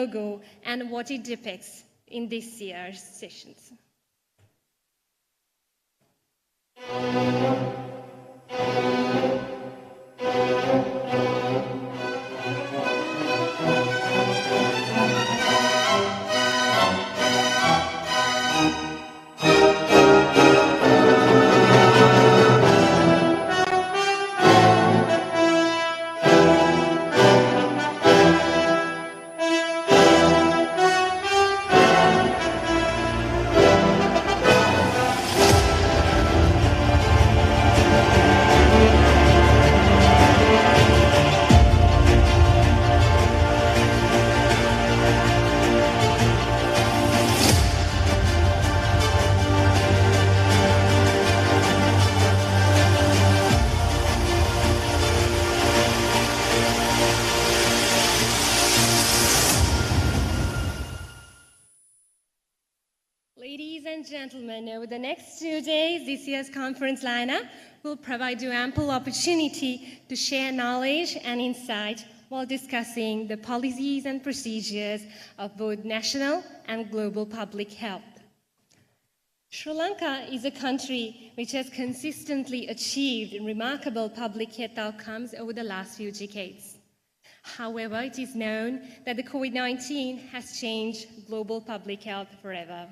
logo and what it depicts in this year's sessions. Ladies and gentlemen, over the next 2 days, this year's conference lineup will provide you ample opportunity to share knowledge and insight while discussing the policies and procedures of both national and global public health. Sri Lanka is a country which has consistently achieved remarkable public health outcomes over the last few decades. However, it is known that the COVID-19 has changed global public health forever.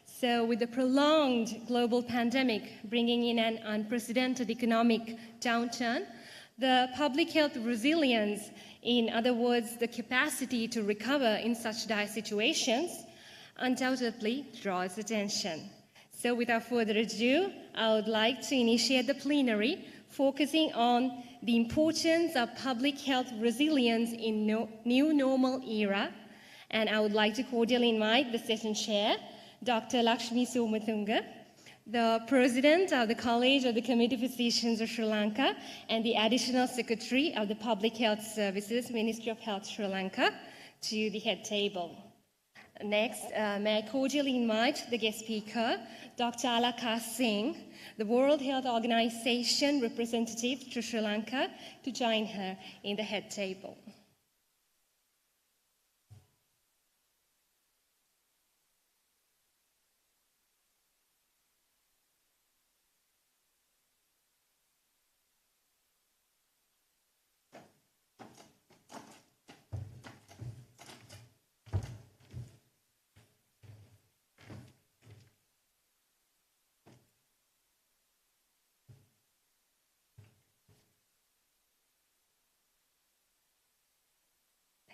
So with the prolonged global pandemic bringing in an unprecedented economic downturn, the public health resilience, in other words, the capacity to recover in such dire situations, undoubtedly draws attention. So without further ado, I would like to initiate the plenary focusing on the importance of public health resilience in new normal era. And I would like to cordially invite the session chair, Dr. Lakshmi Somathunga, the President of the College of the Committee Physicians of Sri Lanka and the Additional Secretary of the Public Health Services, Ministry of Health, Sri Lanka, to the head table. Next, may I cordially invite the guest speaker, Dr. Alaka Singh, the World Health Organization representative to Sri Lanka, to join her in the head table.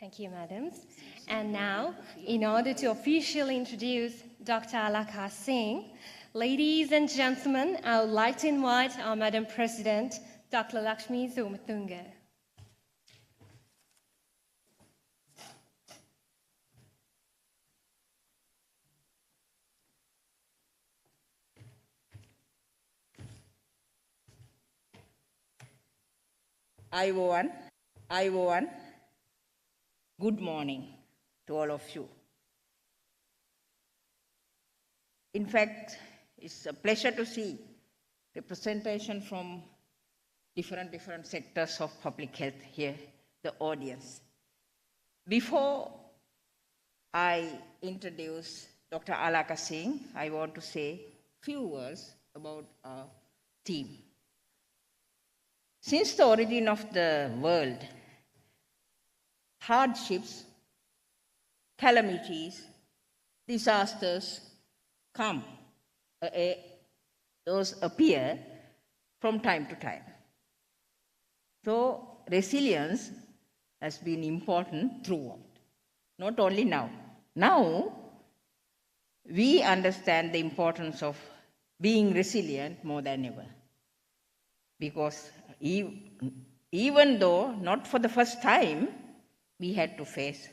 Thank you, madams. And now, in order to officially introduce Dr. Alaka Singh, ladies and gentlemen, I would like to invite our Madam President, Dr. Lakshmi Somathunga. Ivan, good morning to all of you. In fact, it's a pleasure to see representation from different sectors of public health here, the audience. Before I introduce Dr. Alaka Singh, I want to say a few words about our team. Since the origin of the world, hardships, calamities, disasters those appear from time to time. So resilience has been important throughout, not only now. Now, we understand the importance of being resilient more than ever. Because even though not for the first time, we had to face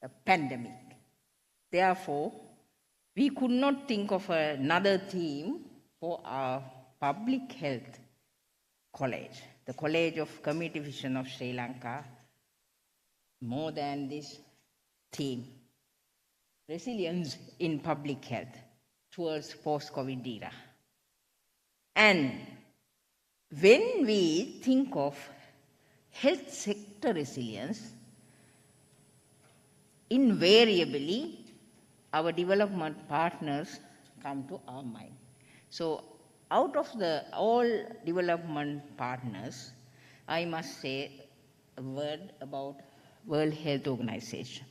a pandemic. Therefore, we could not think of another theme for our public health college, the College of Community Physicians of Sri Lanka, more than this theme, resilience in public health towards post-COVID era. And when we think of health sector resilience, invariably our development partners come to our mind. So out of all development partners, I must say a word about World Health Organization.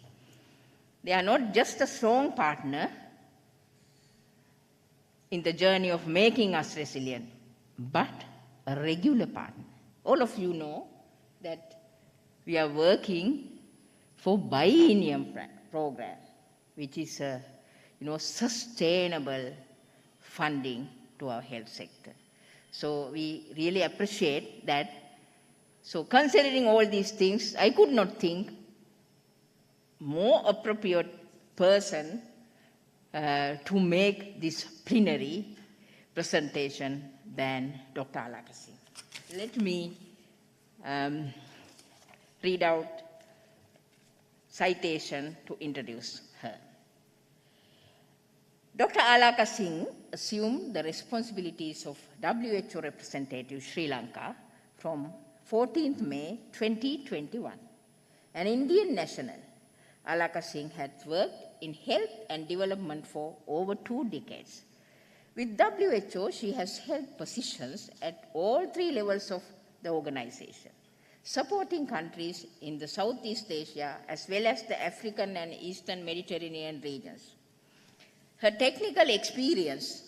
They are not just a strong partner in the journey of making us resilient, but a regular partner. All of you know that we are working for biennium program, which is a sustainable funding to our health sector. So we really appreciate that. So considering all these things, I could not think more appropriate person to make this plenary presentation than Dr. Lanka. Let me read out citation to introduce her. Dr. Alaka Singh assumed the responsibilities of WHO representative Sri Lanka from 14th May 2021. An Indian national, Alaka Singh had worked in health and development for over 2 decades. With WHO, she has held positions at all 3 levels of the organization, supporting countries in the Southeast Asia as well as the African and Eastern Mediterranean regions. Her technical experience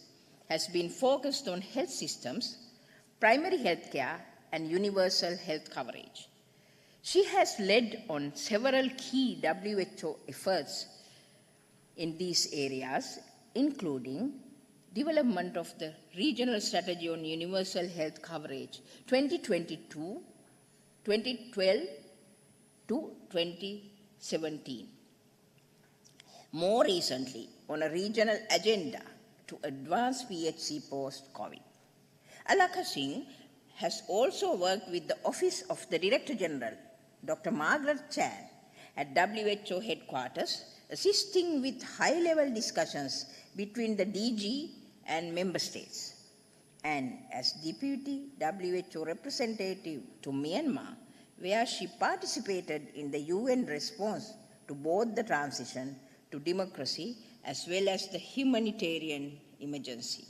has been focused on health systems, primary health care, and universal health coverage. She has led on several key WHO efforts in these areas, including development of the Regional Strategy on Universal Health Coverage 2022, 2012 to 2017. More recently, on a regional agenda to advance PHC post-COVID. Alaka Singh has also worked with the Office of the Director General, Dr. Margaret Chan, at WHO headquarters, assisting with high-level discussions between the DG and member states. And as Deputy WHO representative to Myanmar, where she participated in the UN response to both the transition to democracy as well as the humanitarian emergency.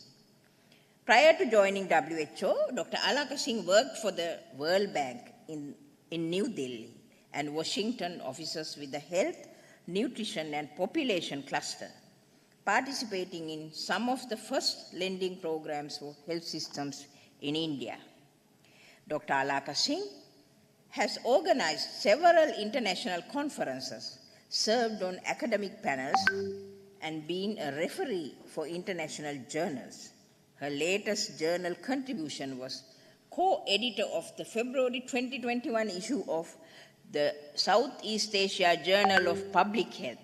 Prior to joining WHO, Dr. Alaka Singh worked for the World Bank in New Delhi and Washington offices with the Health, Nutrition and Population Cluster, participating in some of the first lending programs for health systems in India. Dr. Alaka Singh has organized several international conferences, served on academic panels, and been a referee for international journals. Her latest journal contribution was co-editor of the February 2021 issue of the Southeast Asia Journal of Public Health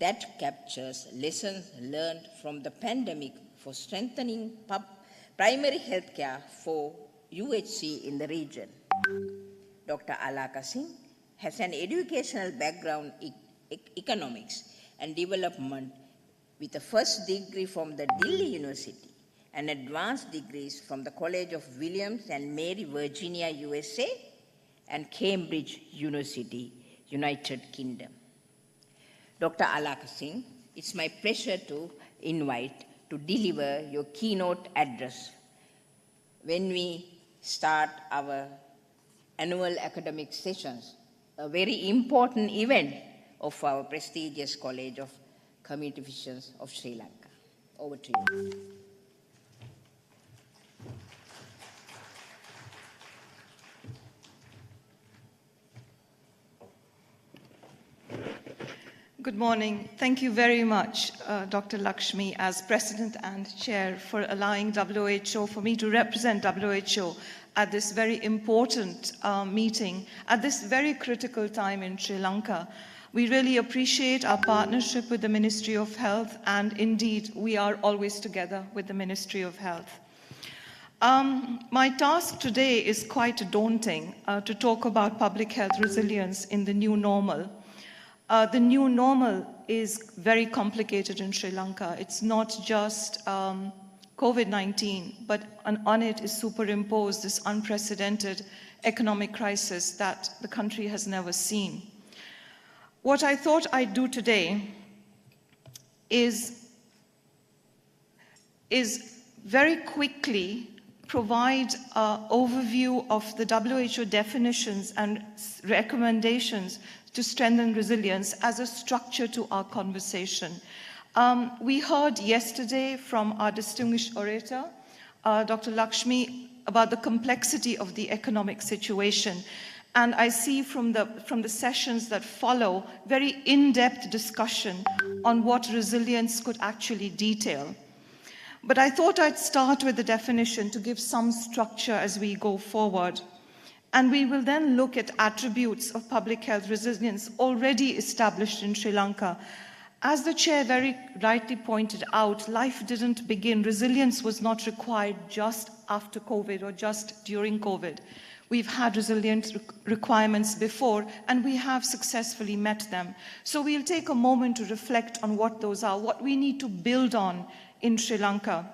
that captures lessons learned from the pandemic for strengthening primary health care for UHC in the region. Dr. Alaka Singh has an educational background in economics and development with a first degree from the Delhi University and advanced degrees from the College of Williams and Mary, Virginia, USA, and Cambridge University, United Kingdom. Dr. Alaka Singh, it's my pleasure to invite to deliver your keynote address when we start our annual academic sessions, a very important event of our prestigious College of Community Physicians of Sri Lanka. Over to you. Good morning. Thank you very much, Dr. Lakshmi, as President and Chair, for allowing WHO, for me to represent WHO at this very important meeting, at this very critical time in Sri Lanka. We really appreciate our partnership with the Ministry of Health, and indeed, we are always together with the Ministry of Health. My task today is quite daunting, to talk about public health resilience in the new normal. The new normal is very complicated in Sri Lanka. It's not just COVID-19, but on it is superimposed this unprecedented economic crisis that the country has never seen. what I thought I'd do today is very quickly provide an overview of the WHO definitions and recommendations to strengthen resilience as a structure to our conversation. We heard yesterday from our distinguished orator, Dr. Lakshmi, about the complexity of the economic situation. And I see from the sessions that follow very in-depth discussion on what resilience could actually detail. But I thought I'd start with the definition to give some structure as we go forward. And we will then look at attributes of public health resilience already established in Sri Lanka. As the chair very rightly pointed out, life didn't begin. Resilience was not required just after COVID or just during COVID. We've had resilience requirements before, and we have successfully met them. So we'll take a moment to reflect on what those are, what we need to build on in Sri Lanka.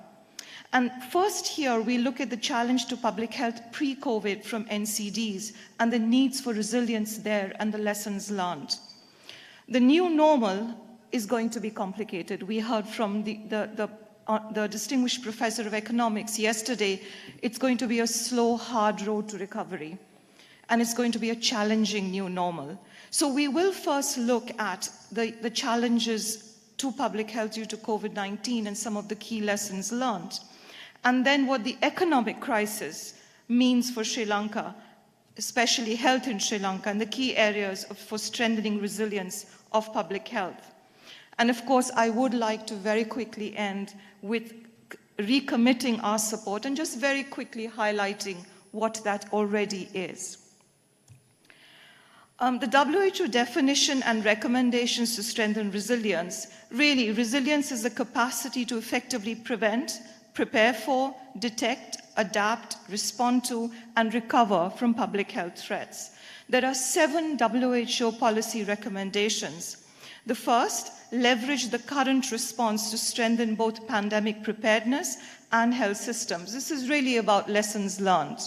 And first here, we look at the challenge to public health pre-COVID from NCDs and the needs for resilience there and the lessons learned. The new normal is going to be complicated. We heard from the distinguished professor of economics yesterday. It's going to be a slow, hard road to recovery. And it's going to be a challenging new normal. So we will first look at the challenges to public health due to COVID-19 and some of the key lessons learned. And then what the economic crisis means for Sri Lanka, especially health in Sri Lanka, and the key areas for strengthening resilience of public health. And of course, I would like to very quickly end with recommitting our support and just very quickly highlighting what that already is. The WHO definition and recommendations to strengthen resilience, really, resilience is the capacity to effectively prevent, prepare for, detect, adapt, respond to, and recover from public health threats. There are 7 WHO policy recommendations. The first, leverage the current response to strengthen both pandemic preparedness and health systems. This is really about lessons learned.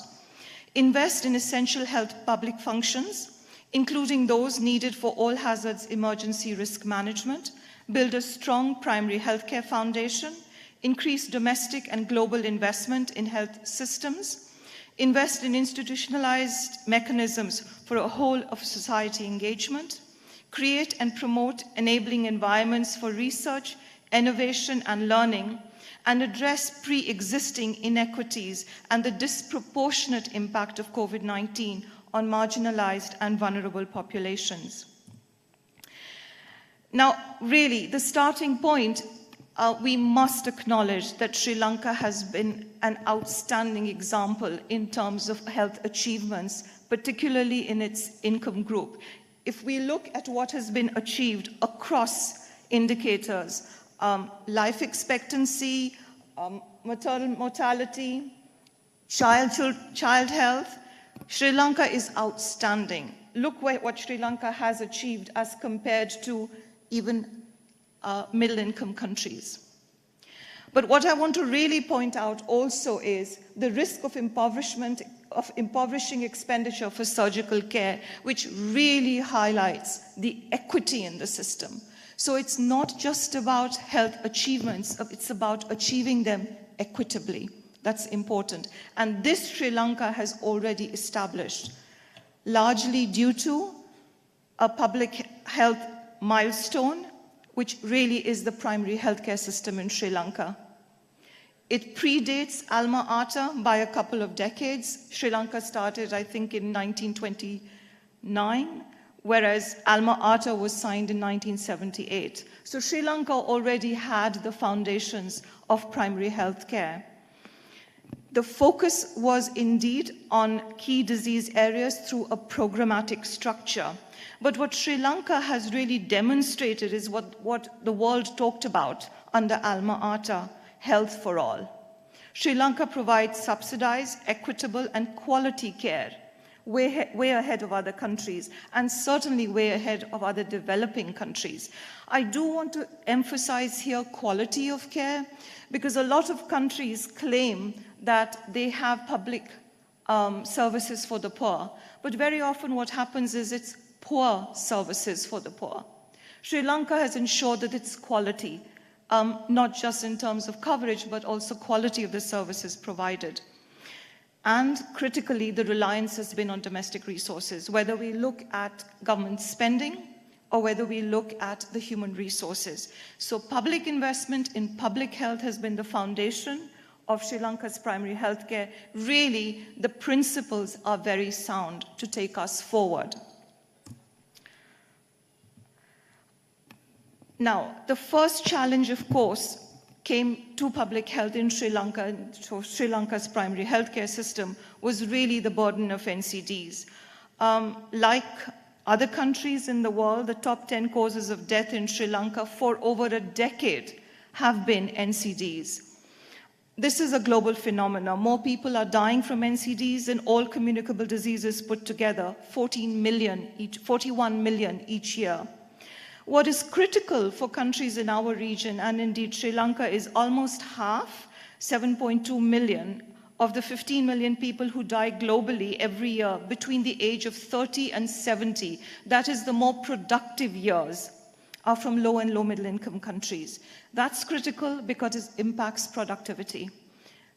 Invest in essential health public functions, including those needed for all hazards emergency risk management, build a strong primary healthcare foundation, increase domestic and global investment in health systems, invest in institutionalized mechanisms for a whole of society engagement, create and promote enabling environments for research, innovation, and learning, and address pre-existing inequities and the disproportionate impact of COVID-19 on marginalized and vulnerable populations. Now, really, the starting point, we must acknowledge that Sri Lanka has been an outstanding example in terms of health achievements, particularly in its income group. If we look at what has been achieved across indicators, life expectancy, maternal mortality, child health, Sri Lanka is outstanding. Look what Sri Lanka has achieved as compared to even middle-income countries. But what I want to really point out also is the risk of impoverishing expenditure for surgical care, which really highlights the equity in the system. So it's not just about health achievements, it's about achieving them equitably. That's important. And this Sri Lanka has already established, largely due to a public health milestone, which really is the primary healthcare system in Sri Lanka. It predates Alma Ata by a couple of decades. Sri Lanka started, I think, in 1929, whereas Alma Ata was signed in 1978. So Sri Lanka already had the foundations of primary health care. The focus was indeed on key disease areas through a programmatic structure. But what Sri Lanka has really demonstrated is what the world talked about under Alma Ata, health for all. Sri Lanka provides subsidized, equitable, and quality care, way ahead of other countries, and certainly way ahead of other developing countries. I do want to emphasize here quality of care, because a lot of countries claim that they have public services for the poor. But very often what happens is it's poor services for the poor. Sri Lanka has ensured that its quality, not just in terms of coverage, but also quality of the services provided. And critically, the reliance has been on domestic resources, whether we look at government spending or whether we look at the human resources. So public investment in public health has been the foundation of Sri Lanka's primary healthcare. Really, the principles are very sound to take us forward. Now, the first challenge, of course, came to public health in Sri Lanka, and so Sri Lanka's primary healthcare system was really the burden of NCDs. Like other countries in the world, the top 10 causes of death in Sri Lanka for over a decade have been NCDs. This is a global phenomenon. More people are dying from NCDs than all communicable diseases put together, 41 million each year. What is critical for countries in our region, and indeed Sri Lanka, is almost half, 7.2 million, of the 15 million people who die globally every year between the age of 30 and 70, that is the more productive years, are from low and low middle income countries. That's critical because it impacts productivity.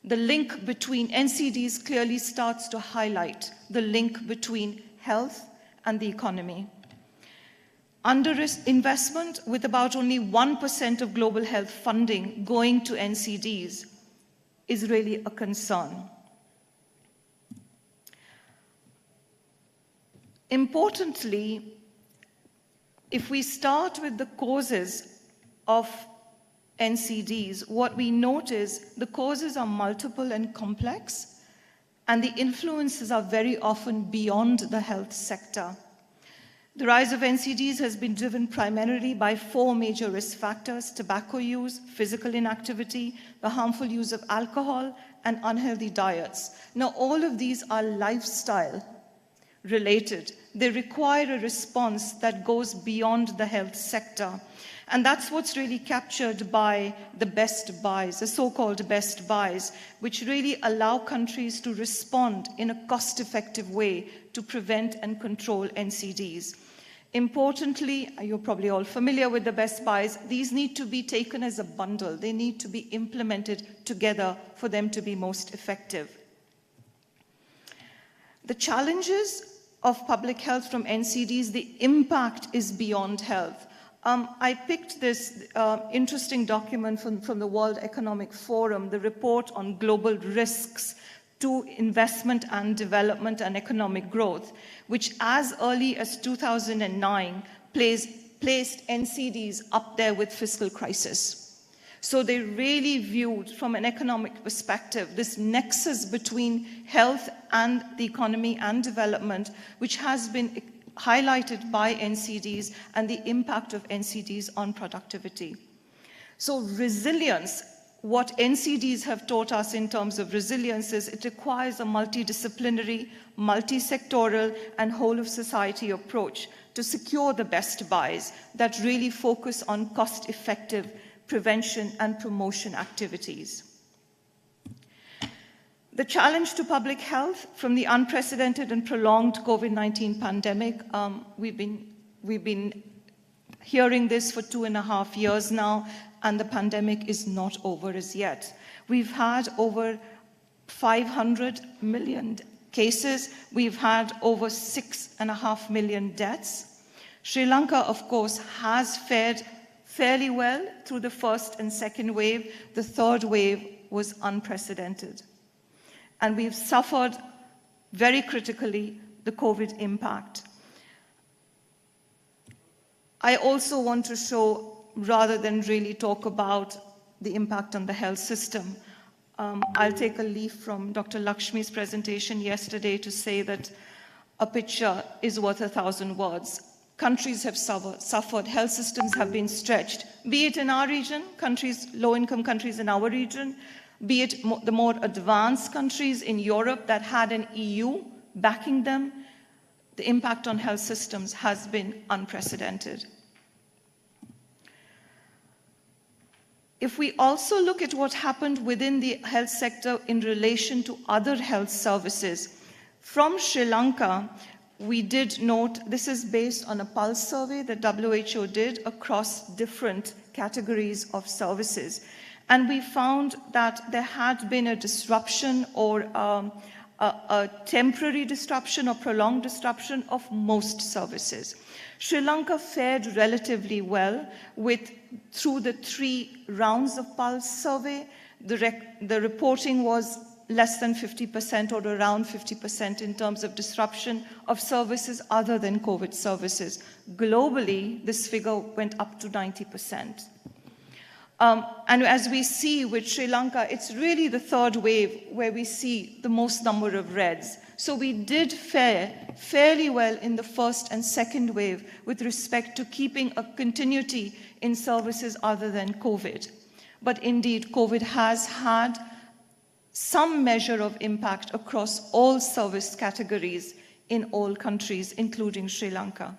The link between NCDs clearly starts to highlight the link between health and the economy. Underinvestment, with about only 1% of global health funding going to NCDs, is really a concern. Importantly, if we start with the causes of NCDs, what we note is the causes are multiple and complex, and the influences are very often beyond the health sector. The rise of NCDs has been driven primarily by 4 major risk factors: tobacco use, physical inactivity, the harmful use of alcohol, and unhealthy diets. Now, all of these are lifestyle related. They require a response that goes beyond the health sector. And that's what's really captured by the best buys, the so-called best buys, which really allow countries to respond in a cost-effective way to prevent and control NCDs. Importantly, you're probably all familiar with the best buys, these need to be taken as a bundle. They need to be implemented together for them to be most effective. The challenges of public health from NCDs, the impact is beyond health. I picked this interesting document from the World Economic Forum, the report on global risks to investment and development and economic growth, which as early as 2009 placed NCDs up there with fiscal crisis. So they really viewed from an economic perspective this nexus between health and the economy and development, which has been highlighted by NCDs and the impact of NCDs on productivity. So resilience, what NCDs have taught us in terms of resilience is it requires a multidisciplinary, multi-sectoral, and whole-of-society approach to secure the best buys that really focus on cost-effective prevention and promotion activities. The challenge to public health from the unprecedented and prolonged COVID-19 pandemic, we've been hearing this for 2.5 years now, and the pandemic is not over as yet. We've had over 500 million cases. We've had over 6.5 million deaths. Sri Lanka, of course, has fared fairly well through the first and second wave. The third wave was unprecedented. And we've suffered very critically the COVID impact. I also want to show, rather than really talk about the impact on the health system, I'll take a leaf from Dr. Lakshmi's presentation yesterday to say that a picture is worth 1,000 words. Countries have suffered, health systems have been stretched, be it in our region, low-income countries in our region, be it the more advanced countries in Europe that had an EU backing them. The impact on health systems has been unprecedented. If we also look at what happened within the health sector in relation to other health services, from Sri Lanka, we did note, this is based on a pulse survey that WHO did across different categories of services. And we found that there had been a disruption or a temporary disruption or prolonged disruption of most services. Sri Lanka fared relatively well through the 3 rounds of pulse survey. The reporting was less than 50% or around 50% in terms of disruption of services other than COVID services. Globally, this figure went up to 90%. And as we see with Sri Lanka, it's really the 3rd wave where we see the most number of reds. So we did fare fairly well in the 1st and 2nd wave with respect to keeping a continuity in services other than COVID. But indeed, COVID has had some measure of impact across all service categories in all countries, including Sri Lanka.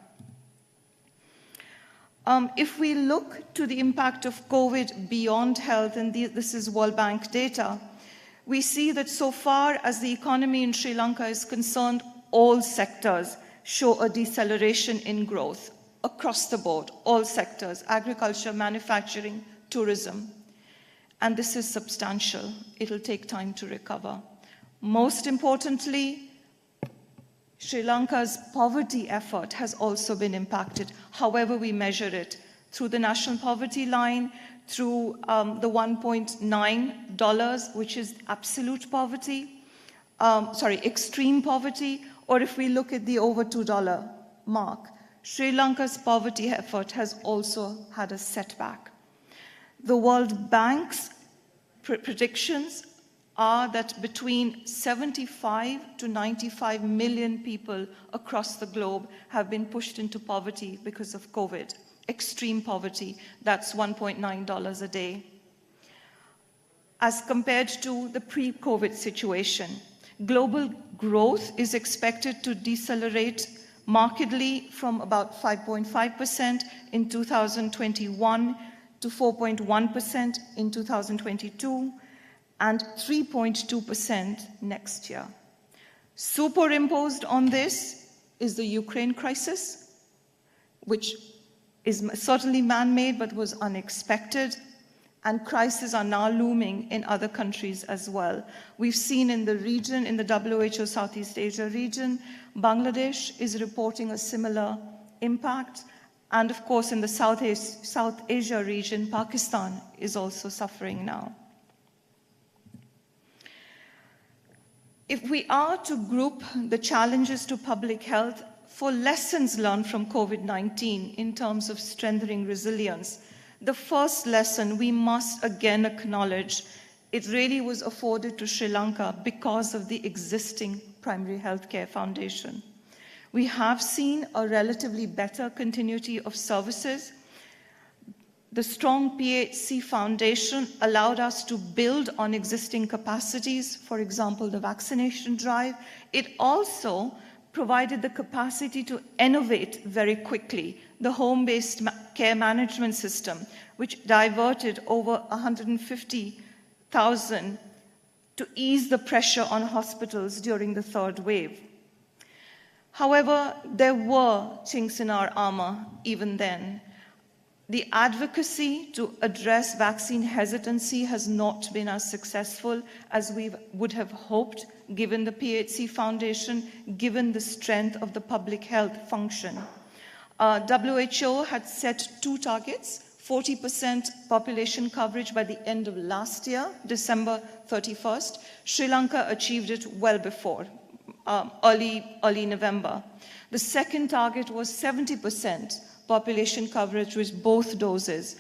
If we look to the impact of COVID beyond health, and this is World Bank data, we see that so far as the economy in Sri Lanka is concerned, all sectors show a deceleration in growth across the board, all sectors, agriculture, manufacturing, tourism. And this is substantial. It'll take time to recover. Most importantly, Sri Lanka's poverty effort has also been impacted, however we measure it, through the national poverty line, through the $1.9, which is absolute poverty, extreme poverty, or if we look at the over $2 mark, Sri Lanka's poverty effort has also had a setback. The World Bank's predictions are that between 75 to 95 million people across the globe have been pushed into poverty because of COVID. Extreme poverty, that's $1.9 a day. As compared to the pre-COVID situation, global growth is expected to decelerate markedly from about 5.5% in 2021 to 4.1% in 2022 and 3.2% next year. Superimposed on this is the Ukraine crisis, which is certainly man-made but was unexpected, and crises are now looming in other countries as well. We've seen in the region, in the WHO Southeast Asia region, Bangladesh is reporting a similar impact. And of course, in the South Asia region, Pakistan is also suffering now. If we are to group the challenges to public health for lessons learned from COVID-19 in terms of strengthening resilience, the first lesson we must again acknowledge, it really was afforded to Sri Lanka because of the existing primary healthcare foundation. We have seen a relatively better continuity of services. The strong PHC foundation allowed us to build on existing capacities, for example, the vaccination drive. It also provided the capacity to innovate very quickly, the home-based care management system, which diverted over 150,000 to ease the pressure on hospitals during the 3rd wave. However, there were chinks in our armor even then. The advocacy to address vaccine hesitancy has not been as successful as we would have hoped, given the PHC Foundation, given the strength of the public health function. WHO had set 2 targets, 40% population coverage by the end of last year, December 31st. Sri Lanka achieved it well before. Early November. The second target was 70% population coverage with both doses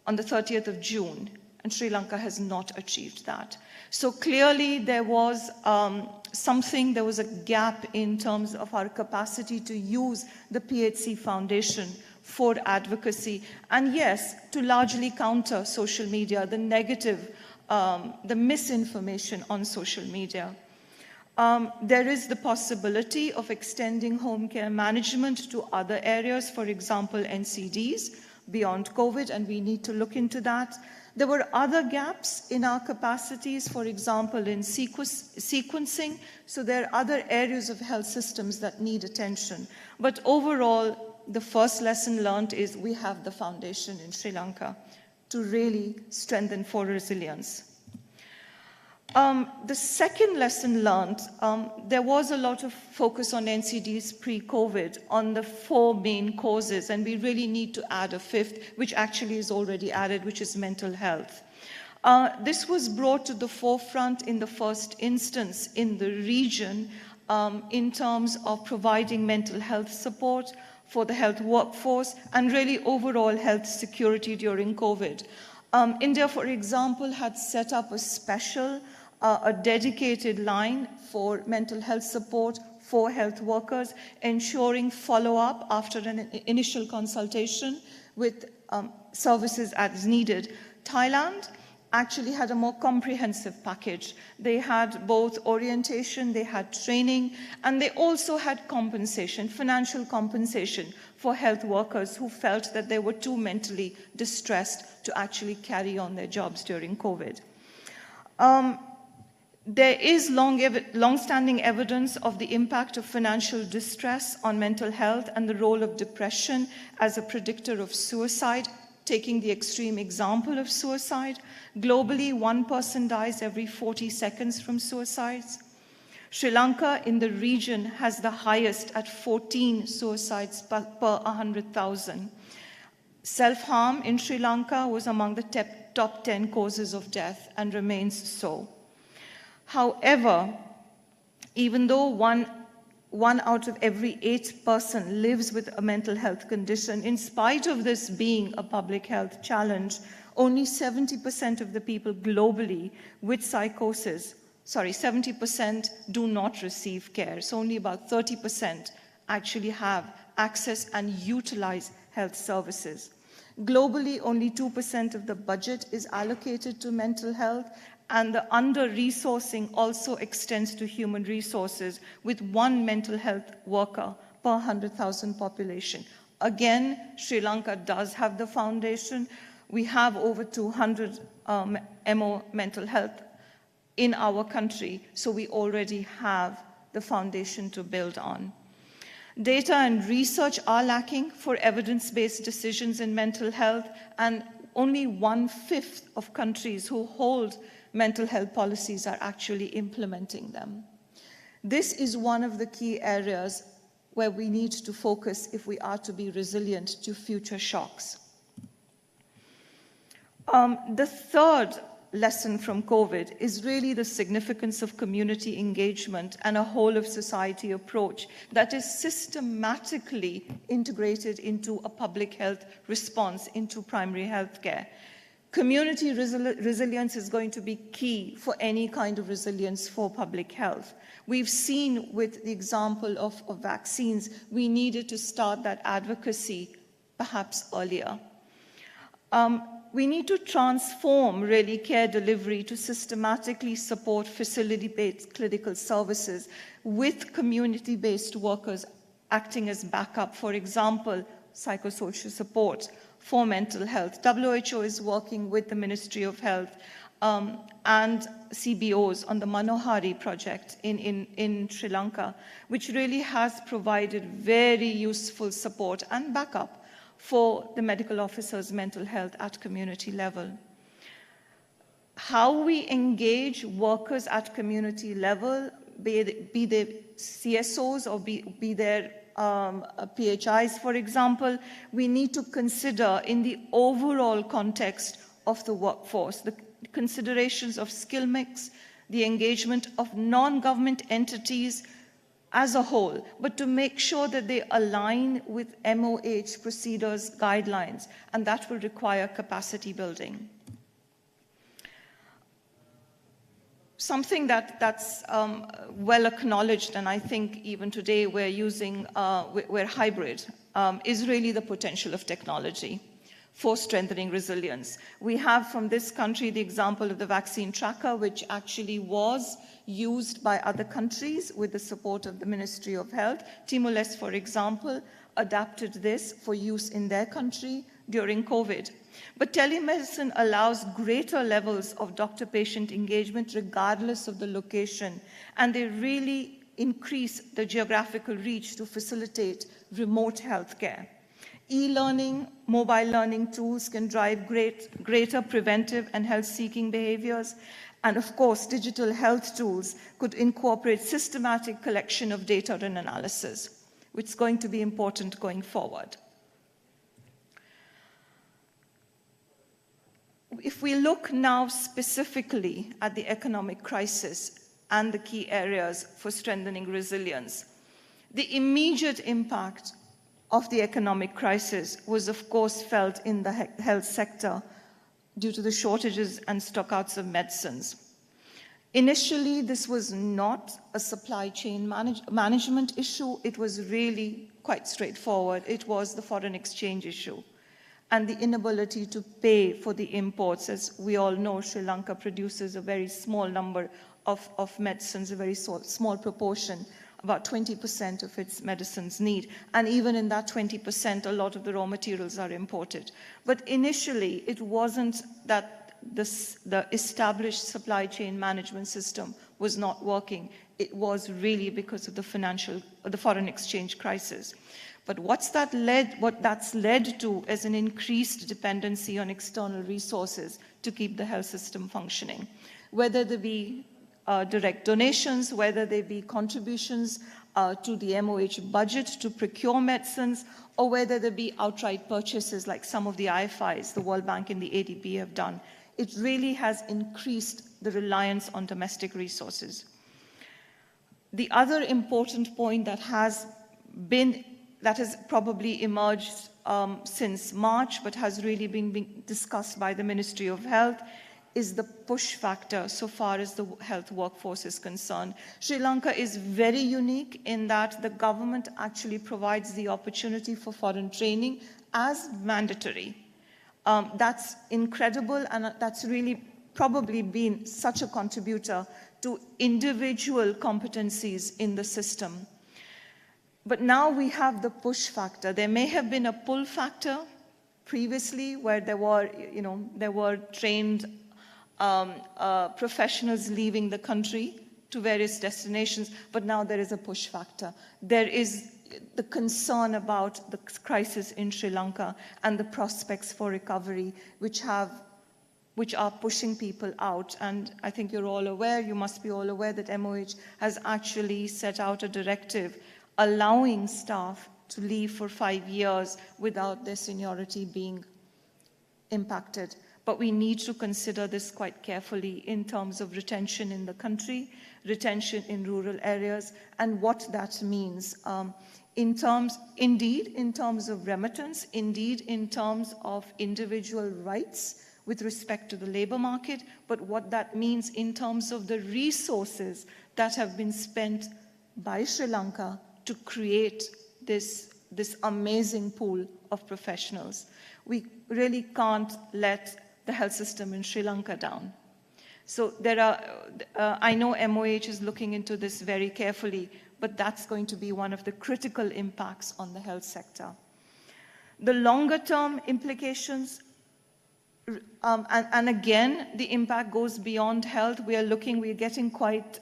on the 30th of June, and Sri Lanka has not achieved that. So clearly there was there was a gap in terms of our capacity to use the PHC Foundation for advocacy, and yes, to largely counter social media, the negative, the misinformation on social media. There is the possibility of extending home care management to other areas, for example, NCDs, beyond COVID, and we need to look into that. There were other gaps in our capacities, for example, in sequencing. So there are other areas of health systems that need attention. But overall, the first lesson learned is we have the foundation in Sri Lanka to really strengthen for resilience. The second lesson learned, there was a lot of focus on NCDs pre-COVID on the 4 main causes, and we really need to add a 5th, which actually is already added, which is mental health. This was brought to the forefront in the first instance in the region in terms of providing mental health support for the health workforce and really overall health security during COVID. India, for example, had set up a dedicated line for mental health support for health workers, ensuring follow-up after an initial consultation with services as needed. Thailand actually had a more comprehensive package. They had both orientation, they had training, and they also had compensation, financial compensation for health workers who felt that they were too mentally distressed to actually carry on their jobs during COVID. There is long-standing evidence of the impact of financial distress on mental health and the role of depression as a predictor of suicide. Taking the extreme example of suicide, globally, 1 person dies every 40 seconds from suicides. Sri Lanka in the region has the highest at 14 suicides per 100,000. Self-harm in Sri Lanka was among the top 10 causes of death and remains so. However, even though one out of every 8 person lives with a mental health condition, in spite of this being a public health challenge, only 70% of the people globally with psychosis, 70% do not receive care. So only about 30% actually have access and utilize health services. Globally, only 2% of the budget is allocated to mental health, and the under-resourcing also extends to human resources, with 1 mental health worker per 100,000 population. Again, Sri Lanka does have the foundation. We have over 200 MO mental health in our country, so we already have the foundation to build on. Data and research are lacking for evidence-based decisions in mental health, and only 1/5 of countries who hold mental health policies are actually implementing them. This is one of the key areas where we need to focus if we are to be resilient to future shocks. The third lesson from COVID is really the significance of community engagement and a whole of society approach that is systematically integrated into a public health response into primary health care. Community resilience is going to be key for any kind of resilience for public health. We've seen with the example of vaccines, we needed to start that advocacy perhaps earlier. We need to transform really care delivery to systematically support facility-based clinical services with community-based workers acting as backup, for example, psychosocial support for mental health. WHO is working with the Ministry of Health and CBOs on the Manohari project in Sri Lanka, which really has provided very useful support and backup for the medical officers' mental health at community level. How we engage workers at community level, be they CSOs or be there PHIs, for example, we need to consider in the overall context of the workforce, the considerations of skill mix, the engagement of non-government entities as a whole, but to make sure that they align with MOH procedures guidelines, and that will require capacity building. Something that's well acknowledged, and I think even today we're hybrid, is really the potential of technology for strengthening resilience. We have from this country the example of the vaccine tracker, which actually was used by other countries with the support of the Ministry of Health. Timor-Leste, for example, adapted this for use in their country during COVID. But telemedicine allows greater levels of doctor-patient engagement regardless of the location, and they really increase the geographical reach to facilitate remote healthcare. E-learning, mobile learning tools can drive greater preventive and health-seeking behaviors. And of course, digital health tools could incorporate systematic collection of data and analysis, which is going to be important going forward. If we look now specifically at the economic crisis and the key areas for strengthening resilience, the immediate impact of the economic crisis was, of course, felt in the health sector due to the shortages and stockouts of medicines. Initially, this was not a supply chain management issue. It was really quite straightforward. It was the foreign exchange issue and the inability to pay for the imports. As we all know, Sri Lanka produces a very small number of medicines, a very small proportion, about 20% of its medicines need. And even in that 20%, a lot of the raw materials are imported. But initially, it wasn't that the established supply chain management system was not working. It was really because of the foreign exchange crisis. But what that's led to is an increased dependency on external resources to keep the health system functioning, whether they be direct donations, whether they be contributions to the MOH budget to procure medicines, or whether they be outright purchases like some of the IFIs, the World Bank and the ADB have done. It really has increased the reliance on domestic resources. The other important point that has probably emerged since March, but has really been discussed by the Ministry of Health, is the push factor so far as the health workforce is concerned. Sri Lanka is very unique in that the government actually provides the opportunity for foreign training as mandatory. That's incredible, and that's really probably been such a contributor to individual competencies in the system. But now we have the push factor. There may have been a pull factor previously where there were trained professionals leaving the country to various destinations, but now there is a push factor. There is the concern about the crisis in Sri Lanka and the prospects for recovery, which are pushing people out. And I think you're all aware, you must be all aware that MOH has actually set out a directive allowing staff to leave for 5 years without their seniority being impacted. But we need to consider this quite carefully in terms of retention in the country, retention in rural areas, and what that means. In terms of remittance, indeed in terms of individual rights with respect to the labor market, but what that means in terms of the resources that have been spent by Sri Lanka to create this amazing pool of professionals. We really can't let the health system in Sri Lanka down. So I know MOH is looking into this very carefully, but that's going to be one of the critical impacts on the health sector. The longer term implications, and again, the impact goes beyond health. We're getting quite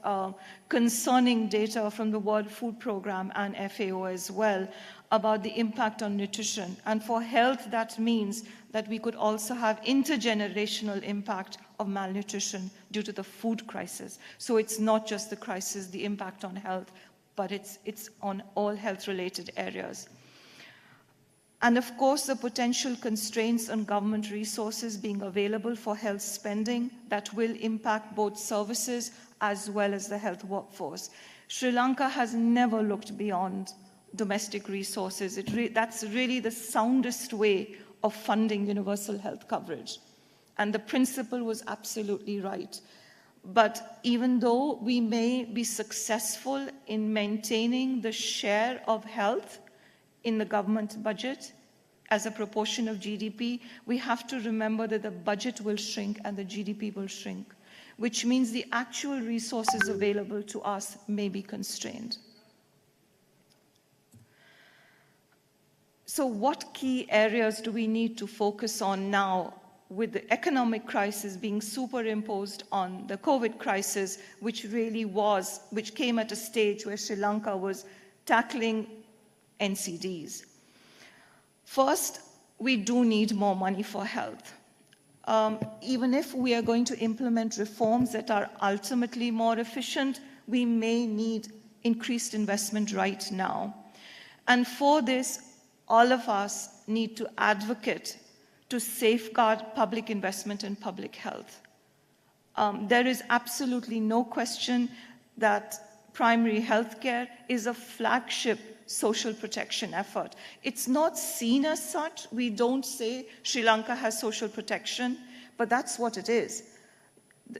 concerning data from the World Food Programme and FAO as well about the impact on nutrition. And for health, that means that we could also have intergenerational impact of malnutrition due to the food crisis. So it's not just the crisis, the impact on health, but it's on all health-related areas. And of course, the potential constraints on government resources being available for health spending that will impact both services as well as the health workforce. Sri Lanka has never looked beyond domestic resources. That's really the soundest way of funding universal health coverage. And the principle was absolutely right. But even though we may be successful in maintaining the share of health in the government budget as a proportion of GDP, we have to remember that the budget will shrink and the GDP will shrink, which means the actual resources available to us may be constrained. So what key areas do we need to focus on now with the economic crisis being superimposed on the COVID crisis, which came at a stage where Sri Lanka was tackling NCDs? First, we do need more money for health. Even if we are going to implement reforms that are ultimately more efficient, we may need increased investment right now. And for this, all of us need to advocate to safeguard public investment in public health. There is absolutely no question that primary health care is a flagship social protection effort. It's not seen as such. We don't say Sri Lanka has social protection, but that's what it is.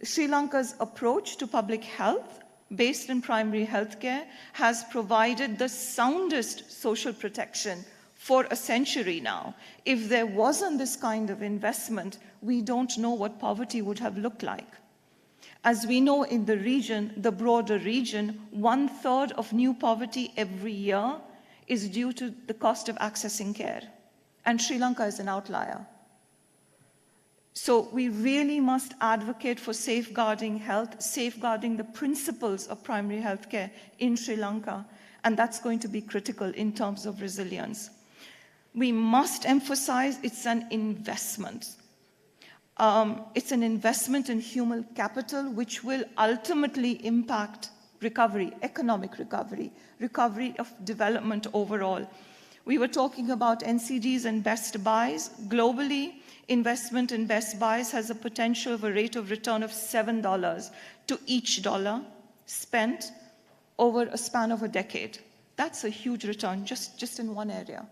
Sri Lanka's approach to public health based in primary health care has provided the soundest social protection for a century now. If there wasn't this kind of investment, we don't know what poverty would have looked like. As we know in the region, the broader region, 1/3 of new poverty every year is due to the cost of accessing care. And Sri Lanka is an outlier. So we really must advocate for safeguarding health, safeguarding the principles of primary health care in Sri Lanka, and that's going to be critical in terms of resilience. We must emphasize it's an investment. It's an investment in human capital, which will ultimately impact recovery, economic recovery, recovery of development overall. We were talking about NCDs and best buys. Globally, investment in best buys has a potential of a rate of return of $7 to each dollar spent over a span of a decade. That's a huge return just in one area.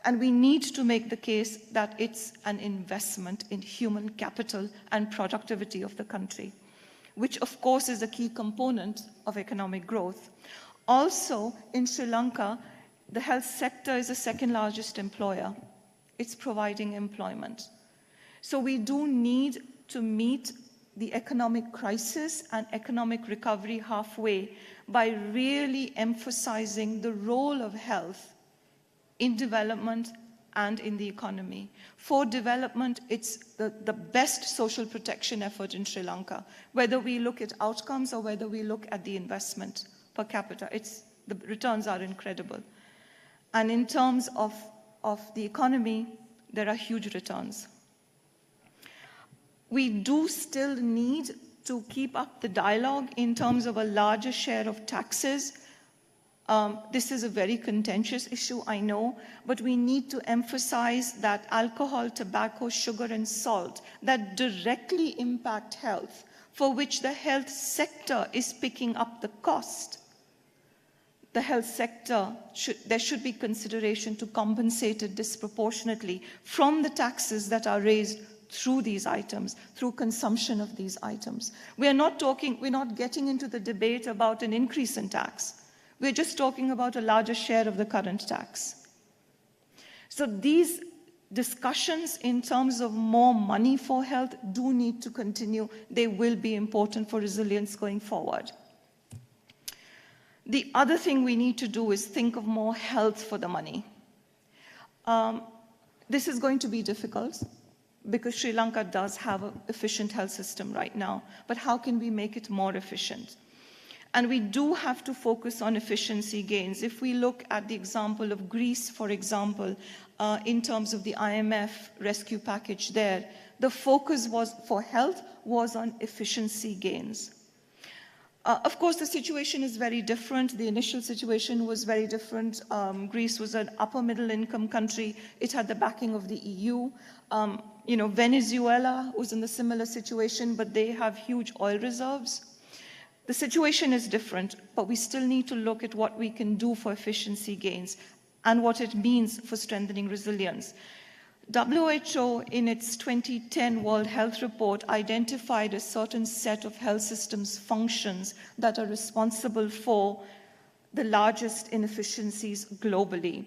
And we need to make the case that it's an investment in human capital and productivity of the country, which of course is a key component of economic growth. Also, in Sri Lanka, the health sector is the second largest employer. It's providing employment. So we do need to meet the economic crisis and economic recovery halfway by really emphasizing the role of health in development and in the economy. For development, it's the best social protection effort in Sri Lanka. Whether we look at outcomes or whether we look at the investment per capita, the returns are incredible. And in terms of the economy, there are huge returns. We do still need to keep up the dialogue in terms of a larger share of taxes. This is a very contentious issue, I know, but we need to emphasize that alcohol, tobacco, sugar, and salt that directly impact health, for which the health sector is picking up the cost, the health sector, there should be consideration to compensate it disproportionately from the taxes that are raised through these items, through consumption of these items. We're not getting into the debate about an increase in tax. We're just talking about a larger share of the current tax. So these discussions in terms of more money for health do need to continue. They will be important for resilience going forward. The other thing we need to do is think of more health for the money. This is going to be difficult because Sri Lanka does have an efficient health system right now, but how can we make it more efficient? And we do have to focus on efficiency gains. If we look at the example of Greece, for example, in terms of the IMF rescue package there, the focus for health was on efficiency gains. Of course, the situation is very different. The initial situation was very different. Greece was an upper middle income country. It had the backing of the EU. Venezuela was in a similar situation, but they have huge oil reserves. The situation is different, but we still need to look at what we can do for efficiency gains and what it means for strengthening resilience. WHO, in its 2010 World Health Report, identified a certain set of health systems functions that are responsible for the largest inefficiencies globally.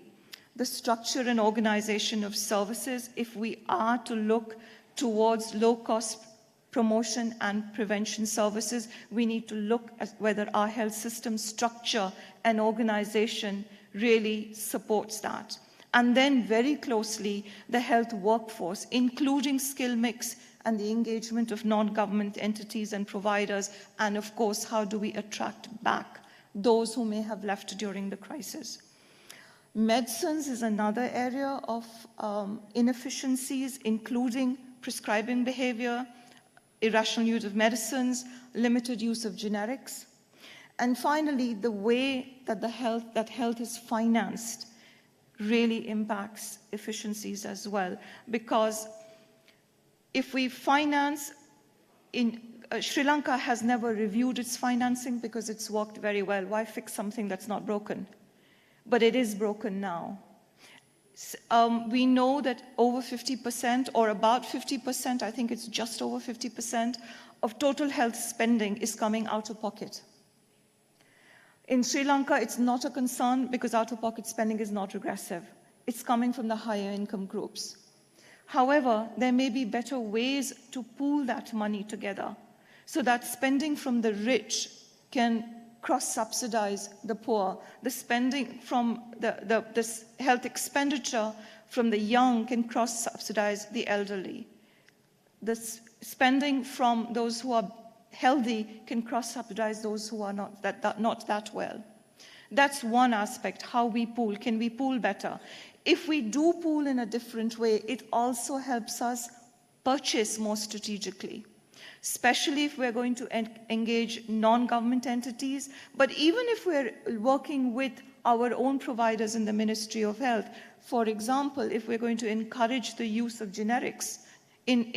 The structure and organization of services, if we are to look towards low-cost promotion and prevention services, we need to look at whether our health system structure and organization really supports that. and then very closely the health workforce, including skill mix and the engagement of non-government entities and providers, and of course, how do we attract back those who may have left during the crisis. Medicines is another area of inefficiencies, including prescribing behavior, irrational use of medicines, limited use of generics. And finally, the way that health is financed really impacts efficiencies as well. Because if we finance Sri Lanka has never reviewed its financing because it's worked very well. Why fix something that's not broken? But it is broken now. We know that over 50% or about 50%, I think it's just over 50% of total health spending is coming out of pocket. In Sri Lanka, it's not a concern because out-of-pocket spending is not regressive. It's coming from the higher income groups. However, there may be better ways to pool that money together so that spending from the rich can cross-subsidize the poor. The spending from the health expenditure from the young can cross-subsidize the elderly. The spending from those who are healthy can cross-subsidize those who are not that well. That's one aspect, how we pool. Can we pool better? If we do pool in a different way, it also helps us purchase more strategically, especially if we're going to engage non-government entities. But even if we're working with our own providers in the Ministry of Health, for example, if we're going to encourage the use of generics in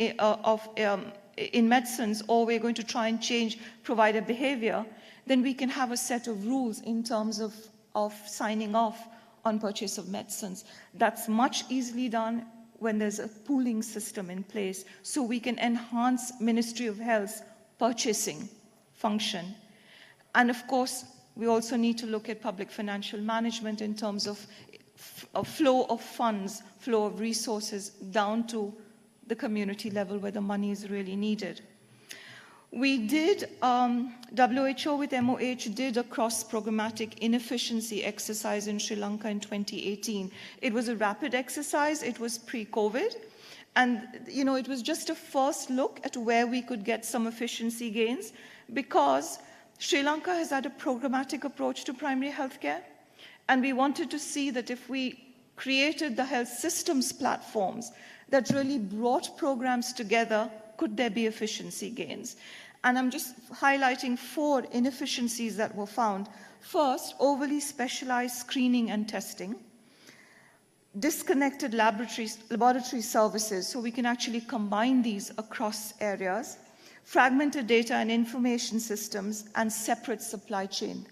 medicines, or we're going to try and change provider behavior, then we can have a set of rules in terms of signing off on purchase of medicines. That's much easily done when there's a pooling system in place, so we can enhance Ministry of Health's purchasing function. And of course, we also need to look at public financial management in terms of flow of funds, flow of resources down to the community level where the money is really needed. We did, WHO with MOH did a cross-programmatic inefficiency exercise in Sri Lanka in 2018. It was a rapid exercise, it was pre-COVID, and it was just a first look at where we could get some efficiency gains, because Sri Lanka has had a programmatic approach to primary healthcare, and we wanted to see that if we created the health systems platforms that really brought programs together, could there be efficiency gains? And I'm just highlighting 4 inefficiencies that were found. First, overly specialized screening and testing. Disconnected laboratory services, so we can actually combine these across areas. Fragmented data and information systems, and separate supply chain.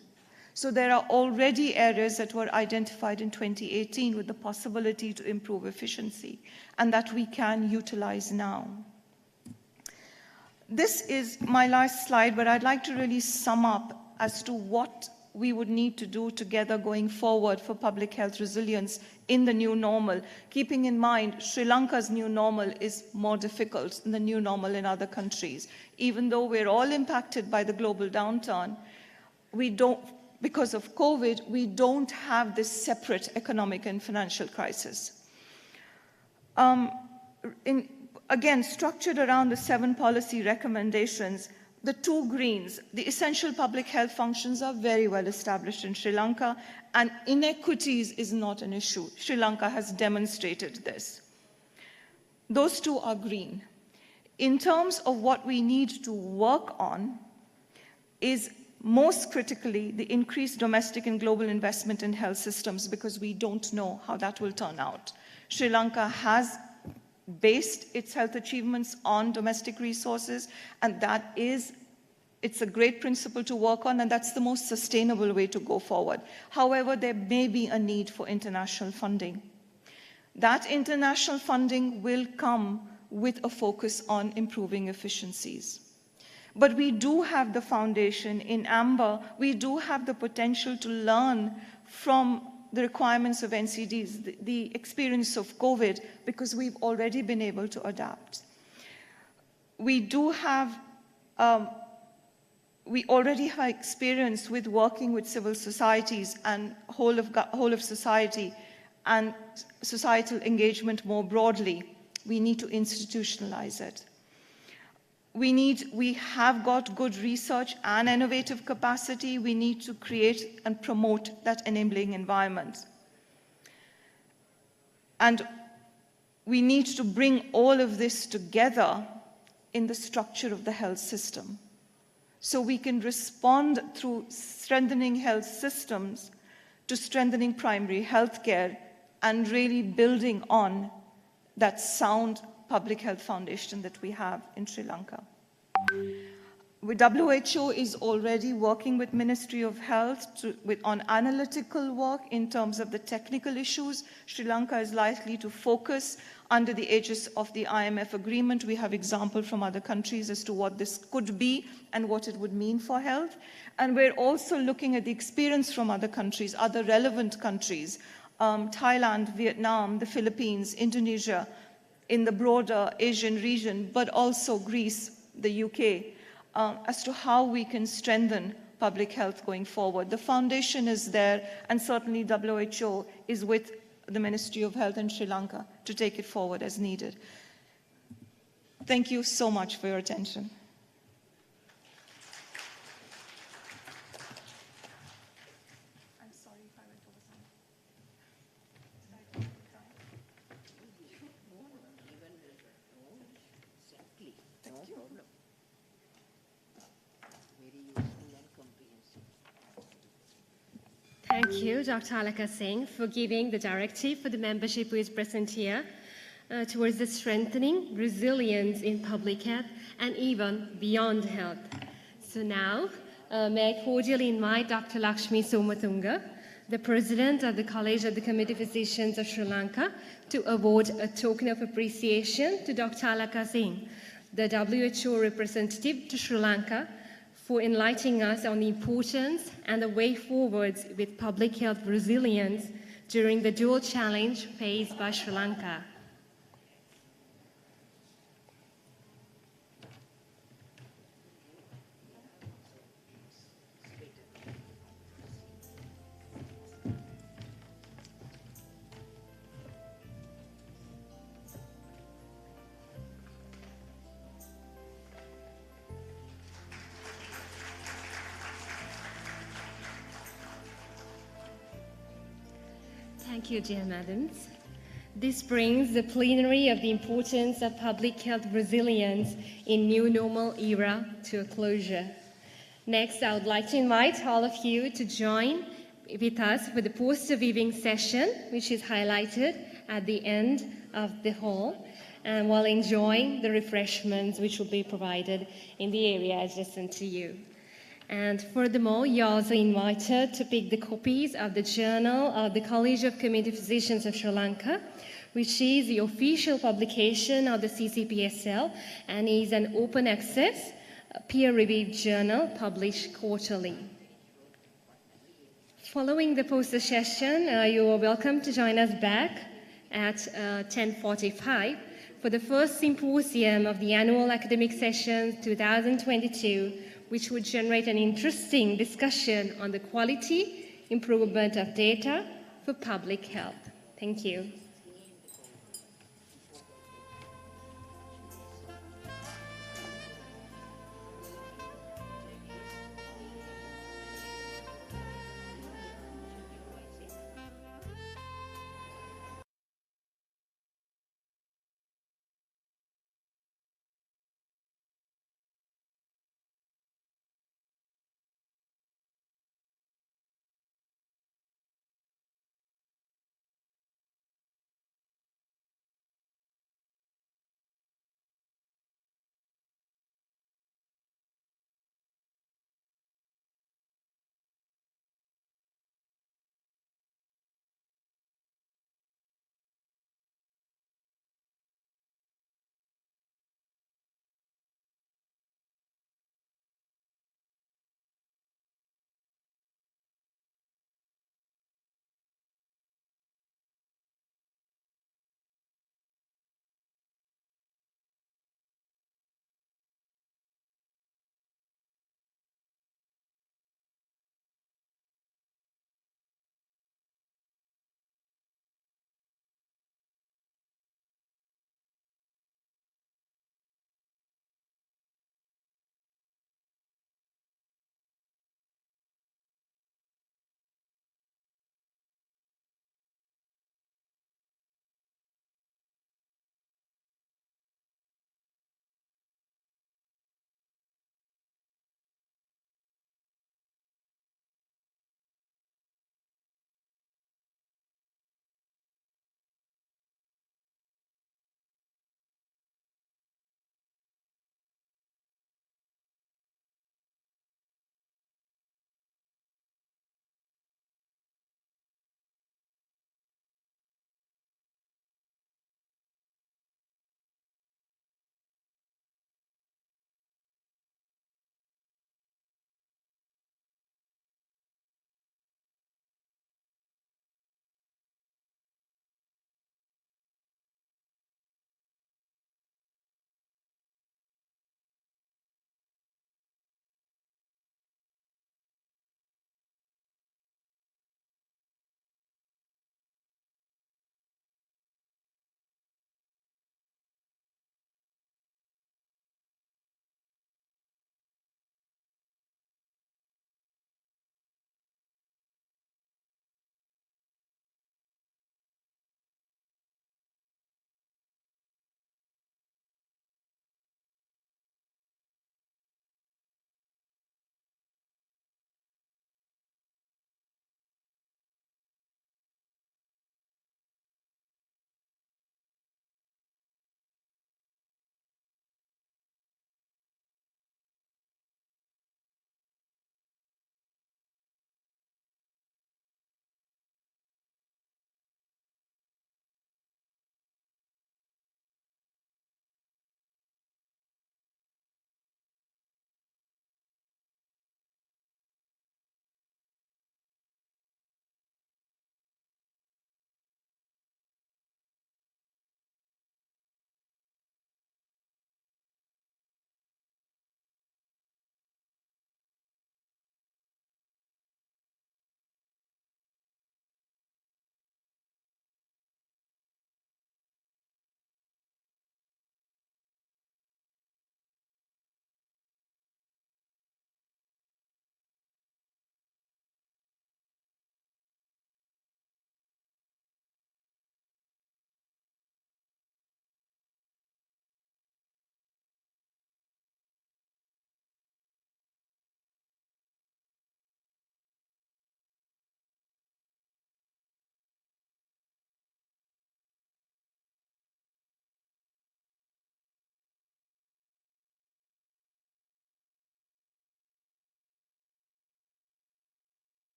So there are already areas that were identified in 2018 with the possibility to improve efficiency, and that we can utilize now. This is my last slide, but I'd like to really sum up as to what we would need to do together going forward for public health resilience in the new normal, keeping in mind Sri Lanka's new normal is more difficult than the new normal in other countries. Even though we're all impacted by the global downturn, because of COVID, we don't have this separate economic and financial crisis. Again, structured around the 7 policy recommendations, the 2 greens, the essential public health functions are very well established in Sri Lanka, and inequities is not an issue. Sri Lanka has demonstrated this. Those 2 are green. In terms of what we need to work on is most critically the increased domestic and global investment in health systems, because we don't know how that will turn out. Sri Lanka has based its health achievements on domestic resources, and it's a great principle to work on, and that's the most sustainable way to go forward. However, there may be a need for international funding. That international funding will come with a focus on improving efficiencies. But we do have the foundation in AMBER. We do have the potential to learn from the requirements of NCDs, the experience of COVID, because we've already been able to adapt. We already have experience with working with civil societies and whole of society and societal engagement more broadly. We need to institutionalize it. We have got good research and innovative capacity. We need to create and promote that enabling environment. And we need to bring all of this together in the structure of the health system, so we can respond through strengthening health systems to strengthening primary health care and really building on that sound public health foundation that we have in Sri Lanka. WHO is already working with Ministry of Health on analytical work in terms of the technical issues. Sri Lanka is likely to focus under the aegis of the IMF agreement. We have examples from other countries as to what this could be and what it would mean for health. And we're also looking at the experience from other countries, other relevant countries, Thailand, Vietnam, the Philippines, Indonesia, in the broader Asian region, but also Greece, the UK, as to how we can strengthen public health going forward. The foundation is there, and certainly WHO is with the Ministry of Health in Sri Lanka to take it forward as needed. Thank you so much for your attention. I'm sorry if I went over time. Thank you. Thank you, Dr. Alaka Singh, for giving the directive for the membership who is present here towards the strengthening resilience in public health and even beyond health. So now, may I cordially invite Dr. Lakshmi Somatunga, the President of the College of the Committee Physicians of Sri Lanka, to award a token of appreciation to Dr. Alaka Singh, the WHO representative to Sri Lanka, for enlightening us on the importance and the way forwards with public health resilience during the dual challenge faced by Sri Lanka. Thank you, dear madams. This brings the plenary of the importance of public health resilience in new normal era to a closure. Next, I would like to invite all of you to join with us for the poster weaving session, which is highlighted at the end of the hall, and while enjoying the refreshments which will be provided in the area adjacent to you. And furthermore, you're also invited to pick the copies of the Journal of the College of Community Physicians of Sri Lanka, which is the official publication of the CCPSL and is an open access, peer-reviewed journal published quarterly. Following the poster session, you are welcome to join us back at 10:45 for the first symposium of the annual academic session 2022, which would generate an interesting discussion on the quality improvement of data for public health. Thank you.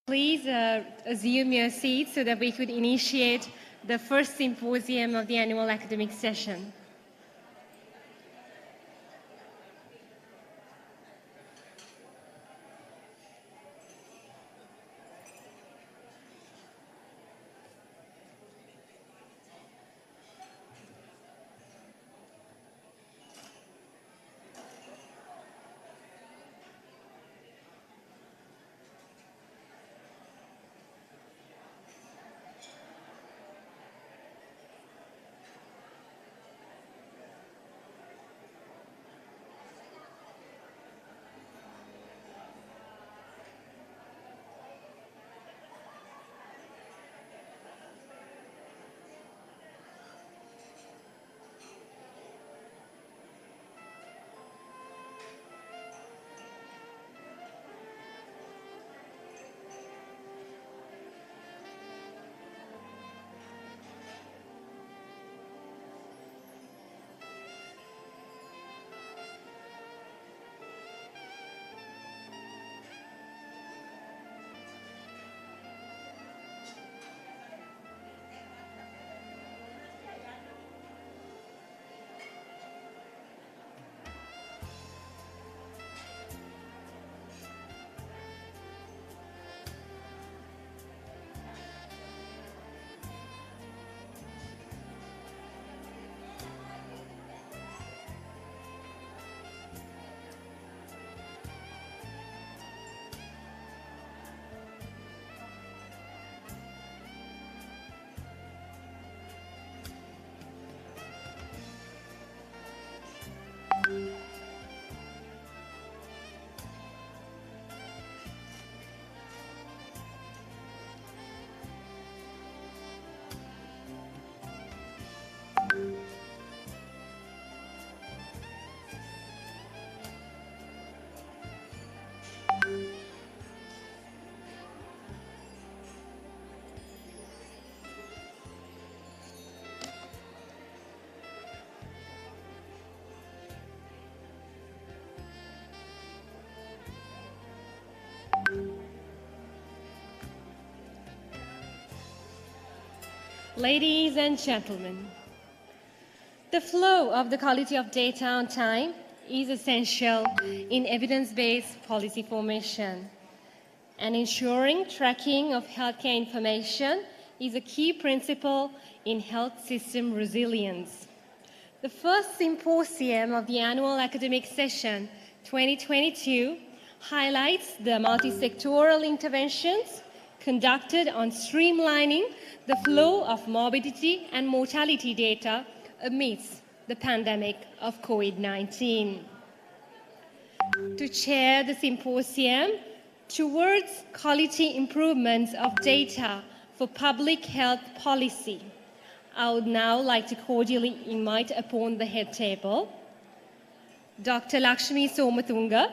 Please assume your seats so that we could initiate the first symposium of the annual academic session. Ladies and gentlemen, the flow of the quality of data on time is essential in evidence-based policy formation, and ensuring tracking of healthcare information is a key principle in health system resilience. The first symposium of the annual academic session 2022 highlights the multi-sectoral interventions conducted on streamlining the flow of morbidity and mortality data amidst the pandemic of COVID-19. To chair the symposium towards quality improvements of data for public health policy, I would now like to cordially invite upon the head table Dr. Lakshmi Somatunga,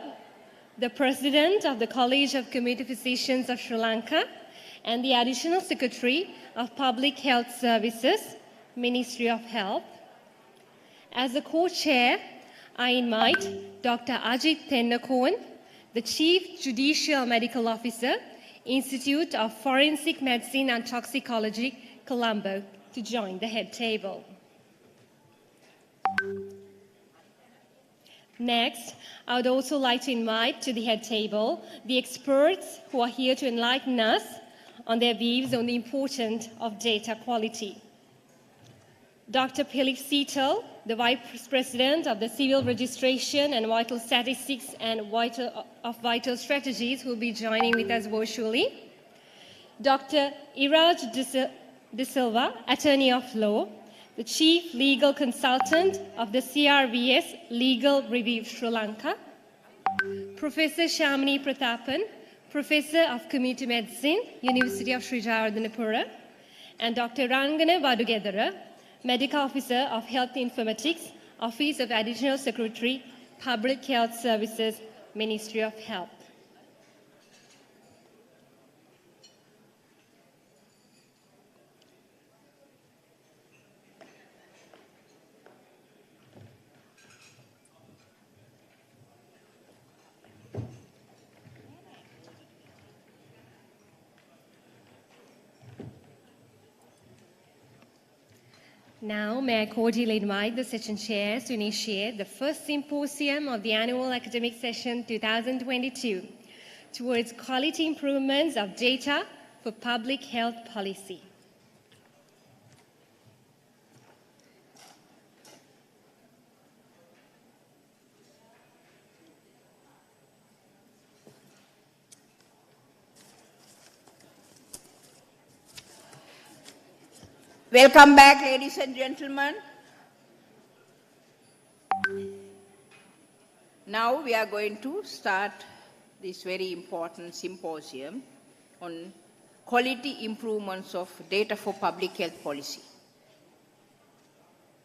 the President of the College of Community Physicians of Sri Lanka and the Additional Secretary of Public Health Services, Ministry of Health. As the co-chair, I invite Dr. Ajit Tennakoon, the Chief Judicial Medical Officer, Institute of Forensic Medicine and Toxicology, Colombo, to join the head table. Next, I would also like to invite to the head table the experts who are here to enlighten us on their views on the importance of data quality. Dr. Philip Seatel, the Vice President of the Civil Registration and Vital Statistics and Vital Strategies, who will be joining with us virtually. Dr. Iraj De Silva, Attorney of Law, the Chief Legal Consultant of the CRVS Legal Review Sri Lanka. Professor Shamini Prathapan, Professor of Community Medicine, University of Sri Jayawardenepura, and Dr. Rangana Vadugedara, Medical Officer of Health Informatics, Office of Additional Secretary, Public Health Services, Ministry of Health. Now, may I cordially invite the session chairs to initiate the first symposium of the annual academic session 2022 towards quality improvements of data for public health policy. Welcome back, ladies and gentlemen. Now we are going to start this very important symposium on quality improvements of data for public health policy.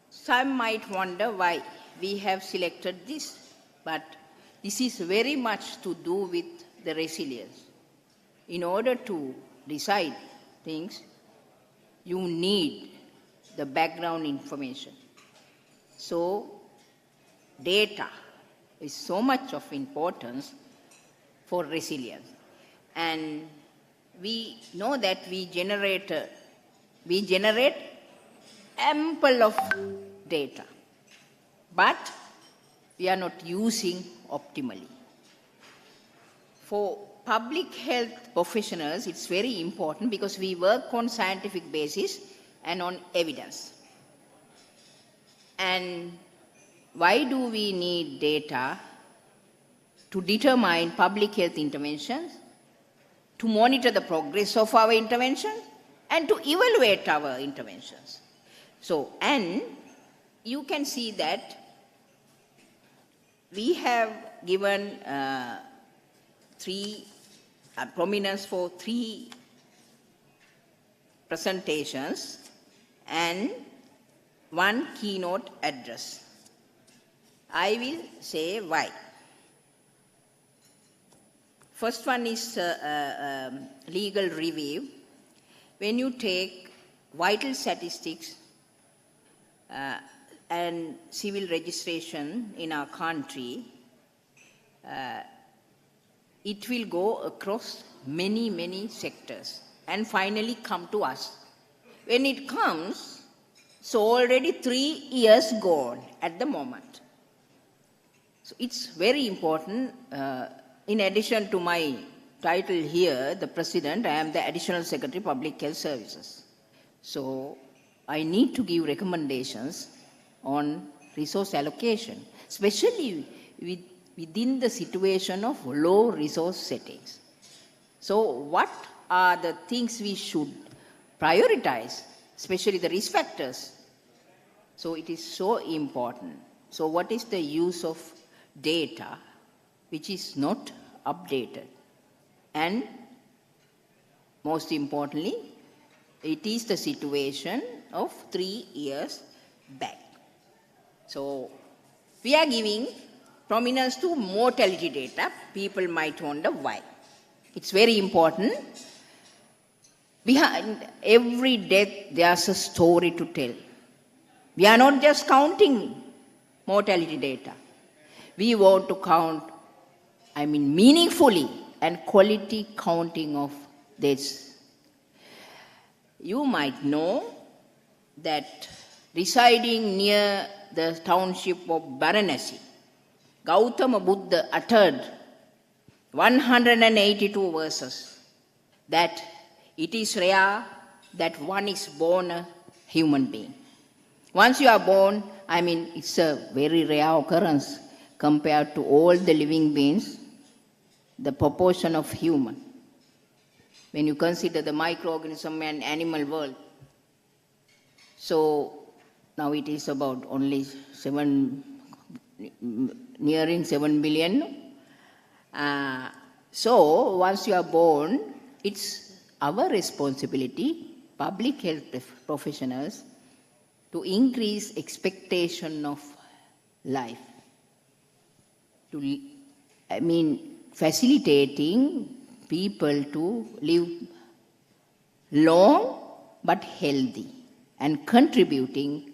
Some might wonder why we have selected this, but this is very much to do with the resilience. In order to decide things, you need the background information. So, data is so much of importance for resilience. And we know that we generate ample of data, but we are not using optimally. For public health professionals, it's very important because we work on scientific basis and on evidence. And why do we need data? To determine public health interventions, to monitor the progress of our interventions, and to evaluate our interventions. So, and you can see that we have given prominence for 3 presentations and 1 keynote address. I will say why. First one is legal review. When you take vital statistics and civil registration in our country, it will go across many sectors and finally come to us. when it comes, so already 3 years gone at the moment. So it's very important. In addition to my title here, the President, I am the Additional Secretary, Public Health Services. So I need to give recommendations on resource allocation, especially within the situation of low resource settings. So what are the things we should prioritize, especially the risk factors? So it is so important. So what is the use of data which is not updated? And most importantly, it is the situation of 3 years back. So we are giving prominence to mortality data. People might wonder why. It's very important. Behind every death, there's a story to tell. We are not just counting mortality data. We want to count, meaningfully and quality counting of this. You might know that residing near the township of Varanasi, Gautama Buddha uttered 182 verses that it is rare that one is born a human being. Once you are born, it's a very rare occurrence compared to all the living beings, the proportion of human. When you consider the microorganism and animal world, so now it is about only nearing 7 billion. So once you are born, it's our responsibility, public health professionals, to increase expectation of life. Facilitating people to live long but healthy and contributing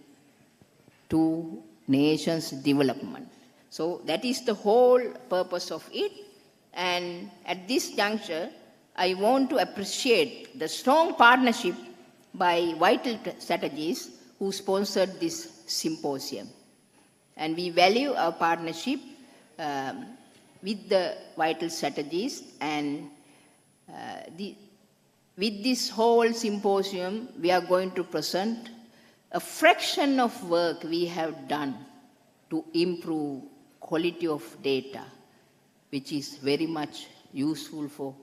to nation's development. So that is the whole purpose of it. And at this juncture, I want to appreciate the strong partnership by Vital Strategies who sponsored this symposium. And we value our partnership with the Vital Strategies, and with this whole symposium, we are going to present a fraction of work we have done to improve quality of data, which is very much useful for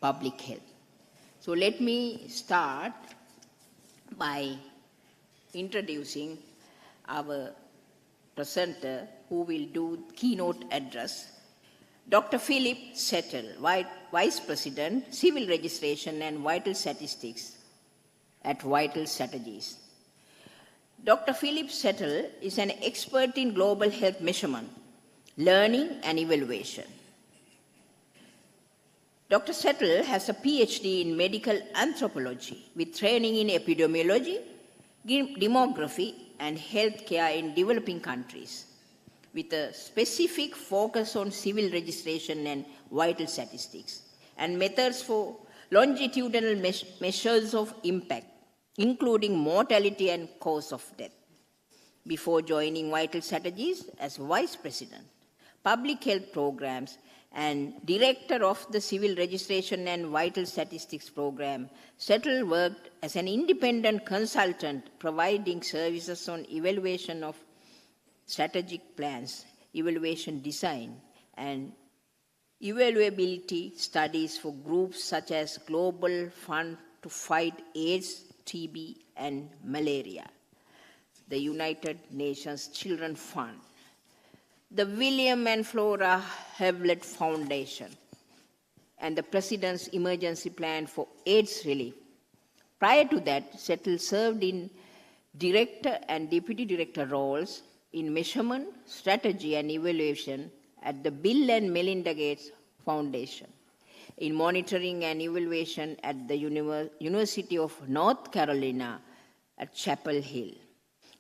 public health. So let me start by introducing our presenter who will do keynote address, Dr. Philip Settle, Vice President, Civil Registration and Vital Statistics at Vital Strategies. Dr. Philip Settle is an expert in global health measurement, learning and evaluation. Dr. Settle has a PhD in medical anthropology with training in epidemiology, demography, and healthcare in developing countries, with a specific focus on civil registration and vital statistics, and methods for longitudinal measures of impact, including mortality and cause of death. Before joining Vital Strategies as Vice President, Public Health Programs, and Director of the Civil Registration and Vital Statistics Program, Settle worked as an independent consultant providing services on evaluation of strategic plans, evaluation design, and evaluability studies for groups such as Global Fund to Fight AIDS, TB, and Malaria, the United Nations Children Fund, the William and Flora Hewlett Foundation, and the President's Emergency Plan for AIDS Relief. Prior to that, Settle served in director and deputy director roles in measurement, strategy, and evaluation at the Bill and Melinda Gates Foundation, in monitoring and evaluation at the University of North Carolina at Chapel Hill,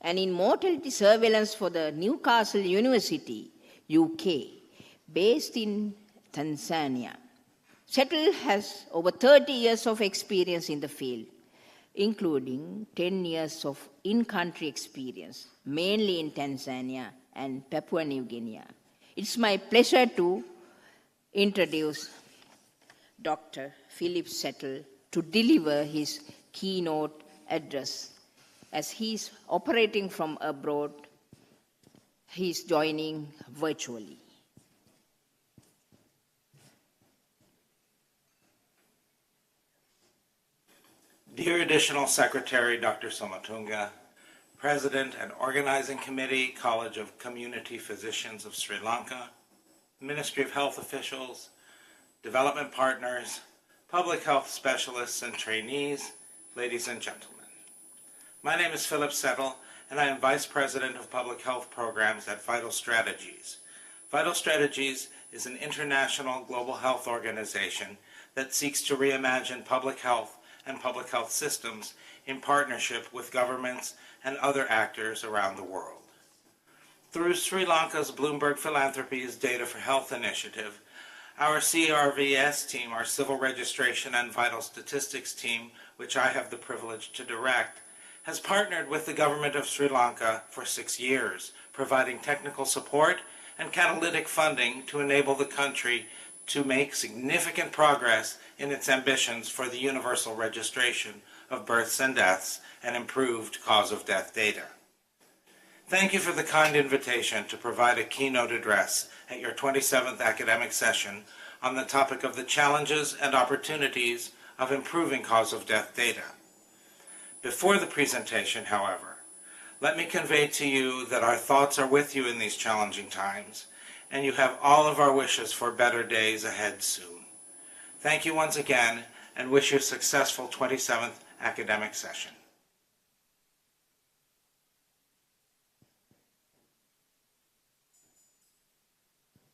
and in mortality surveillance for the Newcastle University, UK, based in Tanzania. Settle has over 30 years of experience in the field. including 10 years of in-country experience, mainly in Tanzania and Papua New Guinea. It's my pleasure to introduce Dr. Philip Settle to deliver his keynote address. As he's operating from abroad, he's joining virtually. Dear Additional Secretary Dr. Somatunga, President and Organizing Committee, College of Community Physicians of Sri Lanka, Ministry of Health officials, development partners, public health specialists and trainees, ladies and gentlemen. My name is Philip Settle, and I am Vice President of Public Health Programs at Vital Strategies. Vital Strategies is an international global health organization that seeks to reimagine public health and public health systems in partnership with governments and other actors around the world. Through Sri Lanka's Bloomberg Philanthropies Data for Health initiative, our CRVS team, our Civil Registration and Vital Statistics team, which I have the privilege to direct, has partnered with the government of Sri Lanka for 6 years, providing technical support and catalytic funding to enable the country to make significant progress in its ambitions for the universal registration of births and deaths and improved cause of death data. Thank you for the kind invitation to provide a keynote address at your 27th academic session on the topic of the challenges and opportunities of improving cause of death data. Before the presentation, however, let me convey to you that our thoughts are with you in these challenging times, and you have all of our wishes for better days ahead soon. Thank you once again, and wish you a successful 27th academic session.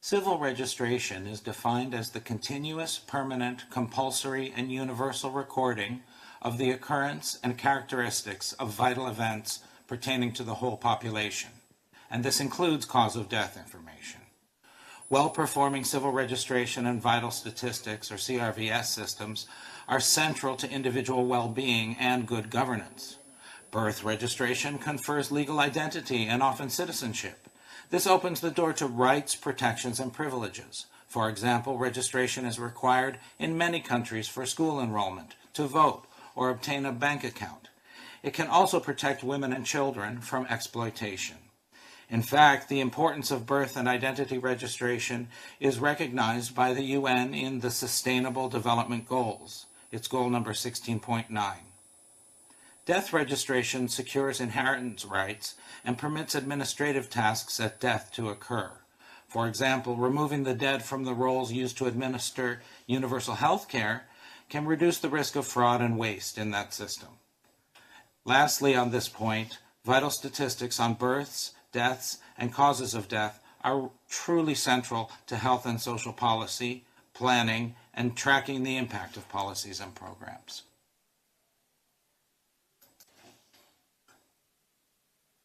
Civil registration is defined as the continuous, permanent, compulsory, and universal recording of the occurrence and characteristics of vital events pertaining to the whole population, and this includes cause of death information. Well-performing civil registration and vital statistics, or CRVS systems, are central to individual well-being and good governance. Birth registration confers legal identity and often citizenship. This opens the door to rights, protections, and privileges. For example, registration is required in many countries for school enrollment, to vote, or obtain a bank account. It can also protect women and children from exploitation. In fact, the importance of birth and identity registration is recognized by the UN in the Sustainable Development Goals. It's goal number 16.9. Death registration secures inheritance rights and permits administrative tasks at death to occur. For example, removing the dead from the roles used to administer universal health care can reduce the risk of fraud and waste in that system. Lastly, on this point, vital statistics on births, deaths, and causes of death are truly central to health and social policy, planning, and tracking the impact of policies and programs.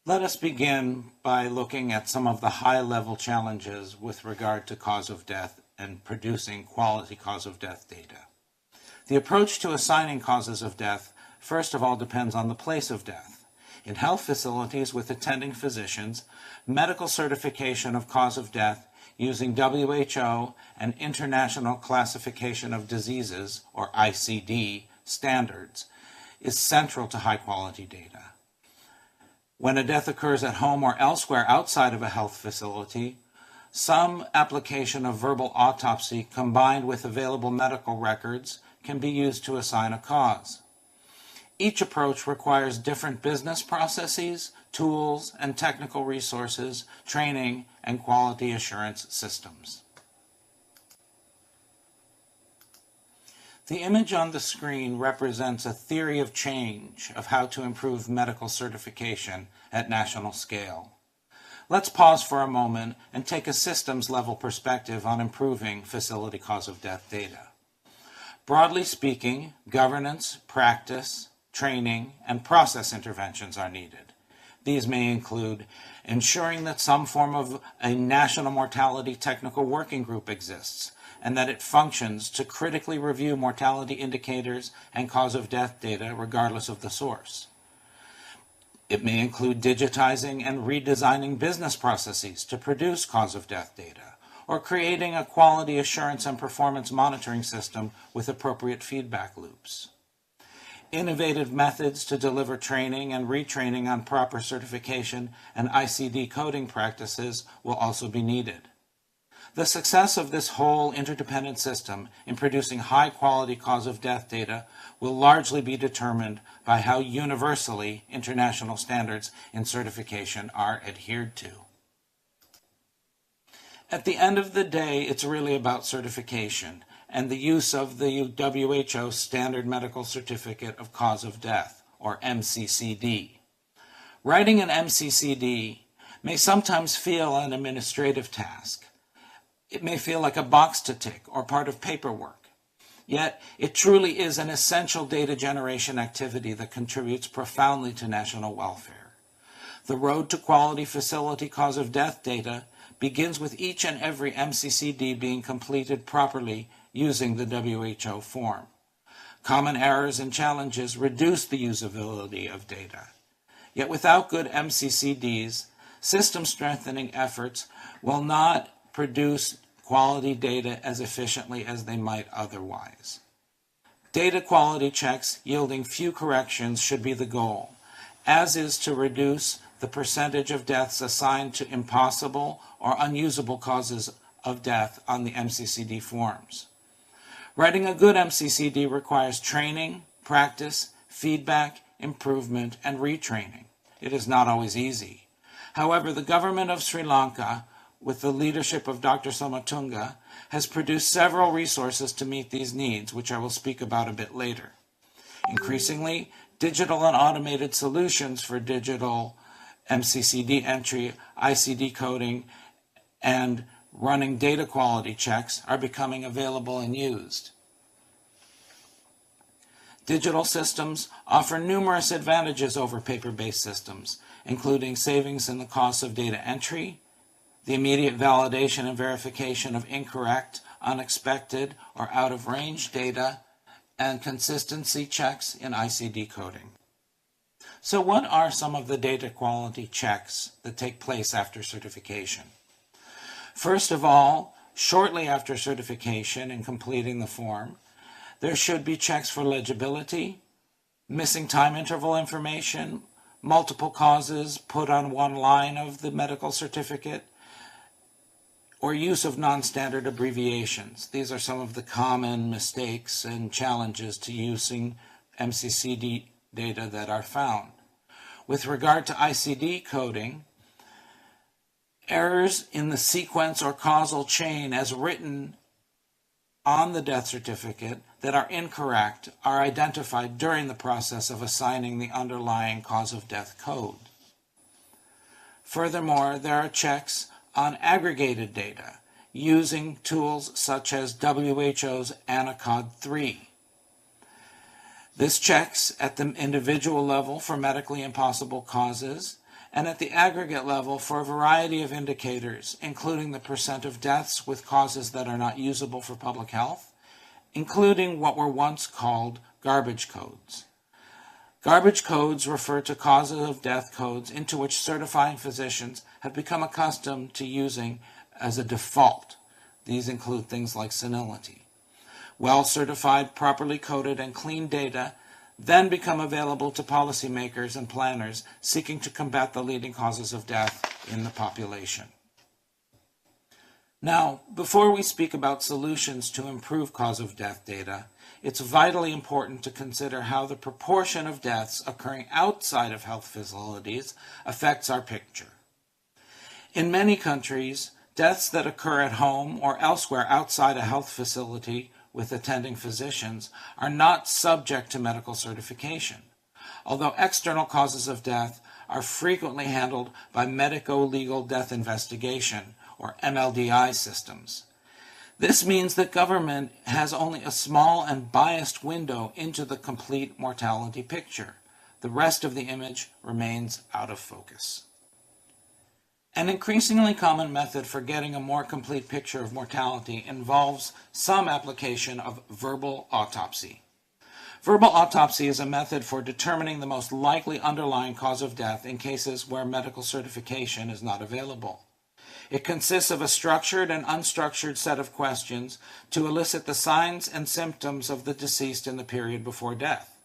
Let us begin by looking at some of the high-level challenges with regard to cause of death and producing quality cause of death data. The approach to assigning causes of death, first of all, depends on the place of death. In health facilities with attending physicians, medical certification of cause of death using WHO and International Classification of Diseases, or ICD, standards is central to high-quality data. When a death occurs at home or elsewhere outside of a health facility, some application of verbal autopsy combined with available medical records can be used to assign a cause. Each approach requires different business processes, tools, and technical resources, training, and quality assurance systems. The image on the screen represents a theory of change of how to improve medical certification at national scale. Let's pause for a moment and take a systems-level perspective on improving facility cause of death data. Broadly speaking, governance, practice, training, and process interventions are needed. These may include ensuring that some form of a national mortality technical working group exists and that it functions to critically review mortality indicators and cause of death data regardless of the source. It may include digitizing and redesigning business processes to produce cause of death data, or creating a quality assurance and performance monitoring system with appropriate feedback loops. Innovative methods to deliver training and retraining on proper certification and ICD coding practices will also be needed. The success of this whole interdependent system in producing high-quality cause of death data will largely be determined by how universally international standards in certification are adhered to. At the end of the day, it's really about certification and the use of the WHO Standard Medical Certificate of Cause of Death, or MCCD. Writing an MCCD may sometimes feel an administrative task. It may feel like a box to tick or part of paperwork. Yet, it truly is an essential data generation activity that contributes profoundly to national welfare. The road to quality facility cause of death data begins with each and every MCCD being completed properly using the WHO form. Common errors and challenges reduce the usability of data. Yet without good MCCDs, system strengthening efforts will not produce quality data as efficiently as they might otherwise. Data quality checks yielding few corrections should be the goal, as is to reduce the percentage of deaths assigned to impossible or unusable causes of death on the MCCD forms. Writing a good MCCD requires training, practice, feedback, improvement, and retraining. It is not always easy. However, the government of Sri Lanka, with the leadership of Dr. Somatunga, has produced several resources to meet these needs, which I will speak about a bit later. Increasingly, digital and automated solutions for digital MCCD entry, ICD coding, and running data quality checks are becoming available and used. Digital systems offer numerous advantages over paper-based systems, including savings in the cost of data entry, the immediate validation and verification of incorrect, unexpected, or out-of-range data, and consistency checks in ICD coding. So what are some of the data quality checks that take place after certification? First of all, shortly after certification and completing the form, there should be checks for legibility, missing time interval information, multiple causes put on one line of the medical certificate, or use of non-standard abbreviations. These are some of the common mistakes and challenges to using MCCD data that are found. With regard to ICD coding, errors in the sequence or causal chain as written on the death certificate that are incorrect are identified during the process of assigning the underlying cause of death code. Furthermore, there are checks on aggregated data using tools such as WHO's ANACOD 3. This checks at the individual level for medically impossible causes and at the aggregate level for a variety of indicators, including the percent of deaths with causes that are not usable for public health, including what were once called garbage codes. Garbage codes refer to causes of death codes into which certifying physicians have become accustomed to using as a default. These include things like senility. Well-certified, properly coded, and clean data then become available to policymakers and planners seeking to combat the leading causes of death in the population. Now, before we speak about solutions to improve cause of death data, it's vitally important to consider how the proportion of deaths occurring outside of health facilities affects our picture. In many countries, deaths that occur at home or elsewhere outside a health facility with attending physicians are not subject to medical certification, although external causes of death are frequently handled by medico-legal death investigation, or MLDI systems. This means that government has only a small and biased window into the complete mortality picture. the rest of the image remains out of focus. An increasingly common method for getting a more complete picture of mortality involves some application of verbal autopsy. Verbal autopsy is a method for determining the most likely underlying cause of death in cases where medical certification is not available. It consists of a structured and unstructured set of questions to elicit the signs and symptoms of the deceased in the period before death.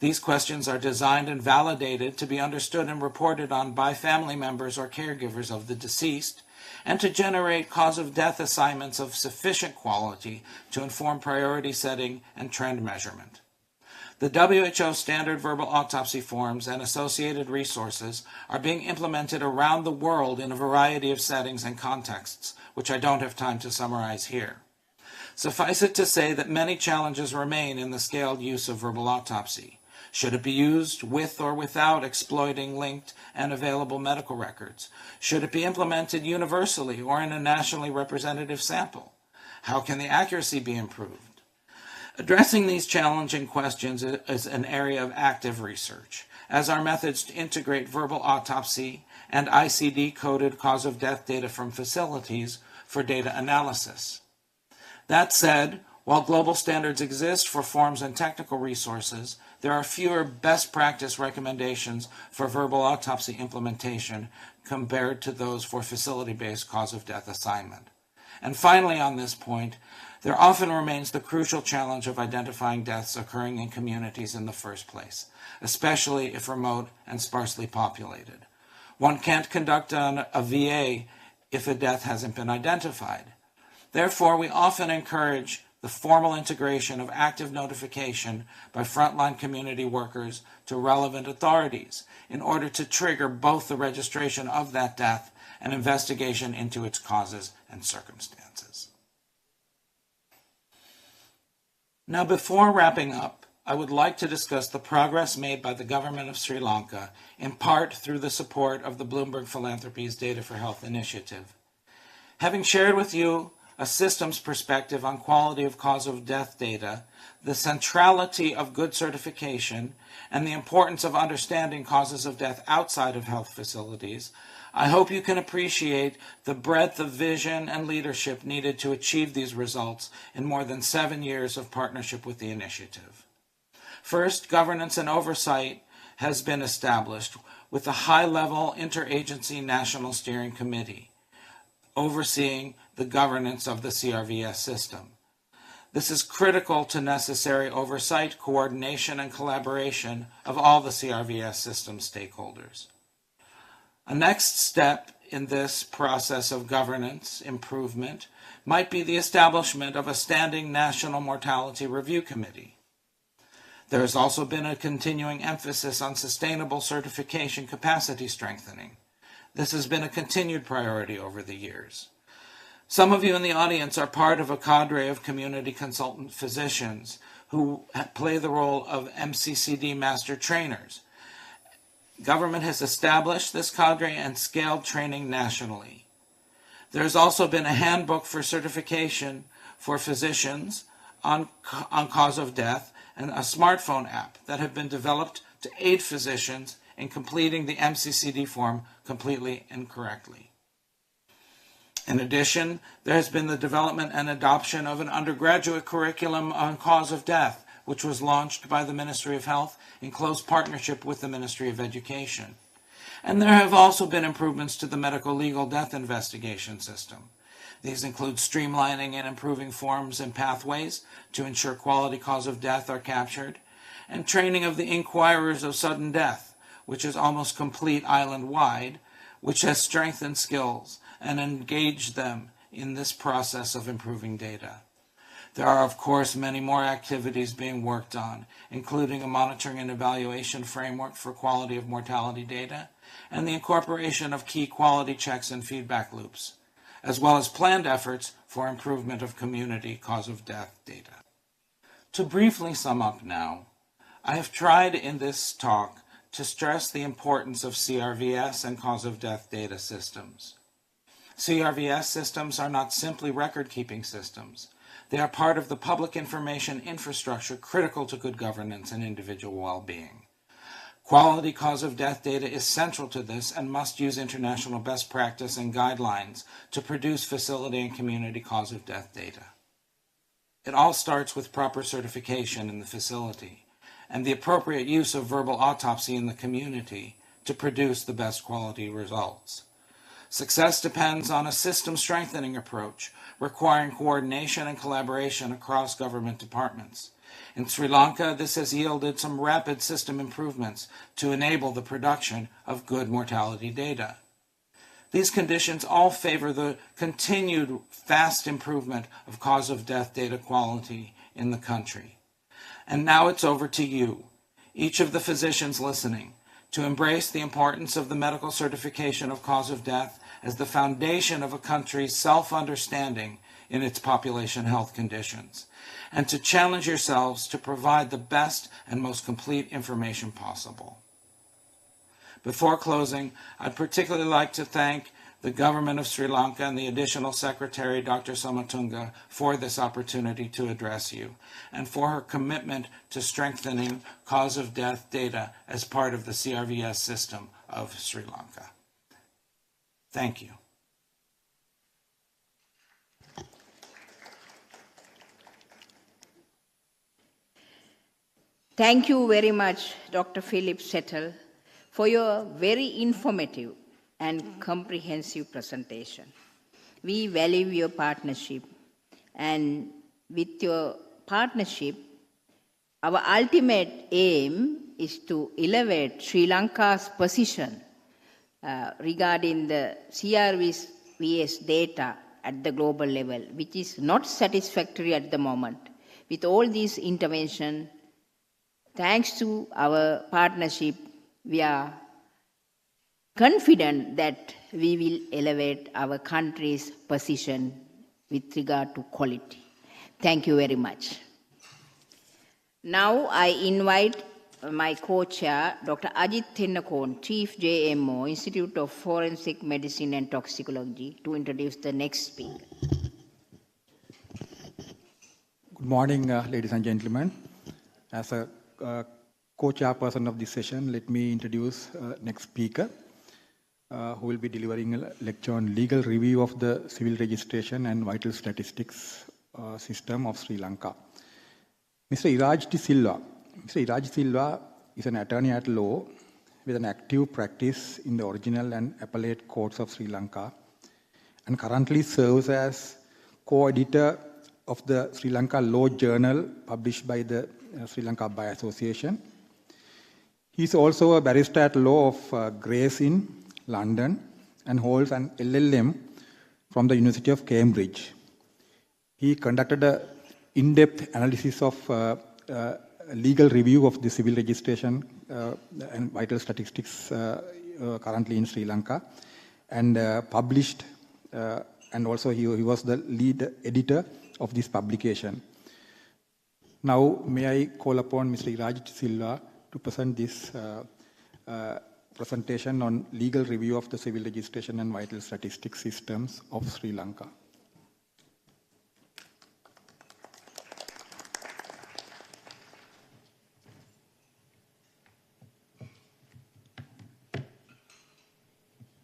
These questions are designed and validated to be understood and reported on by family members or caregivers of the deceased, and to generate cause of death assignments of sufficient quality to inform priority setting and trend measurement. The WHO standard verbal autopsy forms and associated resources are being implemented around the world in a variety of settings and contexts, which I don't have time to summarize here. Suffice it to say that many challenges remain in the scaled use of verbal autopsy. Should it be used with or without exploiting linked and available medical records? Should it be implemented universally or in a nationally representative sample? How can the accuracy be improved? Addressing these challenging questions is an area of active research, as are methods to integrate verbal autopsy and ICD-coded cause of death data from facilities for data analysis. That said, while global standards exist for forms and technical resources, there are fewer best practice recommendations for verbal autopsy implementation compared to those for facility-based cause of death assignment. And finally, on this point, there often remains the crucial challenge of identifying deaths occurring in communities in the first place, especially if remote and sparsely populated. One can't conduct a VA if a death hasn't been identified. Therefore, we often encourage the formal integration of active notification by frontline community workers to relevant authorities in order to trigger both the registration of that death and investigation into its causes and circumstances. Now, before wrapping up, I would like to discuss the progress made by the government of Sri Lanka, in part through the support of the Bloomberg Philanthropies Data for Health initiative. Having shared with you a systems perspective on quality of cause of death data, the centrality of good certification, and the importance of understanding causes of death outside of health facilities, I hope you can appreciate the breadth of vision and leadership needed to achieve these results in more than 7 years of partnership with the initiative. First, governance and oversight has been established with a high-level interagency national steering committee overseeing the governance of the CRVS system. This is critical to necessary oversight, coordination, and collaboration of all the CRVS system stakeholders. A next step in this process of governance improvement might be the establishment of a standing National Mortality Review Committee. There has also been a continuing emphasis on sustainable certification capacity strengthening. This has been a continued priority over the years. Some of you in the audience are part of a cadre of community consultant physicians who play the role of MCCD master trainers. Government has established this cadre and scaled training nationally. There has also been a handbook for certification for physicians on cause of death and a smartphone app that have been developed to aid physicians in completing the MCCD form completely and correctly. In addition, there has been the development and adoption of an undergraduate curriculum on cause of death, which was launched by the Ministry of Health in close partnership with the Ministry of Education. And there have also been improvements to the medical legal death investigation system. These include streamlining and improving forms and pathways to ensure quality cause of death are captured, and training of the inquirers of sudden death, which is almost complete island-wide, which has strengthened skills and engaged them in this process of improving data. There are, of course, many more activities being worked on, including a monitoring and evaluation framework for quality of mortality data, and the incorporation of key quality checks and feedback loops, as well as planned efforts for improvement of community cause of death data. To briefly sum up now, I have tried in this talk to stress the importance of CRVS and cause of death data systems. CRVS systems are not simply record-keeping systems. They are part of the public information infrastructure critical to good governance and individual well-being. Quality cause of death data is central to this and must use international best practice and guidelines to produce facility and community cause of death data. It all starts with proper certification in the facility and the appropriate use of verbal autopsy in the community to produce the best quality results. Success depends on a system strengthening approach requiring coordination and collaboration across government departments. In Sri Lanka, this has yielded some rapid system improvements to enable the production of good mortality data. These conditions all favor the continued fast improvement of cause of death data quality in the country. And now it's over to you, each of the physicians listening, to embrace the importance of the medical certification of cause of death as the foundation of a country's self-understanding in its population health conditions, and to challenge yourselves to provide the best and most complete information possible. Before closing, I'd particularly like to thank the government of Sri Lanka and the Additional Secretary, Dr. Somatunga, for this opportunity to address you and for her commitment to strengthening cause of death data as part of the CRVS system of Sri Lanka. Thank you. Thank you very much, Dr. Philip Settle, for your very informative and comprehensive presentation. We value your partnership, and with your partnership, our ultimate aim is to elevate Sri Lanka's position regarding the CRVS data at the global level, which is not satisfactory at the moment. With all these interventions, thanks to our partnership, we are confident that we will elevate our country's position with regard to quality. Thank you very much. Now I invite my co-chair, Dr. Ajit Tennakon, Chief JMO, Institute of Forensic Medicine and Toxicology, to introduce the next speaker. Good morning, ladies and gentlemen. As a co-chairperson of this session, let me introduce next speaker, who will be delivering a lecture on legal review of the civil registration and vital statistics system of Sri Lanka. Mr. Iraj De Silva. Mr. Iraj De Silva is an attorney at law with an active practice in the original and appellate courts of Sri Lanka, and currently serves as co-editor of the Sri Lanka Law Journal published by the Sri Lanka Bar Association. He is also a barrister at law of Gray's Inn, London, and holds an LLM from the University of Cambridge. He conducted an in-depth analysis of legal review of the civil registration and vital statistics currently in Sri Lanka, and published, and also he was the lead editor of this publication. Now, may I call upon Mr. Iraj De Silva to present this presentation on legal review of the civil registration and vital statistics systems of Sri Lanka.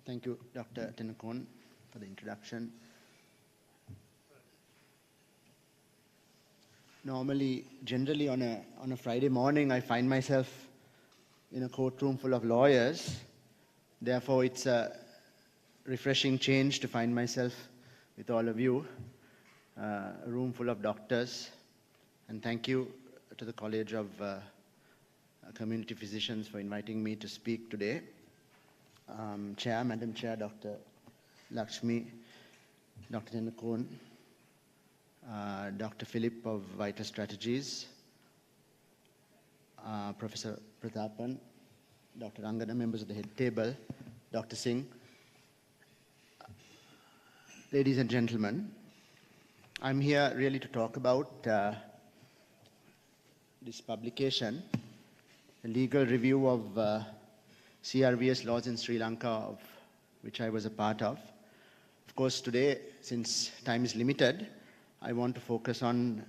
Thank you, Dr. Tennakon, for the introduction. Generally on a Friday morning, I find myself in a courtroom full of lawyers. Therefore, it's a refreshing change to find myself with all of you, a room full of doctors. And thank you to the College of Community Physicians for inviting me to speak today. Madam Chair, Dr. Lakshmi, Dr. Tennakon, Dr. Philip of Vital Strategies, Professor Prathapan, Dr. Angana, members of the head table, Dr. Singh. Ladies and gentlemen, I'm here really to talk about this publication, a legal review of CRVS laws in Sri Lanka, of which I was a part of. Of course, today, since time is limited, I want to focus on,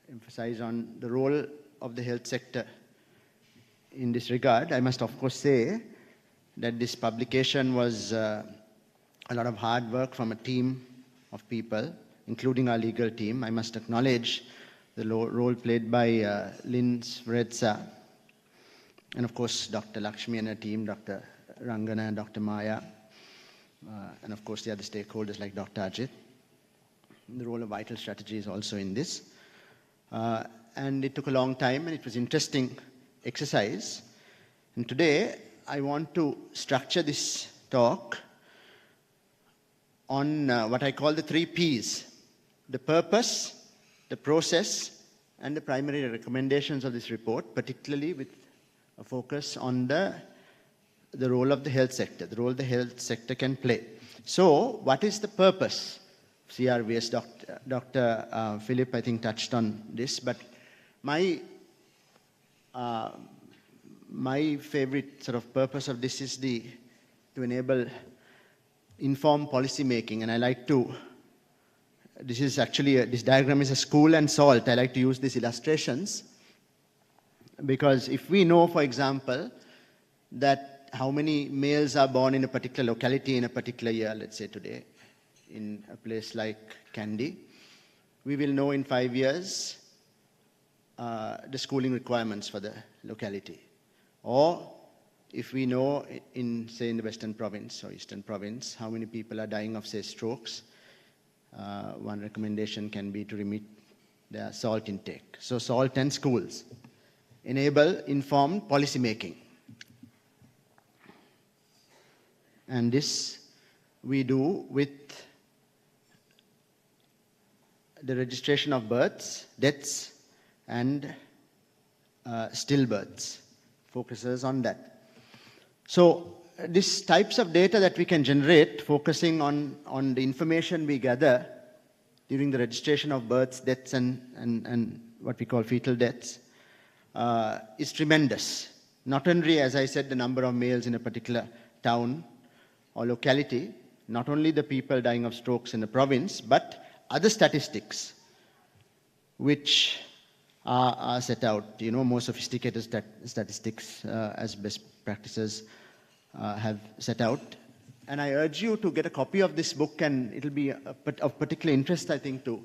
emphasize on the role of the health sector in this regard, I must of course say that this publication was a lot of hard work from a team of people, including our legal team. I must acknowledge the role played by Lynn Sredsa, and of course Dr. Lakshmi and her team, Dr. Rangana and Dr. Maya, and of course the other stakeholders like Dr. Ajit. The role of vital strategy is also in this. And it took a long time, and it was interesting exercise. And today, I want to structure this talk on what I call the 3 Ps: the purpose, the process, and the primary recommendations of this report, particularly with a focus on the role of the health sector, the role the health sector can play. So, what is the purpose? CRVS, Dr. Philip, I think, touched on this, but my favorite sort of purpose of this is to enable informed policy making, and I like to, this is actually, this diagram is a school and salt. I like to use these illustrations because if we know, for example, that how many males are born in a particular locality in a particular year, let's say today, in a place like Kandy, we will know in 5 years the schooling requirements for the locality. Or if we know in, say, in the Western Province or Eastern Province, how many people are dying of, say, strokes, one recommendation can be to limit their salt intake. So salt and schools enable informed policy making. And this we do with the registration of births, deaths, and stillbirths. Focuses on that. So these types of data that we can generate, focusing on the information we gather during the registration of births, deaths, and what we call fetal deaths, is tremendous. Not only, as I said, the number of males in a particular town or locality, not only the people dying of strokes in the province, but other statistics which are set out, more sophisticated statistics as best practices have set out. And I urge you to get a copy of this book, and it'll be of particular interest, I think, to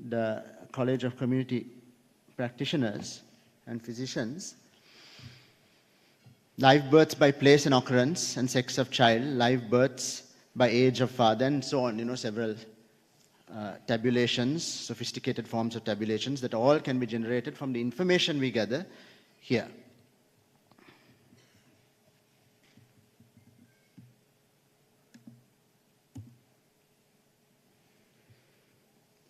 the College of Community Practitioners and Physicians. Live births by place and occurrence and sex of child, live births by age of father, and so on, several tabulations, sophisticated forms of tabulations that all can be generated from the information we gather here.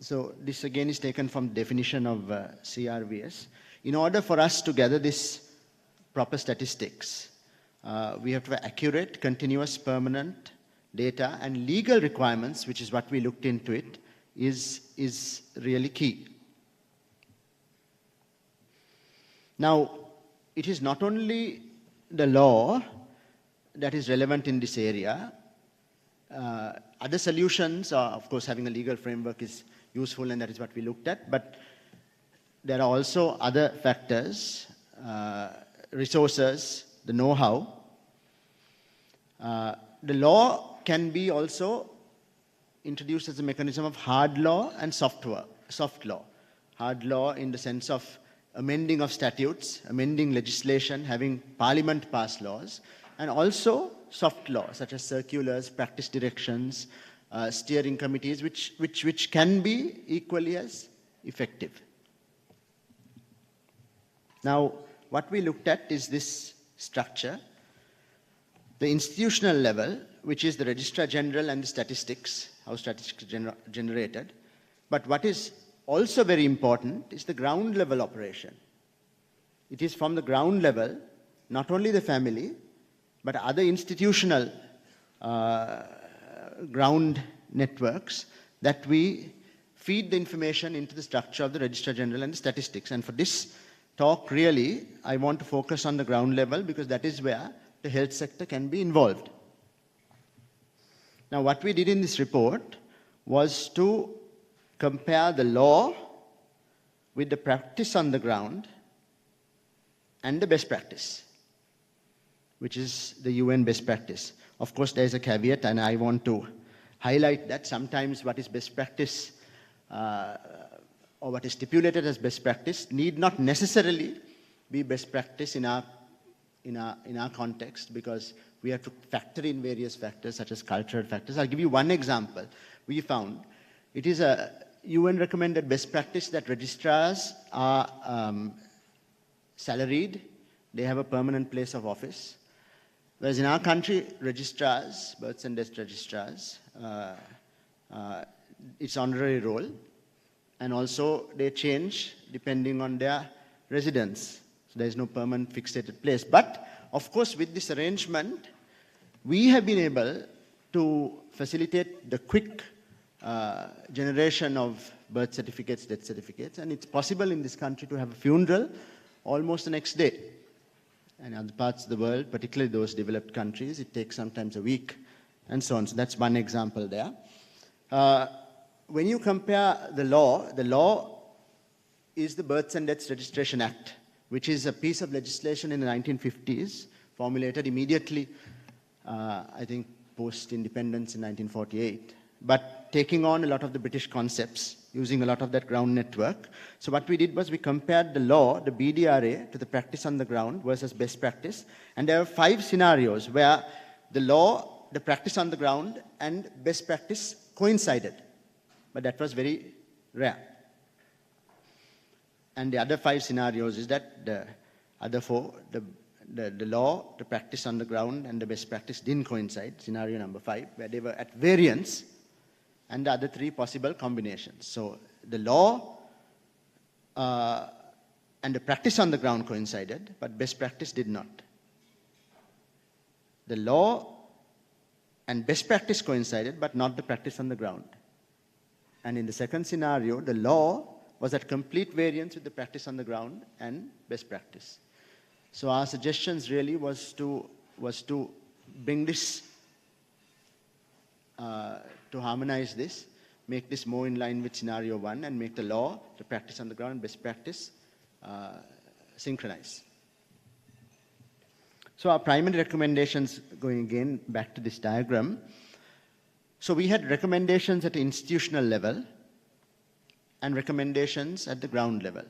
So this again is taken from the definition of CRVS. In order for us to gather this proper statistics, we have to have accurate, continuous, permanent data, and legal requirements, which is what we looked into it, is really key. Now, it is not only the law that is relevant in this area. Other solutions are, of course, having a legal framework is useful, and that is what we looked at, but there are also other factors, resources, the know-how. The law can be also introduced as a mechanism of hard law and soft law. Hard law in the sense of amending of statutes, amending legislation, having parliament pass laws, and also soft law, such as circulars, practice directions, steering committees, which can be equally as effective. Now, what we looked at is this structure. The institutional level, which is the Registrar General and the statistics, how statistics generated. But what is also very important is the ground level operation. It is from the ground level, not only the family, but other institutional ground networks, that we feed the information into the structure of the Registrar General and the statistics. And for this talk, really, I want to focus on the ground level, because that is where the health sector can be involved. Now, what we did in this report was to compare the law with the practice on the ground and the best practice, which is the UN best practice. Of course, there is a caveat, and I want to highlight that sometimes what is best practice or what is stipulated as best practice need not necessarily be best practice in our context, because we have to factor in various factors such as cultural factors. I'll give you one example. We found it is a UN recommended best practice that registrars are salaried, they have a permanent place of office. Whereas in our country, registrars, births and deaths registrars, it's honorary role, and also they change depending on their residence. So there is no permanent fixated place. But of course, with this arrangement, we have been able to facilitate the quick generation of birth certificates, death certificates, and it's possible in this country to have a funeral almost the next day. And other parts of the world, particularly those developed countries, it takes sometimes a week and so on. So that's one example there. When you compare the law is the Births and Deaths Registration Act, which is a piece of legislation in the 1950s, formulated immediately, I think, post-independence in 1948, but taking on a lot of the British concepts, using a lot of that ground network. So what we did was we compared the law, the BDRA, to the practice on the ground versus best practice. And there are 5 scenarios where the law, the practice on the ground, and best practice coincided. But that was very rare. And the other 5 scenarios is that the other 4, the law, the practice on the ground, and the best practice didn't coincide, scenario number 5, where they were at variance, and the other 3 possible combinations. So the law and the practice on the ground coincided, but best practice did not. The law and best practice coincided, but not the practice on the ground. And in the second scenario, the law was at complete variance with the practice on the ground and best practice. So our suggestions really was to bring this to harmonize this, make this more in line with scenario 1, and make the law, the practice on the ground, and best practice synchronize. So our primary recommendations, going again back to this diagram. So we had recommendations at the institutional level and recommendations at the ground level.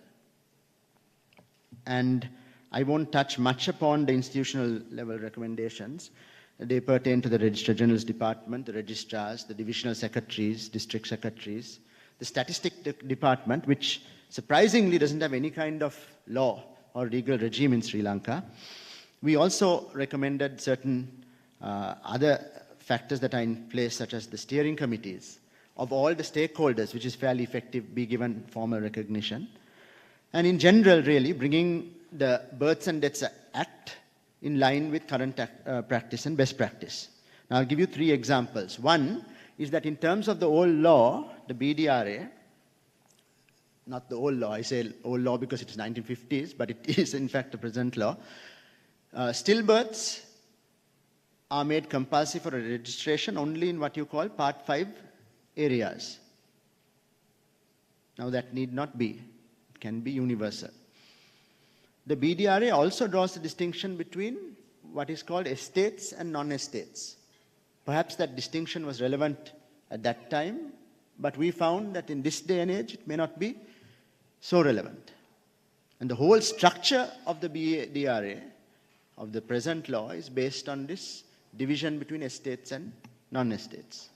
And I won't touch much upon the institutional level recommendations. They pertain to the Registrar General's Department, the registrars, the divisional secretaries, district secretaries, the statistic department, which surprisingly doesn't have any kind of law or legal regime in Sri Lanka. We also recommended certain other factors that are in place, such as the steering committees of all the stakeholders, which is fairly effective, be given formal recognition. And in general, really, bringing the Births and Deaths Act in line with current practice and best practice. Now, I'll give you 3 examples. One is that in terms of the old law, the BDRA, not the old law, I say old law because it is 1950s, but it is in fact the present law, stillbirths are made compulsory for a registration only in what you call Part 5 areas. Now, that need not be. It can be universal. The BDRA also draws a distinction between what is called estates and non-estates. Perhaps that distinction was relevant at that time, but we found that in this day and age, it may not be so relevant. And the whole structure of the BDRA, of the present law, is based on this division between estates and non-estates.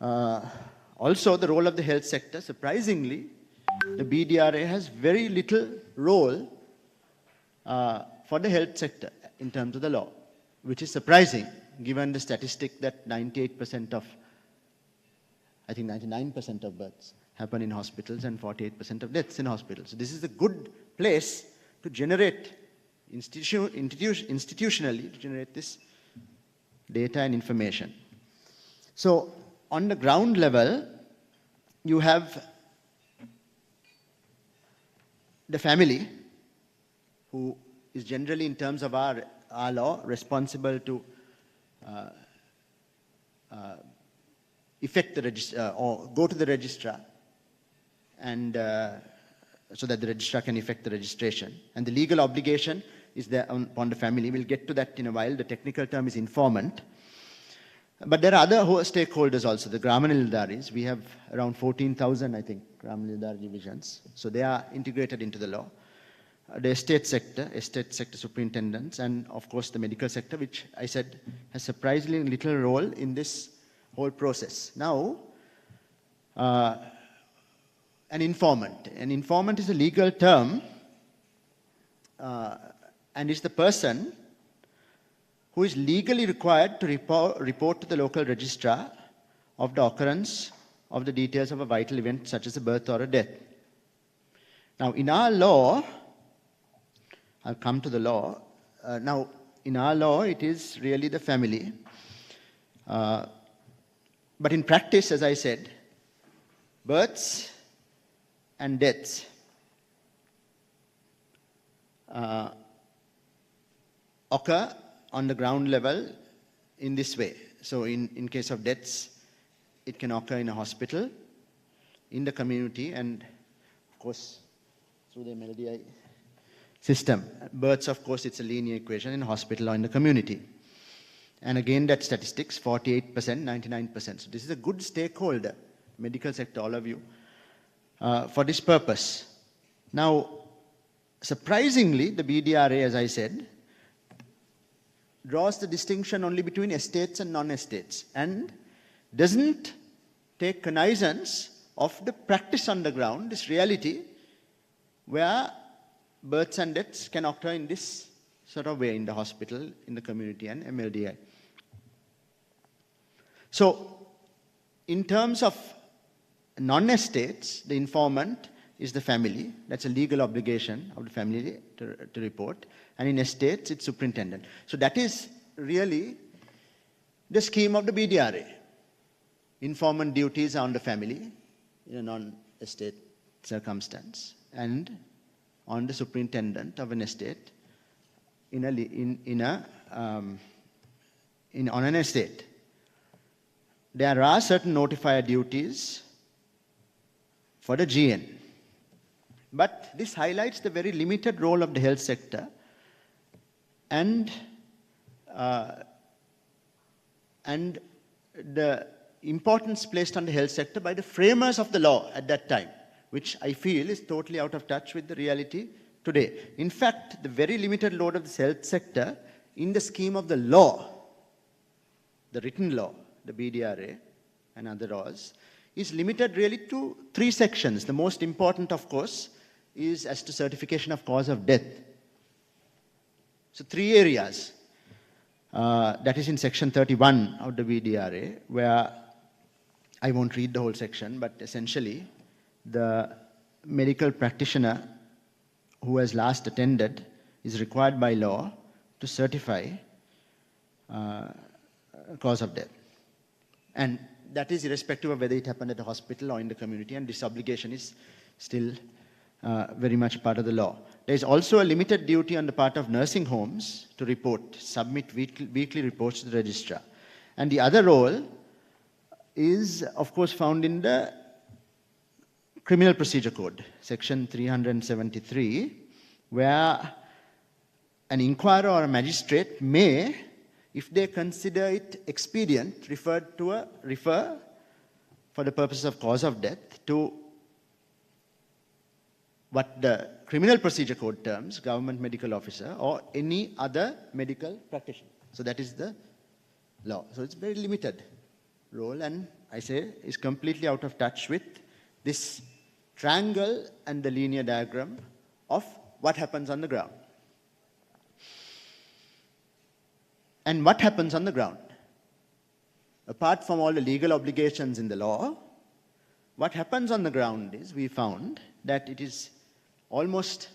Also, the role of the health sector, surprisingly, the BDRA has very little role for the health sector in terms of the law, which is surprising given the statistic that 98% of, I think 99% of births happen in hospitals and 48% of deaths in hospitals. So this is a good place to generate, institutionally, to generate this data and information. So on the ground level, you have the family, who is generally, in terms of our law, responsible to effect the register or go to the registrar and so that the registrar can effect the registration. And the legal obligation is there upon the family. We'll get to that in a while. The technical term is informant. But there are other stakeholders also, the Gramanildaris. We have around 14,000, I think, Gramanildar divisions. So they are integrated into the law. The estate sector superintendents, and of course the medical sector, which I said has surprisingly little role in this whole process. Now, an informant. An informant is a legal term and is the person who is legally required to report to the local registrar of the occurrence of the details of a vital event such as a birth or a death. Now, in our law, I'll come to the law. Now, in our law, it is really the family. But in practice, as I said, births and deaths occur on the ground level in this way. So in case of deaths, it can occur in a hospital, in the community, and of course, through the MLDI system. Births, of course, it's a linear equation in hospital or in the community. And again, that statistics, 48%, 99%. So this is a good stakeholder, medical sector, all of you, for this purpose. Now, surprisingly, the BDRA, as I said, draws the distinction only between estates and non-estates and doesn't take cognizance of the practice on the ground, this reality, where births and deaths can occur in this sort of way in the hospital, in the community, and MLDI. So, in terms of non-estates, the informant is the family. That's a legal obligation of the family to report. And in estates, it's superintendent. So that is really the scheme of the BDRA. Informant duties are on the family in a non-estate circumstance, and on the superintendent of an estate on an estate. There are certain notifier duties for the GN. But this highlights the very limited role of the health sector and the importance placed on the health sector by the framers of the law at that time, which I feel is totally out of touch with the reality today. In fact, the very limited role of the health sector in the scheme of the law, the written law, the BDRA and other laws, is limited really to 3 sections. The most important, of course, is as to certification of cause of death. So 3 areas. That is in section 31 of the BDRA, where I won't read the whole section, but essentially the medical practitioner who has last attended is required by law to certify cause of death. And that is irrespective of whether it happened at a hospital or in the community, and this obligation is still very much part of the law. There is also a limited duty on the part of nursing homes to submit weekly reports to the registrar. And the other role is, of course, found in the Criminal Procedure Code, section 373, where an inquirer or a magistrate may, if they consider it expedient, refer for the purpose of cause of death to what the Criminal Procedure Code terms, government medical officer, or any other medical practitioner. So that is the law. So it's very limited role, and I say is completely out of touch with this triangle and the linear diagram of what happens on the ground. And what happens on the ground? Apart from all the legal obligations in the law, what happens on the ground is, we found that it is almost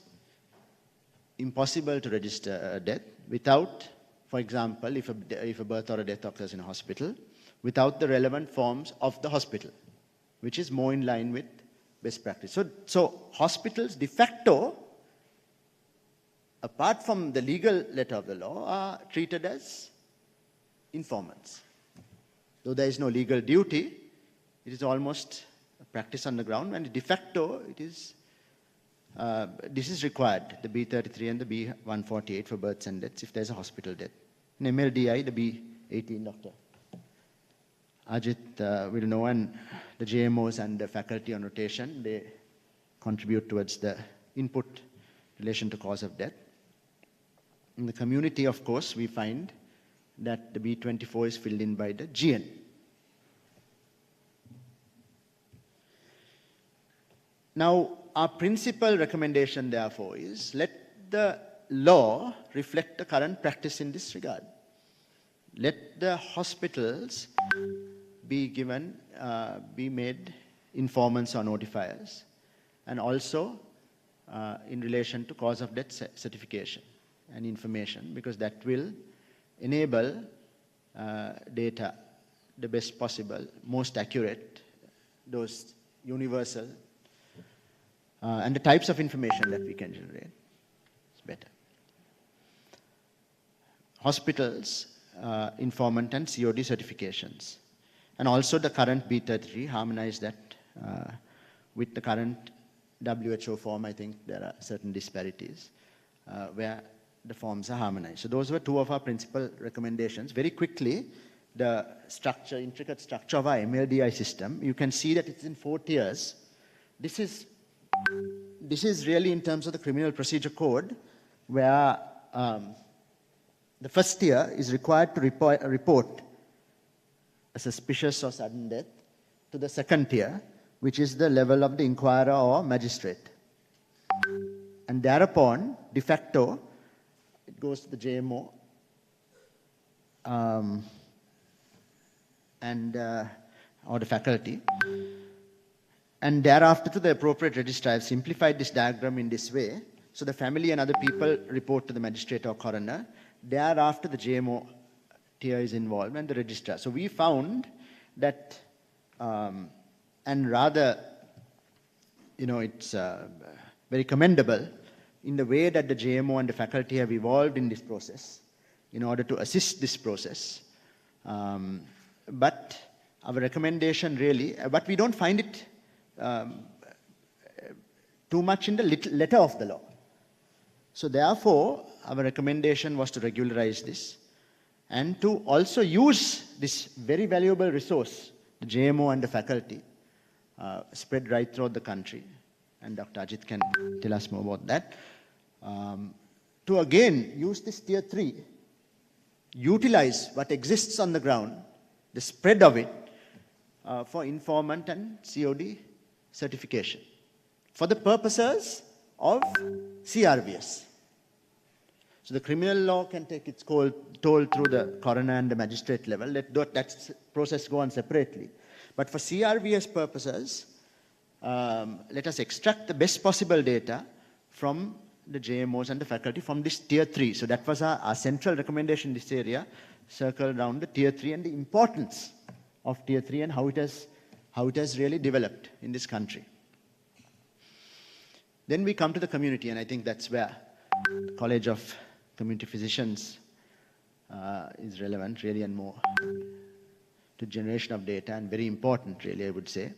impossible to register a death without, for example, if a birth or a death occurs in a hospital, without the relevant forms of the hospital, which is more in line with best practice. So hospitals de facto, apart from the legal letter of the law, are treated as informants. Though there is no legal duty, it is almost a practice on the ground, and de facto it is this is required, the B33 and the B148 for births and deaths if there's a hospital death. In MLDI, the B18, Dr. Ajit will know, and the JMOs and the faculty on rotation, they contribute towards the input in relation to cause of death. In the community, of course, we find that the B24 is filled in by the GN. Now, our principal recommendation, therefore, is let the law reflect the current practice in this regard. Let the hospitals be given, be made informants or notifiers, and also in relation to cause of death certification and information, because that will enable data the best possible, most accurate, those universal, and the types of information that we can generate is better. Hospitals, informant and COD certifications. And also the current B33, harmonize that with the current WHO form. I think there are certain disparities where the forms are harmonized. So those were two of our principal recommendations. Very quickly, the structure, intricate structure of our MLDI system, you can see that it's in 4 tiers. This is really in terms of the Criminal Procedure Code, where the first tier is required to report a suspicious or sudden death to the second tier, which is the level of the inquirer or magistrate. And thereupon, de facto, it goes to the JMO or the faculty. And thereafter to the appropriate registrar. I've simplified this diagram in this way. So the family and other people report to the magistrate or coroner. Thereafter, the JMO tier is involved and the registrar. So we found that, and rather, it's very commendable in the way that the JMO and the faculty have evolved in this process in order to assist this process. But our recommendation really, but we don't find it too much in the letter of the law. So therefore, our recommendation was to regularize this and to also use this very valuable resource, the JMO and the faculty, spread right throughout the country. And Dr. Ajit can tell us more about that. To again use this tier 3, utilize what exists on the ground, the spread of it, for informant and COD certification for the purposes of CRVS. So the criminal law can take its toll through the coroner and the magistrate level. Let that process go on separately. But for CRVS purposes, let us extract the best possible data from the JMOs and the faculty from this tier 3. So that was our central recommendation in this area, circled around the tier 3 and the importance of tier 3 and how it has really developed in this country. Then we come to the community, and I think that's where the College of Community Physicians is relevant, really, and more to generation of data, and very important, really, I would say.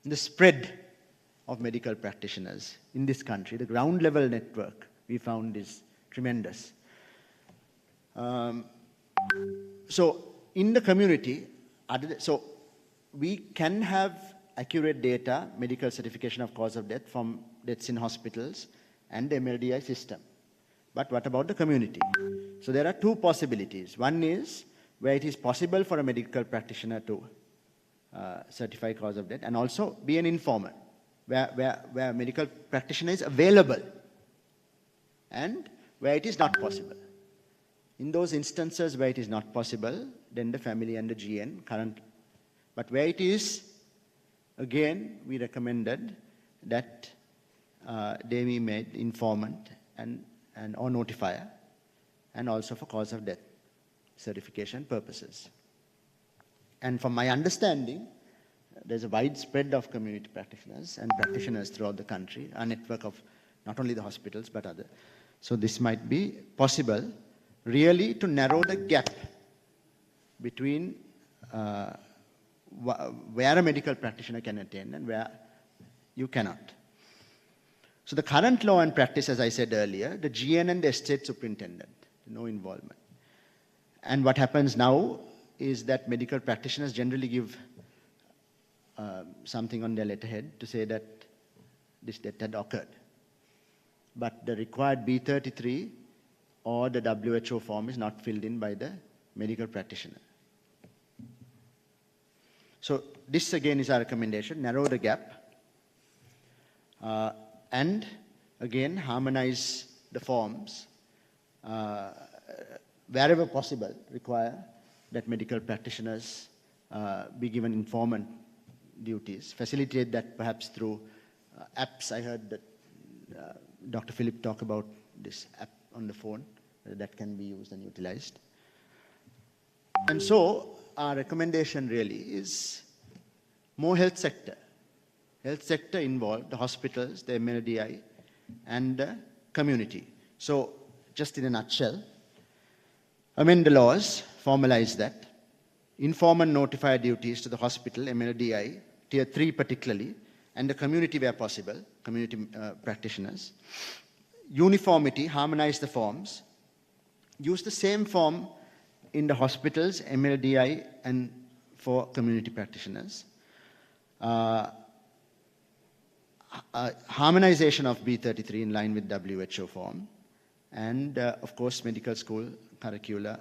The spread of medical practitioners in this country, the ground level network we found is tremendous. So in the community, so we can have accurate data, medical certification of cause of death from deaths in hospitals and the MLDI system. But what about the community? So there are two possibilities. One is where it is possible for a medical practitioner to certify cause of death and also be an informant, where a medical practitioner is available and where it is not possible. In those instances where it is not possible, then the family and the GN current. But where it is, again, we recommended that they be made informant and or notifier, and also for cause of death certification purposes. And from my understanding, there's a wide spread of community practitioners and practitioners throughout the country, a network of not only the hospitals but other. So this might be possible really to narrow the gap between where a medical practitioner can attend and where you cannot. So the current law and practice, as I said earlier, the GN and the estate superintendent, no involvement. And what happens now is that medical practitioners generally give something on their letterhead to say that this death had occurred. But the required B33 or the WHO form is not filled in by the medical practitioner. So this again is our recommendation: narrow the gap and again harmonize the forms wherever possible. Require that medical practitioners be given informant duties, facilitate that perhaps through apps. I heard that Dr. Philip talk about this app on the phone that can be used and utilized. And so our recommendation really is more health sector. Health sector involved the hospitals, the MLDI, and the community. So just in a nutshell, amend the laws, formalize that, inform and notify duties to the hospital, MLDI, Tier 3 particularly, and the community where possible, community practitioners. Uniformity, harmonize the forms. Use the same form in the hospitals, MLDI, and for community practitioners. Harmonization of B33 in line with WHO form. And of course, medical school curricula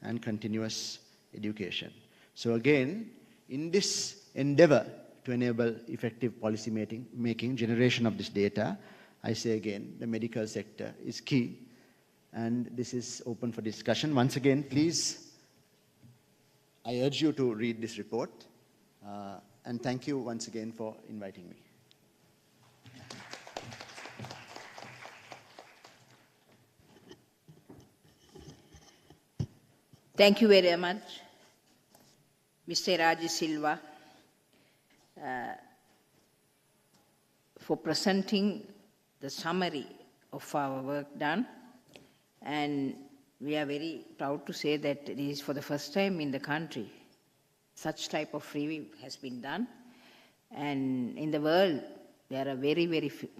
and continuous education. So again, in this endeavor to enable effective policy making, generation of this data, I say again, the medical sector is key. And this is open for discussion. Once again, please, I urge you to read this report. And thank you once again for inviting me. Thank you very much, Mr. Raji Silva, for presenting the summary of our work done. And we are very proud to say that it is for the first time in the country such type of review has been done. And in the world, there are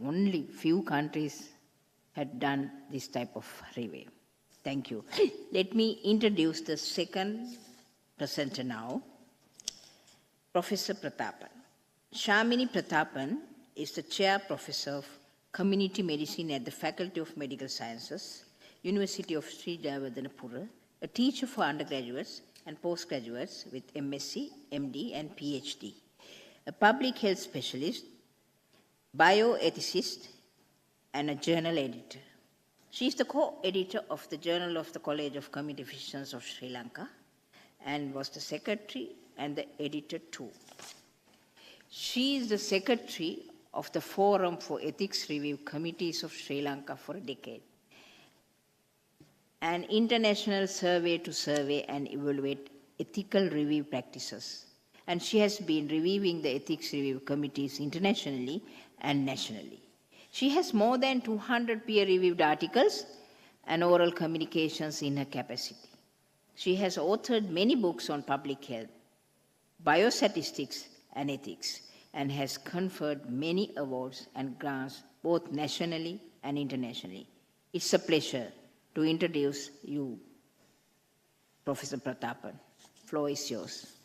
only few countries had done this type of review. Thank you. Let me introduce the second presenter now, Professor Prathapan. Shamini Prathapan is the Chair Professor of Community Medicine at the Faculty of Medical Sciences, University of Sri Jayewardenepura, a teacher for undergraduates and postgraduates with MSc, MD, and PhD, a public health specialist, bioethicist, and a journal editor. She is the co-editor of the Journal of the College of Community Physicians of Sri Lanka and was the secretary and the editor too. She is the secretary of the Forum for Ethics Review Committees of Sri Lanka for a decade, an international survey to survey and evaluate ethical review practices. And she has been reviewing the ethics review committees internationally and nationally. She has more than 200 peer-reviewed articles and oral communications in her capacity. She has authored many books on public health, biostatistics, and ethics, and has conferred many awards and grants both nationally and internationally. It's a pleasure to introduce you, Professor Prathapan. Floor is yours.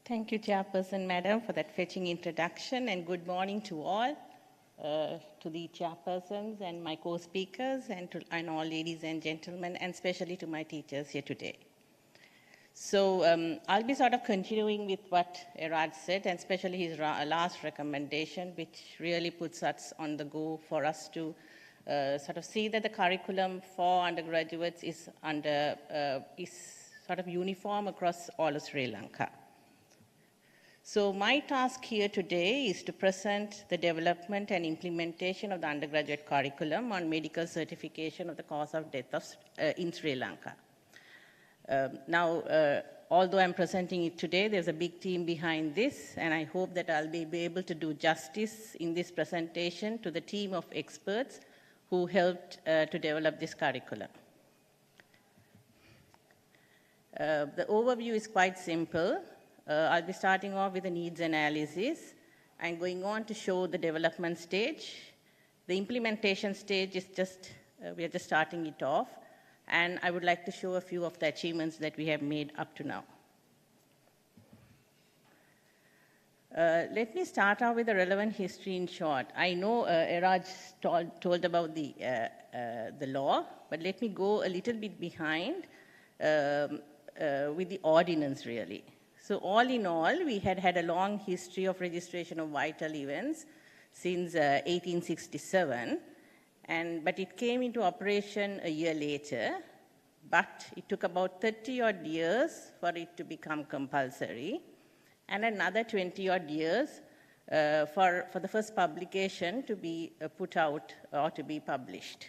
Thank you, Chairperson Madam, for that fetching introduction, and good morning to all, to the chairpersons and my co-speakers, and all ladies and gentlemen, and especially to my teachers here today. So I'll be sort of continuing with what Erad said, and especially his last recommendation, which really puts us on the go for us to sort of see that the curriculum for undergraduates is sort of uniform across all of Sri Lanka. So my task here today is to present the development and implementation of the undergraduate curriculum on medical certification of the cause of death in Sri Lanka. Although I'm presenting it today, there's a big team behind this, and I hope that I'll be able to do justice in this presentation to the team of experts who helped to develop this curriculum. The overview is quite simple. I'll be starting off with the needs analysis. I'm going on to show the development stage. The implementation stage is we are just starting it off. And I would like to show a few of the achievements that we have made up to now. Let me start out with the relevant history in short. I know Eraj told about the law, but let me go a little bit behind with the ordinance really. So all in all, we had a long history of registration of vital events since 1867, but it came into operation a year later, but it took about 30-odd years for it to become compulsory, and another 20-odd years for the first publication to be put out or to be published.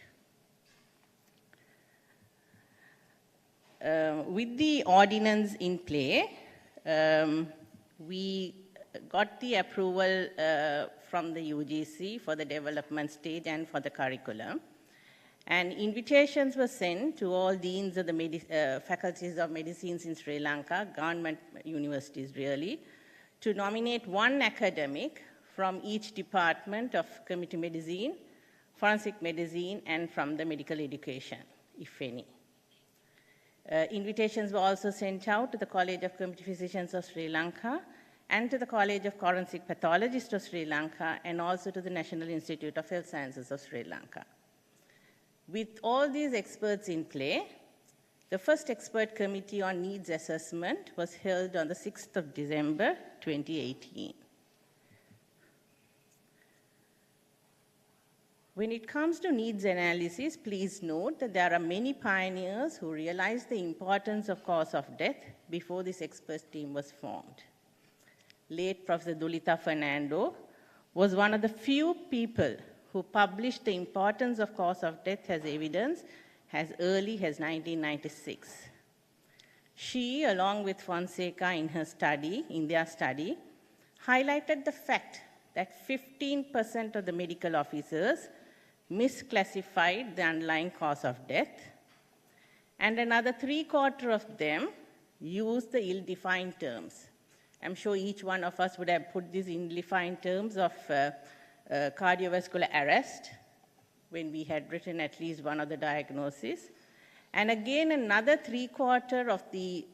With the ordinance in play, we got the approval from the UGC for the development stage and for the curriculum. And invitations were sent to all deans of the faculties of medicines in Sri Lanka, government universities really, to nominate one academic from each department of community medicine, forensic medicine, and from the medical education, if any. Invitations were also sent out to the College of Community Physicians of Sri Lanka and to the College of Forensic Pathologists of Sri Lanka and also to the National Institute of Health Sciences of Sri Lanka. With all these experts in play, the first expert committee on needs assessment was held on the 6th of December, 2018. When it comes to needs analysis, please note that there are many pioneers who realized the importance of cause of death before this expert team was formed. Late Professor Dulita Fernando was one of the few people who published the importance of cause of death as evidence as early as 1996. She, along with Fonseca in their study, highlighted the fact that 15% of the medical officers misclassified the underlying cause of death, and another 3/4 of them used the ill-defined terms. I'm sure each one of us would have put these ill-defined terms of cardiovascular arrest when we had written at least one of the diagnoses. And again, another 3/4 of the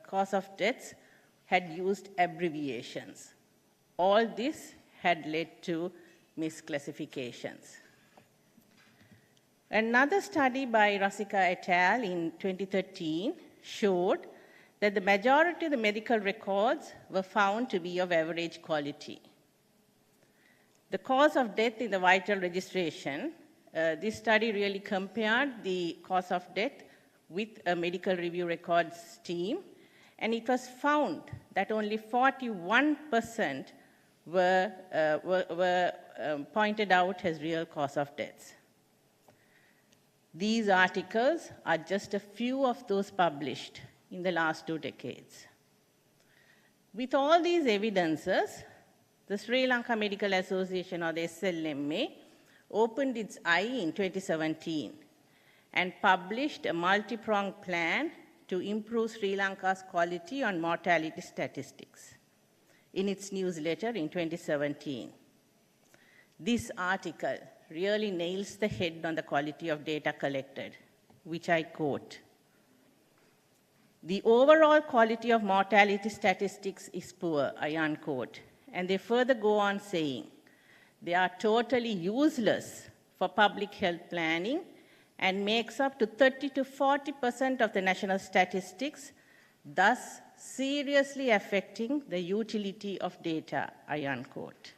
cause of deaths had used abbreviations. All this had led to misclassifications. Another study by Rasika et al. In 2013 showed that the majority of the medical records were found to be of average quality. The cause of death in the vital registration, this study really compared the cause of death with a medical review records team, and it was found that only 41% were pointed out as real cause of deaths. These articles are just a few of those published in the last 2 decades. With all these evidences, the Sri Lanka Medical Association, or the SLMA, opened its eye in 2017 and published a multi-pronged plan to improve Sri Lanka's quality on mortality statistics in its newsletter in 2017. This article really nails the head on the quality of data collected, which I quote: "The overall quality of mortality statistics is poor," I unquote. And they further go on saying, "They are totally useless for public health planning and makes up to 30 to 40% of the national statistics, thus seriously affecting the utility of data," I unquote.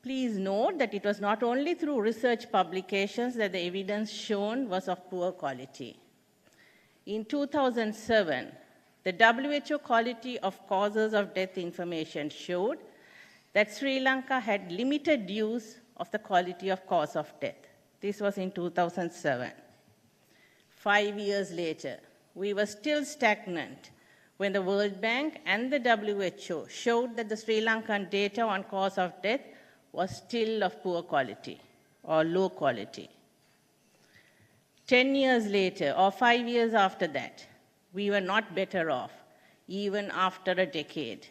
Please note that it was not only through research publications that the evidence shown was of poor quality. In 2007, the WHO quality of causes of death information showed that Sri Lanka had limited use of the quality of cause of death. This was in 2007. 5 years later, we were still stagnant when the World Bank and the WHO showed that the Sri Lankan data on cause of death was still of poor quality or low quality. 10 years later, or 5 years after that, we were not better off, even after a decade.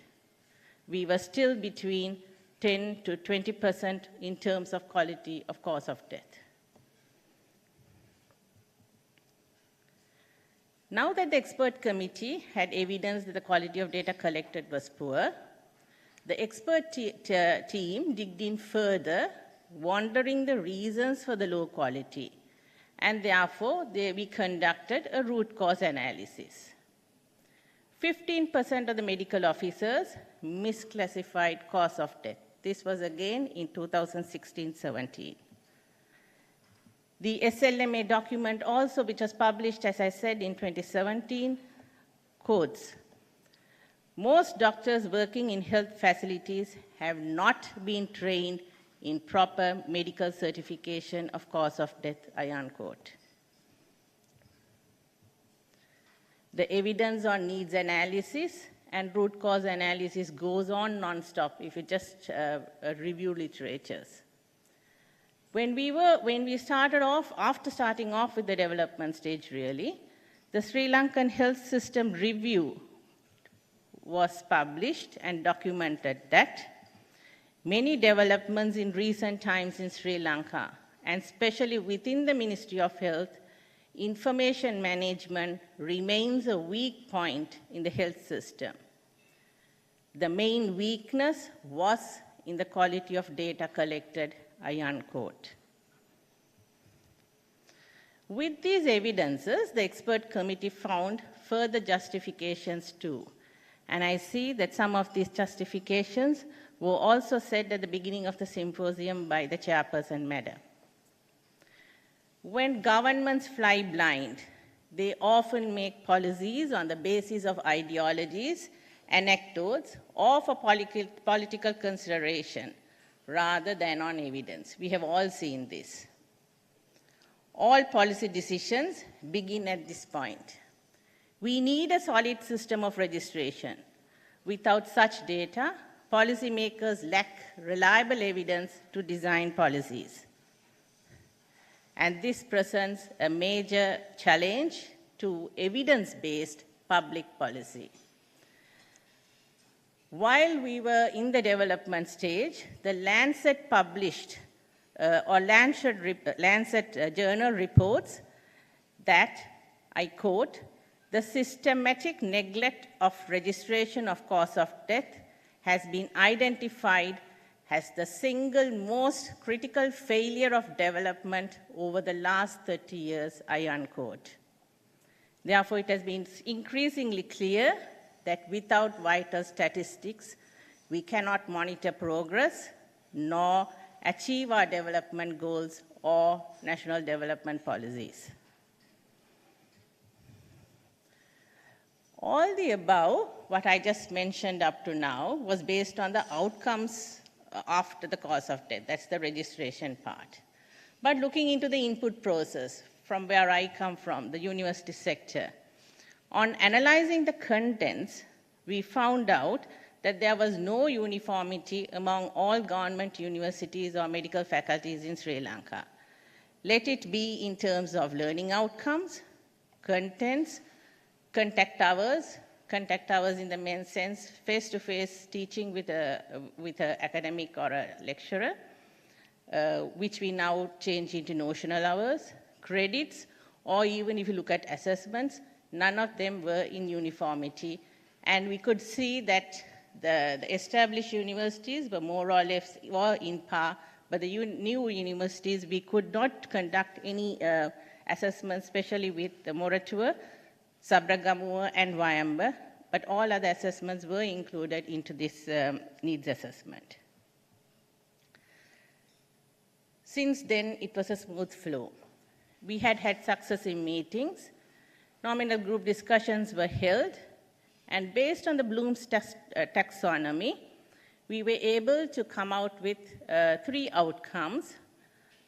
We were still between 10 to 20% in terms of quality of cause of death. Now that the expert committee had evidence that the quality of data collected was poor, the expert team digged in further, wondering the reasons for the low quality, and therefore we conducted a root cause analysis. 15% of the medical officers misclassified cause of death. This was again in 2016-17. The SLMA document also, which was published, as I said, in 2017, quotes, "Most doctors working in health facilities have not been trained in proper medical certification of cause of death," I unquote. The evidence on needs analysis and root cause analysis goes on non-stop if you just review literatures. When we started off, after starting off with the development stage really, the Sri Lankan Health System Review was published and documented that many developments in recent times in Sri Lanka, and especially within the Ministry of Health, information management remains a weak point in the health system. The main weakness was in the quality of data collected, I unquote. With these evidences, the expert committee found further justifications too. And I see that some of these justifications were also said at the beginning of the symposium by the chairperson, Madam. When governments fly blind, they often make policies on the basis of ideologies, anecdotes, or for political consideration, rather than on evidence. We have all seen this. All policy decisions begin at this point. We need a solid system of registration. Without such data, policymakers lack reliable evidence to design policies. And this presents a major challenge to evidence-based public policy. While we were in the development stage, the Lancet published, Lancet journal reports that, I quote, "The systematic neglect of registration of cause of death has been identified as the single most critical failure of development over the last 30 years, I unquote. Therefore, it has been increasingly clear that without vital statistics, we cannot monitor progress nor achieve our development goals or national development policies. All the above, what I just mentioned up to now, was based on the outcomes after the cause of death. That's the registration part. But looking into the input process, from where I come from, the university sector, on analyzing the contents, we found out that there was no uniformity among all government universities or medical faculties in Sri Lanka. Let it be in terms of learning outcomes, contents, contact hours in the main sense, face-to-face teaching with an academic or a lecturer, which we now change into notional hours, credits, or even if you look at assessments, none of them were in uniformity. And we could see that the established universities were more or less in par, but the new universities, we could not conduct any assessments, especially with the Moratua, Sabragamuwa, and Wayamba, but all other assessments were included into this needs assessment. Since then, it was a smooth flow. We had success in meetings, nominal group discussions were held, and based on the Bloom's taxonomy, we were able to come out with 3 outcomes.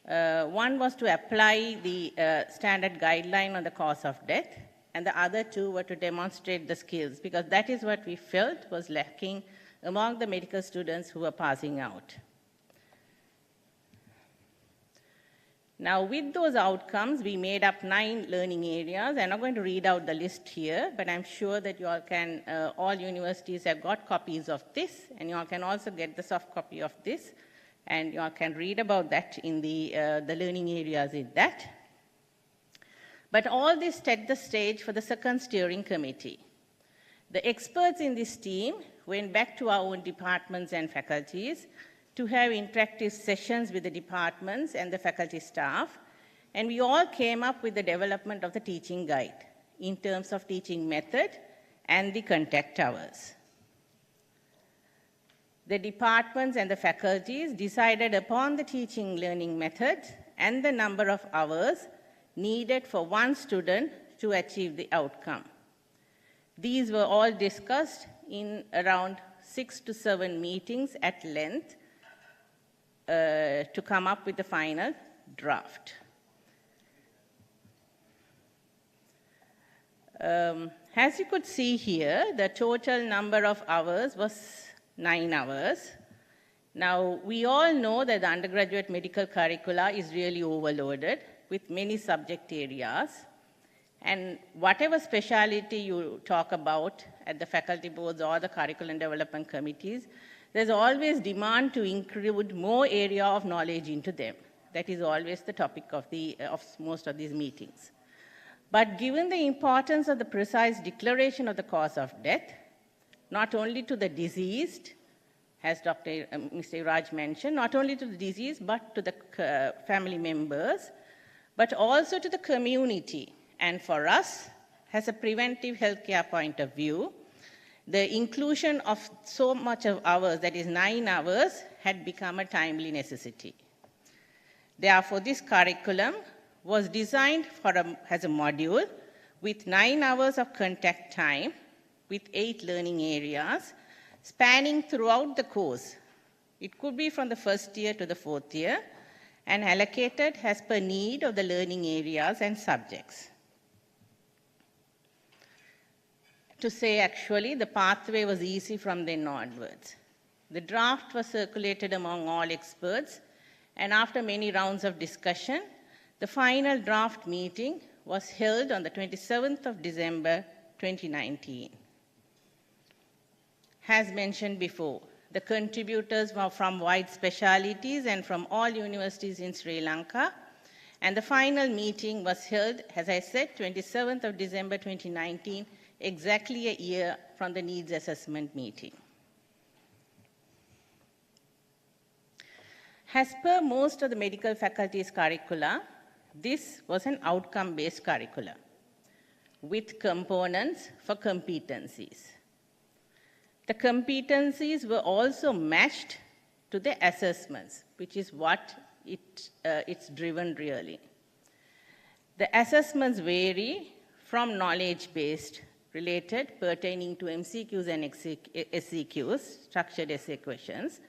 One was to apply the standard guideline on the cause of death, and the other 2 were to demonstrate the skills, because that is what we felt was lacking among the medical students who were passing out. Now, with those outcomes, we made up 9 learning areas. I'm not going to read out the list here, but I'm sure that you all can, all universities have got copies of this, and you all can also get the soft copy of this, and you all can read about that in the learning areas in that. But all this set the stage for the second steering committee. The experts in this team went back to our own departments and faculties to have interactive sessions with the departments and the faculty staff, and we all came up with the development of the teaching guide in terms of teaching method and the contact hours. The departments and the faculties decided upon the teaching learning method and the number of hours needed for one student to achieve the outcome. These were all discussed in around 6 to 7 meetings at length to come up with the final draft. As you could see here, the total number of hours was 9 hours. Now, we all know that the undergraduate medical curricula is really overloaded with many subject areas. And whatever specialty you talk about at the faculty boards or the curriculum development committees, there's always demand to include more area of knowledge into them. That is always the topic of most of these meetings. But given the importance of the precise declaration of the cause of death, not only to the deceased, as Mr. Raj mentioned, not only to the deceased, but to the family members, but also to the community. And for us, as a preventive healthcare point of view, the inclusion of so much of hours, that is 9 hours, had become a timely necessity. Therefore, this curriculum was designed as a module with 9 hours of contact time with 8 learning areas spanning throughout the course. It could be from the first year to the 4th year and allocated as per need of the learning areas and subjects. To say actually, the pathway was easy from then onwards. The draft was circulated among all experts, and after many rounds of discussion, the final draft meeting was held on the 27th of December 2019. As mentioned before, the contributors were from wide specialities and from all universities in Sri Lanka, and the final meeting was held, as I said, 27th of December 2019, exactly a year from the needs assessment meeting. As per most of the medical faculty's curricula, this was an outcome-based curricula with components for competencies. The competencies were also matched to the assessments, which is what it's driven really. The assessments vary from knowledge-based related pertaining to MCQs and SCQs, structured essay questions,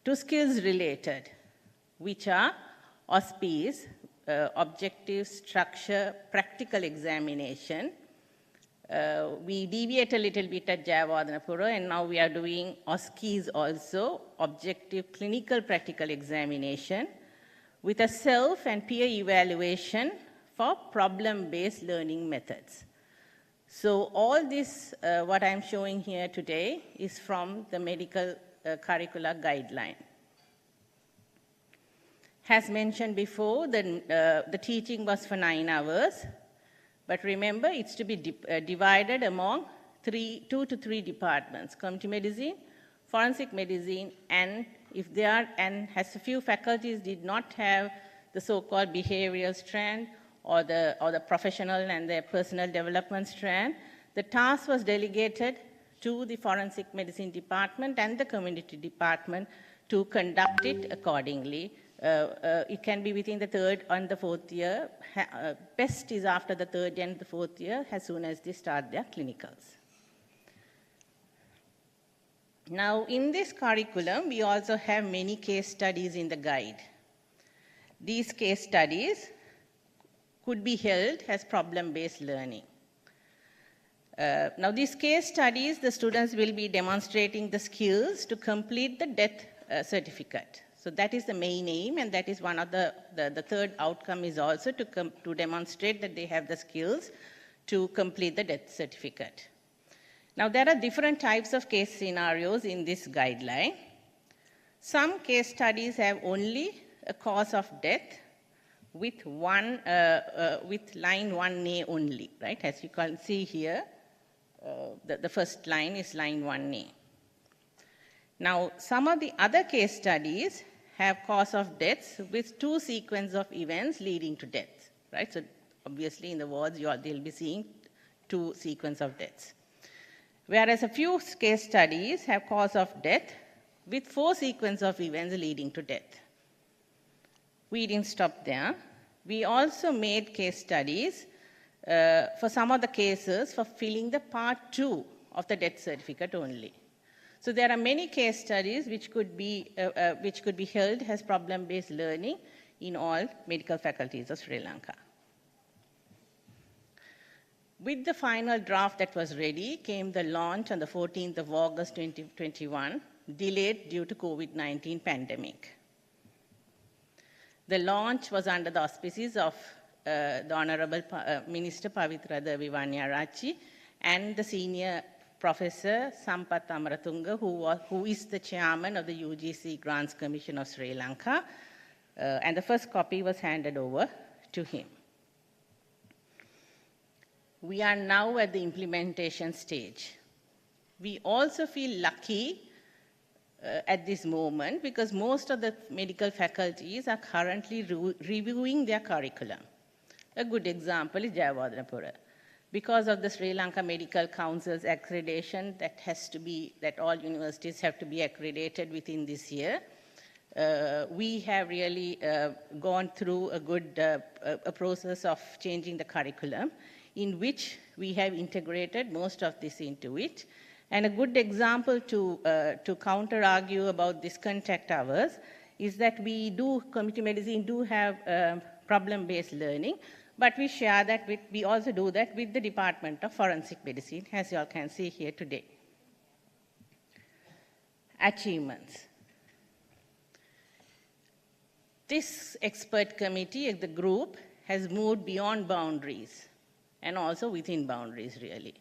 to skills related, which are OSPEs, objective, structure, practical examination. We deviate a little bit at Jayawardenapura, and now we are doing OSCEs also, objective clinical practical examination, with a self and peer evaluation for problem-based learning methods. So all this, what I'm showing here today, is from the medical curricular guideline. As mentioned before, the teaching was for 9 hours, but remember, it's to be divided among 2 to 3 departments: community medicine, forensic medicine, and if they are, and as a few faculties did not have the so-called behavioral strand or the professional and the personal development strand, the task was delegated to the forensic medicine department and the community department to conduct it accordingly. It can be within the 3rd and the 4th year. Best is after the 3rd and the 4th year, as soon as they start their clinicals. Now, in this curriculum, we also have many case studies in the guide. These case studies could be held as problem-based learning. Now, these case studies, the students will be demonstrating the skills to complete the death certificate. So that is the main aim, and that is one of the third outcome is also to demonstrate that they have the skills to complete the death certificate. Now, there are different types of case scenarios in this guideline. Some case studies have only a cause of death with line 1A only, right? As you can see here, the first line is line 1A. Now, some of the other case studies have cause of deaths with two sequence of events leading to death, right? So obviously in the wards, they'll be seeing two sequence of deaths. Whereas a few case studies have cause of death with four sequence of events leading to death. We didn't stop there. We also made case studies for some of the cases for filling the part 2 of the death certificate only. So there are many case studies which could be held as problem-based learning in all medical faculties of Sri Lanka. With the final draft that was ready came the launch on the 14th of August 2021, delayed due to COVID-19 pandemic. The launch was under the auspices of the Honorable Minister Pavitra Deviwanyarachi and the Senior Professor Sampath Amaratunga, who is the chairman of the UGC Grants Commission of Sri Lanka, and the first copy was handed over to him. We are now at the implementation stage. We also feel lucky at this moment because most of the medical faculties are currently reviewing their curriculum. A good example is Jayawardhanapura. Because of the Sri Lanka Medical Council's accreditation that all universities have to be accredited within this year, we have really gone through a good a process of changing the curriculum in which we have integrated most of this into it. And a good example to counter-argue about this contact hours is that community medicine do have problem-based learning, but we share that we also do that with the Department of Forensic Medicine, as you all can see here today. Achievements. This expert committee, the group, has moved beyond boundaries and also within boundaries, really.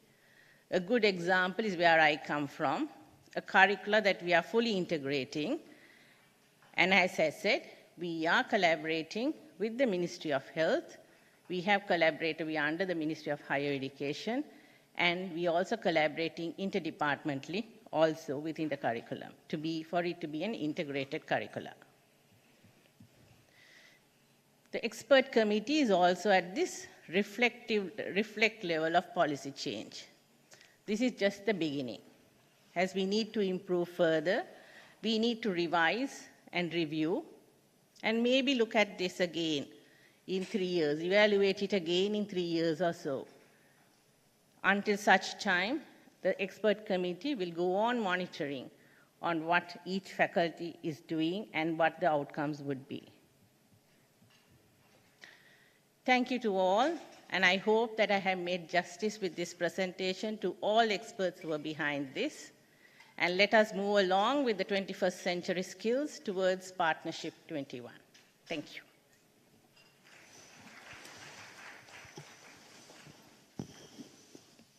A good example is where I come from, a curricula that we are fully integrating. And as I said, we are collaborating with the Ministry of Health. We are under the Ministry of Higher Education, and we are also collaborating interdepartmentally also within the curriculum for it to be an integrated curriculum. The expert committee is also at this reflect level of policy change. This is just the beginning. As we need to improve further, we need to revise and review, and maybe look at this again in 3 years, evaluate it again in 3 years or so. Until such time, the expert committee will go on monitoring on what each faculty is doing and what the outcomes would be. Thank you to all, and I hope that I have made justice with this presentation to all experts who are behind this. And let us move along with the 21st century skills towards Partnership 21. Thank you.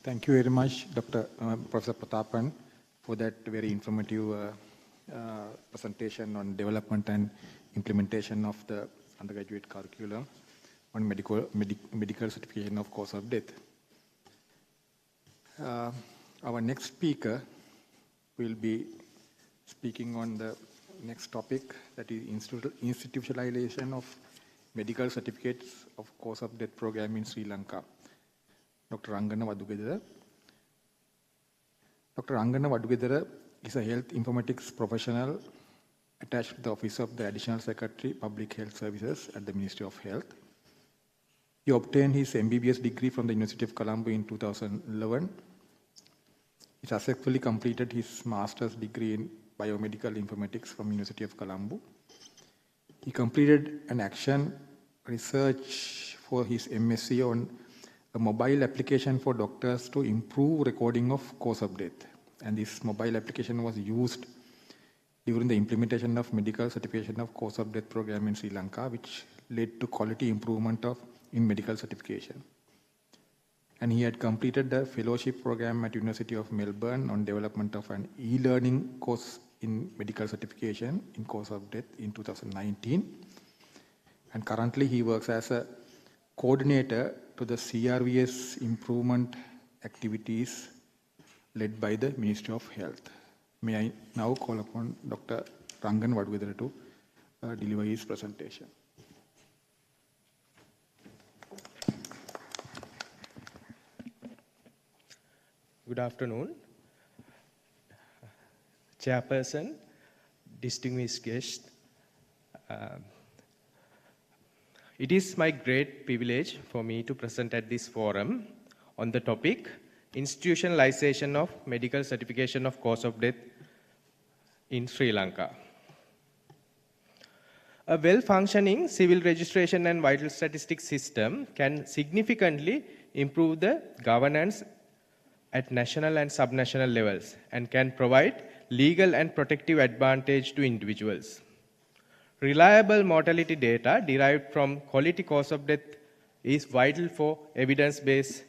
Thank you very much, Professor Prathapan, for that very informative presentation on development and implementation of the undergraduate curriculum on medical certification of cause of death. Our next speaker will be speaking on the next topic, that is institutionalization of medical certificates of cause of death program in Sri Lanka. Dr. Rangana Wadugedara. Dr. Rangana Wadugedara is a health informatics professional attached to the Office of the Additional Secretary, Public Health Services at the Ministry of Health. He obtained his MBBS degree from the University of Colombo in 2011. He successfully completed his master's degree in biomedical informatics from University of Colombo. He completed an action research for his MSc on a mobile application for doctors to improve recording of cause of death. And this mobile application was used during the implementation of medical certification of cause of death program in Sri Lanka, which led to quality improvement in medical certification. And he had completed the fellowship program at University of Melbourne on development of an e-learning course in medical certification in cause of death in 2019. And currently he works as a coordinator to the CRVS improvement activities led by the Ministry of Health. May I now call upon Dr. Rangan Vaduvithara to deliver his presentation. Good afternoon. Chairperson, distinguished guests. It is my great privilege for me to present at this forum on the topic institutionalization of medical certification of cause of death in Sri Lanka. A well-functioning civil registration and vital statistics system can significantly improve the governance at national and subnational levels and can provide legal and protective advantage to individuals. Reliable mortality data derived from quality cause of death is vital for evidence-based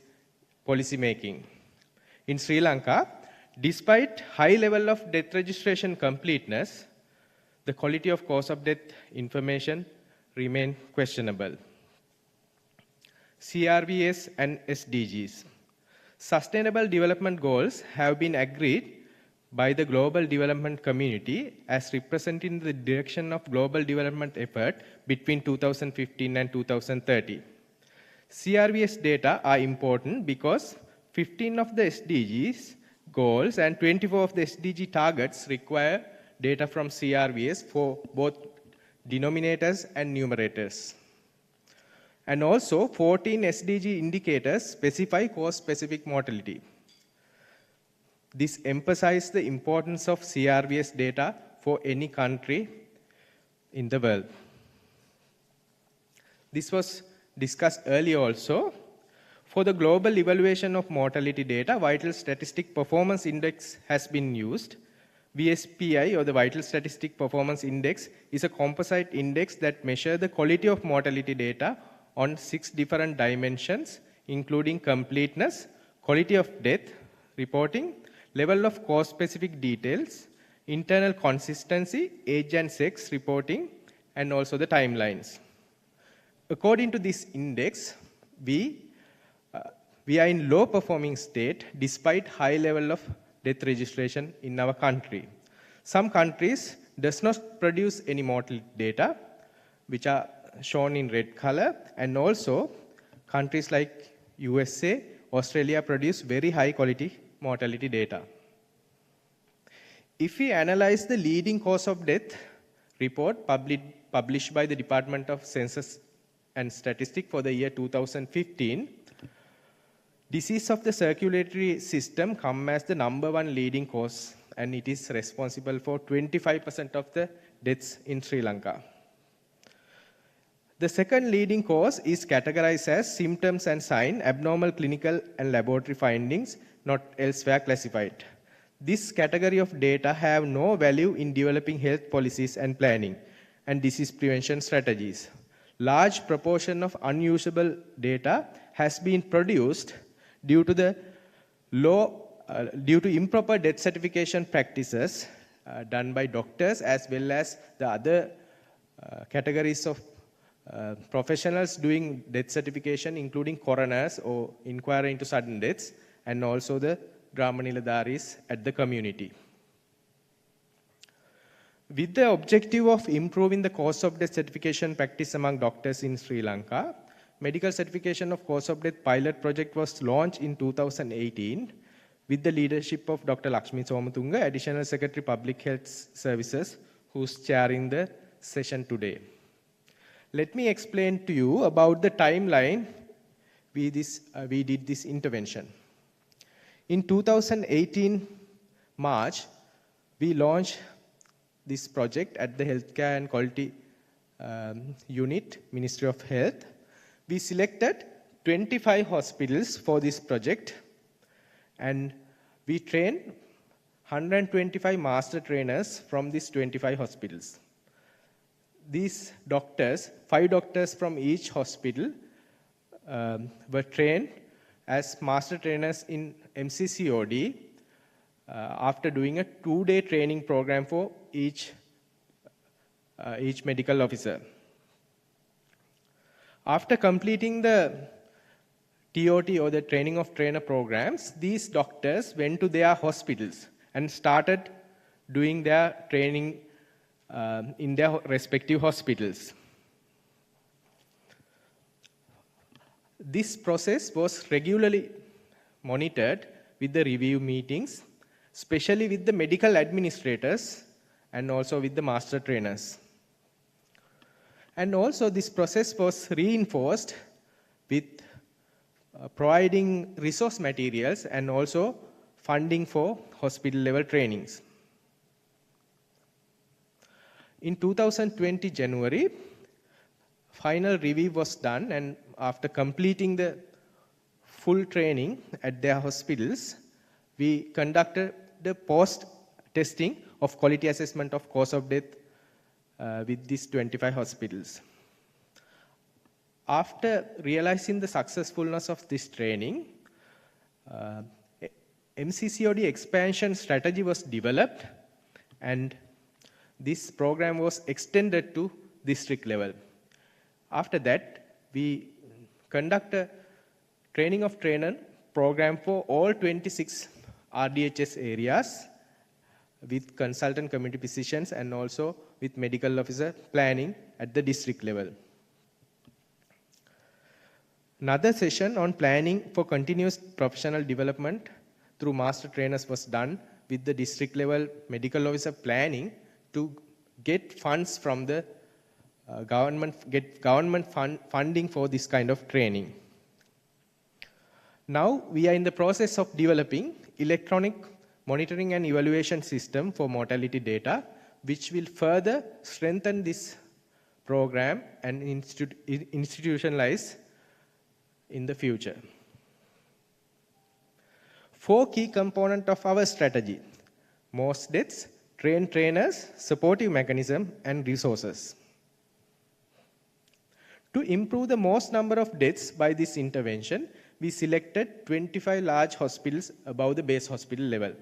policy making. In Sri Lanka, despite high level of death registration completeness, the quality of cause of death information remain questionable. CRVS and SDGs. Sustainable Development Goals have been agreed by the global development community as representing the direction of global development effort between 2015 and 2030. CRVS data are important because 15 of the SDGs goals and 24 of the SDG targets require data from CRVS for both denominators and numerators. And also 14 SDG indicators specify cause-specific mortality. This emphasizes the importance of CRVS data for any country in the world. This was discussed earlier also. For the global evaluation of mortality data, Vital Statistic Performance Index has been used. VSPI, or the Vital Statistic Performance Index, is a composite index that measures the quality of mortality data on 6 different dimensions, including completeness, quality of death reporting, level of cause-specific details, internal consistency, age and sex reporting, and also the timelines. According to this index, we are in low-performing state despite high level of death registration in our country. Some countries does not produce any mortality data, which are shown in red color, and also countries like USA, Australia produce very high quality mortality data. If we analyze the leading cause of death report published by the Department of Census and Statistics for the year 2015, disease of the circulatory system come as the #1 leading cause, and it is responsible for 25% of the deaths in Sri Lanka. The second leading cause is categorized as symptoms and signs, abnormal clinical and laboratory findings, not elsewhere classified. This category of data have no value in developing health policies and planning and disease prevention strategies. Large proportion of unusable data has been produced due to improper death certification practices done by doctors, as well as the other categories of professionals doing death certification, including coroners or inquiry into sudden deaths, and also the Grama Niladaris at the community. With the objective of improving the cause of death certification practice among doctors in Sri Lanka, Medical Certification of Cause of Death pilot project was launched in 2018 with the leadership of Dr. Lakshmi Somatunga, Additional Secretary Public Health Services, who's chairing the session today. Let me explain to you about the timeline we did this intervention. In 2018 March, we launched this project at the Healthcare and Quality Unit, Ministry of Health. We selected 25 hospitals for this project, and we trained 125 master trainers from these 25 hospitals. These doctors, 5 doctors from each hospital, were trained as master trainers in MCCOD after doing a 2-day training program for each medical officer. After completing the TOT or the training of trainer programs, these doctors went to their hospitals and started doing their training in their respective hospitals. This process was regularly monitored with the review meetings, especially with the medical administrators and also with the master trainers. And also this process was reinforced with providing resource materials and also funding for hospital level trainings. In 2020 January, final review was done, and after completing the full training at their hospitals, we conducted the post-testing of quality assessment of cause of death with these 25 hospitals. After realizing the successfulness of this training, MCCOD expansion strategy was developed, and this program was extended to district level. After that, we conduct a training of trainer program for all 26 RDHS areas with consultant community physicians and also with medical officer planning at the district level. Another session on planning for continuous professional development through master trainers was done with the district level medical officer planning to get funds from the government funding for this kind of training. Now we are in the process of developing electronic monitoring and evaluation system for mortality data, which will further strengthen this program and institutionalize in the future. 4 key components of our strategy: most deaths, trained trainers, supportive mechanism, and resources. To improve the most number of deaths by this intervention, we selected 25 large hospitals above the base hospital level.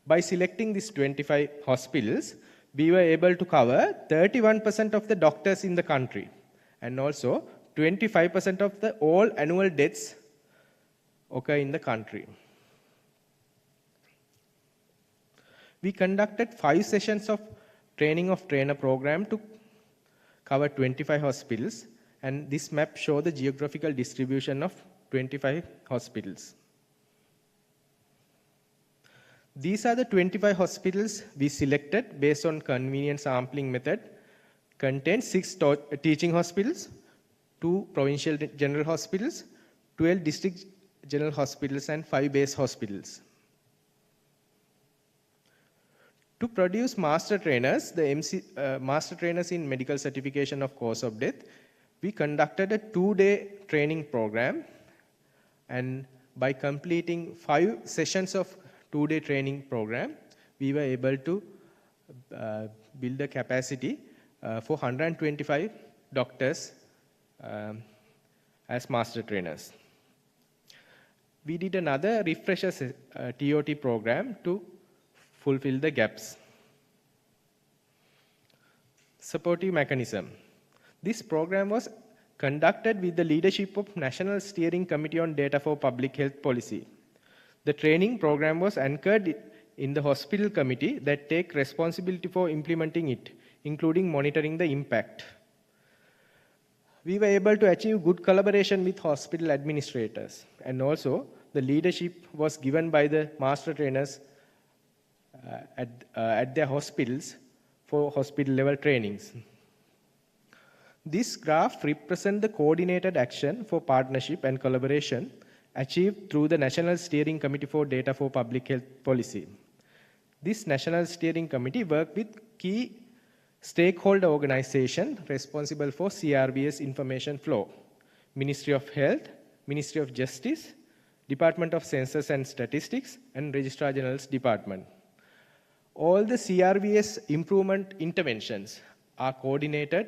By selecting these 25 hospitals, we were able to cover 31% of the doctors in the country, and also 25% of the all annual deaths occur in the country. We conducted 5 sessions of training of trainer program to cover 25 hospitals, and this map shows the geographical distribution of 25 hospitals. These are the 25 hospitals we selected based on convenient sampling method. Contains 6 teaching hospitals, 2 provincial general hospitals, 12 district general hospitals, and 5 base hospitals. To produce master trainers, master trainers in medical certification of cause of death, we conducted a 2-day training program, and by completing 5 sessions of 2-day training program, we were able to build a capacity for 125 doctors as master trainers. We did another refresher TOT program to fulfill the gaps. Supportive mechanism. This program was conducted with the leadership of National Steering Committee on Data for Public Health Policy. The training program was anchored in the hospital committee that take responsibility for implementing it, including monitoring the impact. We were able to achieve good collaboration with hospital administrators, and also the leadership was given by the master trainers at their hospitals for hospital level trainings. This graph represents the coordinated action for partnership and collaboration achieved through the National Steering Committee for Data for Public Health Policy. This National Steering Committee worked with key stakeholder organizations responsible for CRBS information flow: Ministry of Health, Ministry of Justice, Department of Census and Statistics, and Registrar General's Department. All the CRVS improvement interventions are coordinated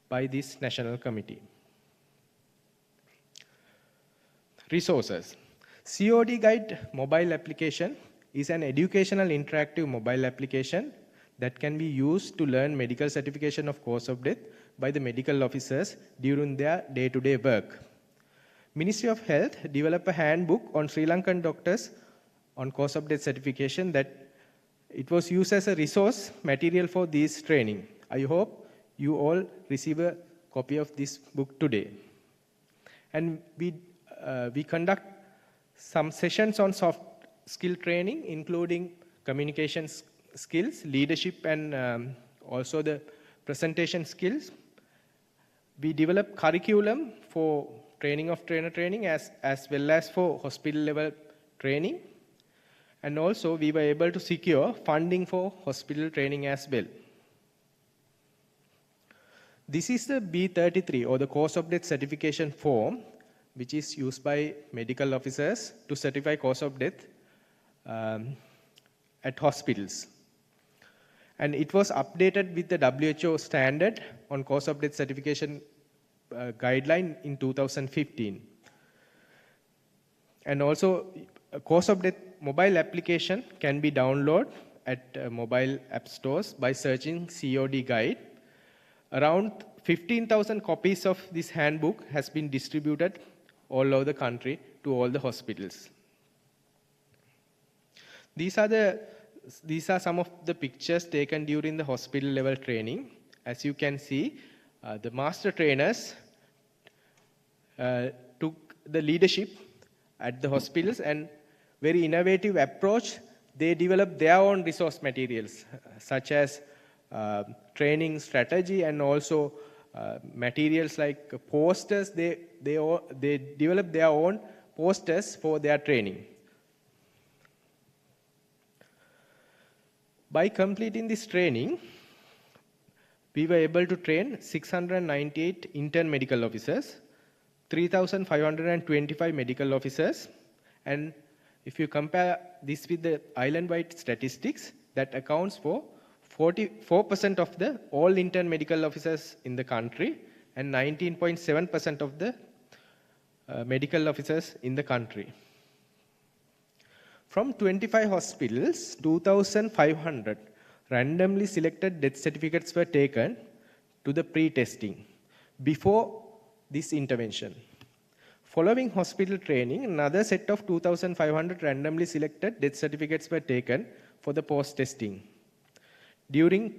by this national committee. Resources. COD Guide mobile application is an educational interactive mobile application that can be used to learn medical certification of cause of death by the medical officers during their day-to-day work. Ministry of Health developed a handbook on Sri Lankan doctors on cause of death certification that it was used as a resource material for this training. I hope you all receive a copy of this book today. And we conduct some sessions on soft skill training, including communication skills, leadership, and also the presentation skills. We develop curriculum for training of trainer training as well as for hospital level training. And also we were able to secure funding for hospital training as well. This is the B33 or the cause of death certification form, which is used by medical officers to certify cause of death at hospitals. And it was updated with the WHO standard on cause of death certification guideline in 2015. And also, a cause of death mobile application can be downloaded at mobile app stores by searching COD Guide. Around 15,000 copies of this handbook has been distributed all over the country to all the hospitals. These are some of the pictures taken during the hospital level training. As you can see, the master trainers took the leadership at the hospitals, and very innovative approach, they developed their own resource materials, such as training strategy and also materials like posters. They developed their own posters for their training. By completing this training, we were able to train 698 intern medical officers, 3,525 medical officers, and if you compare this with the island-wide statistics, that accounts for 44% of the all intern medical officers in the country and 19.7% of the medical officers in the country. From 25 hospitals, 2,500 randomly selected death certificates were taken to the pre-testing before this intervention. Following hospital training, another set of 2,500 randomly selected death certificates were taken for the post-testing. During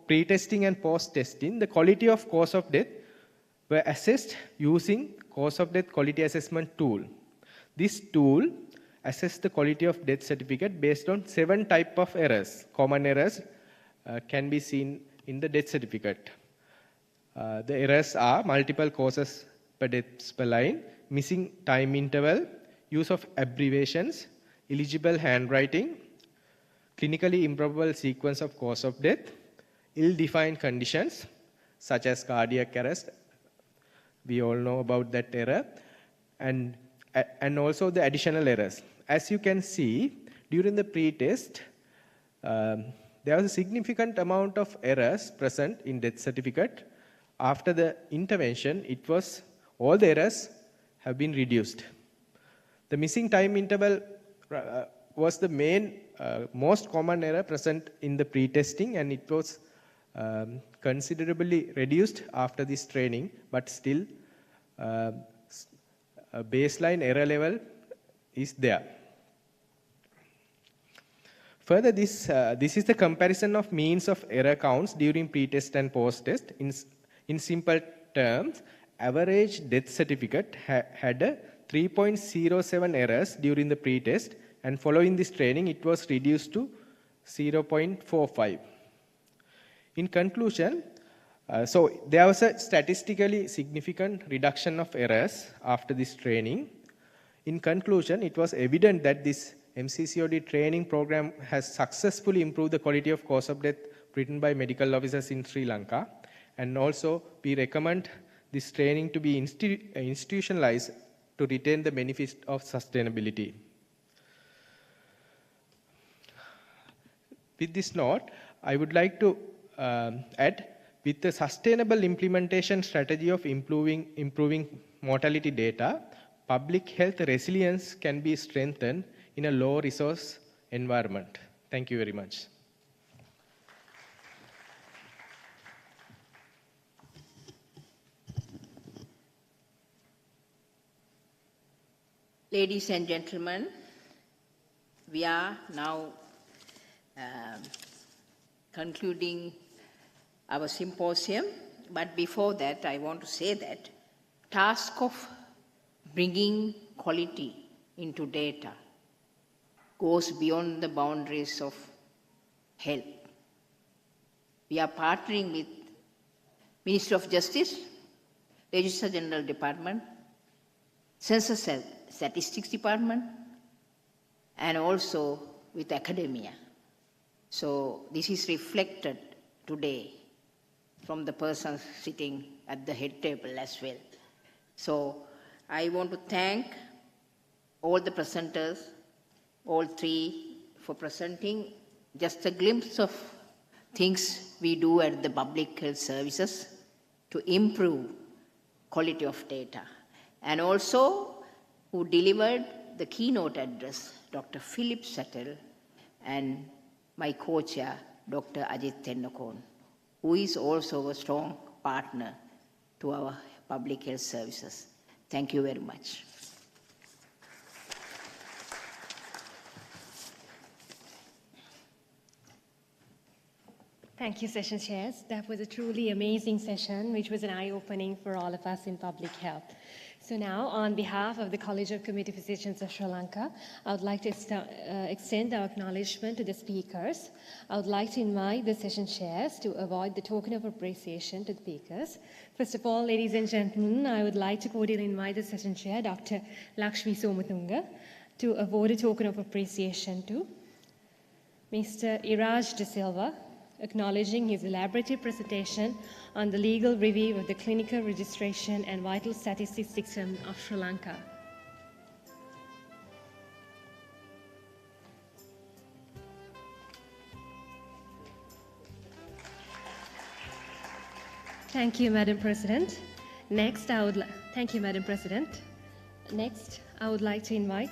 pre-testing and post-testing, the quality of cause of death were assessed using cause of death quality assessment tool. This tool assessed the quality of death certificate based on 7 types of errors. Common errors can be seen in the death certificate. The errors are multiple causes per deaths per line, missing time interval, use of abbreviations, illegible handwriting, clinically improbable sequence of cause of death, ill-defined conditions such as cardiac arrest. We all know about that error, and also the additional errors. As you can see, during the pre-test, there was a significant amount of errors present in death certificate. After the intervention, all the errors have been reduced. The missing time interval was the most common error present in the pre-testing, and it was considerably reduced after this training, but still a baseline error level is there. Further, this is the comparison of means of error counts during pre-test and post-test. In simple terms, average death certificate had a 3.07 errors during the pre-test, and following this training, it was reduced to 0.45. In conclusion, so there was a statistically significant reduction of errors after this training. In conclusion, it was evident that this MCCOD training program has successfully improved the quality of cause of death written by medical officers in Sri Lanka, and also we recommend this training to be institutionalized to retain the benefits of sustainability. With this note, I would like to add, with the sustainable implementation strategy of improving mortality data, public health resilience can be strengthened in a low resource environment. Thank you very much. Ladies and gentlemen, we are now concluding our symposium, but before that, I want to say that task of bringing quality into data goes beyond the boundaries of health. We are partnering with Ministry of Justice, Registrar General Department, Census and Statistics Department, and also with academia. So this is reflected today from the person sitting at the head table as well. So I want to thank all the presenters, all three, for presenting just a glimpse of things we do at the public health services to improve quality of data. And also who delivered the keynote address, Dr. Philip Sattel, and my co-chair, Dr. Ajit Tennakon, who is also a strong partner to our public health services. Thank you very much. Thank you, session chairs. That was a truly amazing session, which was an eye-opening for all of us in public health. So now, on behalf of the College of Community Physicians of Sri Lanka, I would like to extend our acknowledgement to the speakers. I would like to invite the session chairs to award the token of appreciation to the speakers. First of all, ladies and gentlemen, I would like to cordially invite the session chair, Dr. Lakshmi Somatunga, to award a token of appreciation to Mr. Iraj De Silva, acknowledging his elaborate presentation on the legal review of the clinical registration and vital statistics system of Sri Lanka. Thank you, Madam President. Thank you, Madam President. Next, I would like to invite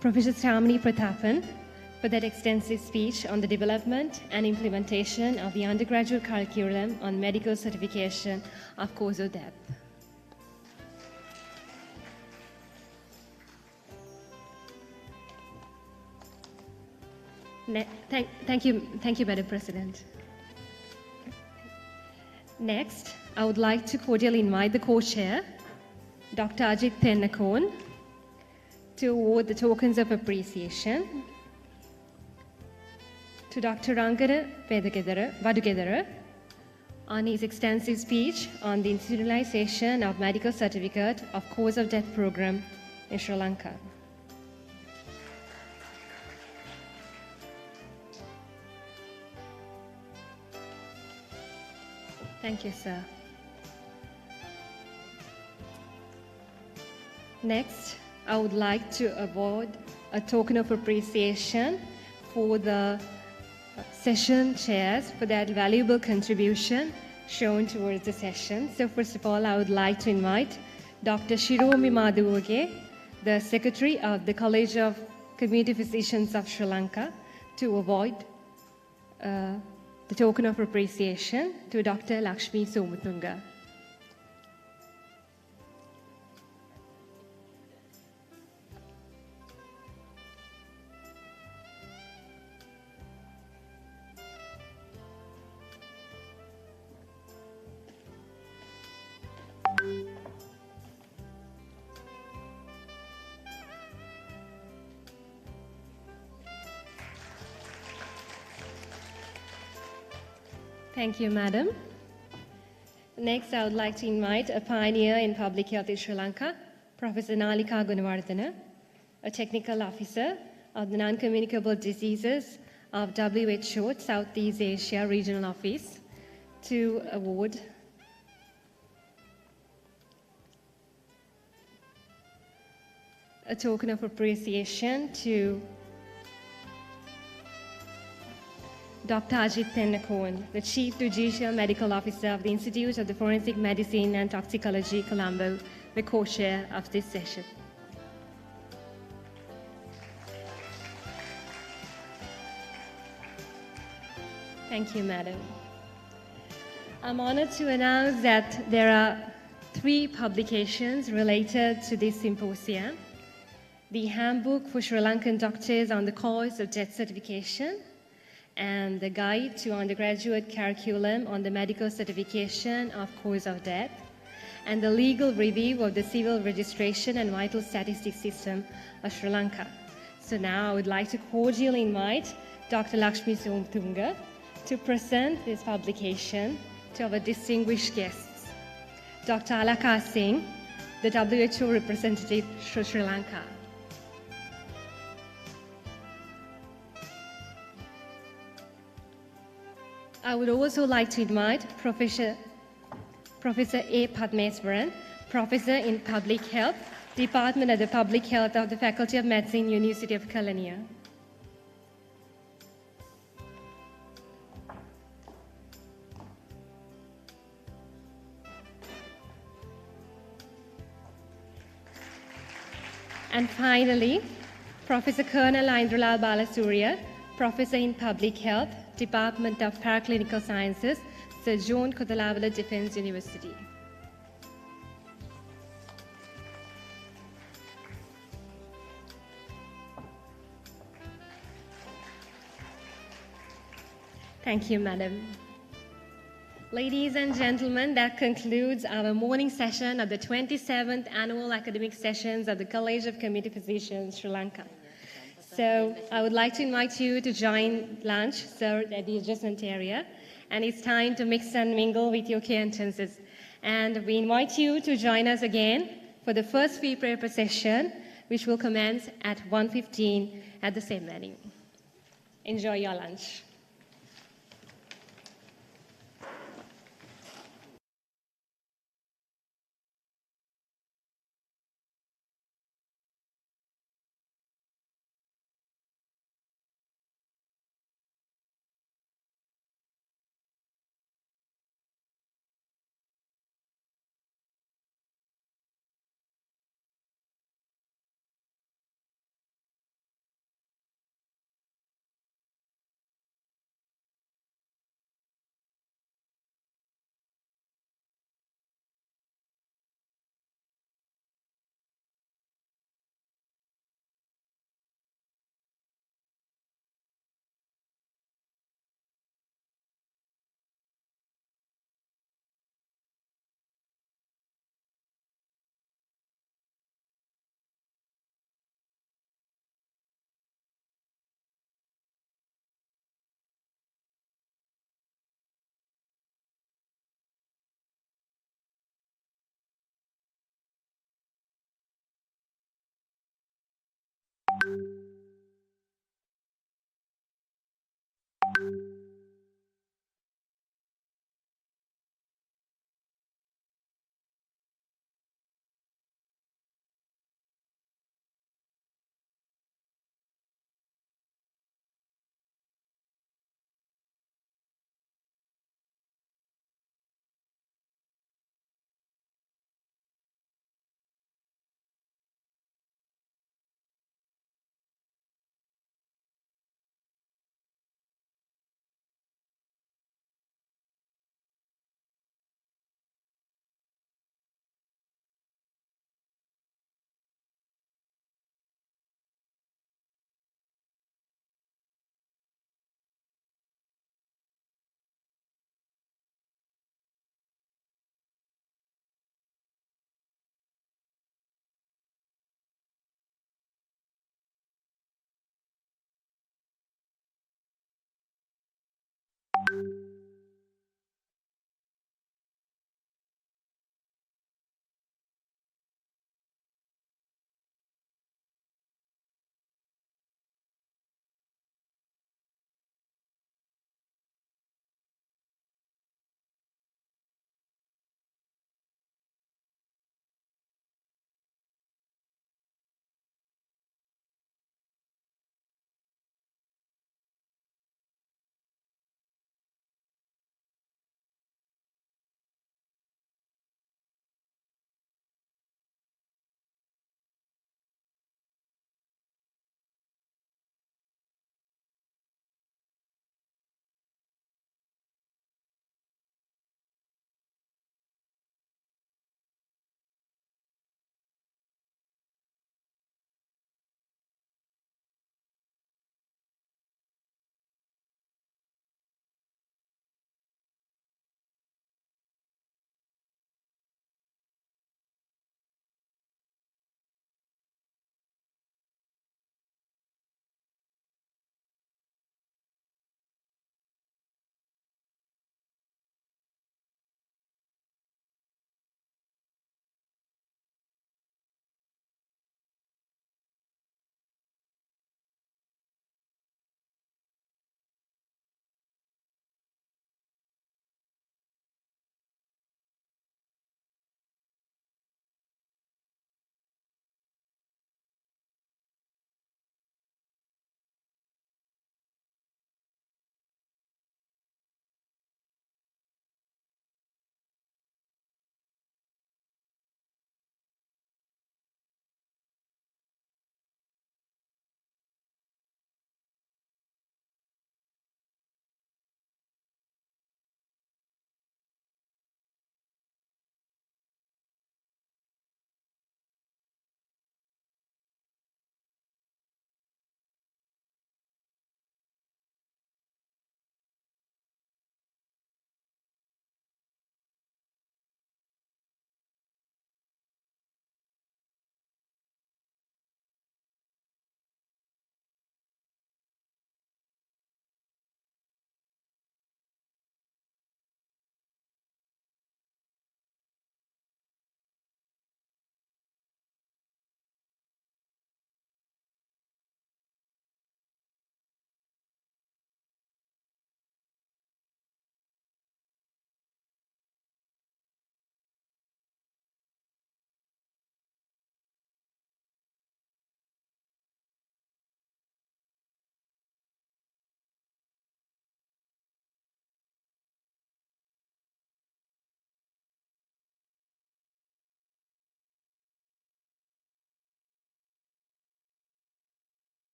Professor Shamini Prathapan for that extensive speech on the development and implementation of the undergraduate curriculum on medical certification of cause of death. Thank you, Madam President. Next, I would like to cordially invite the co-chair, Dr. Ajit Tennakon, to award the tokens of appreciation to Dr. Rangana Vadugedara on his extensive speech on the institutionalization of medical certificate of cause of death program in Sri Lanka. Thank you, sir. Next, I would like to award a token of appreciation for the session chairs for their valuable contribution shown towards the session. So first of all, I would like to invite Dr. Shiromi Madhuwage, the Secretary of the College of Community Physicians of Sri Lanka, to award the token of appreciation to Dr. Lakshmi Somatunga. Thank you, Madam. Next, I would like to invite a pioneer in public health in Sri Lanka, Professor Nalika Gunawardena, a technical officer of the Non-Communicable Diseases of WHO Southeast Asia Regional Office, to award a token of appreciation to Dr. Ajit Tennakoon, the Chief Judicial Medical Officer of the Institute of the Forensic Medicine and Toxicology, Colombo, the co-chair of this session. Thank you, Madam. I'm honored to announce that there are 3 publications related to this symposium. The Handbook for Sri Lankan Doctors on the Cause of Death Certification, and the Guide to Undergraduate Curriculum on the Medical Certification of Cause of Death, and the Legal Review of the Civil Registration and Vital Statistics System of Sri Lanka. So now I would like to cordially invite Dr. Lakshmi Somatunga to present this publication to our distinguished guests. Dr. Alaka Singh, the WHO representative for Sri Lanka. I would also like to invite Professor A. Padmeswaran, Professor in Public Health, Department of the Public Health of the Faculty of Medicine, University of Kelaniya. And finally, Professor Colonel Indrulal Balasurya, Professor in Public Health, Department of Paraclinical Sciences, Sir John Kotalavala Defense University. Thank you, Madam. Ladies and gentlemen, that concludes our morning session of the 27th Annual Academic Sessions of the College of Community Physicians, Sri Lanka. So I would like to invite you to join lunch served at the adjacent area. And it's time to mix and mingle with your acquaintances. And we invite you to join us again for the first free paper session, which will commence at 1:15 at the same venue. Enjoy your lunch.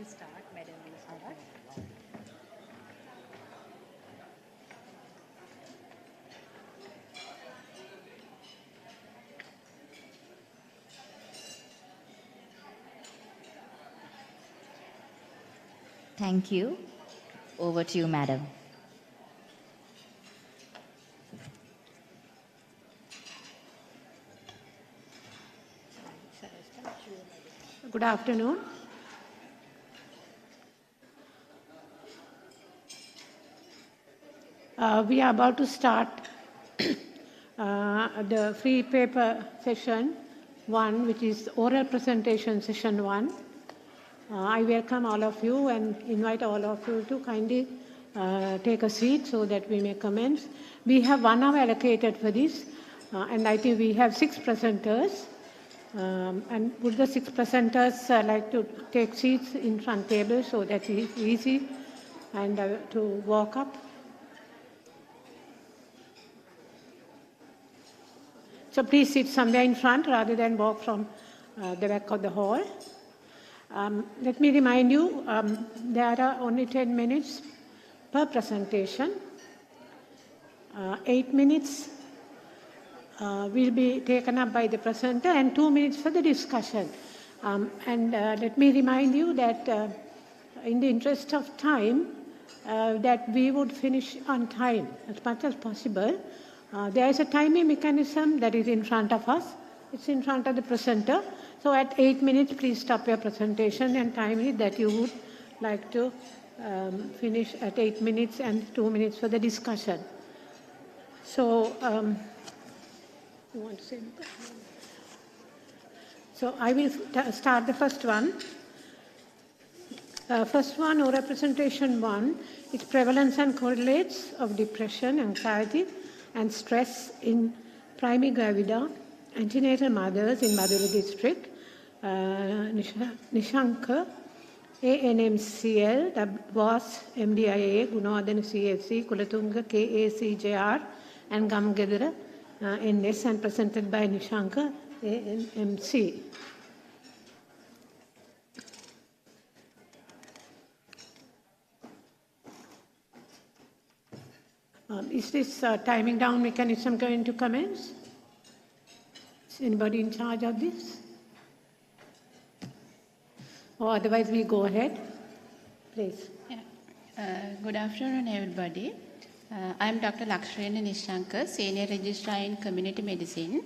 will start. Madam will start. Thank you. Over to you, madam. Good afternoon. We are about to start the free paper session 1, which is oral presentation session 1. I welcome all of you and invite all of you to kindly take a seat so that we may commence. We have 1 hour allocated for this, and I think we have 6 presenters. And would the 6 presenters like to take seats in front table so that it's easy and to walk up? So please sit somewhere in front rather than walk from the back of the hall. Let me remind you, there are only 10 minutes per presentation. 8 minutes will be taken up by the presenter and 2 minutes for the discussion. Let me remind you that in the interest of time, that we would finish on time as much as possible. There is a timing mechanism that is in front of us. It's in front of the presenter. So at 8 minutes, please stop your presentation and time it that you would like to finish at 8 minutes and 2 minutes for the discussion. So, you want to say anything? So I will start the first one. First one, or representation 1, is prevalence and correlates of depression, anxiety, and stress in primary gravida, antenatal mothers in Badula district. Nishanka, ANMCL, WAS, MDIA, Gunawardena CSC, Kulatunga, KACJR, and Gamgedara, NS, and presented by Nishanka, ANMC. Is this timing down mechanism going to commence? Is anybody in charge of this? Or otherwise we go ahead. Please. Yeah. Good afternoon, everybody. I am Dr. Lakshmi Nishankar, Senior Registrar in Community Medicine.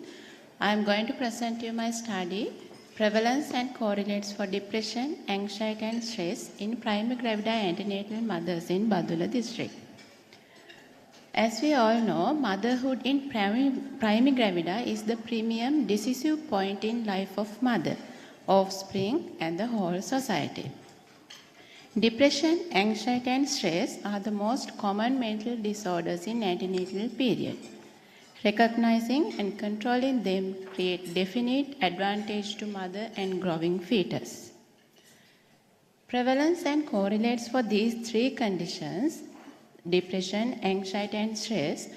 I am going to present you my study, Prevalence and Correlates for Depression, Anxiety and Stress in Primary Gravida Antenatal Mothers in Badula District. As we all know, motherhood in primary gravida is the premium decisive point in life of mother, offspring, and the whole society. Depression, anxiety, and stress are the most common mental disorders in antenatal period. Recognizing and controlling them create definite advantage to mother and growing fetus. Prevalence and correlates for these 3 conditions, depression, anxiety, and stress,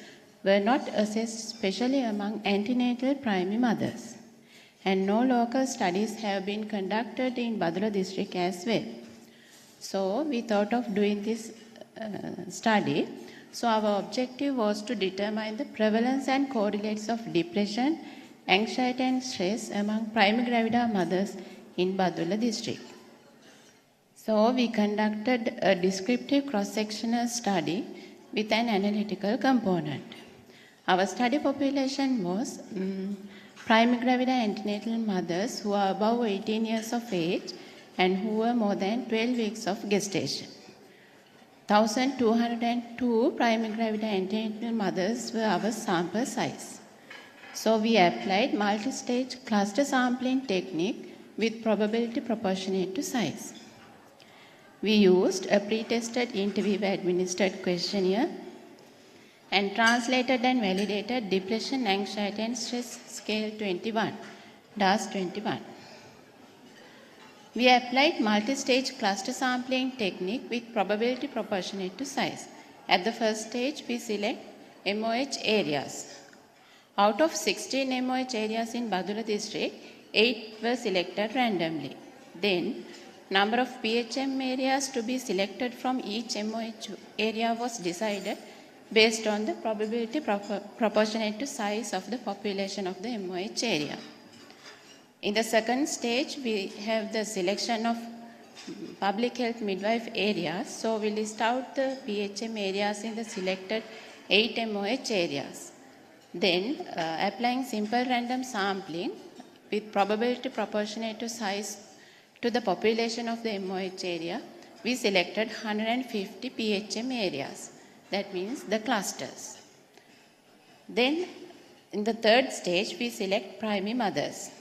were not assessed especially among antenatal primary mothers. And no local studies have been conducted in Badula district as well. So we thought of doing this study. So our objective was to determine the prevalence and correlates of depression, anxiety and stress among primary gravida mothers in Badula district. So we conducted a descriptive cross-sectional study with an analytical component. Our study population was primary gravida antenatal mothers who are above 18 years of age and who were more than 12 weeks of gestation. 1,202 primary gravida antenatal mothers were our sample size. So we applied multi-stage cluster sampling technique with probability proportionate to size. We used a pre-tested interview-administered questionnaire and translated and validated depression, anxiety, and stress scale 21, DAS 21. We applied multi-stage cluster sampling technique with probability proportionate to size. At the first stage, we select MOH areas. Out of 16 MOH areas in Badula district, 8 were selected randomly. Then, number of PHM areas to be selected from each MOH area was decided based on the probability proportionate to size of the population of the MOH area. In the second stage, we have the selection of public health midwife areas. So we list out the PHM areas in the selected 8 MOH areas. Then applying simple random sampling with probability proportionate to size to the population of the MOH area, we selected 150 PHM areas. That means the clusters. Then in the third stage, we select primary mothers.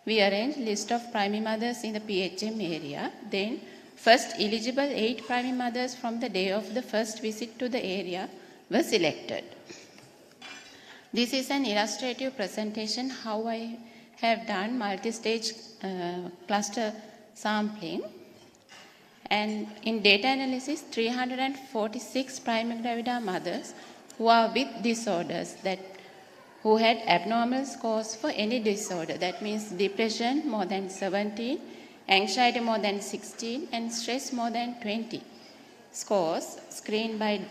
We arrange list of primary mothers in the PHM area. Then first eligible 8 primary mothers from the day of the first visit to the area were selected. This is an illustrative presentation how I have done multi-stage cluster sampling. And in data analysis, 346 primary gravida mothers who are with disorders who had abnormal scores for any disorder. That means depression more than 17, anxiety more than 16, and stress more than 20. Scores screened by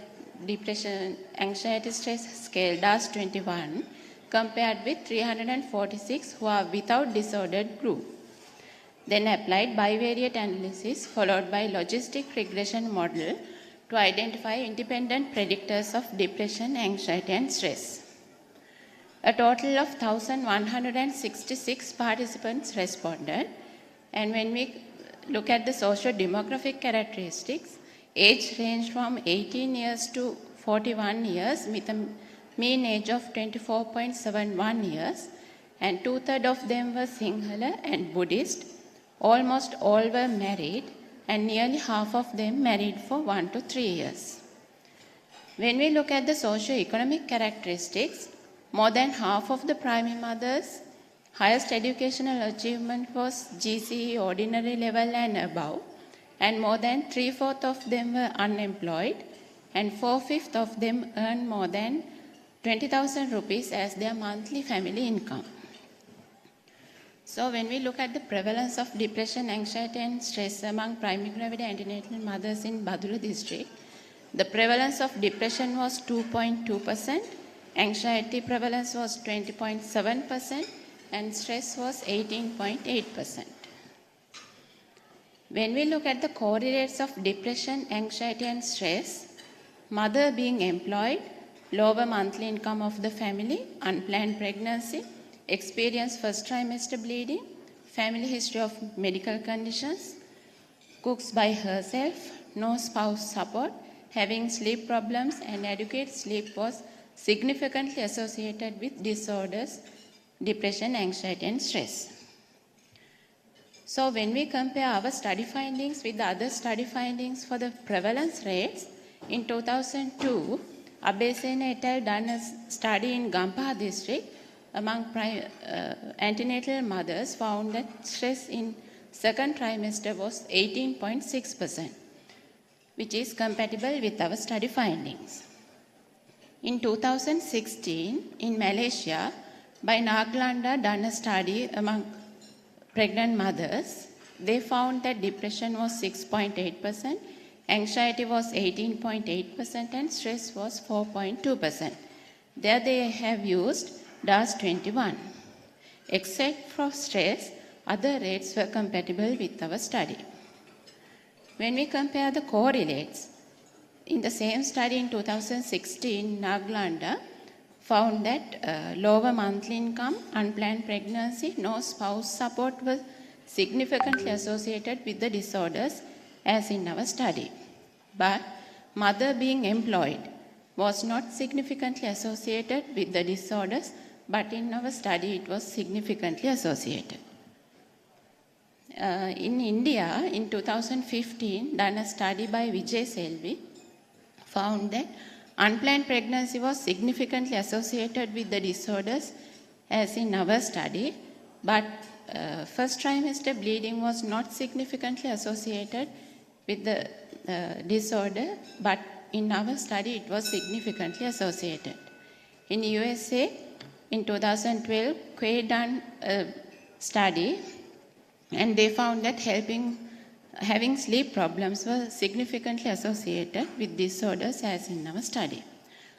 depression, anxiety, stress scale DAS 21 compared with 346 who are without disordered group. Then applied bivariate analysis followed by logistic regression model to identify independent predictors of depression, anxiety, and stress. A total of 1,166 participants responded, and when we look at the socio-demographic characteristics, age ranged from 18 years to 41 years with a mean age of 24.71 years, and 2/3 of them were Sinhala and Buddhist. Almost all were married, and nearly half of them married for 1 to 3 years. When we look at the socio-economic characteristics, more than half of the primary mothers' highest educational achievement was GCE ordinary level and above, and more than 3/4 of them were unemployed, and 4/5 of them earned more than 20,000 rupees as their monthly family income. So when we look at the prevalence of depression, anxiety, and stress among primary gravida antenatal mothers in Badula district, the prevalence of depression was 2.2%, anxiety prevalence was 20.7%, and stress was 18.8%. When we look at the correlates of depression, anxiety, and stress, mother being employed, lower monthly income of the family, unplanned pregnancy, experience first trimester bleeding, family history of medical conditions, cooks by herself, no spouse support, having sleep problems, and adequate sleep was significantly associated with disorders, depression, anxiety, and stress. So when we compare our study findings with the other study findings for the prevalence rates, in 2002, Abesena et al. Done a study in Gampaha district among antenatal mothers found that stress in second trimester was 18.6%, which is compatible with our study findings. In 2016, in Malaysia, by Naglanda done a study among pregnant mothers. They found that depression was 6.8%, anxiety was 18.8%, and stress was 4.2%. There they have used DAS 21. Except for stress, other rates were compatible with our study. When we compare the correlates, in the same study in 2016, Naglanda found that lower monthly income, unplanned pregnancy, no spouse support was significantly associated with the disorders as in our study. But mother being employed was not significantly associated with the disorders, but in our study it was significantly associated. In India, in 2015, done a study by Vijay Selvi, found that unplanned pregnancy was significantly associated with the disorders as in our study, but first trimester bleeding was not significantly associated with the disorder, but in our study it was significantly associated. In USA, in 2012, Quay done a study and they found that helping having sleep problems were significantly associated with disorders as in our study.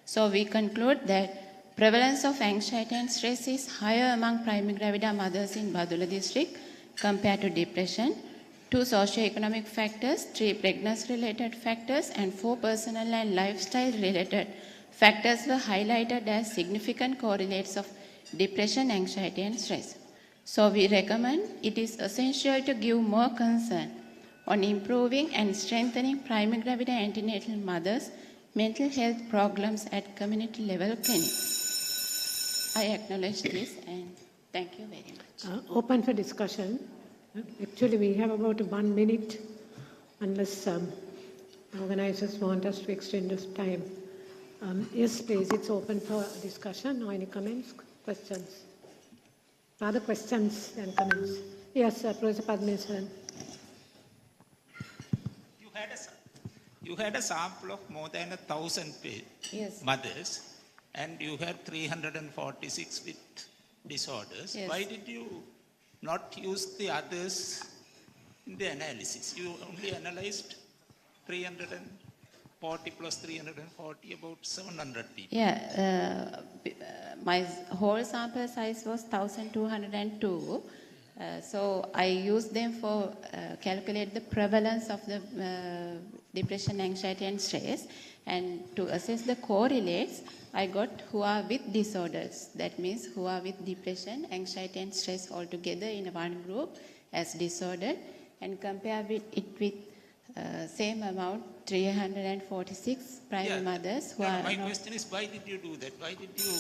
So we conclude that prevalence of anxiety and stress is higher among primary gravida mothers in Badula district compared to depression. 2 socioeconomic factors, 3 pregnancy-related factors, and 4 personal and lifestyle-related factors were highlighted as significant correlates of depression, anxiety, and stress. So we recommend it is essential to give more concern on improving and strengthening primary gravida antenatal mothers' mental health programs at community level clinics. I acknowledge this and thank you very much. Open for discussion. Actually, we have about 1 minute, unless organizers want us to extend this time. Yes, please, it's open for discussion. Or any comments, questions? Other questions and comments? Yes, Professor Padmesaran. You had a sample of more than 1,000 Yes. mothers, and you had 346 with disorders. Yes. Why did you not use the others in the analysis? You only analyzed 340 plus 340, about 700 people. Yeah, my whole sample size was 1,202. So I used them for calculate the prevalence of the depression, anxiety, and stress. And to assess the correlates, I got who are with disorders. That means who are with depression, anxiety, and stress all together in one group as disordered, and compare it with same amount, 346 primary mothers who are my question is, why did you do that? Why did you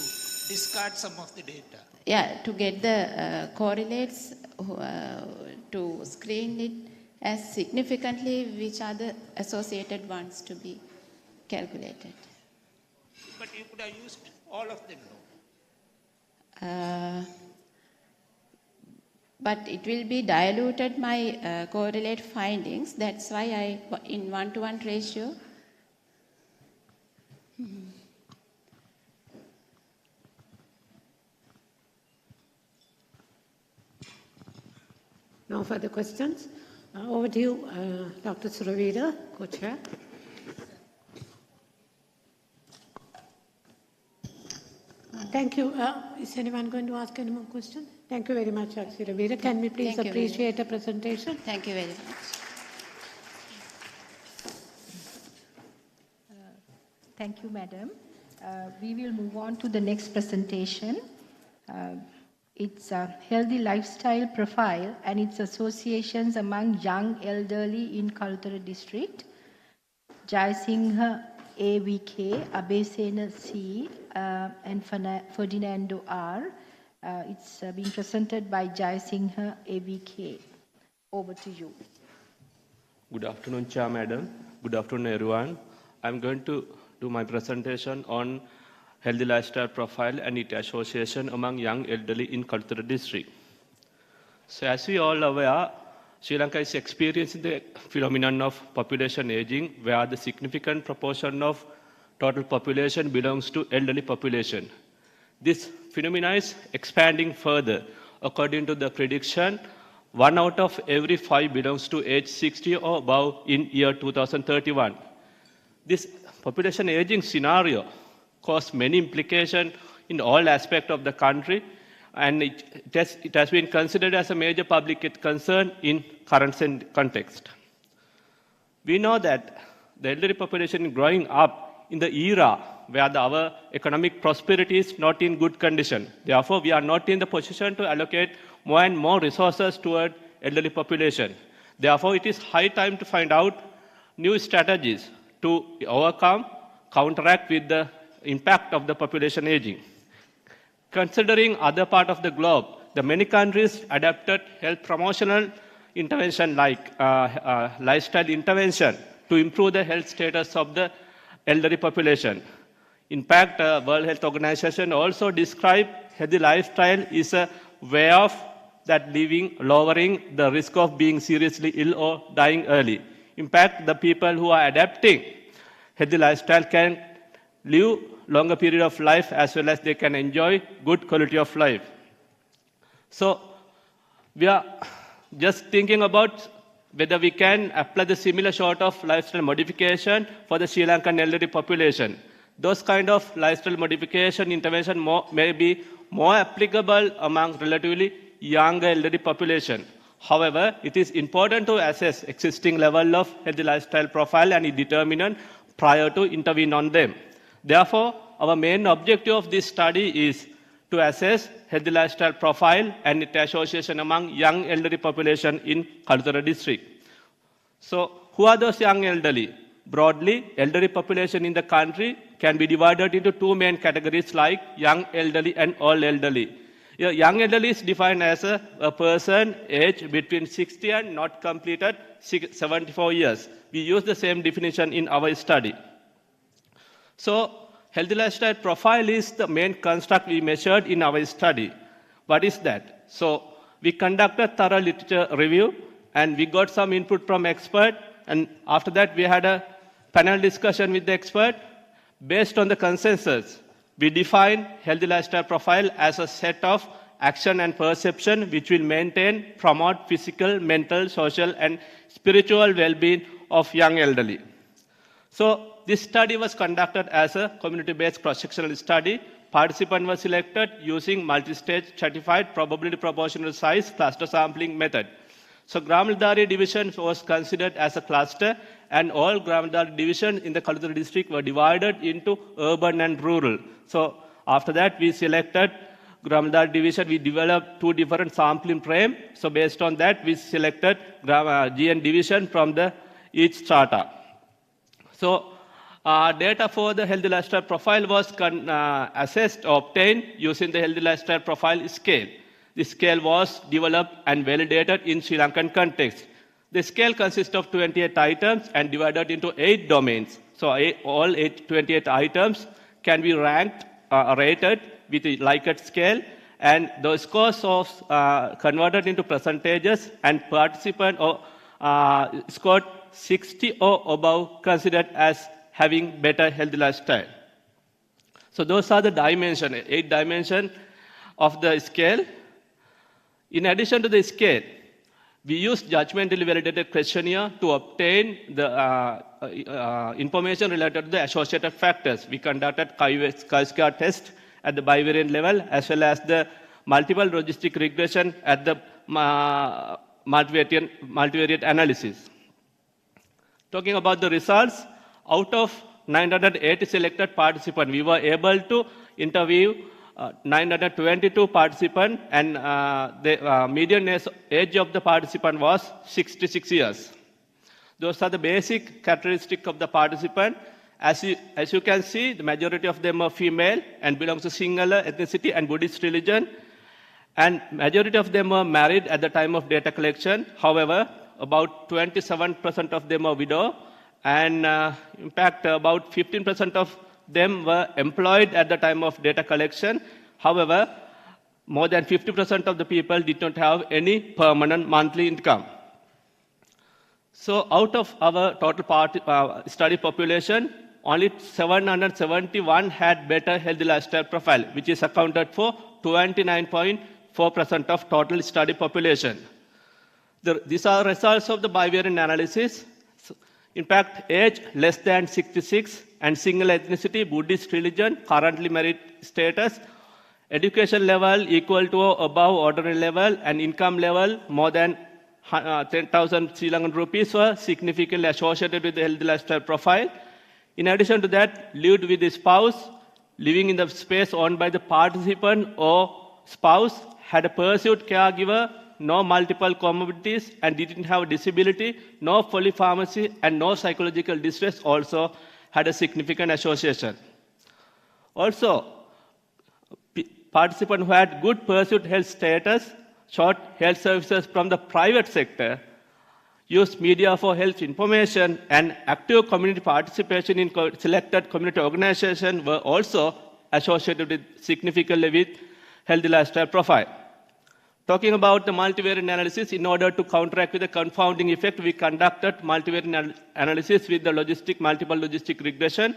discard some of the data? Yeah, to get the correlates, to screen it as significantly which are the associated ones to be calculated. But you could have used all of them, no? But it will be diluted my correlate findings. That's why I, in 1-to-1 ratio. No further questions. Over to you, Dr. Suravira, co-chair. Thank you. Is anyone going to ask any more questions? Thank you very much, Suravira. Can we please appreciate the presentation? Thank you very much. Thank you, Madam. We will move on to the next presentation. It's a healthy lifestyle profile and its associations among young elderly in Kalutara district. Jaisingha AVK, Abesena C, and Ferdinando R. It's being presented by Jaisingha AVK. Over to you. Good afternoon, Chair Madam. Good afternoon, everyone. I'm going to do my presentation on healthy lifestyle profile and its association among young elderly in Kalutara district. So as we all aware, Sri Lanka is experiencing the phenomenon of population aging, where the significant proportion of total population belongs to elderly population. This phenomenon is expanding further. According to the prediction, 1 out of every 5 belongs to age 60 or above in year 2031. This population aging scenario cause many implications in all aspects of the country, and it has been considered as a major public concern in current context. We know that the elderly population is growing up in the era where our economic prosperity is not in good condition. Therefore, we are not in the position to allocate more and more resources toward elderly population. Therefore, it is high time to find out new strategies to overcome, counteract with the impact of the population aging. Considering other parts of the globe, the many countries adapted health promotional intervention like lifestyle intervention to improve the health status of the elderly population. In fact, World Health Organization also described healthy lifestyle is a way of that living, lowering the risk of being seriously ill or dying early. In fact, the people who are adapting healthy lifestyle can live longer period of life as well as they can enjoy good quality of life. So we are just thinking about whether we can apply the similar sort of lifestyle modification for the Sri Lankan elderly population. Those kind of lifestyle modification intervention may be more applicable among relatively younger elderly population. However, it is important to assess existing level of healthy lifestyle profile and determinant prior to intervene on them. Therefore, our main objective of this study is to assess healthy lifestyle profile and its association among young elderly population in Kalutara district. So, who are those young elderly? Broadly, elderly population in the country can be divided into two main categories like young elderly and old elderly. Young elderly is defined as a person aged between 60 and not completed 74 years. We use the same definition in our study. So, healthy lifestyle profile is the main construct we measured in our study. What is that? So, we conducted thorough literature review and we got some input from expert, and after that we had a panel discussion with the expert. Based on the consensus, we define healthy lifestyle profile as a set of action and perception which will maintain, promote physical, mental, social, and spiritual well-being of young elderly. So, this study was conducted as a community-based cross-sectional study. Participants were selected using multi-stage stratified probability proportional size cluster sampling method. So, Gramaldari division was considered as a cluster, and all Gramaldari divisions in the Kalutara district were divided into urban and rural. So, after that, we selected Gramaldari division. We developed two different sampling frames. So, based on that, we selected GN division from each strata. So, data for the healthy lifestyle profile was assessed or obtained using the healthy lifestyle profile scale. The scale was developed and validated in Sri Lankan context. The scale consists of 28 items and divided into 8 domains. So all 28 items can be ranked, rated with a Likert scale, and the scores of converted into percentages, and participant scored 60 or above considered as having better healthy lifestyle. So those are the dimensions, 8 dimensions of the scale. In addition to the scale, we used judgmentally validated questionnaire to obtain the information related to the associated factors. We conducted chi-square test at the bivariate level as well as the multiple logistic regression at the multivariate analysis. Talking about the results, out of 980 selected participants, we were able to interview 922 participants, and the median age of the participant was 66 years. Those are the basic characteristics of the participant. As you can see, the majority of them are female and belongs to Sinhala ethnicity and Buddhist religion, and majority of them were married at the time of data collection. However, about 27% of them are widow, and in fact, about 15% of them were employed at the time of data collection. However, more than 50% of the people did not have any permanent monthly income. So out of our total study population, only 771 had better healthy lifestyle profile, which is accounted for 29.4% of total study population. These are results of the bivariate analysis. In fact, age less than 66 and single ethnicity, Buddhist religion, currently married status, education level equal to above ordinary level, and income level more than 10,000 Sri Lankan rupees were significantly associated with the healthy lifestyle profile. In addition to that, lived with the spouse, living in the space owned by the participant or spouse, had a pursued caregiver, no multiple comorbidities, and didn't have a disability, no polypharmacy, and no psychological distress also had a significant association. Also, participants who had good pursued health status, sought health services from the private sector, used media for health information, and active community participation in selected community organizations were also associated with significantly with healthy lifestyle profile. Talking about the multivariate analysis, in order to counteract with the confounding effect, we conducted multivariate analysis with the multiple logistic regression.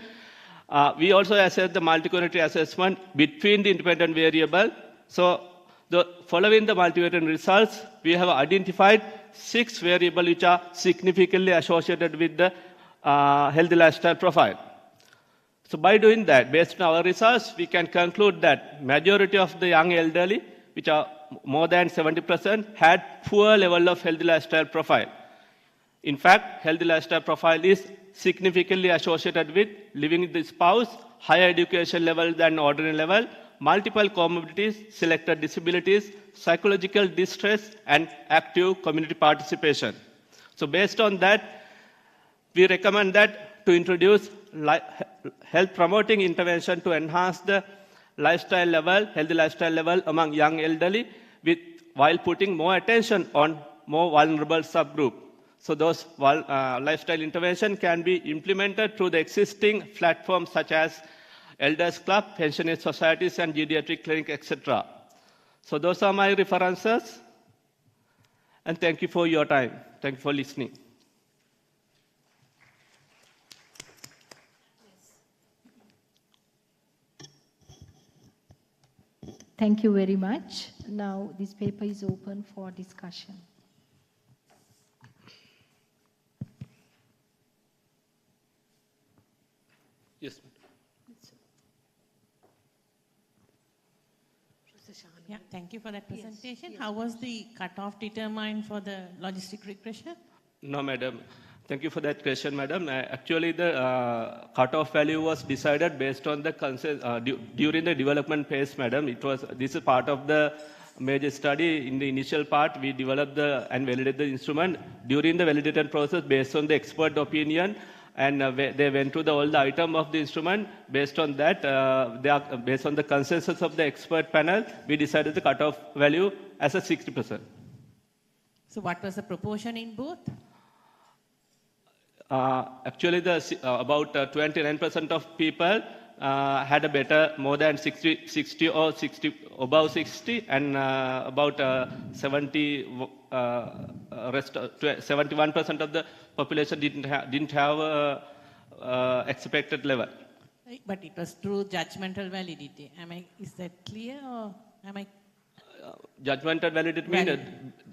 We also assessed the multi-cognitive assessment between the independent variable. So, following the multivariate results, we have identified 6 variables which are significantly associated with the healthy lifestyle profile. So by doing that, based on our research, we can conclude that majority of the young elderly, which are more than 70%, had poor level of healthy lifestyle profile. In fact, healthy lifestyle profile is significantly associated with living with the spouse, higher education level than ordinary level, multiple comorbidities, selected disabilities, psychological distress, and active community participation. So based on that, we recommend that to introduce health promoting intervention to enhance the lifestyle level, healthy lifestyle level among young elderly, while putting more attention on more vulnerable subgroup. So those lifestyle intervention can be implemented through the existing platforms such as Elders Club, Pensionist Societies, and Geriatric Clinic, etc. So those are my references. And thank you for your time. Thank you for listening. Thank you very much. Now this paper is open for discussion. Yes. Yeah, thank you for that presentation. Yes. How was the cutoff determined for the logistic regression? No, madam. Thank you for that question, madam. Actually, the cutoff value was decided based on the during the development phase, madam. This is part of the major study. In the initial part, we developed and validated the instrument. During the validation process, based on the expert opinion, and they went through all the item of the instrument. Based on that, based on the consensus of the expert panel, we decided the cutoff value as a 60%. So what was the proportion in both? Actually, about 29% of people had a better, more than 60 or 60, above 60, and about 71% of the population didn't have expected level. But it was through judgmental validity. Is that clear, or am I? Judgmental validity means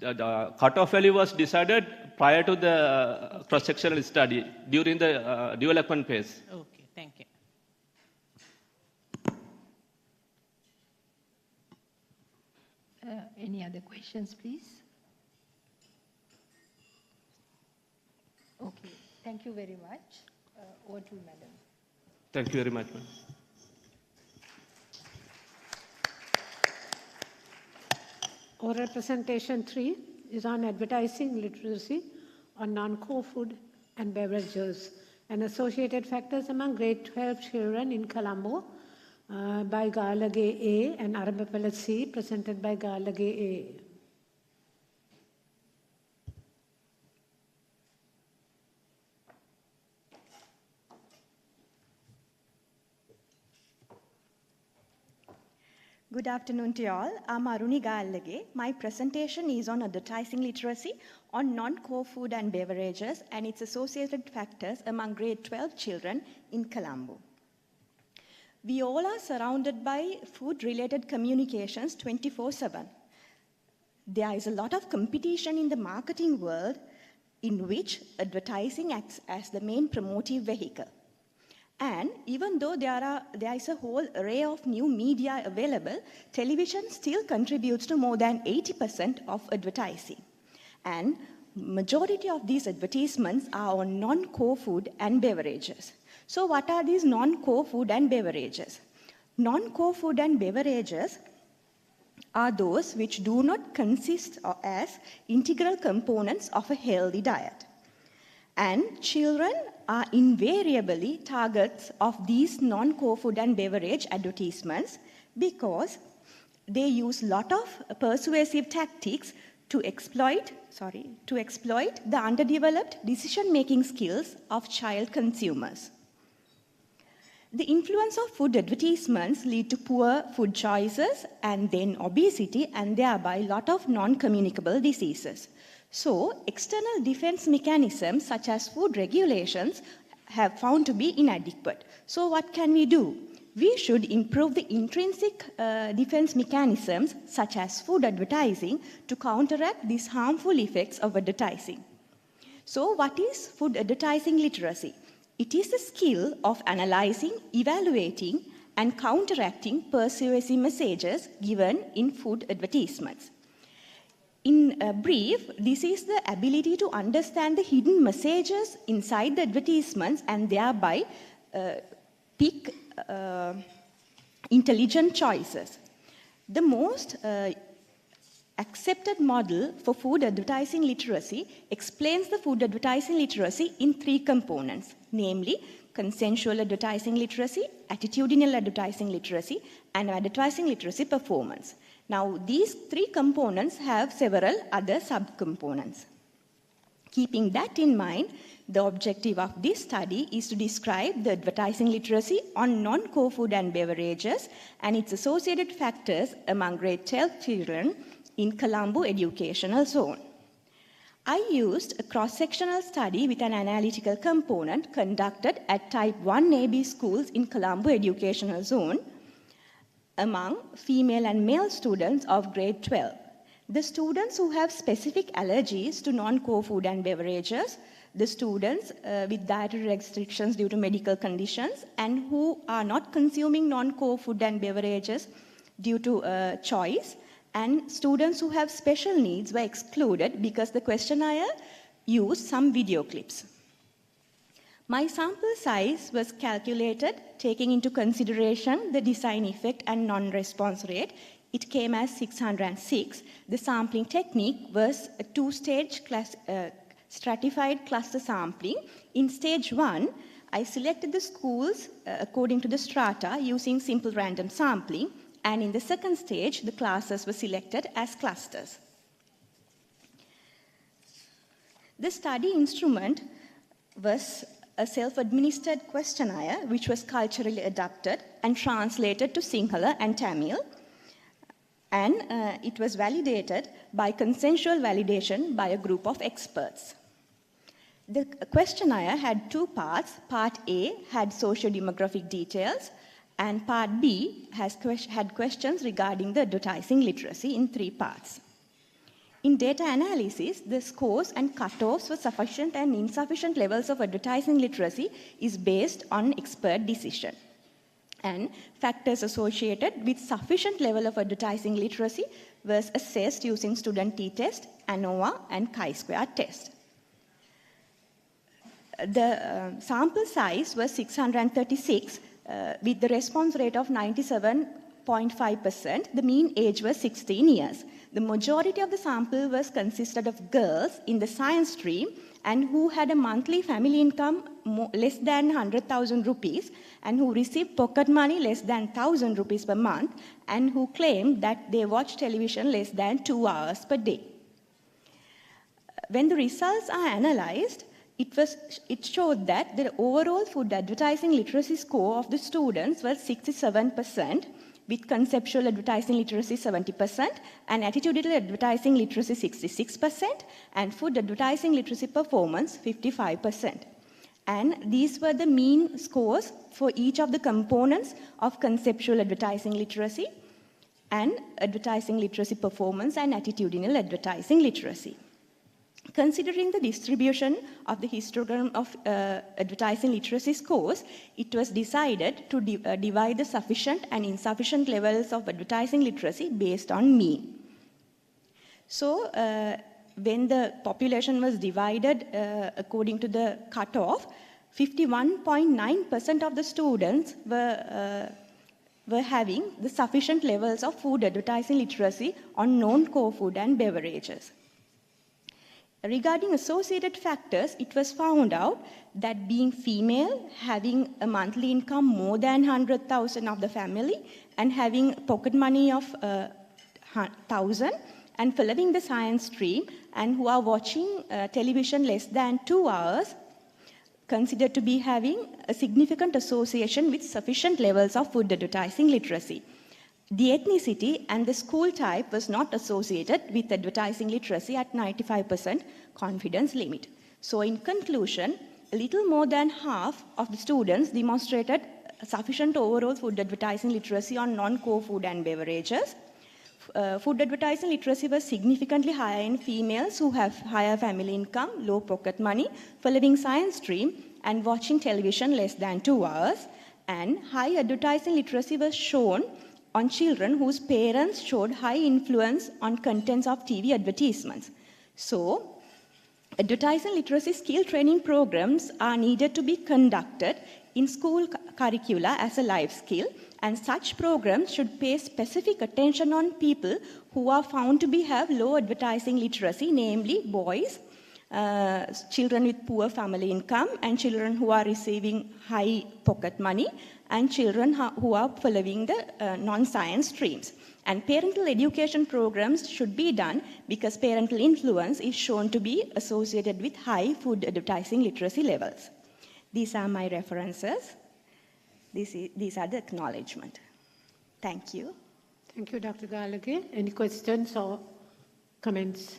the cutoff value was decided prior to the cross-sectional study during the development phase. Okay, thank you. Any other questions, please? Okay, thank you very much. Over to you, madam. Thank you very much, ma'am. Oral presentation 3 is on advertising literacy on non-core food and beverages and associated factors among grade 12 children in Colombo by Galage A and Arambapala C, presented by Galage A. Good afternoon to you all. I'm Aruni Gallage. My presentation is on advertising literacy on non-core food and beverages and its associated factors among grade 12 children in Colombo. We all are surrounded by food-related communications 24/7. There is a lot of competition in the marketing world in which advertising acts as the main promotive vehicle. And even though there is a whole array of new media available, television still contributes to more than 80% of advertising. And majority of these advertisements are on non-core food and beverages. So what are these non-core food and beverages? Non-core food and beverages are those which do not consist as integral components of a healthy diet. And children are invariably targets of these non-core food and beverage advertisements because they use a lot of persuasive tactics to exploit the underdeveloped decision-making skills of child consumers. The influence of food advertisements lead to poor food choices and then obesity and thereby a lot of non-communicable diseases. So, external defense mechanisms such as food regulations have found to be inadequate. So, what can we do? we should improve the intrinsic defense mechanisms, such as food advertising, to counteract these harmful effects of advertising. So, what is food advertising literacy? It is the skill of analyzing, evaluating, and counteracting persuasive messages given in food advertisements. In brief, this is the ability to understand the hidden messages inside the advertisements and thereby pick intelligent choices. The most accepted model for food advertising literacy explains the food advertising literacy in 3 components, namely consensual advertising literacy, attitudinal advertising literacy, and advertising literacy performance. Now, these 3 components have several other subcomponents. Keeping that in mind, the objective of this study is to describe the advertising literacy on non-core food and beverages and its associated factors among grade 12 children in Colombo educational zone. I used a cross-sectional study with an analytical component conducted at type 1AB schools in Colombo educational zone among female and male students of grade 12. The students who have specific allergies to non-core food and beverages, the students with dietary restrictions due to medical conditions, and who are not consuming non-core food and beverages due to choice, and students who have special needs were excluded because the questionnaire used some video clips. My sample size was calculated taking into consideration the design effect and non-response rate. It came as 606. The sampling technique was a 2-stage stratified cluster sampling. In stage 1, I selected the schools according to the strata using simple random sampling, and in the second stage, the classes were selected as clusters. The study instrument was a self-administered questionnaire which was culturally adapted and translated to Sinhala and Tamil, and it was validated by consensual validation by a group of experts. The questionnaire had 2 parts. Part A had socio-demographic details, and Part B had questions regarding the advertising literacy in 3 parts. In data analysis, the scores and cutoffs for sufficient and insufficient levels of advertising literacy is based on expert decision. And factors associated with sufficient level of advertising literacy was assessed using student t-test, ANOVA, and chi-square test. The sample size was 636 with the response rate of 97.5%. The mean age was 16 years. The majority of the sample was consisted of girls in the science stream and who had a monthly family income less than 100,000 rupees and who received pocket money less than 1,000 rupees per month and who claimed that they watch television less than 2 hours per day. When the results are analyzed, it showed that the overall food advertising literacy score of the students was 67%, with conceptual advertising literacy 70%, and attitudinal advertising literacy 66%, and food advertising literacy performance 55%. And these were the mean scores for each of the components of conceptual advertising literacy and advertising literacy performance and attitudinal advertising literacy. Considering the distribution of the histogram of advertising literacy scores, it was decided to divide the sufficient and insufficient levels of advertising literacy based on mean. So, when the population was divided according to the cutoff, 51.9% of the students were having the sufficient levels of food advertising literacy on non-core food and beverages. Regarding associated factors, it was found out that being female, having a monthly income more than 100,000 of the family, and having pocket money of 1,000, and following the science stream, and who are watching television less than 2 hours, considered to be having a significant association with sufficient levels of food advertising literacy. The ethnicity and the school type was not associated with advertising literacy at 95% confidence limit. So in conclusion, a little more than half of the students demonstrated sufficient overall food advertising literacy on non-core food and beverages. Food advertising literacy was significantly higher in females who have higher family income, low pocket money, following science stream, and watching television less than 2 hours. And high advertising literacy was shown on children whose parents showed high influence on contents of TV advertisements. So, advertising literacy skill training programs are needed to be conducted in school curricula as a life skill, and such programs should pay specific attention on people who are found to have low advertising literacy, namely boys, children with poor family income, and children who are receiving high pocket money, and children who are following the non-science streams. And parental education programs should be done because parental influence is shown to be associated with high food advertising literacy levels. These are my references. These are the acknowledgement. Thank you. Thank you, Dr. Gallagher. Any questions or comments?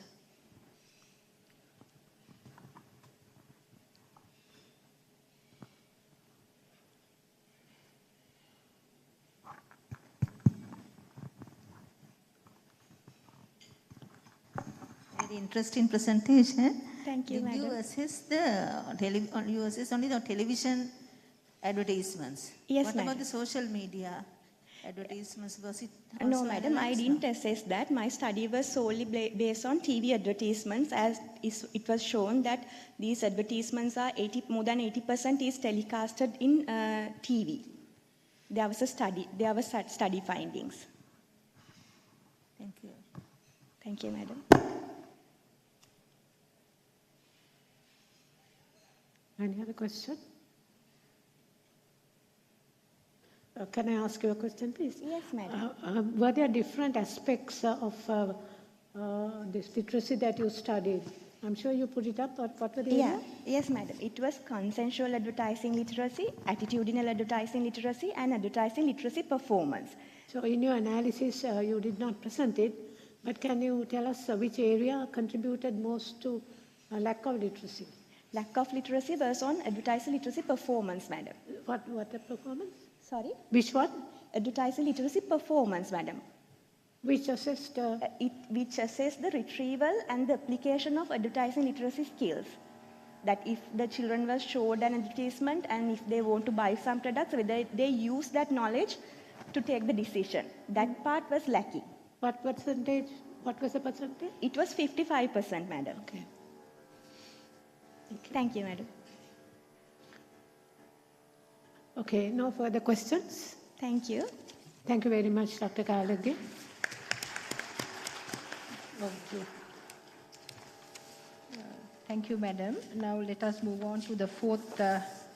Very interesting presentation. Thank you, Did you madam. assess you assess only the television advertisements? Yes, What madam. about the social media advertisements? Was it No, also madam, I analyzed? didn't assess that. My study was solely based on TV advertisements, as it was shown that these advertisements are more than 80% is telecasted in TV. There was study findings. Thank you. Thank you, madam. Any other question? Can I ask you a question, please? Yes, madam. Were there different aspects of this literacy that you studied? I'm sure you put it up, but what were they? Yeah, yes, madam. It was consensual advertising literacy, attitudinal advertising literacy, and advertising literacy performance. So in your analysis, you did not present it, but can you tell us which area contributed most to lack of literacy? Lack of literacy was on advertising literacy performance, madam. What a performance? Sorry? Which one? Advertising literacy performance, madam. Which assessed? Which assessed the retrieval and the application of advertising literacy skills. That if the children were showed an advertisement and if they want to buy some products, whether they use that knowledge to take the decision. That part was lacking. What percentage? What was the percentage? It was 55%, madam. Okay. Thank you, madam. Okay, no further questions? Thank you. Thank you very much, Dr. Gallagher. Okay. Thank you, madam. Now let us move on to the fourth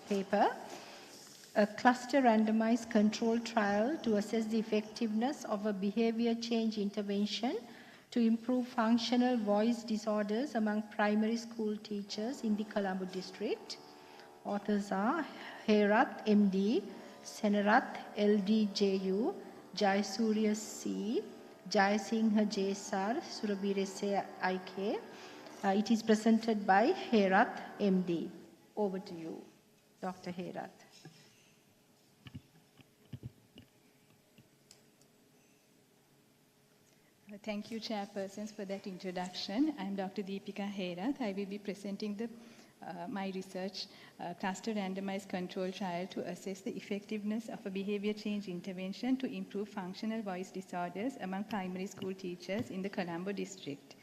paper. A cluster randomized controlled trial to assess the effectiveness of a behavior change intervention to improve functional voice disorders among primary school teachers in the Colombo district. Authors are Herath, MD, Senarath, LDJU, Jayasuriya C, Jayasingha JSR, Surabirese IK. It is presented by Herath, MD. Over to you, Dr. Herath. Thank you, chairpersons, for that introduction. I'm Dr. Deepika Herath. I will be presenting my research cluster randomized control trial to assess the effectiveness of a behavior change intervention to improve functional voice disorders among primary school teachers in the Colombo district.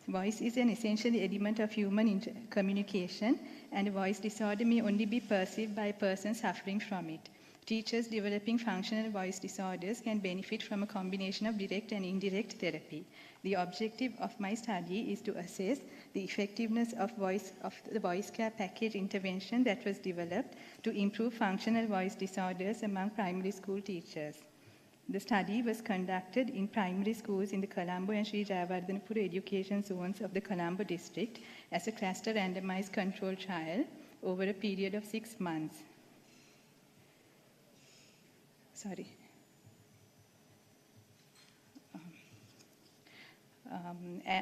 Voice is an essential element of human communication, and a voice disorder may only be perceived by a person suffering from it. Teachers developing functional voice disorders can benefit from a combination of direct and indirect therapy. The objective of my study is to assess the effectiveness of the voice care package intervention that was developed to improve functional voice disorders among primary school teachers. The study was conducted in primary schools in the Colombo and Sri Jayawardhanapura education zones of the Colombo district as a cluster randomized control trial over a period of 6 months.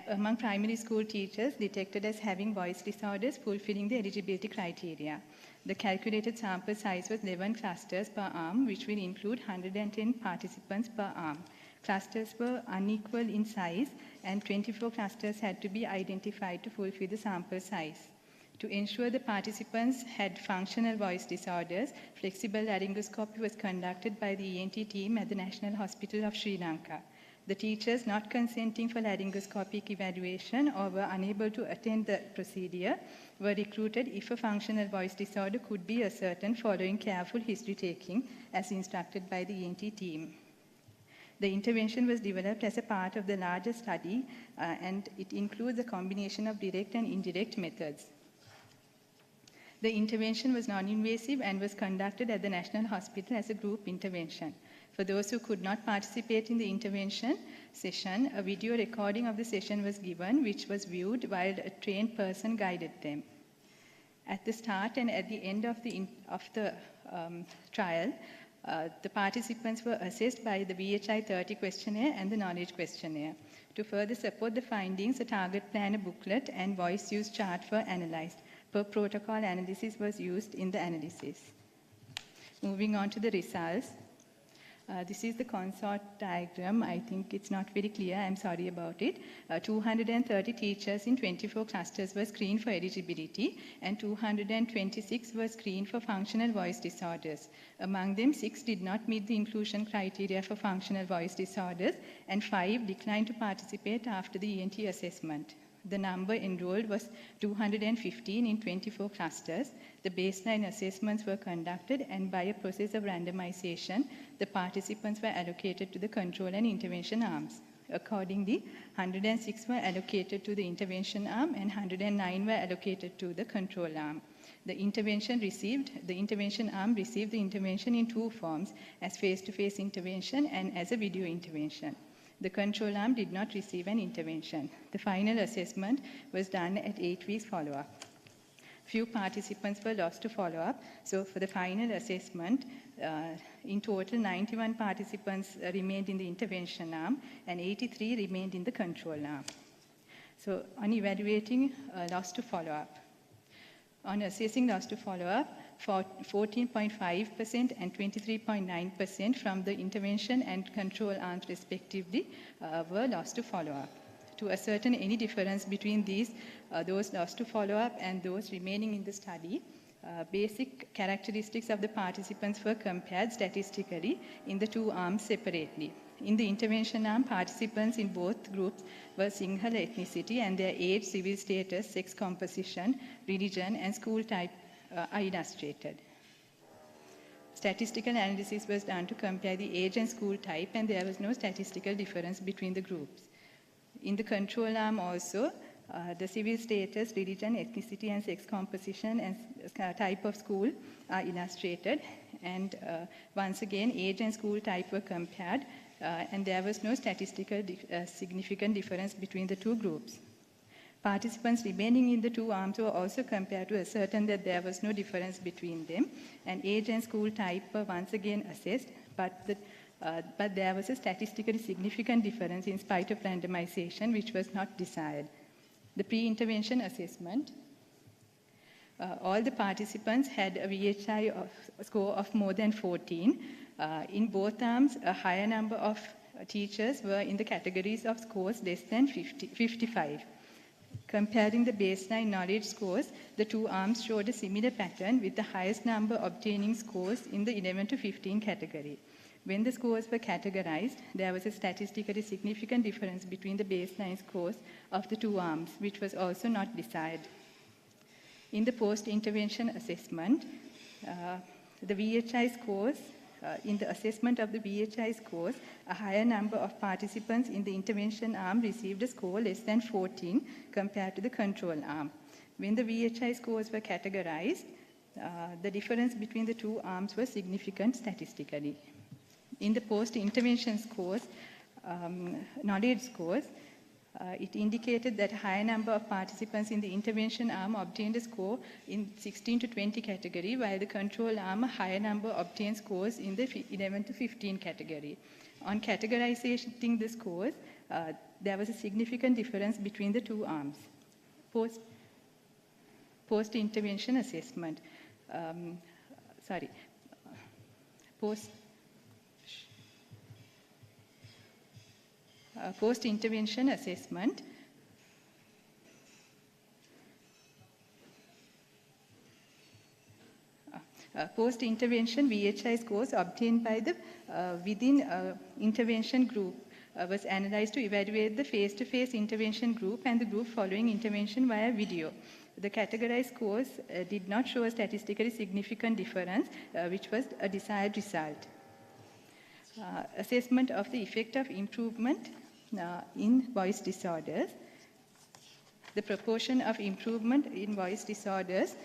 Among primary school teachers detected as having voice disorders fulfilling the eligibility criteria. The calculated sample size was 11 clusters per arm, which will include 110 participants per arm. Clusters were unequal in size, and 24 clusters had to be identified to fulfill the sample size. To ensure the participants had functional voice disorders, flexible laryngoscopy was conducted by the ENT team at the National Hospital of Sri Lanka. The teachers not consenting for laryngoscopic evaluation or were unable to attend the procedure were recruited if a functional voice disorder could be ascertained following careful history taking as instructed by the ENT team. The intervention was developed as a part of the larger study and it includes a combination of direct and indirect methods. The intervention was non-invasive and was conducted at the National Hospital as a group intervention. For those who could not participate in the intervention session, a video recording of the session was given, which was viewed while a trained person guided them. At the start and at the end of the trial, the participants were assessed by the VHI 30 questionnaire and the knowledge questionnaire. To further support the findings, a target planner booklet and voice use chart were analyzed. Per protocol analysis was used in the analysis. Moving on to the results. This is the consort diagram. I think it's not very clear. I'm sorry about it. 230 teachers in 24 clusters were screened for eligibility, and 226 were screened for functional voice disorders. Among them, 6 did not meet the inclusion criteria for functional voice disorders, and 5 declined to participate after the ENT assessment. The number enrolled was 215 in 24 clusters. The baseline assessments were conducted, and by a process of randomization, the participants were allocated to the control and intervention arms. Accordingly, 106 were allocated to the intervention arm and 109 were allocated to the control arm. The intervention arm received the intervention in 2 forms, as face-to-face intervention and as a video intervention. The control arm did not receive an intervention. The final assessment was done at 8 weeks follow-up. Few participants were lost to follow-up, so for the final assessment, in total 91 participants remained in the intervention arm and 83 remained in the control arm. So on evaluating loss to follow-up, on assessing loss to follow-up, 14.5% and 23.9% from the intervention and control arms respectively were lost to follow-up. To ascertain any difference between those lost to follow-up and those remaining in the study, basic characteristics of the participants were compared statistically in the 2 arms separately. In the intervention arm, participants in both groups were Sinhala ethnicity and their age, civil status, sex composition, religion, and school type are illustrated. Statistical analysis was done to compare the age and school type, and there was no statistical difference between the groups. In the control arm also, the civil status, religion, ethnicity, and sex composition and type of school are illustrated. And once again, age and school type were compared, and there was no statistical significant difference between the 2 groups. Participants remaining in the 2 arms were also compared to ascertain that there was no difference between them, and age and school type were once again assessed, but there was a statistically significant difference in spite of randomization, which was not desired. The pre-intervention assessment, all the participants had a VHI score of more than 14. In both arms, a higher number of teachers were in the categories of scores less than 55. Comparing the baseline knowledge scores, the 2 arms showed a similar pattern, with the highest number obtaining scores in the 11 to 15 category. When the scores were categorized, there was a statistically significant difference between the baseline scores of the 2 arms, which was also not desired. In the post-intervention assessment, the VHI scores, in the assessment of the VHI scores, a higher number of participants in the intervention arm received a score less than 14 compared to the control arm. When the VHI scores were categorized, the difference between the 2 arms was significant statistically. In the post-intervention scores, knowledge scores, it indicated that a higher number of participants in the intervention arm obtained a score in 16 to 20 category, while the control arm, a higher number obtained scores in the 11 to 15 category. On categorizing the scores, there was a significant difference between the 2 arms. Post-intervention assessment. post-intervention assessment. Post-intervention VHI scores obtained by the within intervention group was analyzed to evaluate the face-to-face intervention group and the group following intervention via video. The categorized scores did not show a statistically significant difference, which was a desired result. Assessment of the effect of improvement in voice disorders. The proportion of improvement in voice disorders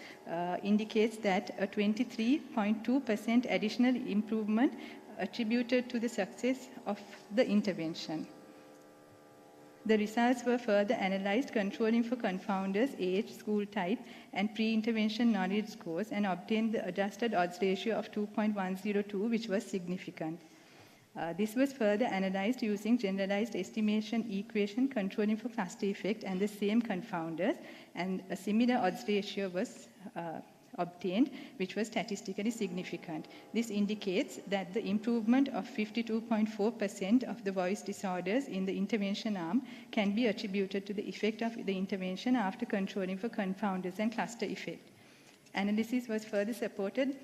indicates that a 23.2% additional improvement attributed to the success of the intervention. The results were further analyzed, controlling for confounders, age, school type, and pre-intervention knowledge scores, and obtained the adjusted odds ratio of 2.102, which was significant. This was further analyzed using generalized estimation equation controlling for cluster effect and the same confounders, and a similar odds ratio was obtained, which was statistically significant. This indicates that the improvement of 52.4% of the voice disorders in the intervention arm can be attributed to the effect of the intervention after controlling for confounders and cluster effect. Analysis was further supported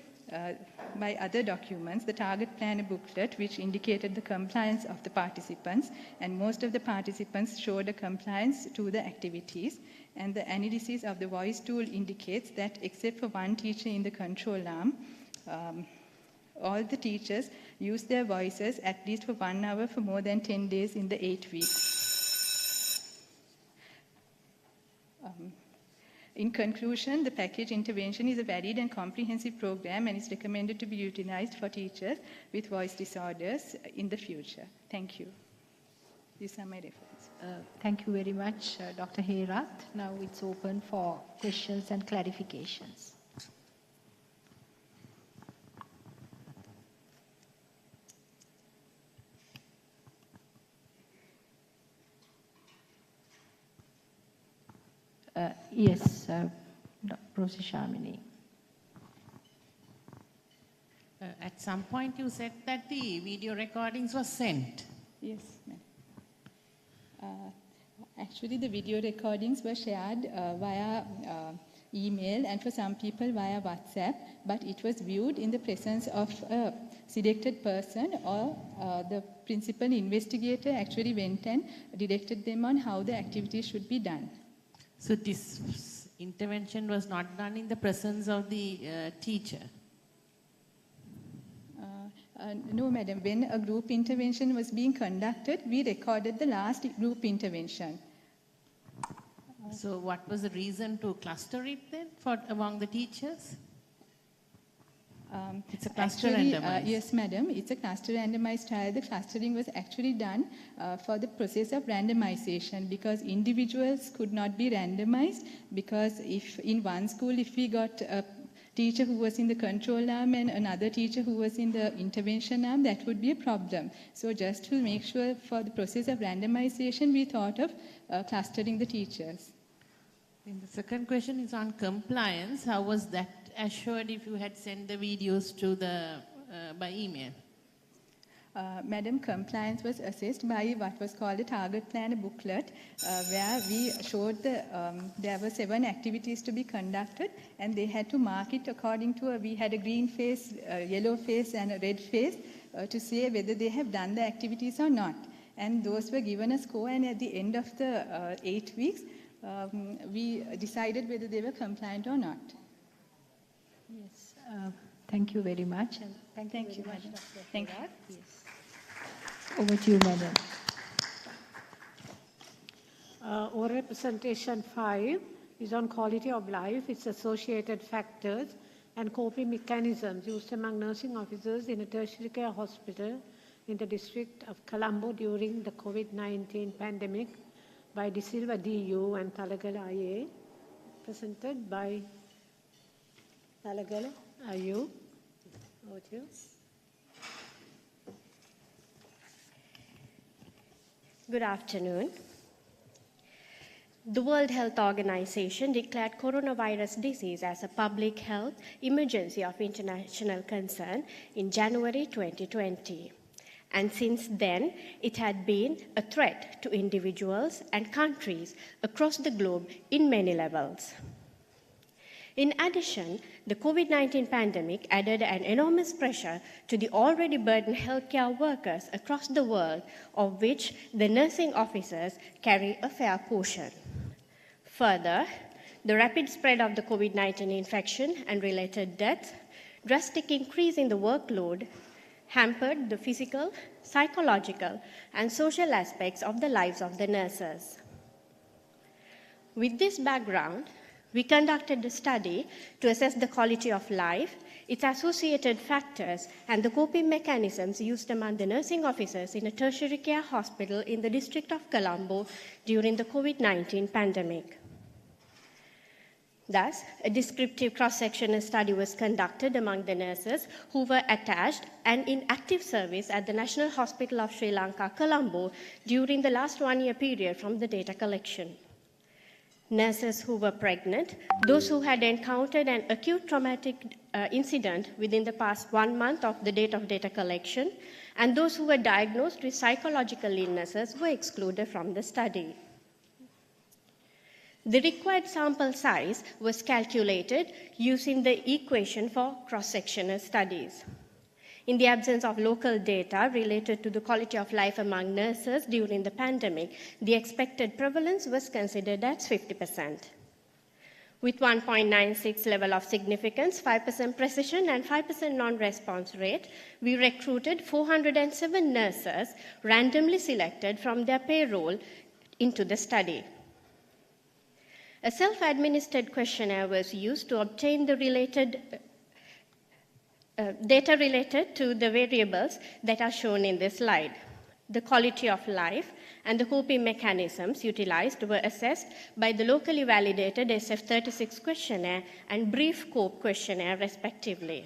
by other documents, the target planner booklet, which indicated the compliance of the participants, and most of the participants showed a compliance to the activities. And the analysis of the voice tool indicates that except for one teacher in the control arm, all the teachers used their voices at least for 1 hour for more than 10 days in the 8 weeks. In conclusion, the package intervention is a valid and comprehensive program and is recommended to be utilized for teachers with voice disorders in the future. Thank you. These are my references. Thank you very much, Dr. Herath. Now it's open for questions and clarifications. Yes, Professor Shamini. At some point you said that the video recordings were sent. Yes, ma'am. Actually, the video recordings were shared via email and for some people via WhatsApp, but it was viewed in the presence of a selected person, or the principal investigator actually went and directed them on how the activity should be done. So this intervention was not done in the presence of the teacher? No, madam. When a group intervention was being conducted, we recorded the last group intervention. So what was the reason to cluster it then for among the teachers? It's a cluster randomized. Yes, madam. It's a cluster randomized trial. The clustering was actually done for the process of randomization, because individuals could not be randomized, because if in one school, if we got a teacher who was in the control arm and another teacher who was in the intervention arm, that would be a problem. So just to make sure for the process of randomization, we thought of clustering the teachers. And the second question is on compliance. How was that assured if you had sent the videos to the by email? Madam, compliance was assessed by what was called a target planner booklet, where we showed there were 7 activities to be conducted, and they had to mark it according to we had a green face, yellow face, and a red face to say whether they have done the activities or not. And those were given a score, and at the end of the 8 weeks, we decided whether they were compliant or not. Yes. Thank you very much. And thank you very much, Dr. Thank you. Yes. Over to you, madam. Oral presentation 5 is on quality of life, its associated factors, and coping mechanisms used among nursing officers in a tertiary care hospital in the district of Colombo during the COVID-19 pandemic by De Silva DU and Thalagala IA, presented by Thalagala IU. Over to you. Good afternoon. The World Health Organization declared coronavirus disease as a public health emergency of international concern in January 2020. And since then, it had been a threat to individuals and countries across the globe in many levels. In addition, the COVID-19 pandemic added an enormous pressure to the already burdened healthcare workers across the world, of which the nursing officers carry a fair portion. Further, the rapid spread of the COVID-19 infection and related deaths, drastic increase in the workload, hampered the physical, psychological, and social aspects of the lives of the nurses. With this background, we conducted a study to assess the quality of life, its associated factors, and the coping mechanisms used among the nursing officers in a tertiary care hospital in the District of Colombo during the COVID-19 pandemic. Thus, a descriptive cross-sectional study was conducted among the nurses who were attached and in active service at the National Hospital of Sri Lanka, Colombo, during the last one-year period from the data collection. Nurses who were pregnant, those who had encountered an acute traumatic incident within the past 1 month of the date of data collection, and those who were diagnosed with psychological illnesses were excluded from the study. The required sample size was calculated using the equation for cross-sectional studies. In the absence of local data related to the quality of life among nurses during the pandemic, the expected prevalence was considered as 50%. With 1.96 level of significance, 5% precision, and 5% non-response rate, we recruited 407 nurses randomly selected from their payroll into the study. A self-administered questionnaire was used to obtain the data related to the variables that are shown in this slide. The quality of life and the coping mechanisms utilized were assessed by the locally validated SF36 questionnaire and brief COPE questionnaire, respectively.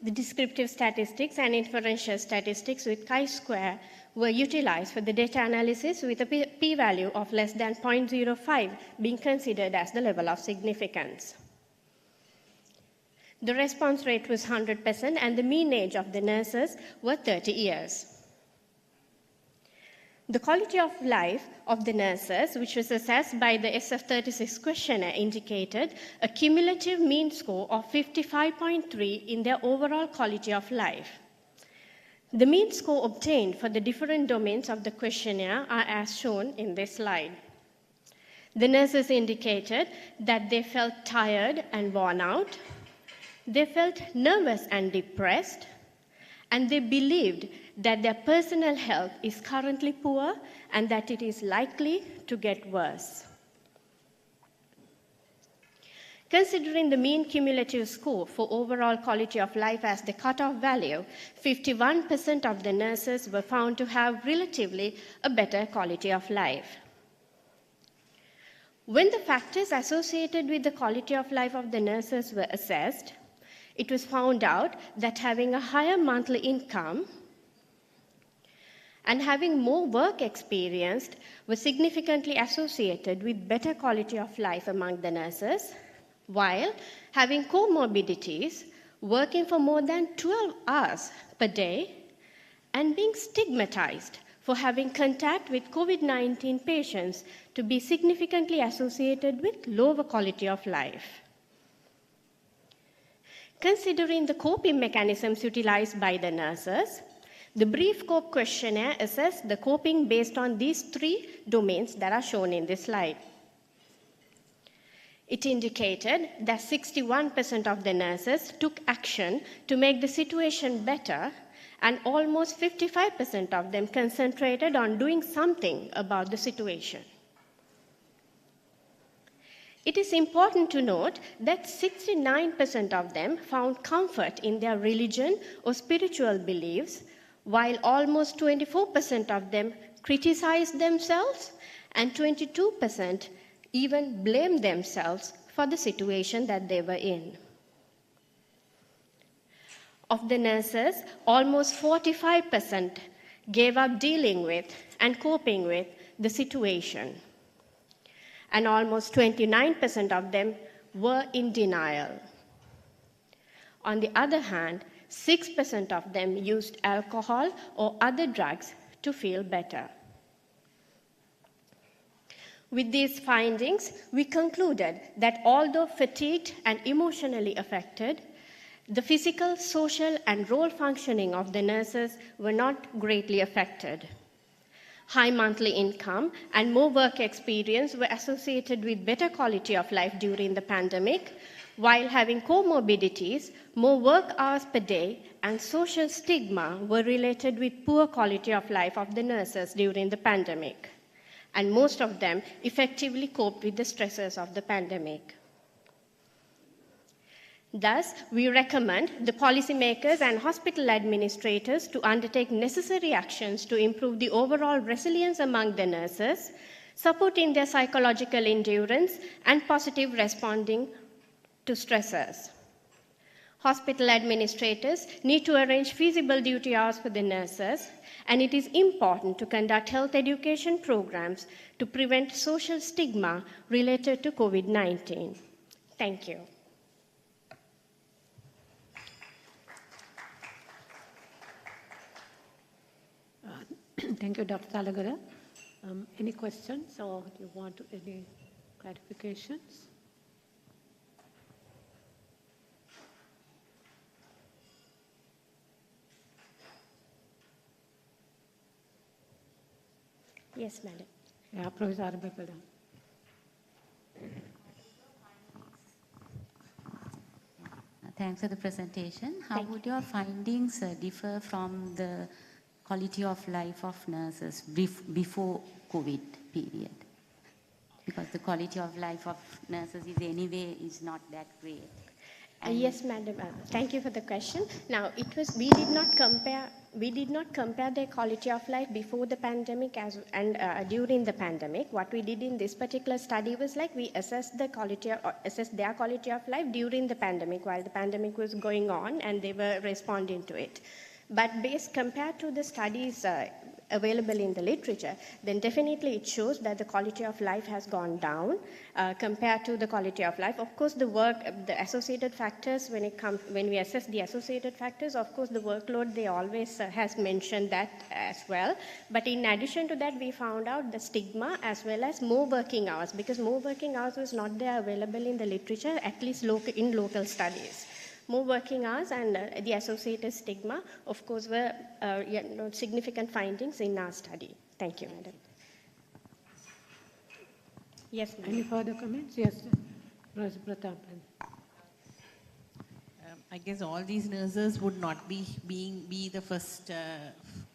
The descriptive statistics and inferential statistics with chi-square were utilized for the data analysis, with a p-value of less than 0.05 being considered as the level of significance. The response rate was 100%, and the mean age of the nurses was 30 years. The quality of life of the nurses, which was assessed by the SF36 questionnaire, indicated a cumulative mean score of 55.3 in their overall quality of life. The mean score obtained for the different domains of the questionnaire are as shown in this slide. The nurses indicated that they felt tired and worn out, they felt nervous and depressed, and they believed that their personal health is currently poor and that it is likely to get worse. Considering the mean cumulative score for overall quality of life as the cutoff value, 51% of the nurses were found to have relatively a better quality of life. When the factors associated with the quality of life of the nurses were assessed, it was found out that having a higher monthly income and having more work experience was significantly associated with better quality of life among the nurses, while having comorbidities, working for more than 12 hours per day, and being stigmatized for having contact with COVID-19 patients to be significantly associated with lower quality of life. Considering the coping mechanisms utilized by the nurses, the brief COPE questionnaire assessed the coping based on these three domains that are shown in this slide. It indicated that 61% of the nurses took action to make the situation better, and almost 55% of them concentrated on doing something about the situation. It is important to note that 69% of them found comfort in their religion or spiritual beliefs, while almost 24% of them criticized themselves and 22% even blamed themselves for the situation that they were in. Of the nurses, almost 45% gave up dealing with and coping with the situation. And almost 29% of them were in denial. On the other hand, 6% of them used alcohol or other drugs to feel better. With these findings, we concluded that although fatigued and emotionally affected, the physical, social, and role functioning of the nurses were not greatly affected. High monthly income and more work experience were associated with better quality of life during the pandemic, while having comorbidities, more work hours per day, and social stigma were related with poor quality of life of the nurses during the pandemic. And most of them effectively coped with the stresses of the pandemic. Thus, we recommend the policymakers and hospital administrators to undertake necessary actions to improve the overall resilience among the nurses, supporting their psychological endurance and positive responding to stressors. Hospital administrators need to arrange feasible duty hours for the nurses, and it is important to conduct health education programs to prevent social stigma related to COVID-19. Thank you. Thank you, Dr. Talagara. Any questions or do you want any clarifications? Yes, madam. Yeah, Professor Arbepala. Thanks for the presentation. How would your findings differ from the quality of life of nurses before COVID period? Because the quality of life of nurses is anyway is not that great. Yes, madam. Thank you for the question. Now, we did not compare their quality of life before the pandemic and during the pandemic. What we did in this particular study was we assessed their quality of life during the pandemic, while the pandemic was going on, and they were responding to it. But compared to the studies available in the literature, then definitely it shows that the quality of life has gone down compared to the quality of life. Of course, the associated factors, when we assess the associated factors, of course, the workload, they always has mentioned that as well. But in addition to that, we found out the stigma as well as more working hours, because more working hours was not there available in the literature, at least in local studies. More working hours and the associated stigma, of course, were significant findings in our study. Thank you, madam. Yes, ma'am. Any further comments? Yes, Professor Prathapan. I guess all these nurses would not be the first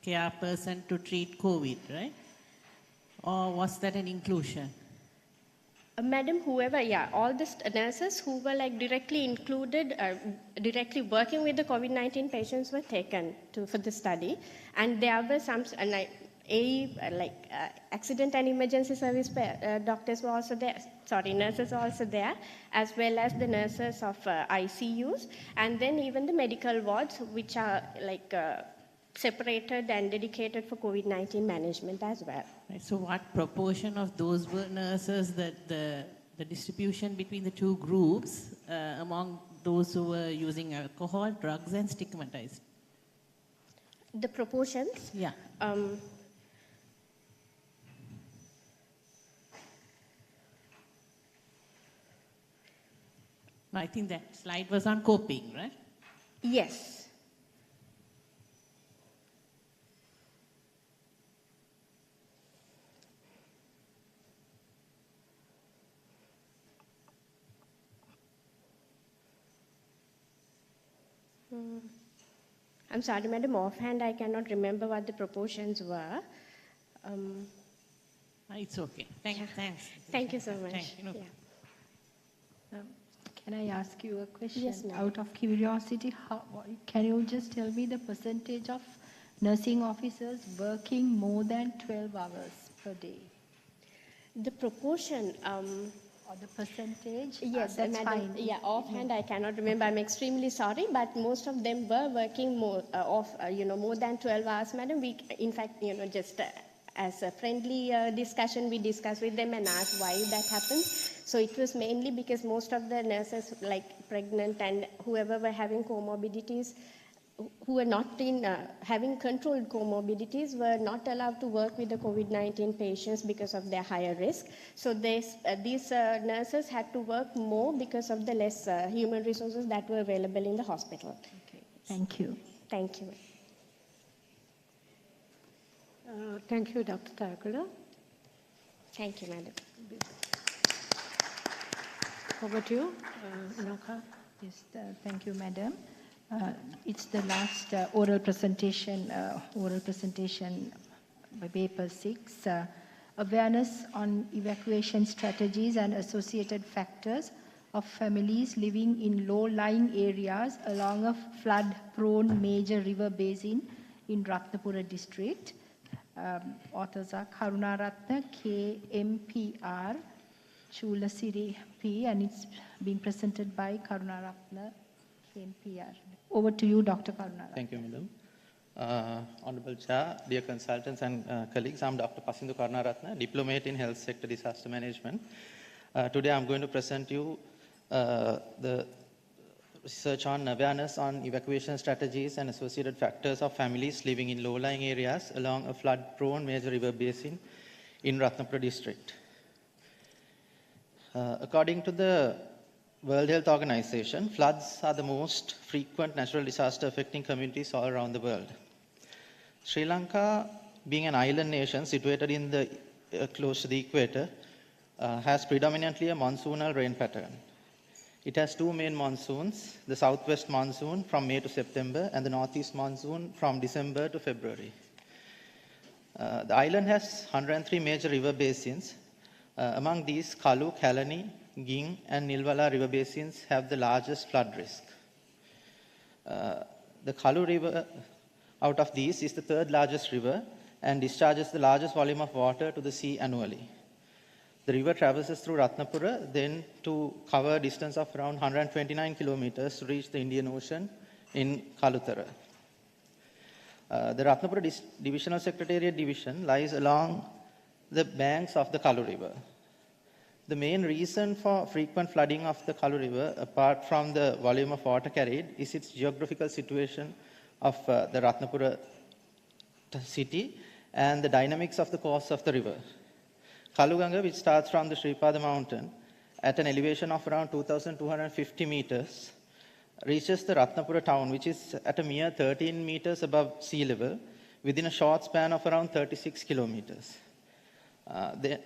care person to treat COVID, right? Or was that an inclusion? Madam, all the nurses who were directly included, directly working with the COVID-19 patients were taken for the study. And there were some, accident and emergency service doctors were also there, nurses were also there, as well as the nurses of ICUs, and then even the medical wards, which are separated and dedicated for COVID-19 management as well. Right, so what proportion of those were nurses, that the distribution between the two groups among those who were using alcohol, drugs, and stigmatized? The proportions? Yeah. I think that slide was on coping, right? Yes. I'm sorry, madam, offhand I cannot remember what the proportions were. It's okay. Thanks. Thank you so much. Thank you. Can I ask you a question? Yes, ma'am. Out of curiosity, can you just tell me the percentage of nursing officers working more than 12 hours per day? The proportion... or the percentage? Yes, that's madam. fine. Yeah, offhand I cannot remember. I'm extremely sorry, but most of them were working more than 12 hours, madam. We, in fact, just as a friendly discussion, we discussed with them and asked why that happens. So it was mainly because most of the nurses, like pregnant and whoever were having comorbidities, who were not in having controlled comorbidities, were not allowed to work with the COVID-19 patients because of their higher risk. So these nurses had to work more because of the less human resources that were available in the hospital. Okay. Thank you. Thank you. Thank you, Dr. Tarakula. Thank you, Madam. Over to you, Lanka. Yes, thank you, Madam. It's the last oral presentation by paper 6, awareness on evacuation strategies and associated factors of families living in low-lying areas along a flood-prone major river basin in Ratnapura district. Authors are Karunaratna, KMPR, Chulasiri P, and it's being presented by Karunaratna, KMPR. Over to you, Dr. Karunaratna. Thank you, Madam. Honorable Chair, dear consultants and colleagues, I'm Dr. Pasindu Karunaratna, Diplomate in Health Sector Disaster Management. Today I'm going to present you the research on awareness on evacuation strategies and associated factors of families living in low-lying areas along a flood-prone major river basin in Ratnapura district. According to the World Health Organization, floods are the most frequent natural disaster affecting communities all around the world. Sri Lanka, being an island nation situated in the close to the equator, has predominantly a monsoonal rain pattern. It has two main monsoons, the southwest monsoon from May to September and the northeast monsoon from December to February. The island has 103 major river basins. Among these, Kalu, Kalani, Ging and Nilwala river basins have the largest flood risk. The Kalu River, out of these, is the third largest river and discharges the largest volume of water to the sea annually. The river traverses through Ratnapura, then to cover a distance of around 129 kilometers to reach the Indian Ocean in Kalutara. The Ratnapura Divisional Secretariat Division lies along the banks of the Kalu River. The main reason for frequent flooding of the Kalu River, apart from the volume of water carried, is its geographical situation of the Ratnapura city and the dynamics of the course of the river. Kaluganga, which starts from the Sripada mountain at an elevation of around 2,250 meters, reaches the Ratnapura town, which is at a mere 13 meters above sea level, within a short span of around 36 kilometers.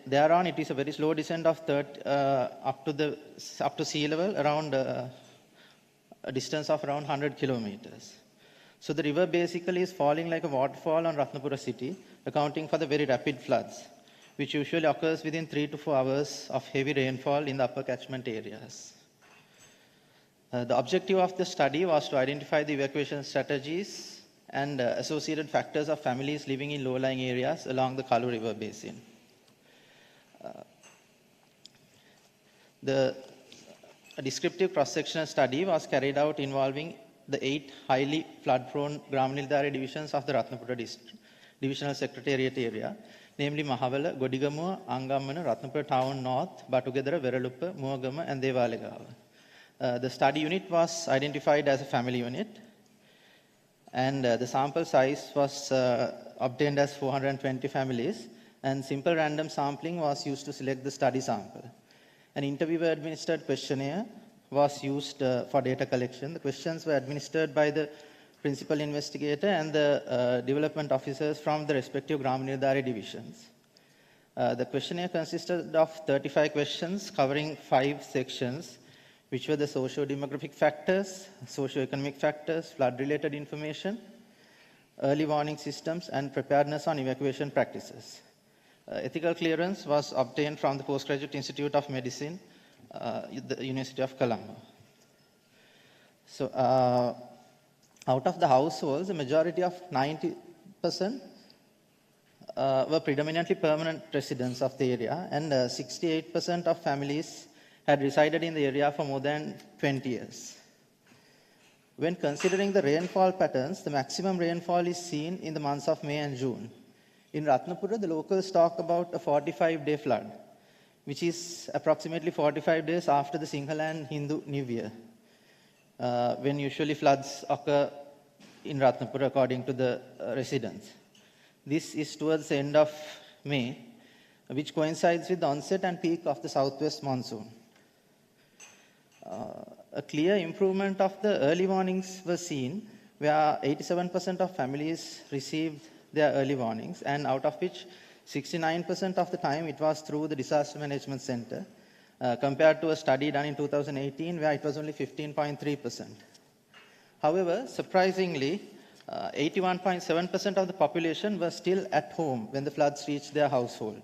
Thereon, it is a very slow descent of up to sea level, around a distance of around 100 kilometers. So the river basically is falling like a waterfall on Ratnapura city, accounting for the very rapid floods, which usually occurs within 3 to 4 hours of heavy rainfall in the upper catchment areas. The objective of the study was to identify the evacuation strategies and associated factors of families living in low-lying areas along the Kalu River basin. A descriptive cross-sectional study was carried out involving the 8 highly flood-prone Gramanildare divisions of the Ratnapura Divisional Secretariat area, namely Mahavala, Godigamuwa, Angammana, Ratnapura Town North, Batugedara, Veraluppa, Muwagama and Devalegawa. The study unit was identified as a family unit, and the sample size was obtained as 420 families, and simple random sampling was used to select the study sample. An interviewer-administered questionnaire was used for data collection. The questions were administered by the principal investigator and the development officers from the respective Gramanildare divisions. The questionnaire consisted of 35 questions covering 5 sections, which were the socio-demographic factors, socio-economic factors, flood-related information, early warning systems, and preparedness on evacuation practices. Ethical clearance was obtained from the Postgraduate Institute of Medicine, the University of Colombo. So, out of the households, a majority of 90% were predominantly permanent residents of the area, and 68% of families had resided in the area for more than 20 years. When considering the rainfall patterns, the maximum rainfall is seen in the months of May and June. In Ratnapura, the locals talk about a 45-day flood, which is approximately 45 days after the Sinhala Hindu New Year, when usually floods occur in Ratnapura according to the residents. This is towards the end of May, which coincides with the onset and peak of the southwest monsoon. A clear improvement of the early warnings was seen, where 87% of families received their early warnings, and out of which 69% of the time it was through the Disaster Management Center, compared to a study done in 2018 where it was only 15.3%. However, surprisingly, 81.7% of the population were still at home when the floods reached their household.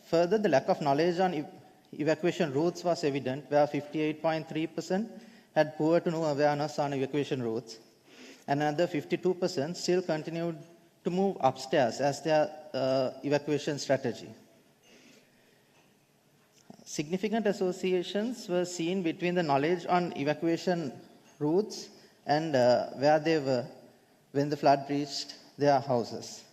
Further, the lack of knowledge on evacuation routes was evident, where 58.3% had poor to no awareness on evacuation routes, and another 52% still continued to move upstairs as their evacuation strategy. Significant associations were seen between the knowledge on evacuation routes and where they were when the flood reached their houses.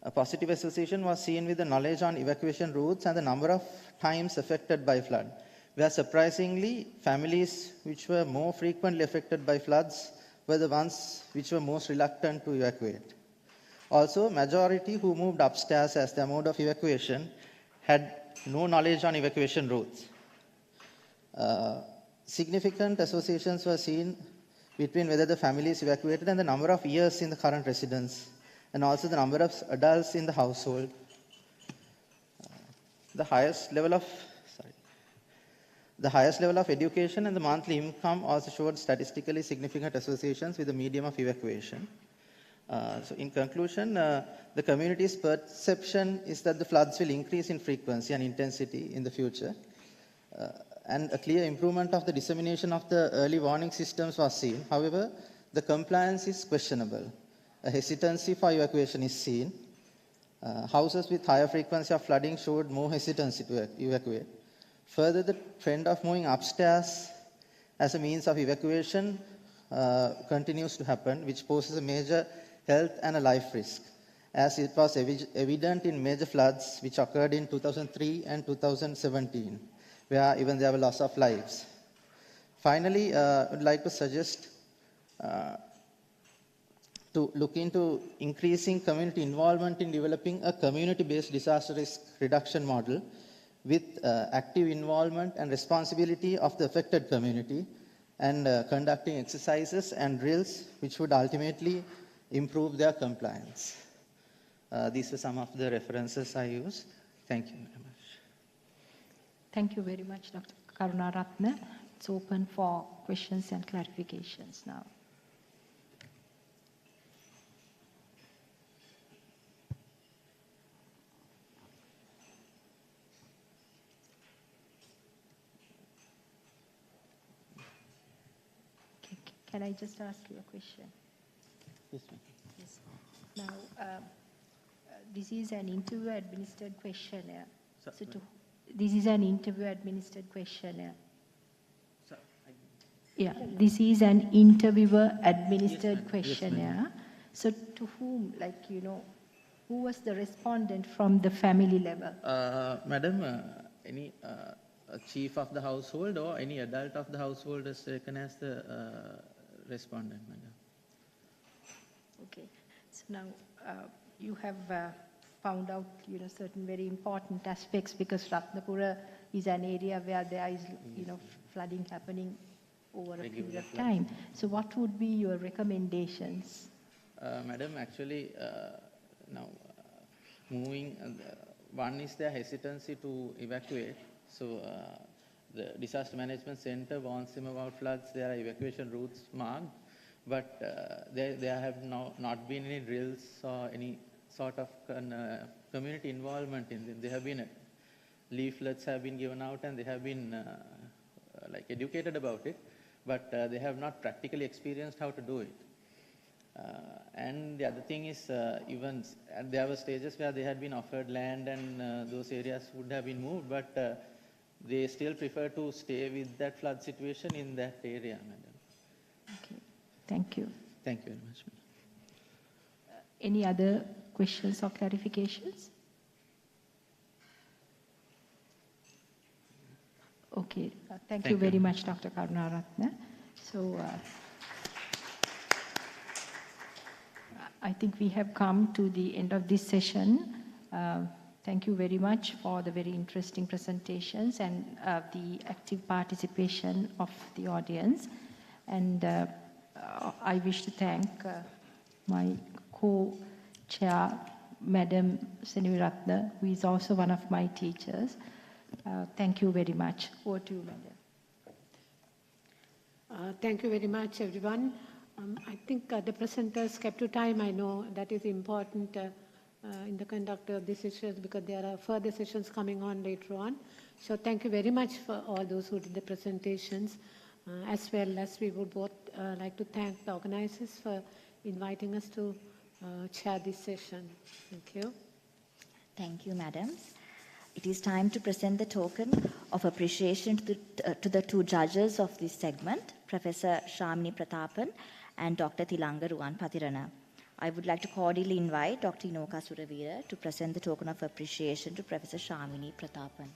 A positive association was seen with the knowledge on evacuation routes and the number of times affected by flood, where surprisingly, families which were more frequently affected by floods were the ones which were most reluctant to evacuate. Also, majority who moved upstairs as their mode of evacuation had no knowledge on evacuation routes. Significant associations were seen between whether the family is evacuated and the number of years in the current residence, and also the number of adults in the household. The highest level of education and the monthly income also showed statistically significant associations with the medium of evacuation. So in conclusion, the community's perception is that the floods will increase in frequency and intensity in the future. And a clear improvement of the dissemination of the early warning systems was seen. However, the compliance is questionable. A hesitancy for evacuation is seen. Houses with higher frequency of flooding showed more hesitancy to evacuate. Further, the trend of moving upstairs as a means of evacuation continues to happen, which poses a major health and a life risk, as it was evident in major floods which occurred in 2003 and 2017, where even there were loss of lives. Finally, I would like to suggest to look into increasing community involvement in developing a community-based disaster risk reduction model with active involvement and responsibility of the affected community, and conducting exercises and drills which would ultimately improve their compliance. These are some of the references I used. Thank you very much. Thank you very much, Dr. Karunaratne. It's open for questions and clarifications now. Can I just ask you a question? Yes, ma'am. Yes. Now, this is an interview-administered questionnaire. This is an interview-administered questionnaire. Yeah, this is an interviewer-administered questionnaire. So to whom, who was the respondent from the family level? Madam, any chief of the household or any adult of the household is taken as the respondent, madam. Okay. So now you have found out, certain very important aspects, because Ratnapura is an area where there is, flooding happening over a period of time. So what would be your recommendations? Madam, actually, now moving, one is their hesitancy to evacuate. So the Disaster Management Center warns them about floods. There are evacuation routes marked, but there have not been any drills or any sort of community involvement in them. There have been leaflets have been given out, and they have been educated about it, but they have not practically experienced how to do it. And the other thing is, even there were stages where they had been offered land, and those areas would have been moved, but they still prefer to stay with that flood situation in that area, madam. Okay. Thank you. Thank you very much, madam. Any other questions or clarifications? Okay, thank you very much, Dr. Karunaratne. So, I think we have come to the end of this session. Thank you very much for the very interesting presentations and the active participation of the audience. And I wish to thank my co-chair, Madam Seniviratne, who is also one of my teachers. Thank you very much. Over to you, Madam. Thank you very much, everyone. I think the presenters kept to time. I know that is important in the conduct of these sessions because there are further sessions coming on later on. So thank you very much for all those who did the presentations, as well as we would both like to thank the organizers for inviting us to chair this session. Thank you. Thank you, Madam. It is time to present the token of appreciation to the two judges of this segment, Professor Shamini Prathapan and Dr. Thilanga Ruwan Pathirana. I would like to cordially invite Dr. Inoka Suravira to present the token of appreciation to Professor Shamini Prathapan.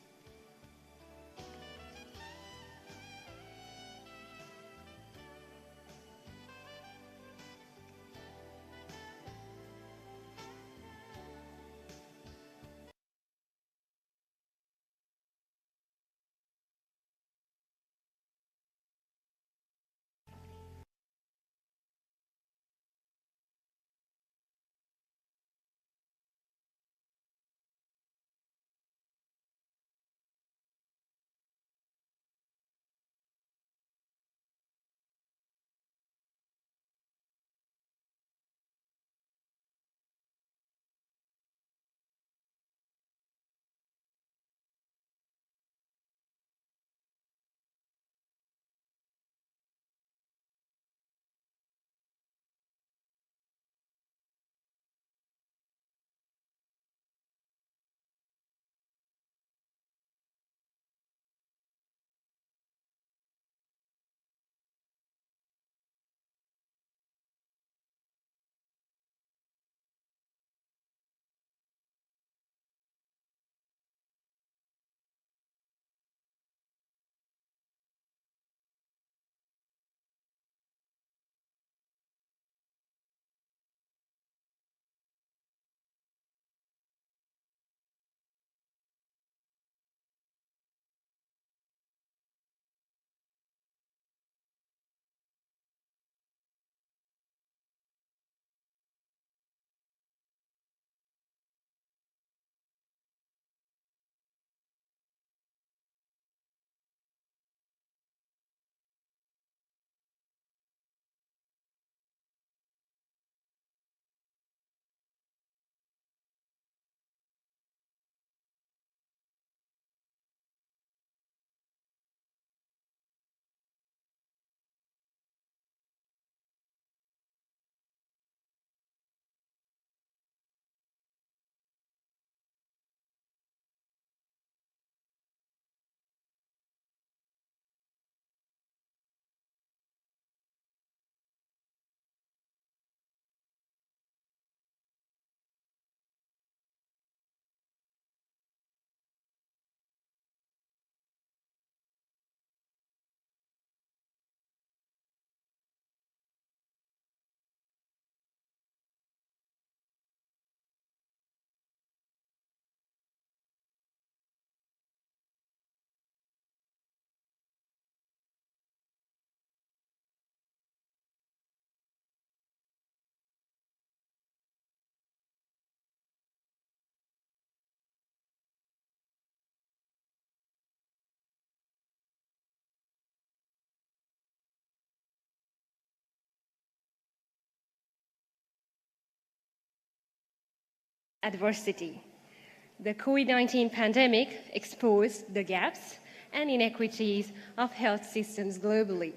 Adversity. The COVID-19 pandemic exposed the gaps and inequities of health systems globally.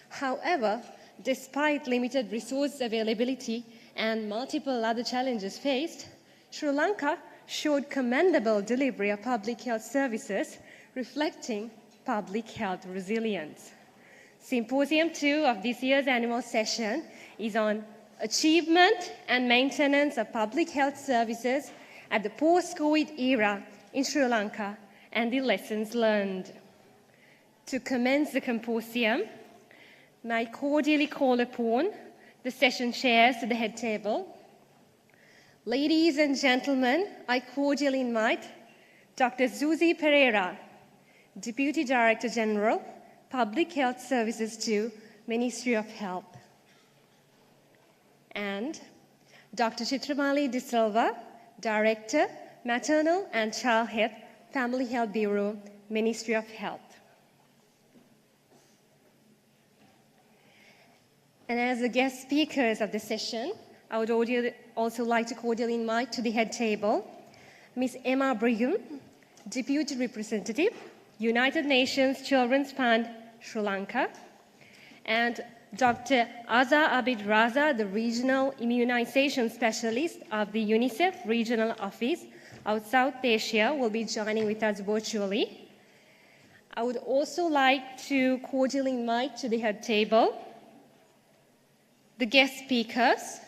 However, despite limited resource availability and multiple other challenges faced, Sri Lanka showed commendable delivery of public health services, reflecting public health resilience. Symposium 2 of this year's annual session is on achievement and maintenance of public health services at the post-COVID era in Sri Lanka, and the lessons learned. To commence the symposium, may I cordially call upon the session chairs to the head table. Ladies and gentlemen, I cordially invite Dr. Suzy Pereira, Deputy Director General, Public Health Services to Ministry of Health, and Dr. Chitramali De Silva, Director, Maternal and Child Health, Family Health Bureau, Ministry of Health. And as the guest speakers of the session, I would also like to cordially invite to the head table Ms. Emma Brigham, Deputy Representative, United Nations Children's Fund, Sri Lanka, and Dr. Azza Abid Raza, the Regional Immunization Specialist of the UNICEF Regional Office of South Asia, will be joining with us virtually. I would also like to cordially invite to the head table the guest speakers,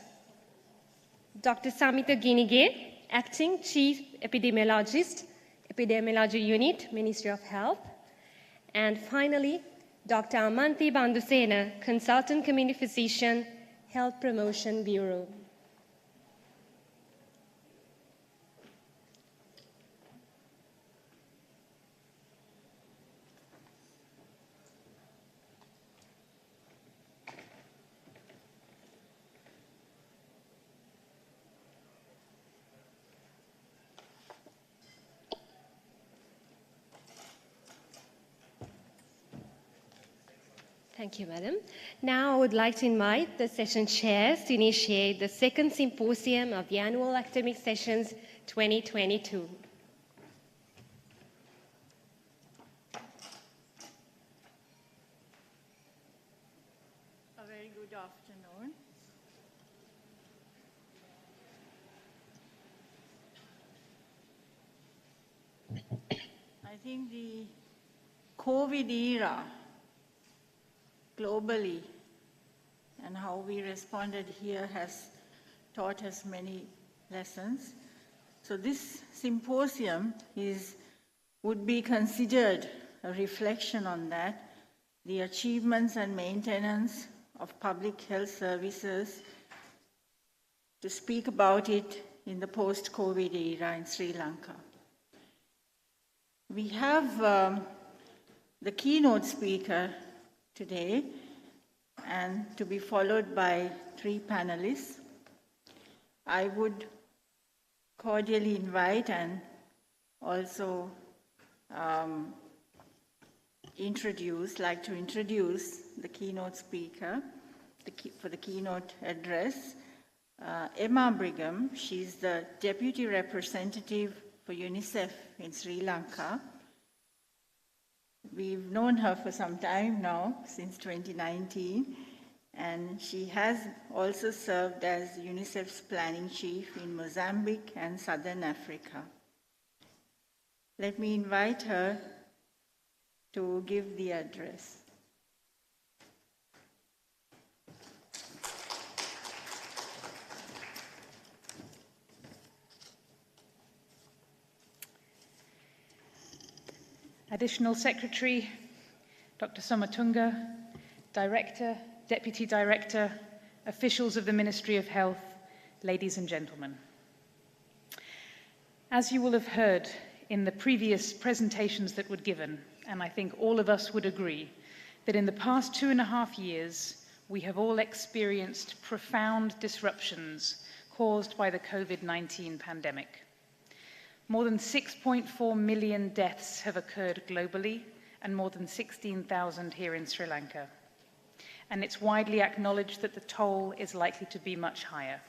Dr. Samita Ginige, Acting Chief Epidemiologist, Epidemiology Unit, Ministry of Health, and finally, Dr. Amanti Bandusena, Consultant Community Physician, Health Promotion Bureau. Thank you, Madam. Now I would like to invite the session chairs to initiate the second symposium of the annual academic sessions 2022. A very good afternoon. I think the COVID era globally and how we responded here has taught us many lessons. So this symposium would be considered a reflection on that, the achievements and maintenance of public health services, to speak about it in the post-COVID era in Sri Lanka. We have the keynote speaker today, and to be followed by 3 panelists. I would cordially invite and also like to introduce the keynote speaker for the keynote address, Emma Brigham. She's the Deputy Representative for UNICEF in Sri Lanka. We've known her for some time now, since 2019, and she has also served as UNICEF's planning chief in Mozambique and Southern Africa. Let me invite her to give the address. Additional Secretary, Dr. Somatunga, Director, Deputy Director, officials of the Ministry of Health, ladies and gentlemen. As you will have heard in the previous presentations that were given, and I think all of us would agree, that in the past 2.5 years, we have all experienced profound disruptions caused by the COVID-19 pandemic. More than 6.4 million deaths have occurred globally, and more than 16,000 here in Sri Lanka. And it's widely acknowledged that the toll is likely to be much higher.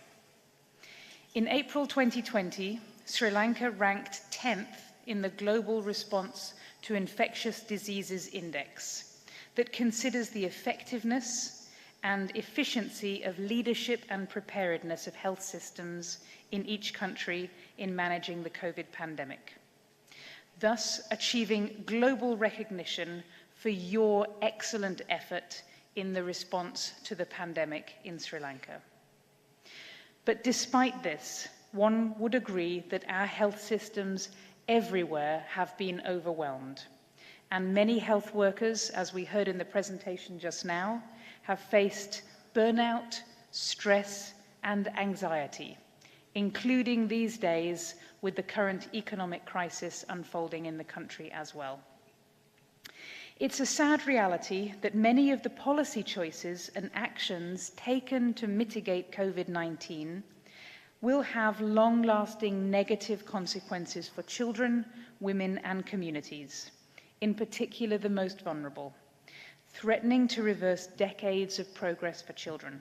In April 2020, Sri Lanka ranked 10th in the Global Response to Infectious Diseases Index that considers the effectiveness and efficiency of leadership and preparedness of health systems in each country in managing the COVID pandemic, thus achieving global recognition for your excellent effort in the response to the pandemic in Sri Lanka. But despite this, one would agree that our health systems everywhere have been overwhelmed. And many health workers, as we heard in the presentation just now, have faced burnout, stress, and anxiety, including these days with the current economic crisis unfolding in the country as well. It's a sad reality that many of the policy choices and actions taken to mitigate COVID-19 will have long-lasting negative consequences for children, women, and communities, in particular the most vulnerable, threatening to reverse decades of progress for children.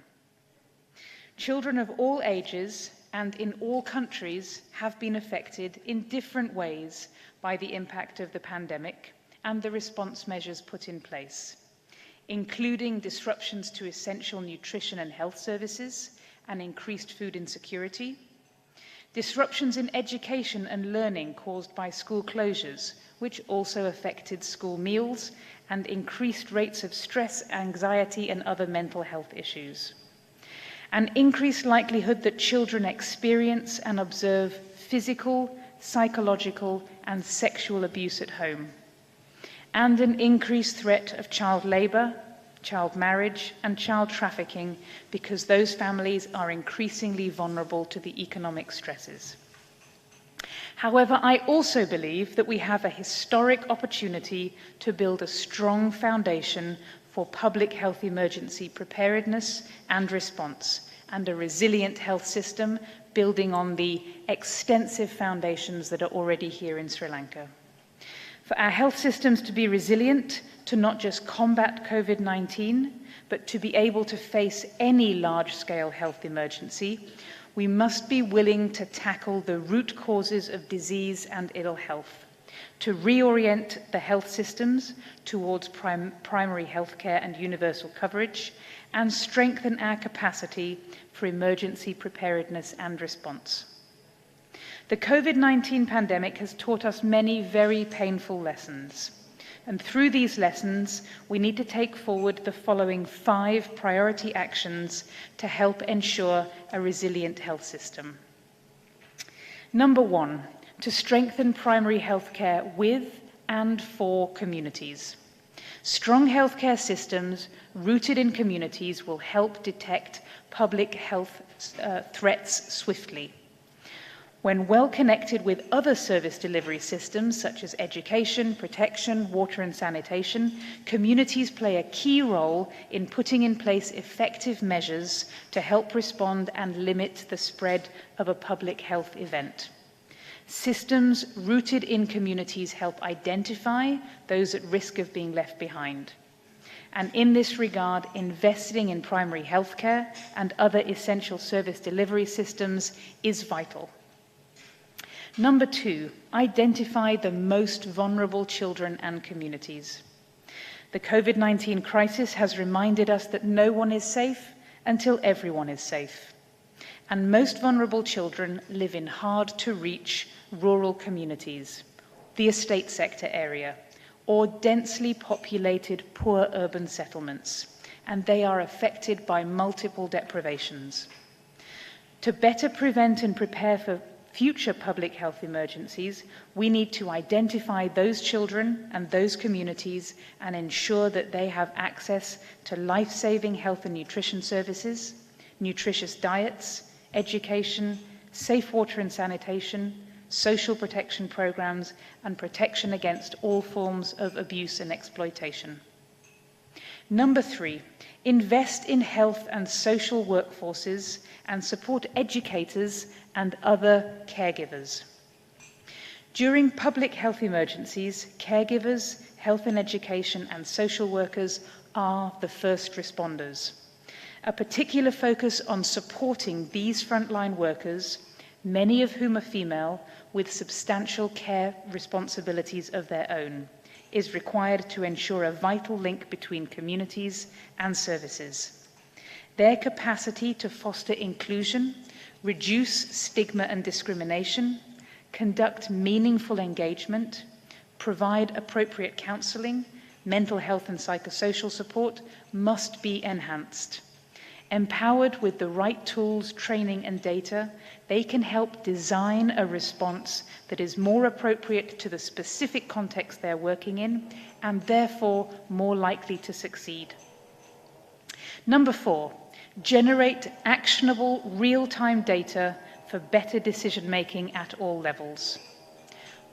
Children of all ages and in all countries have been affected in different ways by the impact of the pandemic and the response measures put in place, including disruptions to essential nutrition and health services and increased food insecurity, disruptions in education and learning caused by school closures, which also affected school meals, and increased rates of stress, anxiety, and other mental health issues. An increased likelihood that children experience and observe physical, psychological, and sexual abuse at home, and an increased threat of child labour, child marriage, and child trafficking because those families are increasingly vulnerable to the economic stresses. However, I also believe that we have a historic opportunity to build a strong foundation for public health emergency preparedness and response, and a resilient health system building on the extensive foundations that are already here in Sri Lanka. For our health systems to be resilient, to not just combat COVID-19, but to be able to face any large-scale health emergency, we must be willing to tackle the root causes of disease and ill health, to reorient the health systems towards primary health care and universal coverage, and strengthen our capacity for emergency preparedness and response. The COVID-19 pandemic has taught us many very painful lessons. And through these lessons, we need to take forward the following 5 priority actions to help ensure a resilient health system. Number 1, to strengthen primary health care with and for communities. Strong healthcare systems rooted in communities will help detect public health threats swiftly. When well connected with other service delivery systems such as education, protection, water and sanitation, communities play a key role in putting in place effective measures to help respond and limit the spread of a public health event. Systems rooted in communities help identify those at risk of being left behind. And in this regard, investing in primary healthcare and other essential service delivery systems is vital. Number 2, identify the most vulnerable children and communities. The COVID-19 crisis has reminded us that no one is safe until everyone is safe. And most vulnerable children live in hard-to-reach rural communities, the estate sector area, or densely populated poor urban settlements, and they are affected by multiple deprivations. To better prevent and prepare for future public health emergencies, we need to identify those children and those communities and ensure that they have access to life-saving health and nutrition services, nutritious diets, education, safe water and sanitation, social protection programs, and protection against all forms of abuse and exploitation. Number 3, invest in health and social workforces and support educators and other caregivers. During public health emergencies, caregivers, health and education, and social workers are the first responders. A particular focus on supporting these frontline workers, many of whom are female, with substantial care responsibilities of their own, is required to ensure a vital link between communities and services. Their capacity to foster inclusion, reduce stigma and discrimination, conduct meaningful engagement, provide appropriate counselling, mental health and psychosocial support must be enhanced. Empowered with the right tools, training, and data, they can help design a response that is more appropriate to the specific context they're working in and therefore more likely to succeed. Number 4, generate actionable real-time data for better decision-making at all levels.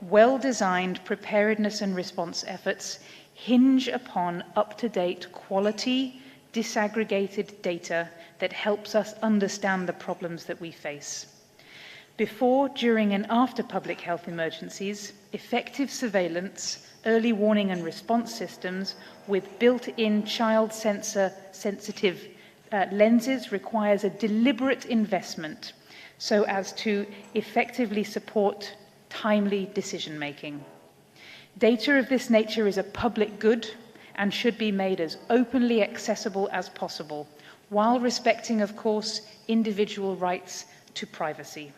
Well-designed preparedness and response efforts hinge upon up-to-date quality, disaggregated data that helps us understand the problems that we face. Before, during, and after public health emergencies, effective surveillance, early warning and response systems with built-in child sensitive lenses requires a deliberate investment so as to effectively support timely decision-making. Data of this nature is a public good and should be made as openly accessible as possible, while respecting, of course, individual rights to privacy.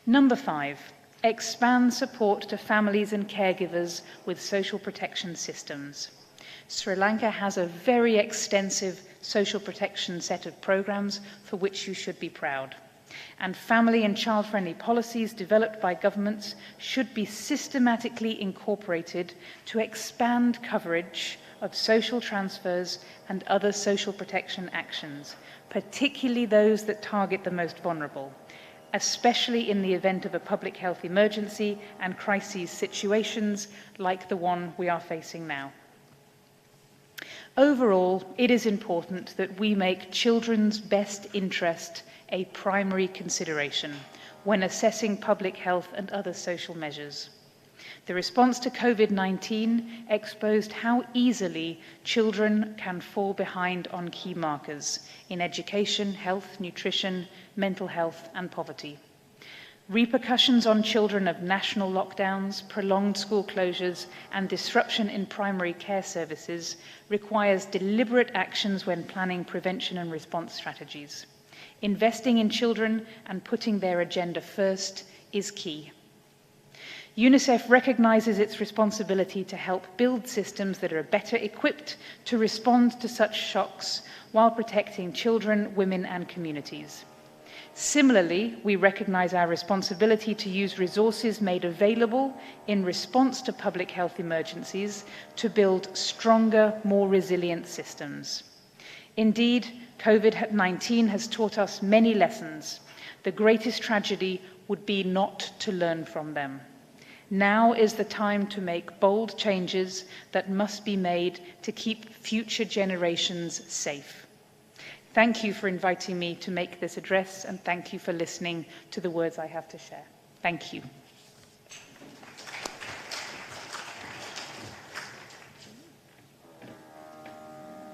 Number 5, expand support to families and caregivers with social protection systems. Sri Lanka has a very extensive social protection set of programs for which you should be proud. And family and child-friendly policies developed by governments should be systematically incorporated to expand coverage of social transfers and other social protection actions, particularly those that target the most vulnerable, especially in the event of a public health emergency and crises situations like the one we are facing now. Overall, it is important that we make children's best interest a primary consideration when assessing public health and other social measures. The response to COVID-19 exposed how easily children can fall behind on key markers in education, health, nutrition, mental health, and poverty. Repercussions on children of national lockdowns, prolonged school closures, and disruption in primary care services requires deliberate actions when planning prevention and response strategies. Investing in children and putting their agenda first is key. UNICEF recognizes its responsibility to help build systems that are better equipped to respond to such shocks while protecting children, women, and communities. Similarly, we recognize our responsibility to use resources made available in response to public health emergencies to build stronger, more resilient systems. Indeed, COVID-19 has taught us many lessons. The greatest tragedy would be not to learn from them. Now is the time to make bold changes that must be made to keep future generations safe. Thank you for inviting me to make this address, and thank you for listening to the words I have to share. Thank you.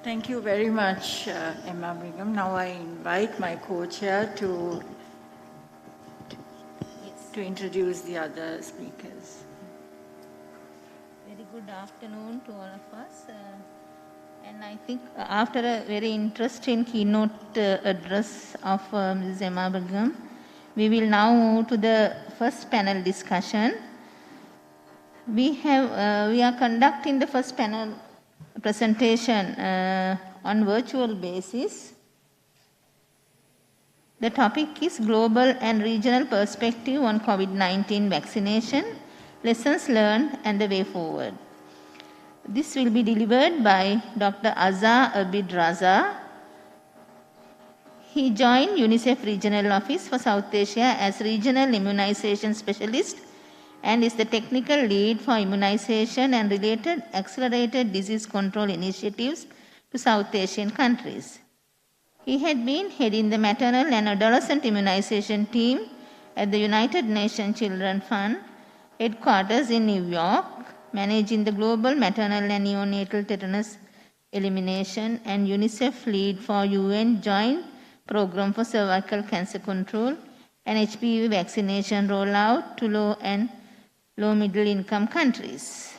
Thank you very much, Emma Brigham. Now I invite my co-chair to introduce the other speakers. Very good afternoon to all of us. And I think after a very interesting keynote address of Ms. Emma Brigham, we will now move to the first panel discussion. We are conducting the first panel presentation on virtual basis. The topic is Global and Regional Perspective on COVID-19 Vaccination, Lessons Learned and the Way Forward. This will be delivered by Dr. Azza Abid Raza. He joined UNICEF Regional Office for South Asia as Regional Immunization Specialist and is the technical lead for immunization and related accelerated disease control initiatives to South Asian countries. He had been heading the maternal and adolescent immunization team at the United Nations Children Fund headquarters in New York, managing the global maternal and neonatal tetanus elimination, and UNICEF lead for UN Joint Program for Cervical Cancer Control and HPV vaccination rollout to low and low middle income countries.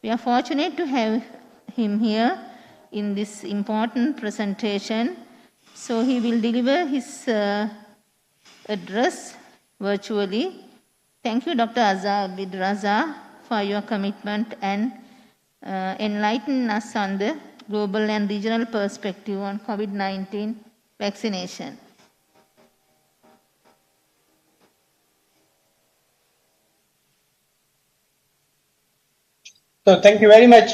We are fortunate to have him here in this important presentation. So he will deliver his address virtually. Thank you, Dr. Azza Abid Raza, for your commitment and enlightening us on the global and regional perspective on COVID-19 vaccination. So thank you very much.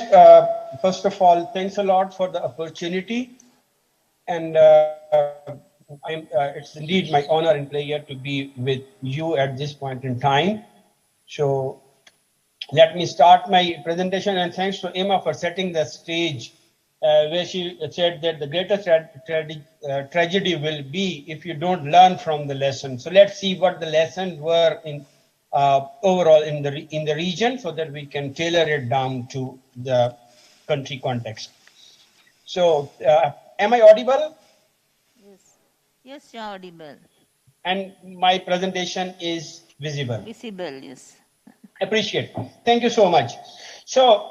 First of all, thanks a lot for the opportunity. And it's indeed my honor and pleasure to be with you at this point in time. So let me start my presentation, and thanks to Emma for setting the stage where she said that the greatest tragedy will be if you don't learn from the lesson. So let's see what the lessons were in overall in the region, so that we can tailor it down to the country context. So am I audible? Yes, you are audible. And my presentation is visible. Visible, yes. Appreciate. Thank you so much. So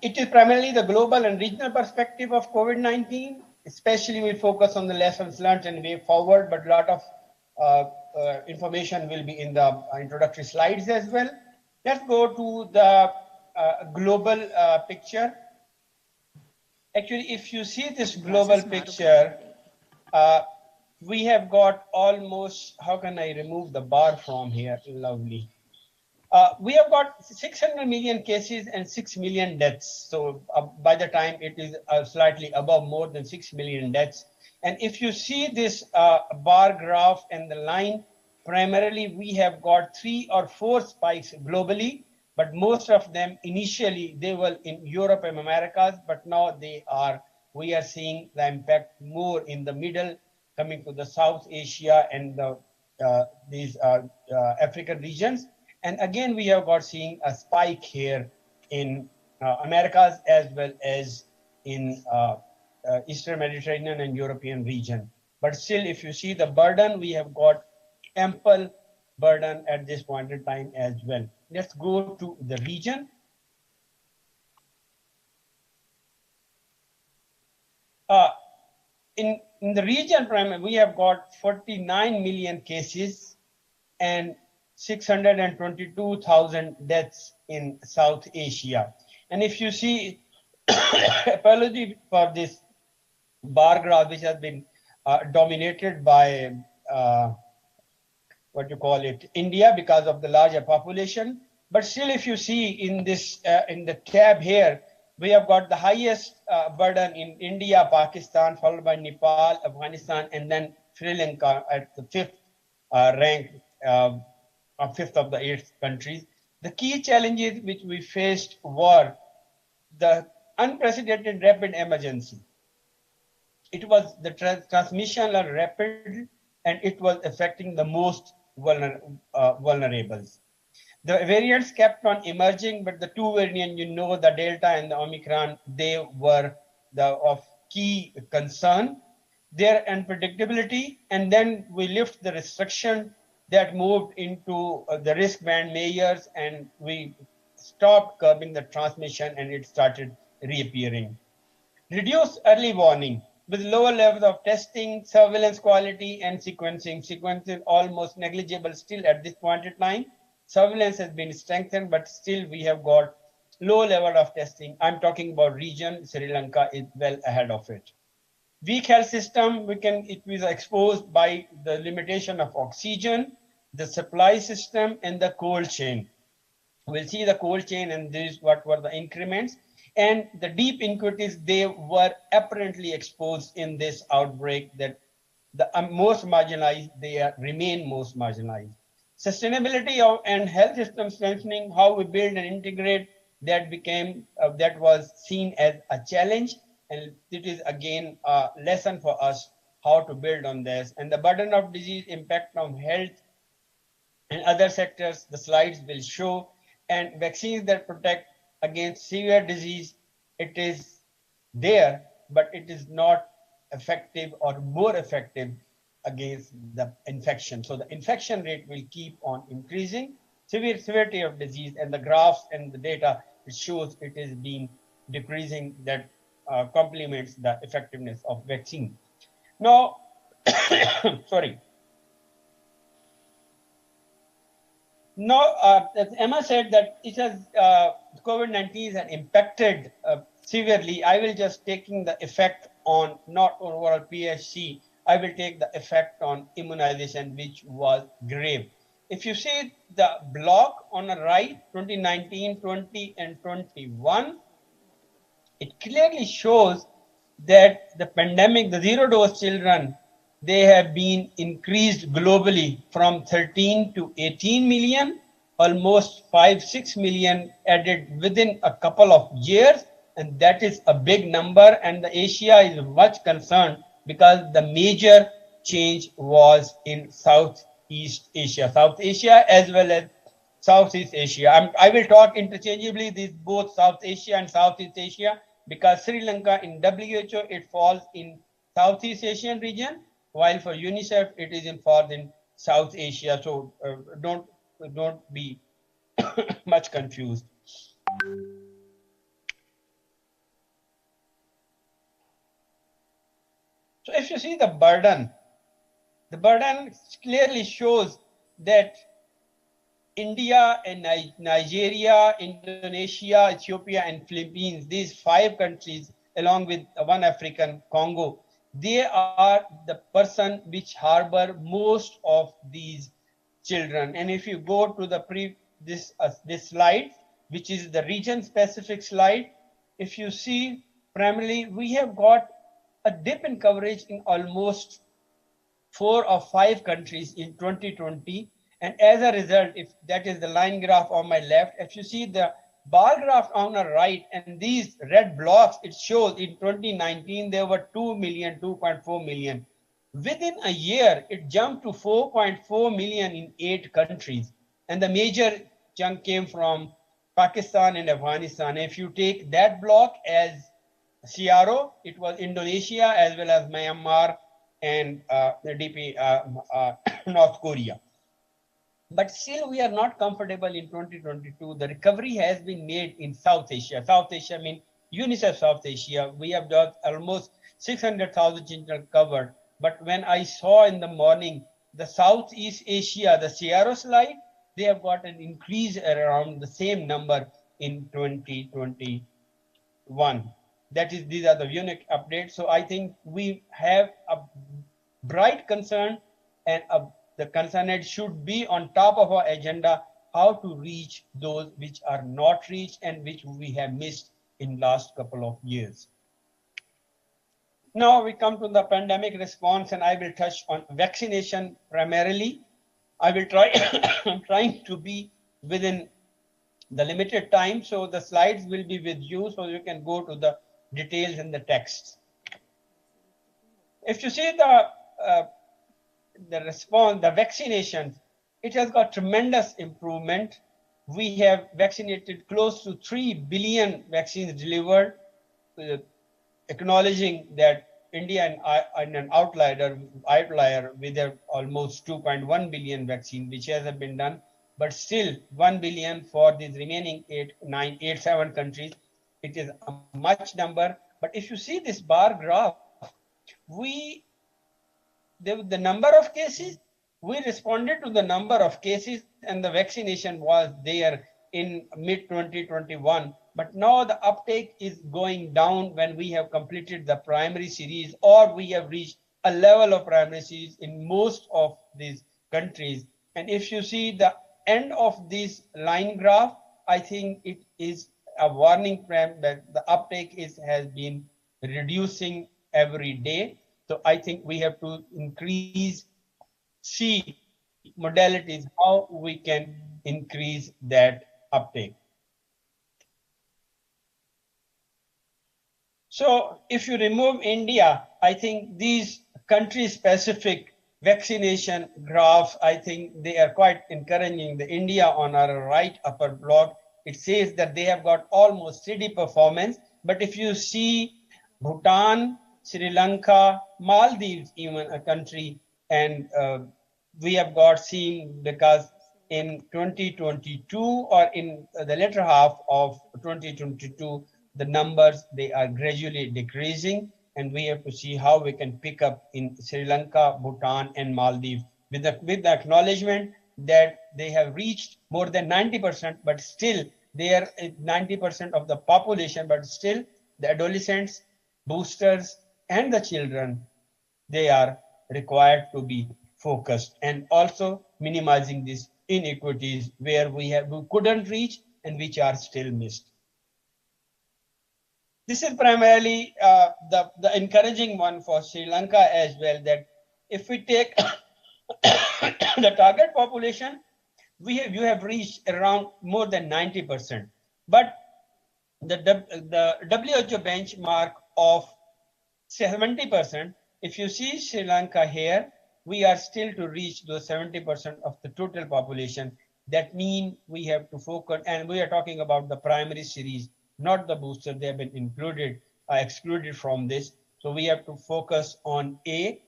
it is primarily the global and regional perspective of COVID-19. Especially we focus on the lessons learned and way forward, but a lot of information will be in the introductory slides as well. Let's go to the global picture. Actually, if you see this global picture, we have got almost, how can I remove the bar from here? Lovely. We have got 600 million cases and 6 million deaths. So by the time it is slightly above more than 6 million deaths. And if you see this bar graph and the line, primarily we have got 3 or 4 spikes globally, but most of them initially they were in Europe and Americas, but now we are seeing the impact more in the middle, coming to the South Asia and these African regions. And again, we have got seeing a spike here in Americas as well as in Eastern Mediterranean and European region. But still, if you see the burden, we have got ample burden at this point in time as well. Let's go to the region. In the region, we have got 49 million cases and 622,000 deaths in South Asia. And if you see, apology for this bar graph, which has been dominated by what you call it, India, because of the larger population. But still, if you see in this in the tab here, we have got the highest burden in India, Pakistan, followed by Nepal, Afghanistan, and then Sri Lanka at the 5th rank, 5th of the 8 countries. The key challenges which we faced were the unprecedented rapid emergency. It was the transmission are rapid, and it was affecting the most vulnerables. The variants kept on emerging, but the two variants, the Delta and the Omicron, they were of key concern. Their unpredictability, and then we lift the restriction that moved into the risk band measures, and we stopped curbing the transmission, and it started reappearing. Reduce early warning with lower levels of testing, surveillance quality, and sequencing. Sequencing almost negligible still at this point in time. Surveillance has been strengthened, but still we have got low level of testing. I'm talking about region. Sri Lanka is well ahead of it. Weak health system, it was exposed by the limitation of oxygen, the supply system, and the cold chain. We'll see the cold chain and this, what were the increments. And the deep inequities, they were apparently exposed in this outbreak, that the most marginalized, they remain most marginalized. Sustainability and health system strengthening, how we build and integrate, that became, that was seen as a challenge. And it is again a lesson for us how to build on this. And the burden of disease, impact on health and other sectors, the slides will show. And vaccines that protect against severe disease, it is there, but it is not effective or more effective against the infection. So the infection rate will keep on increasing. Severity of disease, and the graphs and the data, it shows it is being decreasing, that complements the effectiveness of vaccine. Now, sorry. Now, as Emma said, that it has COVID-19 has impacted severely. I will just taking the effect on not overall PHC. I will take the effect on immunization, which was grave. If you see the block on the right, 2019, 20, and 21, it clearly shows that the pandemic, the zero dose children, they have been increased globally from 13 to 18 million, almost 5-6 million added within a couple of years. And that is a big number. And the Asia is much concerned because the major change was in Southeast Asia, South Asia as well as Southeast Asia. I will talk interchangeably these both South Asia and Southeast Asia because Sri Lanka in WHO it falls in Southeast Asian region, while for UNICEF it is involved in South Asia. So don't be much confused. So if you see the burden clearly shows that India and Nigeria, Indonesia, Ethiopia, and Philippines, these 5 countries, along with one African, Congo, they are the person which harbor most of these children. And if you go to the this slide, which is the region-specific slide, if you see, primarily we have got a dip in coverage in almost 4 or 5 countries in 2020. And as a result, if that is the line graph on my left, if you see the bar graph on the right and these red blocks, it shows in 2019 there were 2 million, 2.4 million. Within a year, it jumped to 4.4 million in 8 countries. And the major chunk came from Pakistan and Afghanistan. If you take that block as CRO, it was Indonesia as well as Myanmar and North Korea. But still, we are not comfortable in 2022. The recovery has been made in South Asia. South Asia means UNICEF South Asia. We have got almost 600,000 children covered. But when I saw in the morning the Southeast Asia, the CRO slide, they have got an increase around the same number in 2021. These are the unique updates. So I think we have a bright concern, and the concerned should be on top of our agenda how to reach those which are not reached and which we have missed in last couple of years. Now we come to the pandemic response, and I will touch on vaccination primarily. I will try I'm trying to be within the limited time, so the slides will be with you so you can go to the details in the text. If you see the response, the vaccination, it has got tremendous improvement. We have vaccinated close to 3 billion vaccines delivered, acknowledging that India and an outlier with almost 2.1 billion vaccine, which has been done, but still 1 billion for these remaining 7 countries. It is a much number. But if you see this bar graph, the number of cases, we responded to the number of cases, and the vaccination was there in mid 2021. But now the uptake is going down when we have completed the primary series, or we have reached a level of primary series in most of these countries. And if you see the end of this line graph, I think it is a warning trend that the uptake has been reducing every day. So I think we have to see modalities, how we can increase that uptake. So if you remove India, I think these country-specific vaccination graphs, I think they are quite encouraging. The India on our right upper block, it says that they have got almost steady performance. But if you see Bhutan, Sri Lanka, Maldives, even a country, and we have got seen, because in 2022 or in the latter half of 2022, the numbers, they are gradually decreasing, and we have to see how we can pick up in Sri Lanka, Bhutan, and Maldives with the acknowledgement that they have reached more than 90%, but still they are 90% of the population, but still the adolescents, boosters, and the children, they are required to be focused, and also minimizing these inequities where we couldn't reach and which are still missed. This is primarily the encouraging one for Sri Lanka as well, that if we take the target population, you have reached around more than 90%. But the WHO benchmark of 70%, if you see Sri Lanka here, we are still to reach those 70% of the total population. That means we have to focus, and we are talking about the primary series, not the booster. They have been excluded from this. So we have to focus on the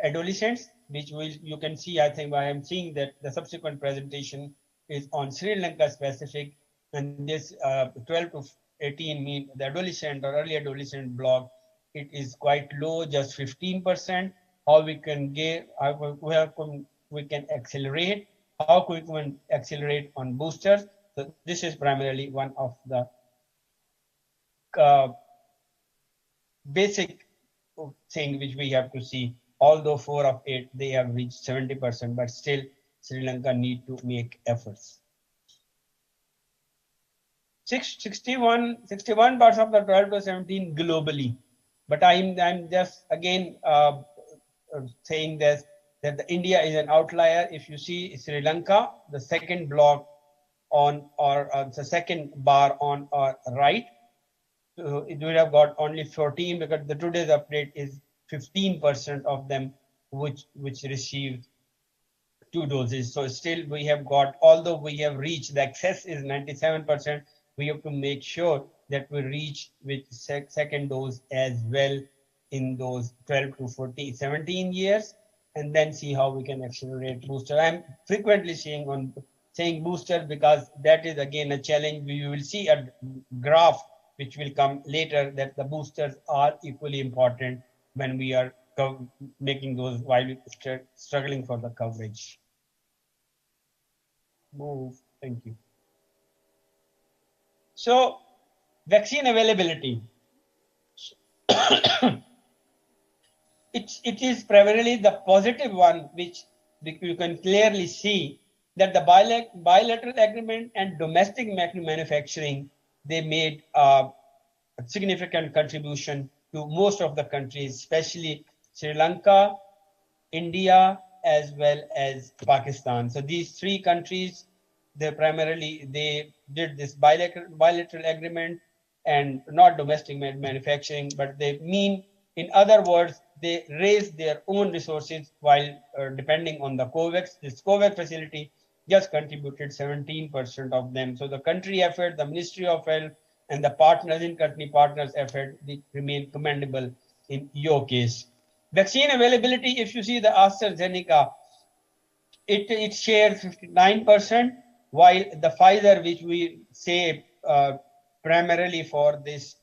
adolescents, which you can see, I think I am seeing that the subsequent presentation is on Sri Lanka specific, and this 12 to 18 mean the adolescent or early adolescent block, it is quite low, just 15%. How we can get, we can accelerate, how we can accelerate on boosters. So this is primarily one of the basic thing which we have to see. Although 4 of 8, they have reached 70%, but still Sri Lanka need to make efforts. 61 parts of the 12 to 17 globally. But I'm just again saying this, that India is an outlier. If you see Sri Lanka, the second block on, or the second bar on our right, so it would have got only 14, because the today's update is 15% of them which received 2 doses. So still we have got, although we have reached, the access is 97%, we have to make sure that we reach with second dose as well in those 12 to 17 years, and then see how we can accelerate booster. I'm frequently saying booster because that is again a challenge. We will see a graph which will come later, that the boosters are equally important when we are making those, while we struggling for the coverage. Move, thank you. So, vaccine availability. It is primarily the positive one, which you can clearly see that the bilateral agreement and domestic manufacturing, they made a significant contribution to most of the countries, especially Sri Lanka, India, as well as Pakistan. So these 3 countries, they did this bilateral agreement and not domestic manufacturing, but they mean, in other words, they raised their own resources while depending on the COVAX. This COVAX facility just contributed 17% of them. So the country effort, the Ministry of Health, and the partners in country partners effort, they remain commendable in your case. Vaccine availability, if you see the AstraZeneca, it shares 59%, while the Pfizer, which we say primarily for this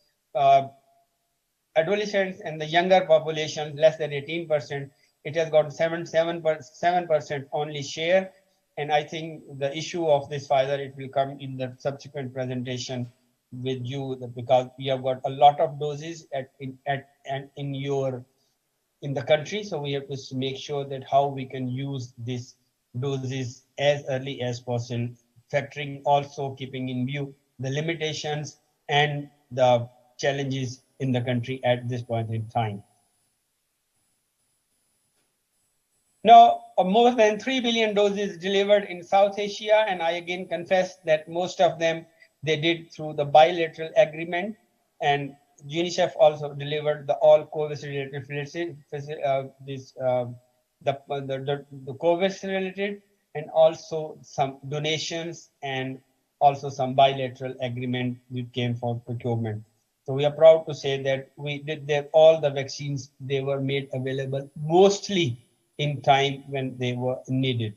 adolescents and the younger population, less than 18%, it has got 7% only share. And I think the issue of this Pfizer, it will come in the subsequent presentation with you, because we have got a lot of doses in the country. So we have to make sure that how we can use these doses as early as possible, factoring also keeping in view the limitations and the challenges in the country at this point in time. Now, more than 3 billion doses delivered in South Asia, and I again confess that most of them they did through the bilateral agreement, and UNICEF also delivered the all COVID related the COVID related, and also some donations and also some bilateral agreement which came for procurement. So we are proud to say that we did that. All the vaccines, they were made available mostly in time when they were needed.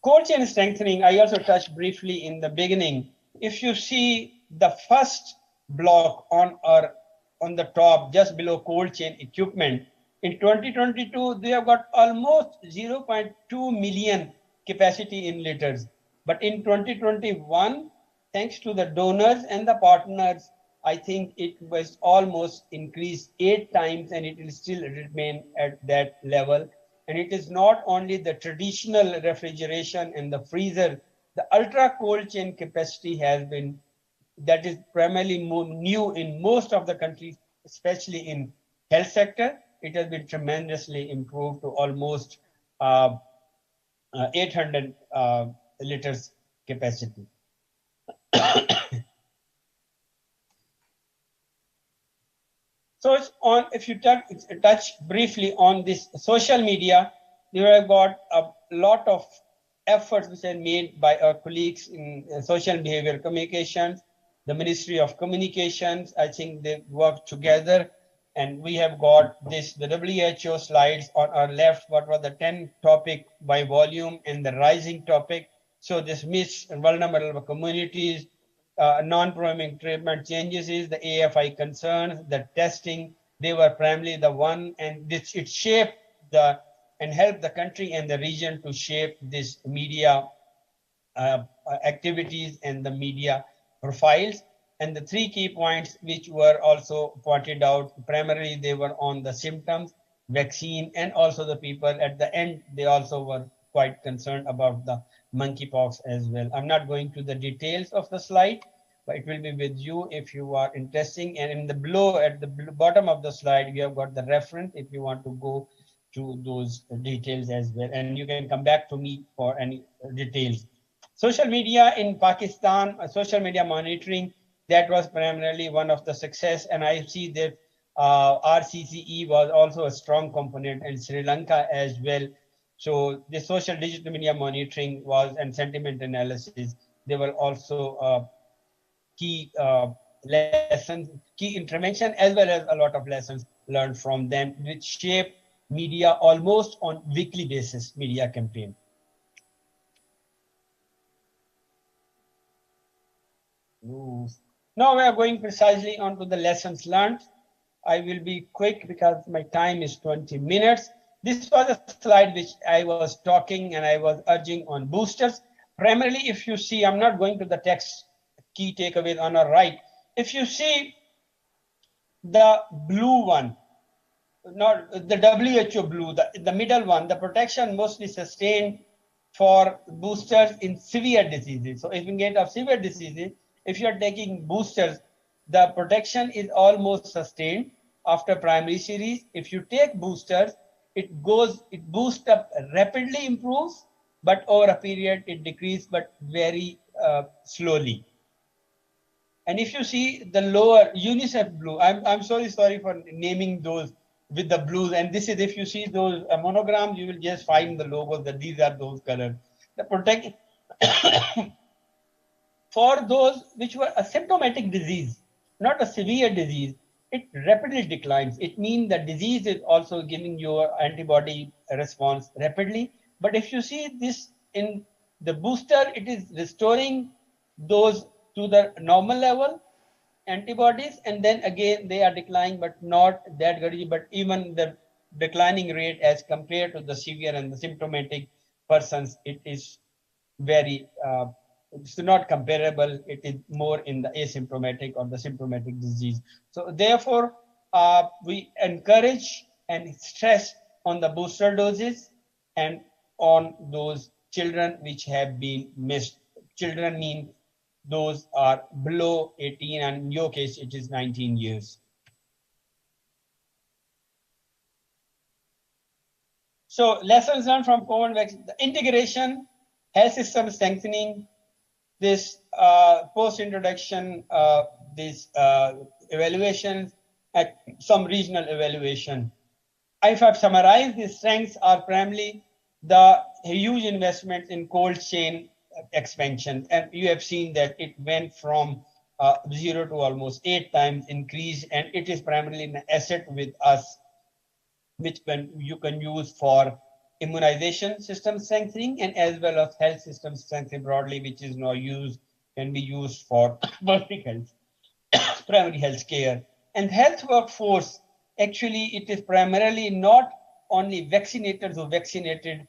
Cold chain strengthening, I also touched briefly in the beginning. If you see the first block on the top, just below cold chain equipment, in 2022, they have got almost 0.2 million capacity in liters. But in 2021, thanks to the donors and the partners, I think it was almost increased 8 times, and it will still remain at that level. And it is not only the traditional refrigeration and the freezer, the ultra cold chain capacity has been, that is primarily new in most of the countries, especially in health sector. It has been tremendously improved to almost 800 liters capacity. So it's on, if you touch briefly on this social media, we have got a lot of efforts which are made by our colleagues in social behavior communications, the Ministry of Communications. I think they work together, and we have got this, the WHO slides on our left, what were the 10 topic by volume and the rising topic. So this missed vulnerable communities, non-programming treatment changes is the AFI concerns, the testing, they were primarily the one, and this, it shaped the, and helped the country and the region to shape this media activities and the media profiles. And the 3 key points which were also pointed out, primarily they were on the symptoms, vaccine, and also the people at the end, they also were quite concerned about the monkeypox as well. I'm not going to the details of the slide, but it will be with you if you are interested. And in the below, at the bottom of the slide, we have got the reference if you want to go to those details as well. And you can come back to me for any details. Social media in Pakistan, social media monitoring, that was primarily one of the success. And I see that RCCE was also a strong component in Sri Lanka as well. So the social digital media monitoring was, and sentiment analysis, they were also key lessons, key intervention, as well as a lot of lessons learned from them, which shape media almost on weekly basis, media campaign. Now we are going precisely onto the lessons learned. I will be quick because my time is 20 minutes. This was a slide which I was talking and I was urging on boosters. Primarily, if you see, I'm not going to the text key takeaways on our right. If you see the blue one, not the WHO blue, the middle one, the protection mostly sustained for boosters in severe diseases. So if you get of severe diseases, if you are taking boosters, the protection is almost sustained after primary series. If you take boosters, it boosts up, rapidly improves, but over a period it decreases, but very slowly. And if you see the lower UNICEF blue, I'm sorry for naming those with the blues. And this is, if you see those monograms, you will just find the logos that these are those colors. The protect for those which were a symptomatic disease, not a severe disease, it rapidly declines. It means the disease is also giving your antibody response rapidly. But if you see this in the booster, it is restoring those to the normal level antibodies, and then again they are declining, but not that good. But even the declining rate as compared to the severe and the symptomatic persons, it is very it's not comparable. It is more in the asymptomatic or the symptomatic disease. So therefore, we encourage and stress on the booster doses and on those children which have been missed. Children mean those are below 18, and in your case, it is 19 years. So lessons learned from COVID vaccine, the integration, health system strengthening, this post-introduction, this evaluations, at some regional evaluation. If I've summarized, the strengths are primarily the huge investment in cold chain expansion. And you have seen that it went from 0 to almost 8 times increase, and it is primarily an asset with us, which you can use for immunization system strengthening and as well as health system strengthening broadly, which is now can be used for public health, primary health care. And health workforce, actually, it is primarily not only vaccinators who vaccinated,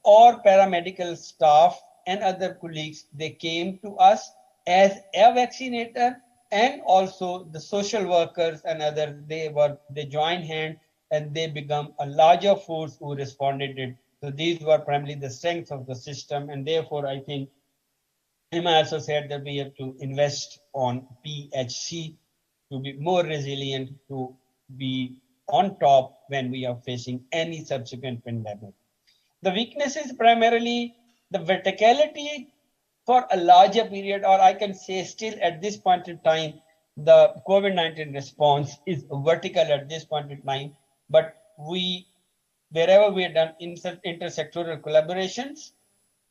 or paramedical staff and other colleagues, they came to us as a vaccinator, and also the social workers and others, they joined hand and they become a larger force who responded it. So these were primarily the strengths of the system, and therefore I think Emma also said that we have to invest on PHC to be more resilient, to be on top when we are facing any subsequent pandemic. The weakness is primarily the verticality for a larger period, or I can say still at this point in time, the COVID-19 response is vertical at this point in time, but wherever we have done intersectoral collaborations,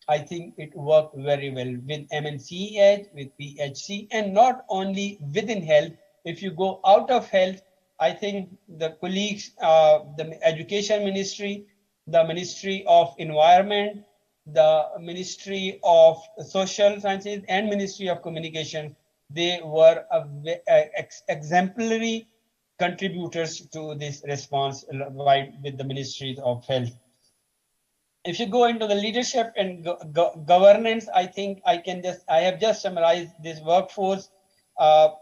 I think it worked very well with MNCH, with PHC, and not only within health. If you go out of health, I think the colleagues, the Education Ministry, the Ministry of Environment, the Ministry of Social Sciences, and Ministry of Communication, they were exemplary contributors to this response with the Ministries of Health. If you go into the leadership and governance, I think I have just summarized this workforce.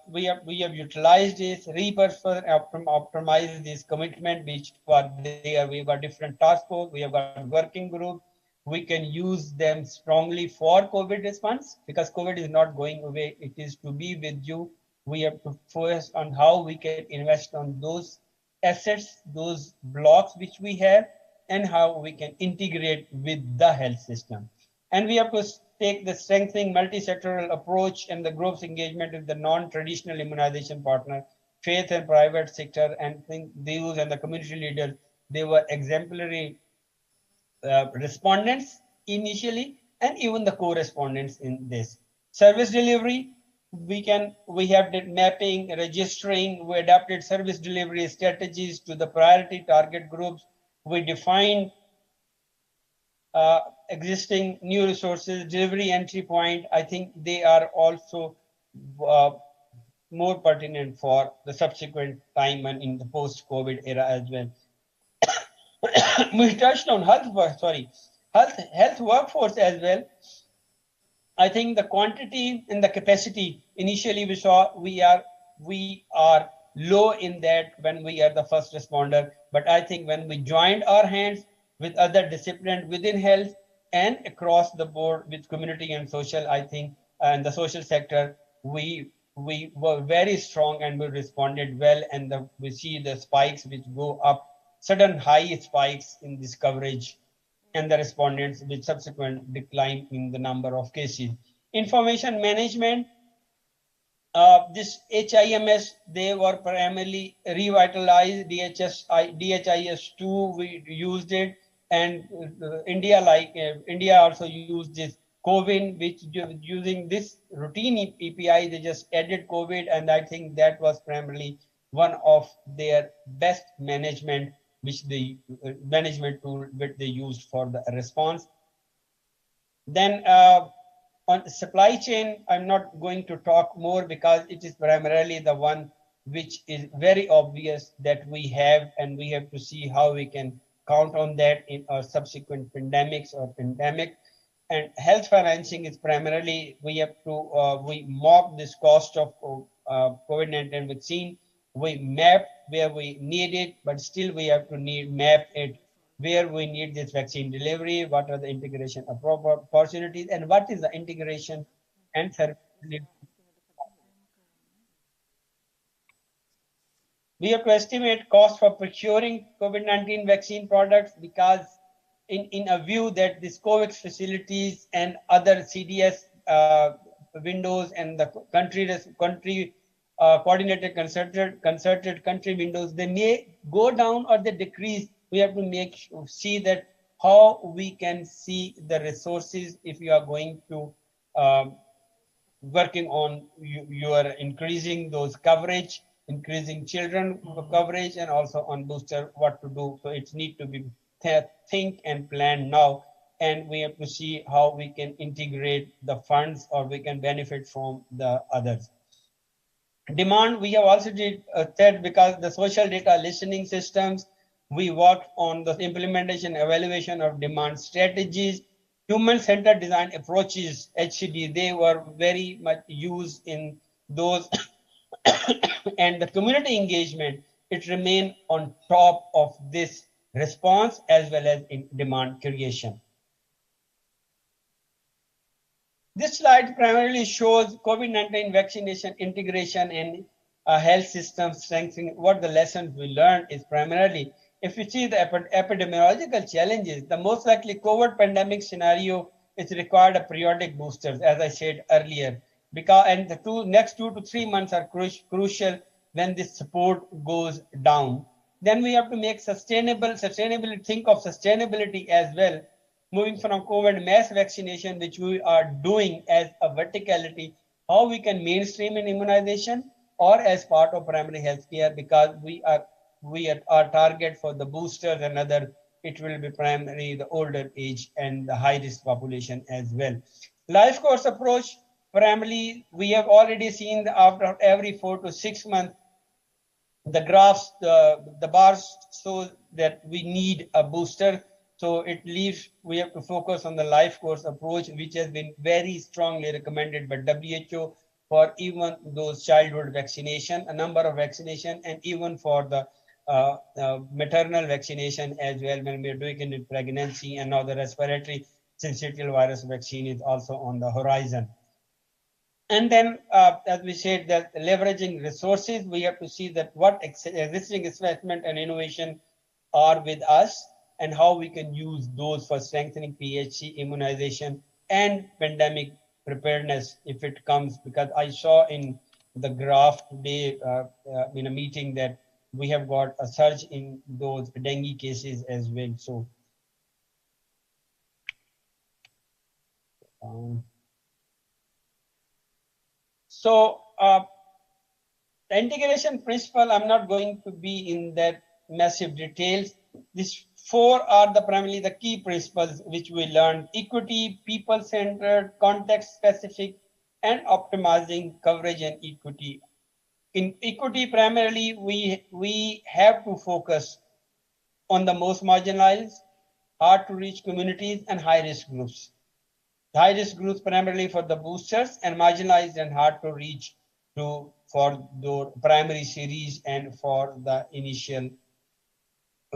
We have utilized this, repurposed, optimized this commitment which were there. We've got different task force, we have got working group. We can use them strongly for COVID response, because COVID is not going away. It is to be with you. We have to focus on how we can invest on those assets, those blocks which we have, and how we can integrate with the health system. And we have to take the strengthening multi-sectoral approach and the group's engagement with the non-traditional immunization partner, faith and private sector, and think these and the community leaders, they were exemplary respondents initially, and even the co-respondents in this. Service delivery, we have did mapping, registering, we adapted service delivery strategies to the priority target groups. We defined existing new resources, delivery entry point. I think they are also more pertinent for the subsequent time and in the post-COVID era as well. We touched on health workforce as well. I think the quantity and the capacity, initially we saw we are low in that when we are the first responder. But I think when we joined our hands with other disciplines within health and across the board with community and social, I think, and the social sector, we were very strong and we responded well. And we see the spikes which go up, sudden high spikes in this coverage, and the respondents with subsequent decline in the number of cases. Information management, this HIMS, they were primarily revitalized. DHIS2, we used it, and India also used this COVID, which using this routine API, they just added COVID, and I think that was primarily one of their best management, which the management tool which they used for the response. Then on supply chain, I'm not going to talk more because it is primarily the one which is very obvious that we have, and we have to see how we can count on that in our subsequent pandemics or pandemic. And health financing is primarily, we have to, we mop this cost of COVID-19 vaccine. We map where we need it, but still we have to map it where we need this vaccine delivery, what are the integration opportunities, and what is the integration and service delivery. We have to estimate cost for procuring COVID-19 vaccine products, because in a view that this COVAX facilities and other CDS windows and the country coordinated concerted country windows, they may go down or they decrease. We have to see that how we can see the resources if you are going to working on you are increasing those coverage, increasing children coverage, and also on booster what to do. So it's need to be think and plan now, and we have to see how we can integrate the funds or we can benefit from the others. Demand, we have also did said, because the social data listening systems, we worked on the implementation evaluation of demand strategies human-centered design approaches, HCD, they were very much used in those and the community engagement, it remained on top of this response as well as in demand creation. This slide primarily shows COVID-19 vaccination integration and health system strengthening. What the lessons we learned is primarily, if you see the epidemiological challenges, the most likely COVID pandemic scenario is required a periodic boosters, as I said earlier, because and the next 2 to 3 months are crucial when this support goes down. Then we have to make sustainability, think of sustainability as well, moving from COVID mass vaccination, which we are doing as a verticality, how we can mainstream in immunization or as part of primary health care, because we are our target for the boosters and other, it will be primarily the older age and the high risk population as well. Life course approach, primarily we have already seen after every 4 to 6 months, the graphs, the bars show that we need a booster. So it leaves, we have to focus on the life course approach, which has been very strongly recommended by WHO for even those childhood vaccination, a number of vaccination, and even for the maternal vaccination as well when we are doing it in pregnancy, and now the respiratory syncytial virus vaccine is also on the horizon. And then, as we said, that leveraging resources, we have to see that what existing investment and innovation are with us and how we can use those for strengthening PHC immunization and pandemic preparedness if it comes. Because I saw in the graph today in a meeting that we have got a surge in those dengue cases as well. So, the integration principle, I'm not going to be in that massive details. These 4 are the primarily the key principles which we learned: equity, people-centered, context-specific, and optimizing coverage and equity. In equity, primarily, we have to focus on the most marginalized, hard-to-reach communities, and high-risk groups. High-risk groups primarily for the boosters, and marginalized and hard-to-reach for the primary series and for the initial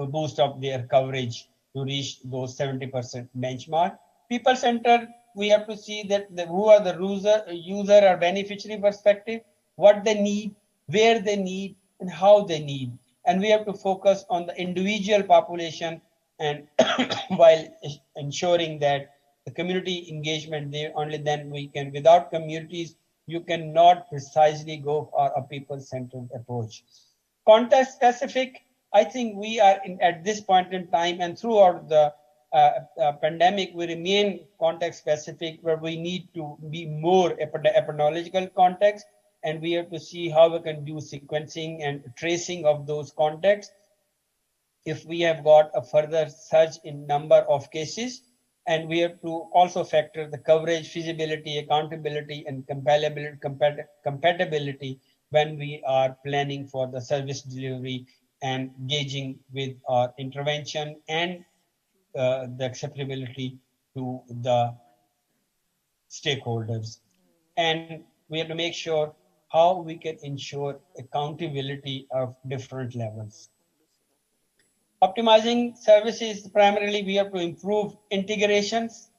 boost of their coverage to reach those 70% benchmark. People-centered, we have to see that who are the user or beneficiary perspective, what they need, where they need, and how they need. And we have to focus on the individual population, and while ensuring that the community engagement there, only then we can, without communities, you cannot precisely go for a people-centered approach. Context specific, I think we are at this point in time and throughout the pandemic, we remain context specific, where we need to be more epidemiological context, and we have to see how we can do sequencing and tracing of those contexts. If we have got a further surge in number of cases, and we have to also factor the coverage, feasibility, accountability, and compatibility when we are planning for the service delivery and gauging with our intervention and the acceptability to the stakeholders. And we have to make sure how we can ensure accountability of different levels. Optimizing services, primarily we have to improve integrations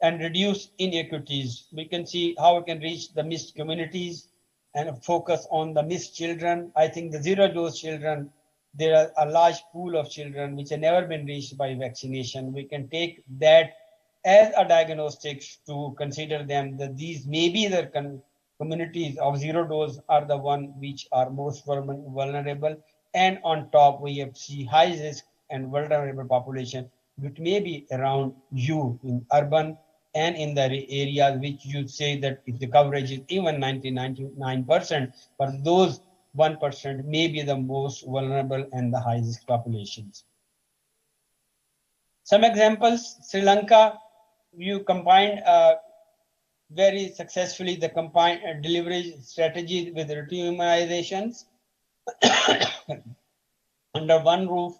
and reduce inequities. We can see how we can reach the missed communities and focus on the missed children. I think the zero-dose children, there are a large pool of children which have never been reached by vaccination. We can take that as a diagnostic to consider them that these may be the communities of zero dose are the one which are most vulnerable. And on top, we have see high risk and vulnerable population, which may be around you in urban and in the areas which you say that if the coverage is even 99%, but those 1% may be the most vulnerable and the high risk populations. Some examples: Sri Lanka, you combined very successfully the combined delivery strategy with routine immunizations under one roof.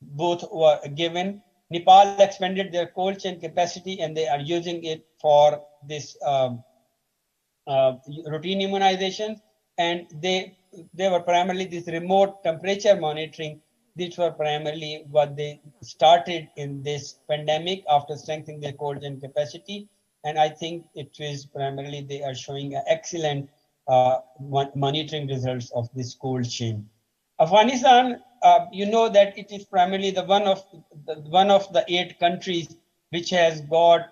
Both were given, Nepal expanded their cold chain capacity and they are using it for this routine immunization, and they were primarily this remote temperature monitoring. These were primarily what they started in this pandemic after strengthening their cold chain capacity. And I think it is primarily they are showing excellent monitoring results of this cold chain. Afghanistan, you know that it is primarily the one of the 8 countries which has got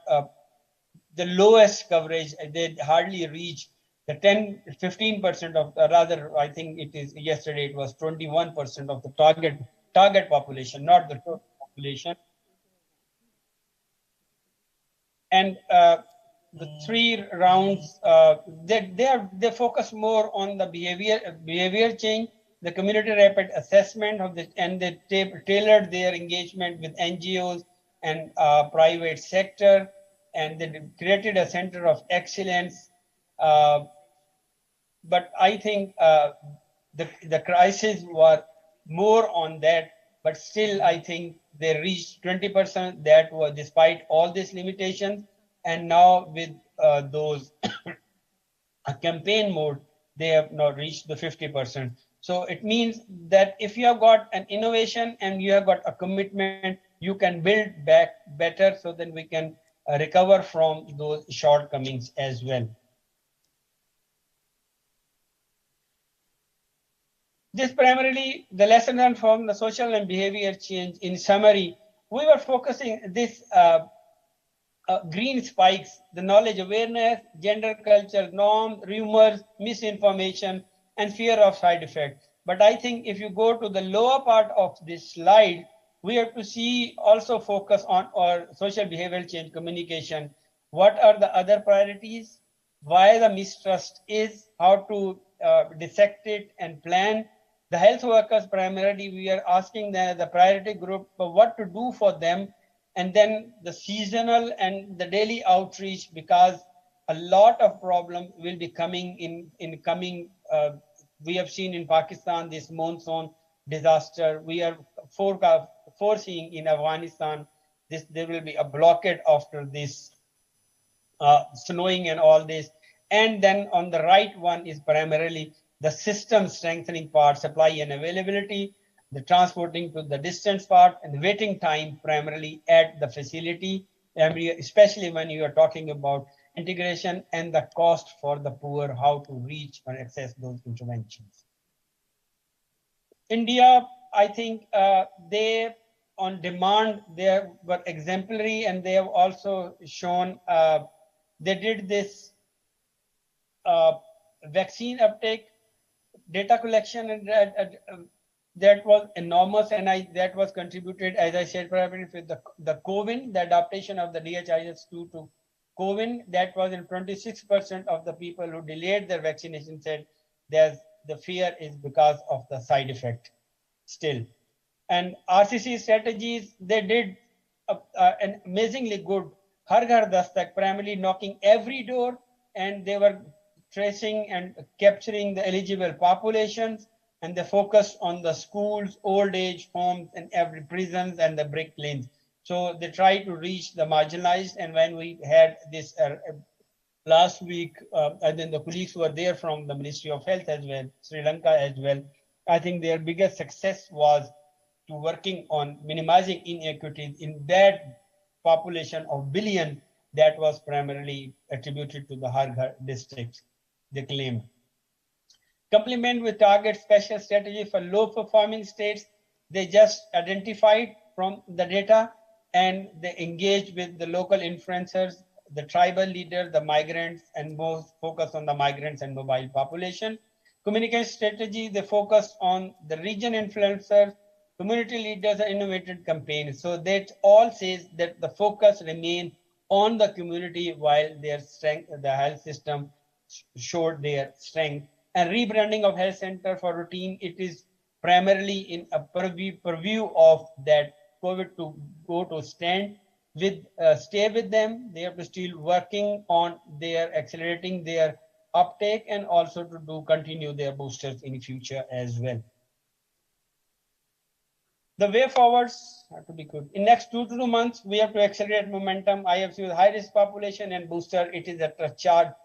the lowest coverage. They hardly reach the 15% of, rather, I think it is yesterday it was 21% of the target population, not the total population. And the 3 rounds, they focus more on the behavior change, the community rapid assessment of the, and they tailored their engagement with NGOs and private sector, and they created a center of excellence. But I think the crisis were more on that, but still I think they reached 20%. That was despite all these limitations, and now with those campaign mode, they have now reached the 50%. So it means that if you have got an innovation and you have got a commitment, you can build back better, so then we can recover from those shortcomings as well. This primarily the lesson learned from the social and behavior change. In summary, we were focusing this green spikes, the knowledge awareness, gender culture, norms, rumors, misinformation, and fear of side effects. But I think if you go to the lower part of this slide, we have to see also focus on our social behavioral change communication. What are the other priorities? Why the mistrust is, how to dissect it and plan. The health workers primarily, we are asking the priority group what to do for them, and then the seasonal and the daily outreach, because a lot of problems will be coming in coming. We have seen in Pakistan this monsoon disaster. We are foreseeing in Afghanistan there will be a blockade after this snowing and all this. And then on the right one is primarily the system strengthening part, supply and availability, the transporting to the distance part, and the waiting time primarily at the facility, especially when you are talking about integration and the cost for the poor, how to reach or access those interventions. India, I think they on demand, they were exemplary, and they have also shown they did this vaccine uptake, data collection, and that was enormous, and that was contributed, as I said, primarily with the CoWIN, the adaptation of the DHIS2 to CoWIN. That was in 26% of the people who delayed their vaccination said the fear is because of the side effect still. And RCC strategies, they did an amazingly good Har Ghar Dastak, primarily knocking every door, and they were tracing and capturing the eligible populations, and they focused on the schools, old age homes, and every prisons and the brick lanes. So they tried to reach the marginalized. And when we had this last week, and then the colleagues were there from the Ministry of Health as well, Sri Lanka as well, I think their biggest success was to working on minimizing inequities in that population of billion that was primarily attributed to the Har Ghar districts, they claimed. Complement with target special strategy for low performing states, they just identified from the data and they engaged with the local influencers, the tribal leaders, the migrants, and most focus on the migrants and mobile population. Communication strategy, they focus on the region influencers, community leaders, and innovative campaigns. So that all says that the focus remains on the community while their strength, the health system showed their strength. And rebranding of health center for routine, it is primarily in a purview of that COVID to go to stand with, stay with them. They have to still working on their accelerating their uptake and also to do continue their boosters in future as well. The way forwards have to be good. In next 2 to 2 months, we have to accelerate momentum. I have seen high risk population and booster. It is a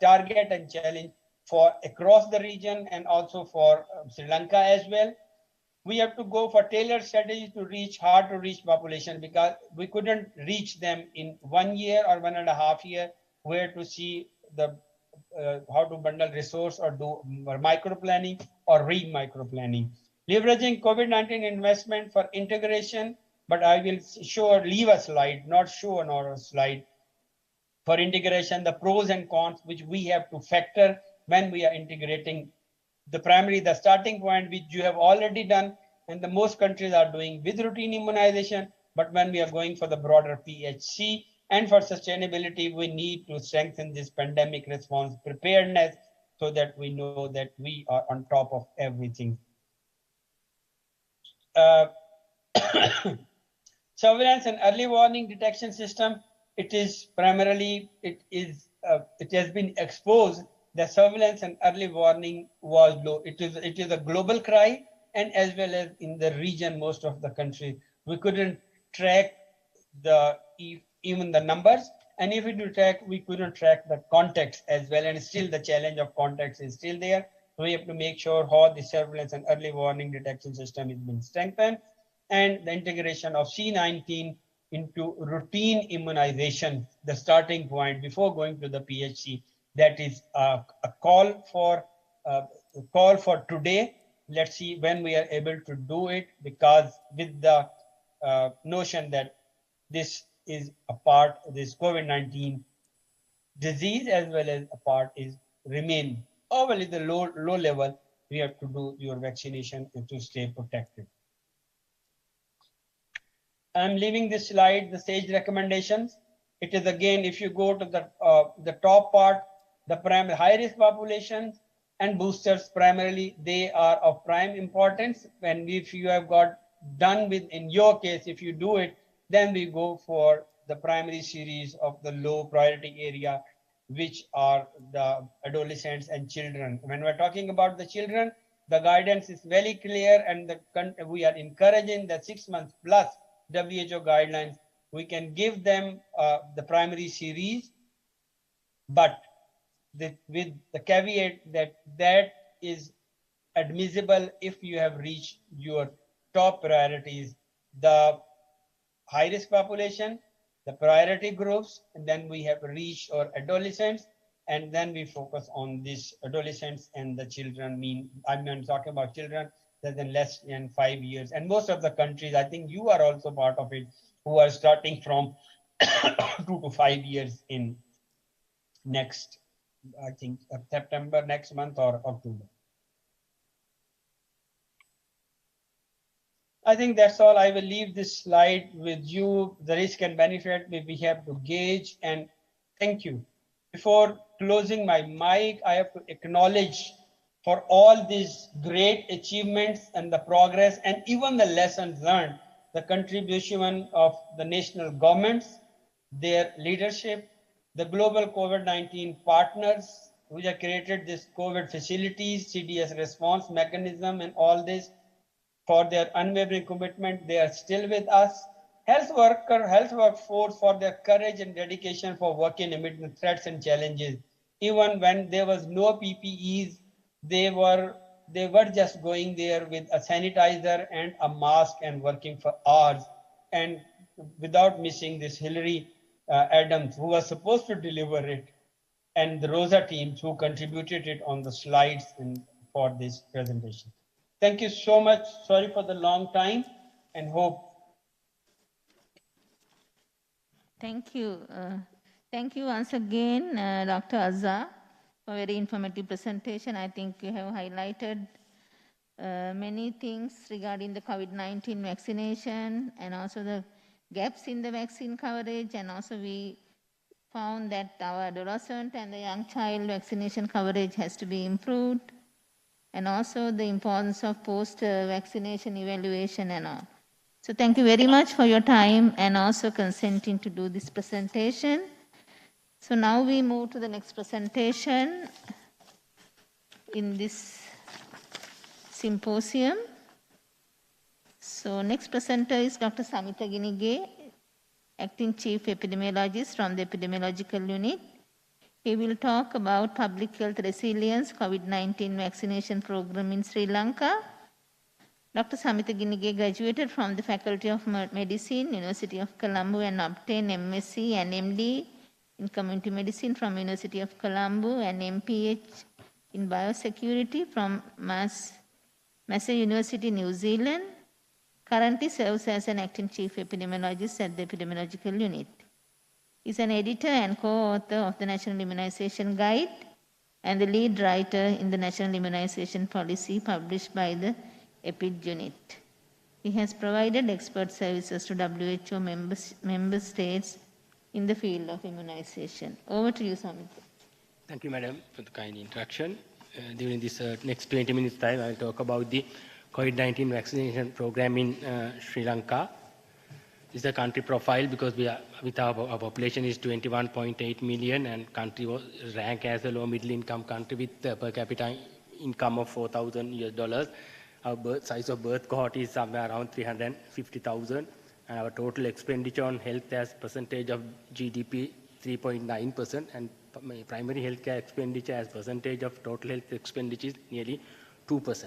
target and challenge for across the region and also for Sri Lanka as well. We have to go for tailored strategies to reach hard to reach population because we couldn't reach them in 1 year or 1.5 years. We have to see the how to bundle resource or do micro planning or re-micro planning. Leveraging COVID-19 investment for integration, but I will leave a slide, not show another slide. For integration, the pros and cons which we have to factor when we are integrating the starting point which you have already done and the most countries are doing with routine immunization. But when we are going for the broader PHC and for sustainability, we need to strengthen this pandemic response preparedness so that we know that we are on top of everything. Surveillance and early warning detection system. It is primarily, it has been exposed. The surveillance and early warning was low. It is a global cry, and as well as in the region, most of the country, we couldn't track even the numbers. And if we do track, we couldn't track the context as well. And still the challenge of context is still there. So we have to make sure how the surveillance and early warning detection system is being strengthened, and the integration of C19 into routine immunization, the starting point before going to the PHC. That is a call for today. Let's see when we are able to do it, because with the notion that this is a part of this COVID-19 disease as well as a part is remain overly the low level, we have to do your vaccination and to stay protected. I'm leaving this slide, the SAGE recommendations. It is again, if you go to the top part, the primary high-risk populations and boosters primarily, they are of prime importance. And if you have got done with, in your case, if you do it, then we go for the primary series of the low priority area, which are the adolescents and children. When we're talking about the children, the guidance is very clear, and we are encouraging the 6 months plus WHO guidelines. We can give them the primary series, but with the caveat that is admissible if you have reached your top priorities, the high risk population, the priority groups, and then we have reached our adolescents, and then we focus on these adolescents and the children. I'm talking about children than less than 5 years. And most of the countries, I think you are also part of it, who are starting from 2 to 5 years in next, I think September next month or October. I think that's all. I will leave this slide with you. The risk and benefit we have to gauge, and thank you. Before closing my mic, I have to acknowledge for all these great achievements and the progress and even the lessons learned, the contribution of the national governments, their leadership, the global COVID-19 partners which have created this COVID facilities, CDS response mechanism, and all this, for their unwavering commitment. They are still with us. Health workforce for their courage and dedication for working amid the threats and challenges. Even when there was no PPEs, they were just going there with a sanitizer and a mask and working for hours, and without missing this Hillary Adams, who was supposed to deliver it, and the Rosa teams who contributed it on the slides and for this presentation. Thank you so much. Sorry for the long time, and hope. Thank you. Thank you once again, Dr. Azza, for a very informative presentation. I think you have highlighted many things regarding the COVID-19 vaccination and also the gaps in the vaccine coverage. And also we found that our adolescent and the young child vaccination coverage has to be improved. And also the importance of post-vaccination evaluation and all. So thank you very much for your time and also consenting to do this presentation. So now we move to the next presentation in this symposium. So next presenter is Dr. Samita Ginige, Acting Chief Epidemiologist from the Epidemiological Unit. He will talk about public health resilience, COVID-19 vaccination program in Sri Lanka. Dr. Samita Ginige graduated from the Faculty of Medicine, University of Colombo, and obtained MSc and MD in Community Medicine from University of Colombo and MPH in Biosecurity from Massey University, New Zealand. Currently serves as an acting chief epidemiologist at the Epidemiological Unit. He is an editor and co-author of the National Immunization Guide and the lead writer in the National Immunization Policy published by the EPID Unit. He has provided expert services to WHO member states in the field of immunization. Over to you, Samita. Thank you, Madam, for the kind introduction. During this next 20 minutes time, I will talk about the COVID-19 vaccination program in Sri Lanka. This is the country profile because our population is 21.8 million and country was ranked as a low middle income country with per capita income of $4,000. Our size of birth cohort is somewhere around 350,000 and our total expenditure on health as percentage of GDP 3.9% and primary healthcare expenditure as percentage of total health expenditure is nearly 2%.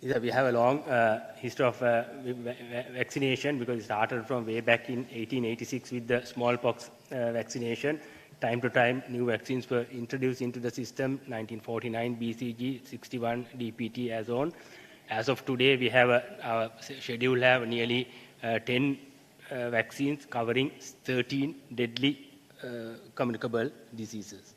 We have a long history of vaccination because it started from way back in 1886 with the smallpox vaccination. Time to time, new vaccines were introduced into the system, 1949 BCG, 61 DPT as on. As of today, we have our schedule have nearly 10 vaccines covering 13 deadly communicable diseases.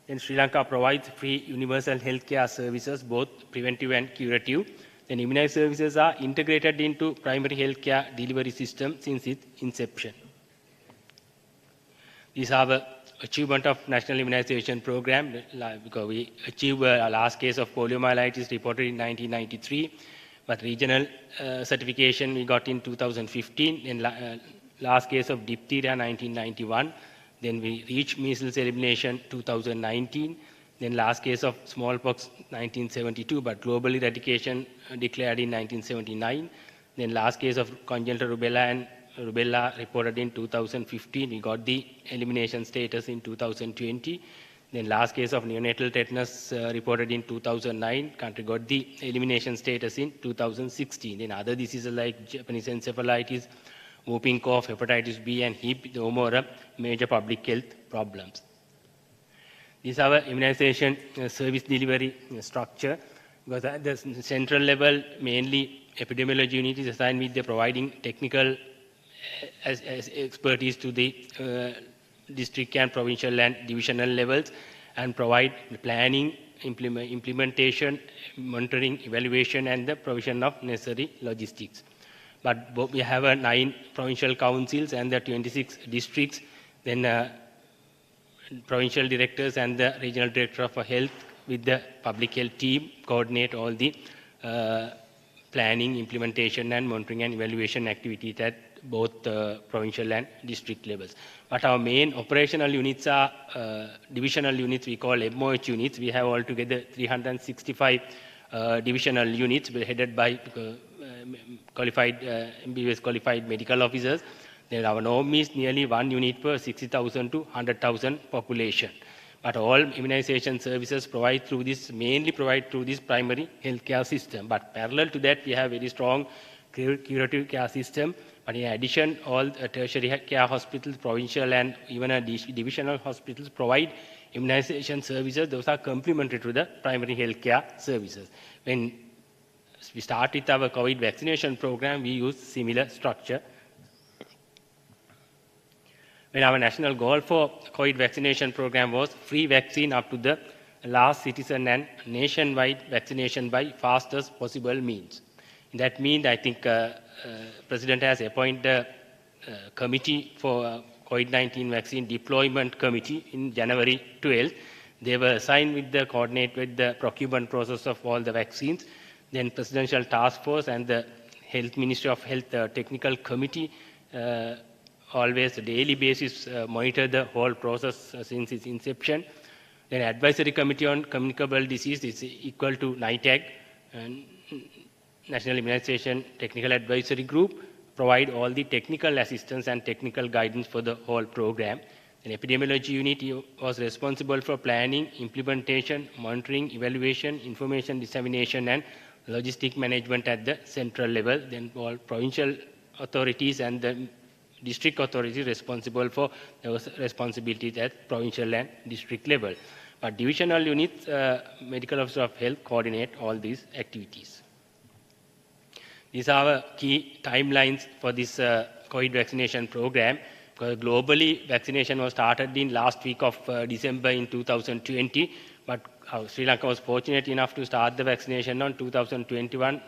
Then Sri Lanka provides free universal healthcare services, both preventive and curative. Then immunized services are integrated into primary healthcare delivery system since its inception. These are the achievement of National Immunization Program because we achieved a last case of poliomyelitis reported in 1993, but regional certification we got in 2015, and last case of diphtheria 1991. Then we reached measles elimination 2019. Then last case of smallpox 1972, but global eradication declared in 1979. Then last case of congenital rubella reported in 2015. We got the elimination status in 2020. Then last case of neonatal tetanus reported in 2009. Country got the elimination status in 2016. Then other diseases like Japanese encephalitis, whooping cough, hepatitis B, and HIP, no more major public health problems. This is our immunization service delivery structure. Because at the central level, mainly epidemiology unit is assigned with the providing technical as expertise to the district and provincial and divisional levels and provide planning, implementation, monitoring, evaluation, and the provision of necessary logistics. But we have 9 provincial councils and the 26 districts, then provincial directors and the regional director of health with the public health team coordinate all the planning, implementation, and monitoring and evaluation activities at both provincial and district levels. But our main operational units are divisional units we call MOH units. We have altogether 365 divisional units headed by qualified MBBS qualified medical officers. Then our norm is nearly 1 unit per 60,000 to 100,000 population. But all immunization services mainly provide through this primary healthcare system. But parallel to that, we have very strong curative care system. But in addition, all tertiary care hospitals, provincial and even divisional hospitals provide immunization services. Those are complementary to the primary healthcare services. When we start with our COVID vaccination program, we use similar structure. When our national goal for COVID vaccination program was free vaccine up to the last citizen and nationwide vaccination by fastest possible means. That means I think President has appointed a committee for COVID-19 vaccine deployment committee in January 12th. They were assigned with the coordinate with the procurement process of all the vaccines. Then Presidential Task Force and the Health Ministry of Health Technical Committee always daily basis monitor the whole process since its inception. Then Advisory Committee on Communicable Disease is equal to NITAG. And National Immunization Technical Advisory Group, provide all the technical assistance and technical guidance for the whole program. An epidemiology unit was responsible for planning, implementation, monitoring, evaluation, information dissemination, and logistic management at the central level. Then all provincial authorities and the district authorities responsible for those responsibilities at provincial and district level. But divisional units, medical officer of health, coordinate all these activities. These are our key timelines for this COVID vaccination program. Because globally, vaccination was started in last week of December in 2020, but Sri Lanka was fortunate enough to start the vaccination on 2021,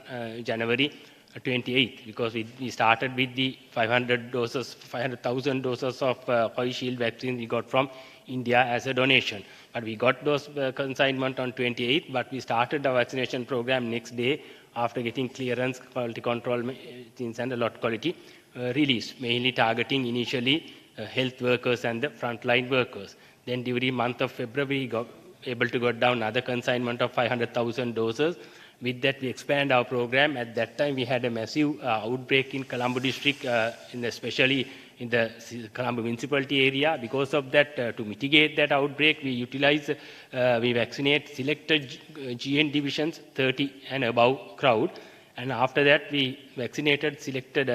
January 28th, because we started with the 500,000 doses of Covishield vaccine we got from India as a donation. But we got those consignment on 28th, but we started our vaccination program next day after getting clearance, quality control things, and a lot quality release, mainly targeting initially health workers and the frontline workers. Then during month of February, we got able to get down another consignment of 500,000 doses. With that, we expand our program. At that time, we had a massive outbreak in Colombo district, especially in the Colombo municipality area. Because of that, to mitigate that outbreak, we vaccinate selected GN divisions, 30 and above crowd. And after that, we vaccinated selected,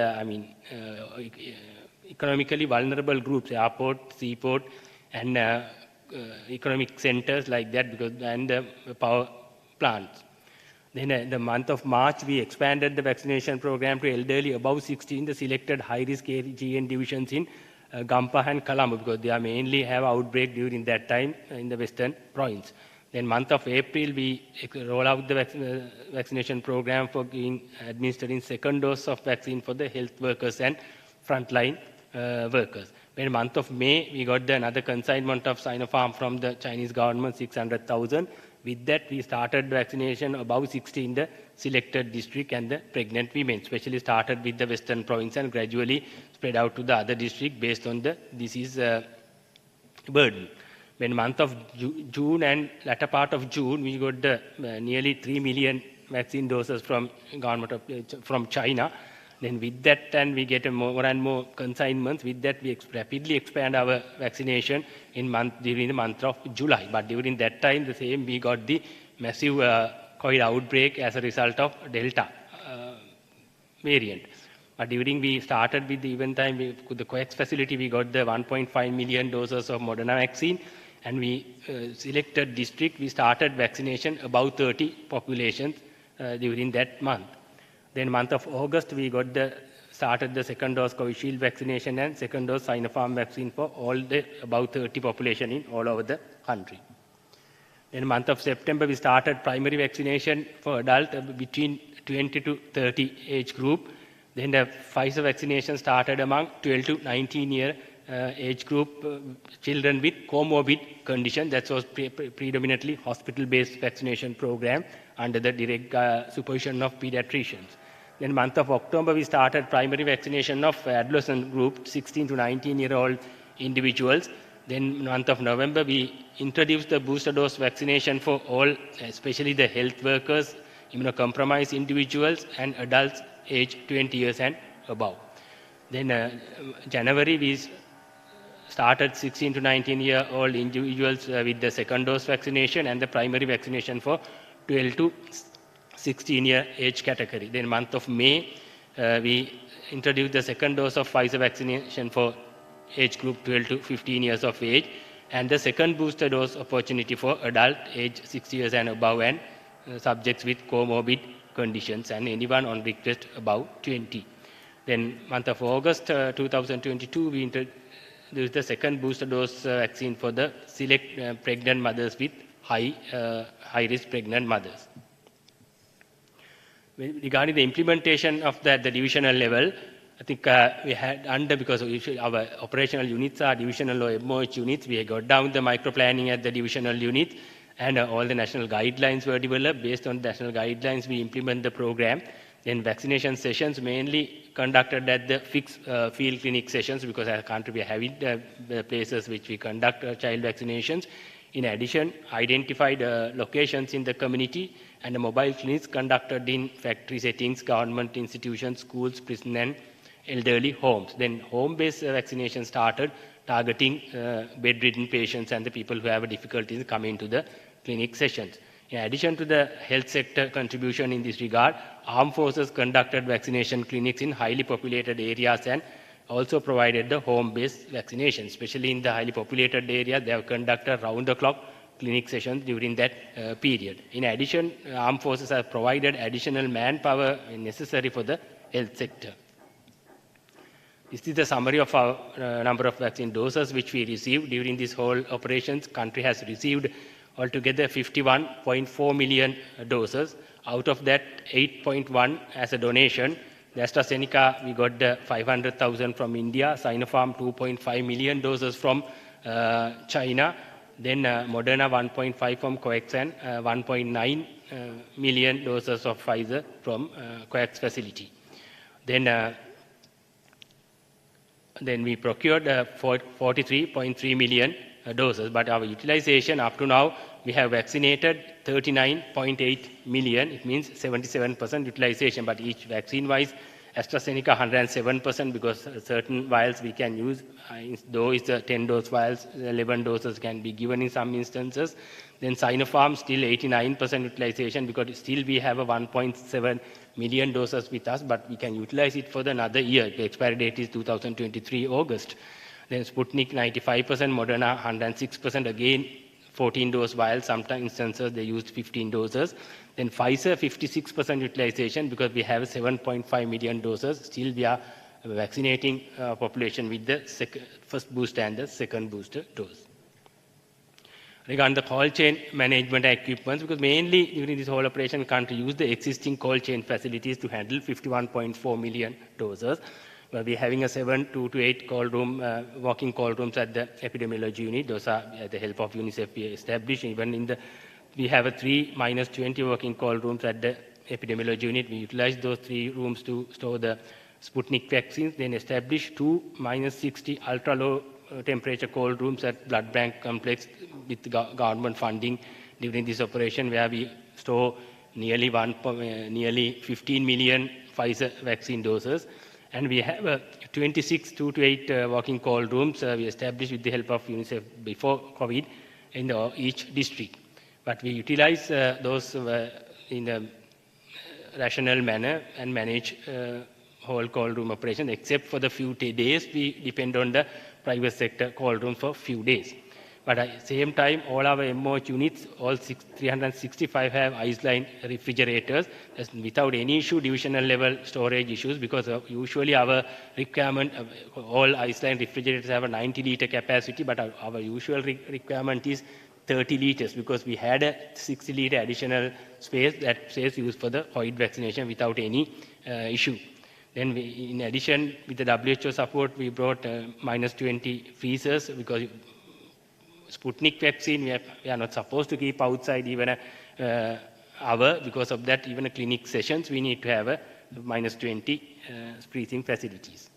economically vulnerable groups, airport, seaport, and economic centers like that, and power plants. Then in the month of March, we expanded the vaccination program to elderly above 16, the selected high-risk GN divisions in Gampa and Colombo, because they mainly have outbreak during that time in the western province. Then month of April, we roll out the vaccination program for administering second dose of vaccine for the health workers and frontline workers. In month of May, we got another consignment of Sinopharm from the Chinese government, 600,000. With that, we started vaccination above 60 in the selected district and the pregnant women, especially started with the western province and gradually spread out to the other district based on the disease burden. When month of June and latter part of June, we got nearly 3 million vaccine doses from from China. Then with that, and we get more and more consignments. With that, we rapidly expand our vaccination during the month of July. But during that time, we got the massive COVID outbreak as a result of Delta variant. But we started with the event time, with the COEX facility, we got the 1.5 million doses of Moderna vaccine. And we selected district, we started vaccination above 30 populations during that month. Then month of August, we started the second dose Covishield vaccination and second dose Sinopharm vaccine for all the above 30 population in all over the country. Then month of September, we started primary vaccination for adults between 20 to 30 age group. Then the Pfizer vaccination started among 12 to 19 year age group children with comorbid condition. That was predominantly hospital-based vaccination program under the direct supervision of pediatricians. Then month of October, we started primary vaccination of adolescent group, 16 to 19-year-old individuals. Then month of November, we introduced the booster dose vaccination for all, especially the health workers, immunocompromised individuals, and adults aged 20 years and above. Then January, we started 16 to 19-year-old individuals with the second dose vaccination and the primary vaccination for 12 to 16-year age category. Then month of May, we introduced the second dose of Pfizer vaccination for age group 12 to 15 years of age, and the second booster dose opportunity for adult age 60 years and above, and subjects with comorbid conditions, and anyone on request above 20. Then month of August 2022, we introduced the second booster dose vaccine for the select pregnant mothers with high-risk pregnant mothers. Regarding the implementation of the divisional level, I think we had because our operational units are divisional or MOH units, we got down the micro-planning at the divisional unit, and all the national guidelines were developed. Based on national guidelines, we implement the program. Then vaccination sessions mainly conducted at the fixed field clinic sessions, because our country we are having the places which we conduct child vaccinations. In addition, identified locations in the community and mobile clinics conducted in factory settings, government institutions, schools, prison and elderly homes. Then home-based vaccination started, targeting bedridden patients and the people who have difficulties coming to the clinic sessions. In addition to the health sector contribution in this regard, armed forces conducted vaccination clinics in highly populated areas and also provided the home-based vaccination. Especially in the highly populated areas, they have conducted round-the-clock clinic sessions during that period. In addition, armed forces have provided additional manpower necessary for the health sector. This is the summary of our number of vaccine doses which we received during this whole operation. Country has received altogether 51.4 million doses. Out of that, 8.1 as a donation. The AstraZeneca, we got the 500,000 from India. Sinopharm, 2.5 million doses from China. Then Moderna, 1.5 from COVAX and 1.9 million doses of Pfizer from COVAX facility. Then we procured 43.3 million doses, but our utilization up to now, we have vaccinated 39.8 million. It means 77% utilization, but each vaccine-wise, AstraZeneca 107% because certain vials we can use, though it's 10-dose vials, 11 doses can be given in some instances. Then Sinopharm still 89% utilization because still we have a 1.7 million doses with us, but we can utilize it for another year. The expiry date is 2023 August. Then Sputnik 95%, Moderna 106%, again 14-dose vials, sometimes instances they used 15 doses. Then Pfizer 56% utilization because we have 7.5 million doses. Still we are vaccinating population with the first booster and the second booster dose. Regarding the cold chain management equipment, because mainly during this whole operation, country used the existing cold chain facilities to handle 51.4 million doses. Where we're having a 2 to 8 cold room, walking cold rooms at the epidemiology unit. Those are at the help of UNICEF we established. Even in the, we have a 3-20 working cold rooms at the epidemiology unit. We utilize those 3 rooms to store the Sputnik vaccines. Then establish 2 -60 ultra low temperature cold rooms at blood bank complex with government funding during this operation, where we store nearly 15 million Pfizer vaccine doses. And we have 26 2 to 8 walking cold rooms we established with the help of UNICEF before COVID in each district. But we utilize those in a rational manner and manage whole cold room operation, except for the few days we depend on the private sector cold room for few days. But at the same time, all our MOH units, all 365 have ice line refrigerators without any issue, divisional level storage issues, because usually our requirement, all ice line refrigerators have a 90-liter capacity, but our usual requirement is 30 liters because we had a 60-liter additional space that space used for the COVID vaccination without any issue. Then we, in addition, with the WHO support, we brought -20 freezers because Sputnik vaccine, we are not supposed to keep outside even an hour. Because of that, even a clinic sessions, we need to have a -20 freezing facilities.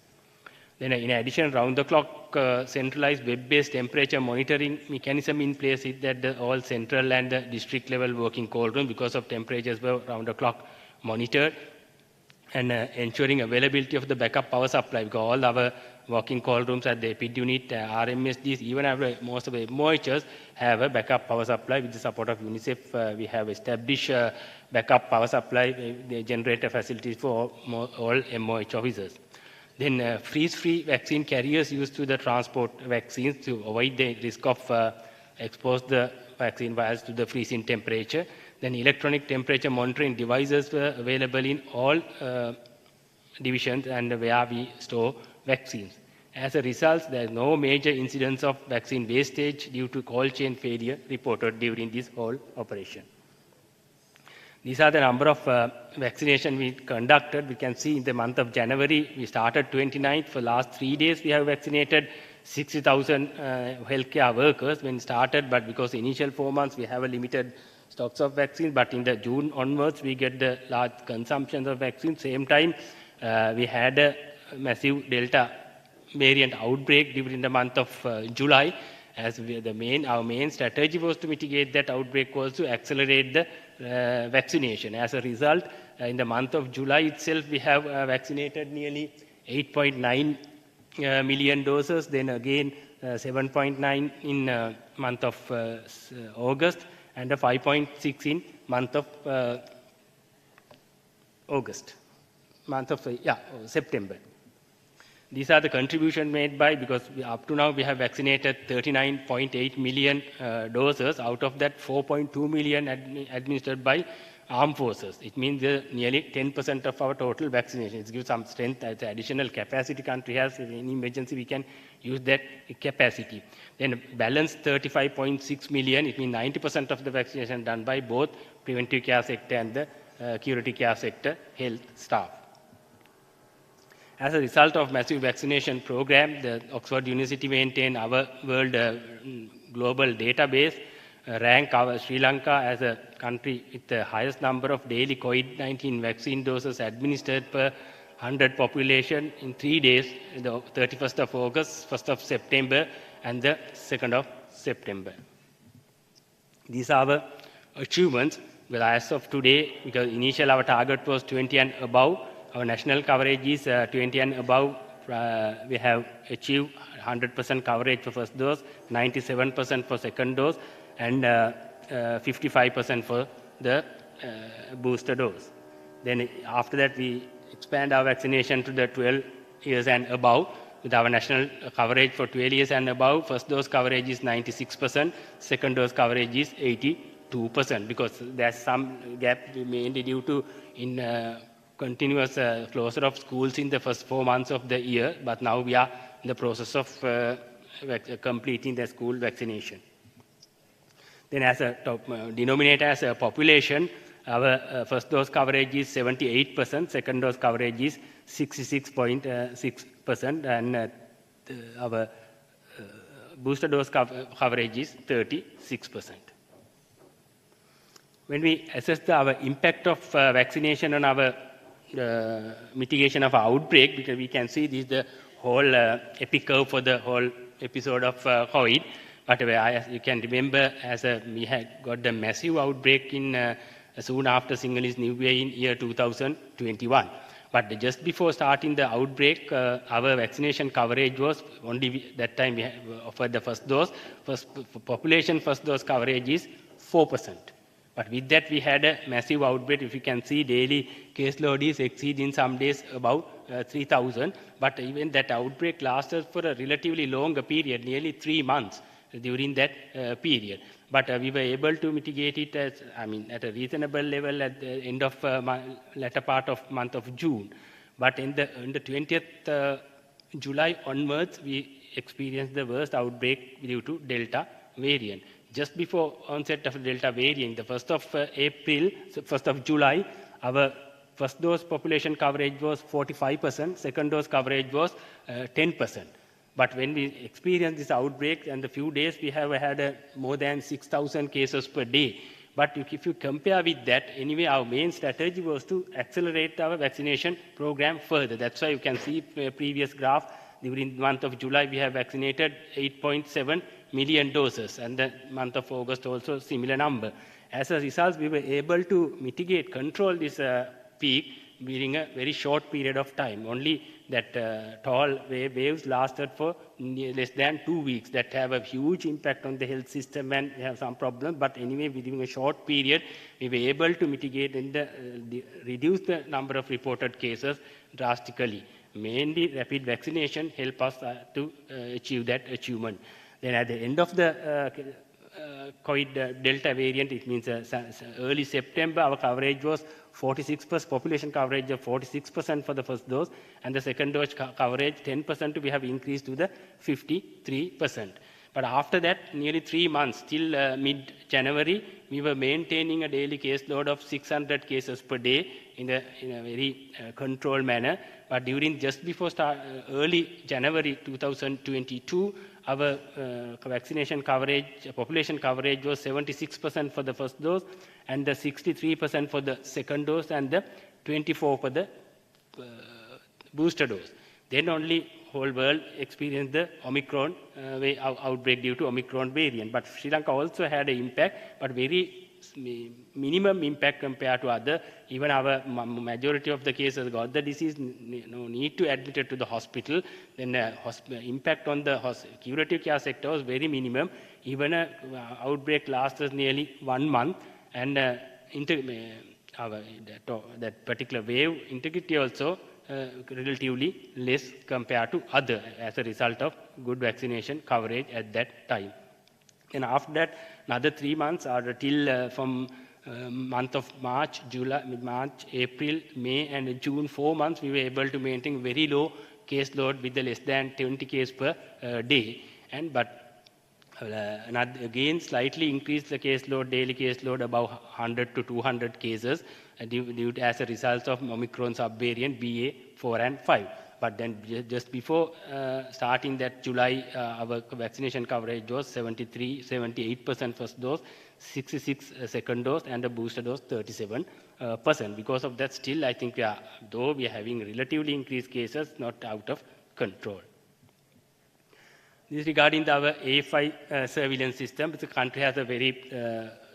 Then in addition, round-the-clock centralized web-based temperature monitoring mechanism in place is that all central and district level working cold room, because of temperatures were round-the-clock monitored, and ensuring availability of the backup power supply, because all our working cold rooms at the EPID unit, RMSDs, even most of the MOHs have a backup power supply. With the support of UNICEF, we have established backup power supply, the generator facilities for all MOH officers. Then freeze-free vaccine carriers used to the transport vaccines to avoid the risk of expose the vaccine vials to the freezing temperature. Then electronic temperature monitoring devices were available in all divisions and where we store vaccines. As a result, there is no major incidents of vaccine wastage due to cold chain failure reported during this whole operation. These are the number of vaccination we conducted. We can see in the month of January, we started 29th. For last 3 days, we have vaccinated 60,000 healthcare workers when started, but because initial 4 months, we have a limited stocks of vaccines, but in the June onwards, we get the large consumption of vaccines. Same time, we had a massive Delta variant outbreak during the month of July, as our main strategy was to mitigate that outbreak, was to accelerate the vaccination. As a result, in the month of July itself, we have vaccinated nearly 8.9 million doses, then again 7.9 in month of August, and 5.6 in month of September. These are the contributions made by, because up to now we have vaccinated 39.8 million doses, out of that 4.2 million administered by armed forces. It means nearly 10% of our total vaccination. It gives some strength as additional capacity country has. In any emergency, we can use that capacity. Then balance 35.6 million. It means 90% of the vaccination done by both preventive care sector and the curative care sector health staff. As a result of massive vaccination program, the Oxford University maintained our world global database, rank Sri Lanka as a country with the highest number of daily COVID-19 vaccine doses administered per 100 population in 3 days, the 31st of August, 1st of September, and the 2nd of September. These are our achievements. But as of today, because initially our target was 20 and above, our national coverage is 20 and above. We have achieved 100% coverage for first dose, 97% for second dose, and 55% for the booster dose. Then after that, we expand our vaccination to the 12 years and above. With our national coverage for 12 years and above, first dose coverage is 96%, second dose coverage is 82%, because there's some gap mainly due to continuous closure of schools in the first 4 months of the year, but now we are in the process of completing the school vaccination. Then as a denominator, as a population, our first dose coverage is 78%, second dose coverage is 66.6%, and our booster dose coverage is 36%. When we assess our impact of vaccination on our mitigation of outbreak, because we can see this is the whole epic curve for the whole episode of COVID. But as you can remember, we had got the massive outbreak in soon after Sinhalese New Year in year 2021. But just before starting the outbreak, our vaccination coverage was only that time we offered the first dose. Population first dose coverage is 4%. But with that, we had a massive outbreak. If you can see, daily caseload is exceeding some days about 3,000. But even that outbreak lasted for a relatively longer period, nearly 3 months during that period. But we were able to mitigate it at a reasonable level at the end of latter part of month of June. But in the 20th July onwards, we experienced the worst outbreak due to Delta variant. Just before onset of Delta variant, the 1st of April, 1st of July, our first dose population coverage was 45%, second dose coverage was 10%. But when we experienced this outbreak, and the few days we have had more than 6,000 cases per day. But if you compare with that, anyway, our main strategy was to accelerate our vaccination program further. That's why you can see previous graph. During the month of July, we have vaccinated 8.7 million doses, and the month of August also similar number. As a result, we were able to control this peak during a very short period of time. Only that tall waves lasted for less than 2 weeks. That have a huge impact on the health system and have some problems. But anyway, within a short period, we were able to mitigate and reduce the number of reported cases drastically. Mainly, rapid vaccination helped us to achieve that achievement. Then at the end of the COVID Delta variant, it means early September, our coverage was 46%, population coverage of 46% for the first dose, and the second dose coverage 10% we have increased to the 53%. But after that, nearly 3 months, till mid-January, we were maintaining a daily case load of 600 cases per day in a very controlled manner. But during just before early January 2022, our vaccination coverage, population coverage was 76% for the first dose, and the 63% for the second dose, and the 24% for the booster dose. Then only whole world experienced the Omicron outbreak due to Omicron variant. But Sri Lanka also had an impact, but very minimum impact compared to other. Even our majority of the cases got the disease, no need to admit it to the hospital. Then the impact on the curative care sector was very minimum. Even outbreak lasted nearly 1 month, and that particular wave integrity also relatively less compared to other as a result of good vaccination coverage at that time. And after that, another 3 months or till from month of March, April, May, and June, 4 months, we were able to maintain very low caseload with the less than 20 cases per day. Again, slightly increased the caseload, daily caseload above 100 to 200 cases as a result of Omicron subvariant BA4 and 5. But then just before starting that July, our vaccination coverage was 78% first dose, 66 second dose, and the booster dose 37%. Because of that, still I think though we are having relatively increased cases, not out of control. This is regarding our AFI surveillance system. The country has a very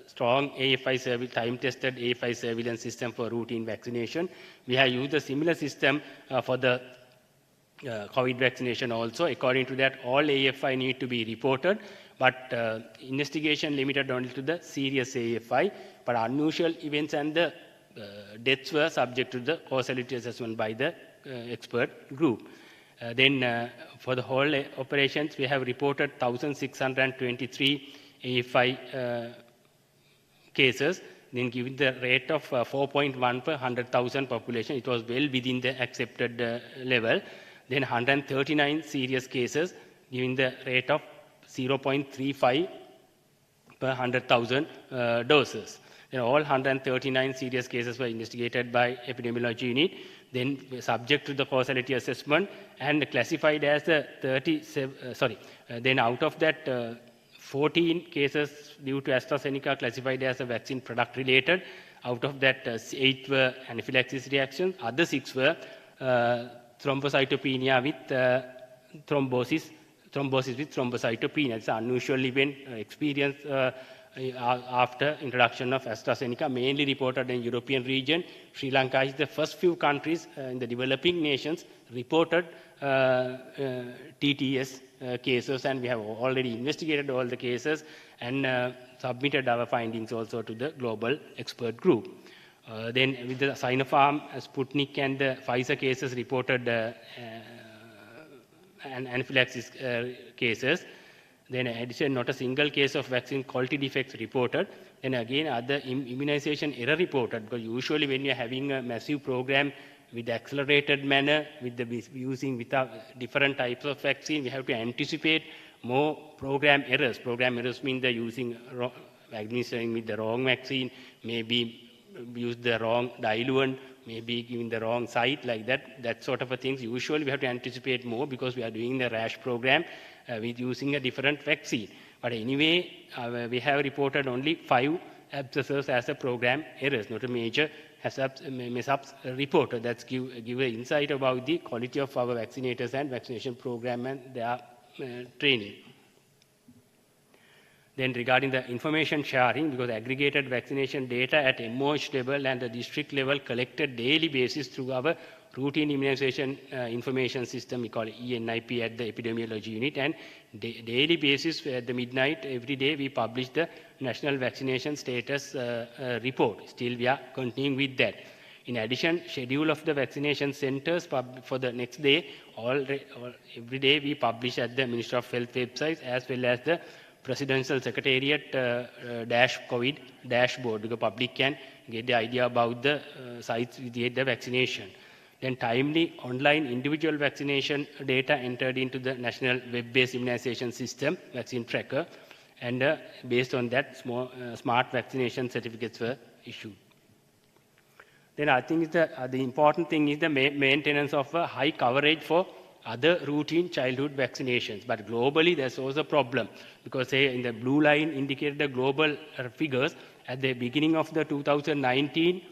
strong AFI time-tested AFI surveillance system for routine vaccination. We have used a similar system for the COVID vaccination also. According to that, all AFI need to be reported, but investigation limited only to the serious AFI, but unusual events and the deaths were subject to the causality assessment by the expert group. Then for the whole operations, we have reported 1,623 AFI cases. Then given the rate of 4.1 per 100,000 population, it was well within the accepted level. Then 139 serious cases, giving the rate of 0.35 per 100,000 doses. Then all 139 serious cases were investigated by epidemiology unit, then subject to the causality assessment and classified as a then out of that 14 cases due to AstraZeneca classified as a vaccine product related. Out of that 8 were anaphylaxis reactions, other 6 were thrombocytopenia with thrombosis with thrombocytopenia. It's an unusual event experience after introduction of AstraZeneca, mainly reported in European region. Sri Lanka is the first few countries in the developing nations reported TTS cases, and we have already investigated all the cases and submitted our findings also to the global expert group. Then with the Sinopharm, Sputnik and the Pfizer cases reported anaphylaxis cases. Then in addition, not a single case of vaccine quality defects reported. Then again, other immunization error reported, because usually when you're having a massive program with accelerated manner, with using different types of vaccine, we have to anticipate more program errors. Program errors mean they're administering with the wrong vaccine, maybe use the wrong diluent, maybe giving the wrong site, like that sort of a things. Usually we have to anticipate more because we are doing the rash program with using a different vaccine. But anyway, we have reported only 5 abscesses as a program errors, not a major mess-ups reported. That's give an insight about the quality of our vaccinators and vaccination program and their training. Then regarding the information sharing, because aggregated vaccination data at MOH level and the district level collected daily basis through our routine immunization information system, we call it ENIP at the epidemiology unit, and daily basis at the midnight every day we publish the national vaccination status report. Still we are continuing with that. In addition, schedule of the vaccination centers for the next day, every day we publish at the Ministry of Health website as well as the Presidential Secretariat COVID dashboard, because public can get the idea about the sites with the vaccination. Then timely online individual vaccination data entered into the national web-based immunization system, vaccine tracker, and based on that, smart vaccination certificates were issued. Then I think the important thing is the maintenance of a high coverage for other routine childhood vaccinations. But globally, there's also a problem, because say in the blue line indicated the global figures at the beginning of the 2019,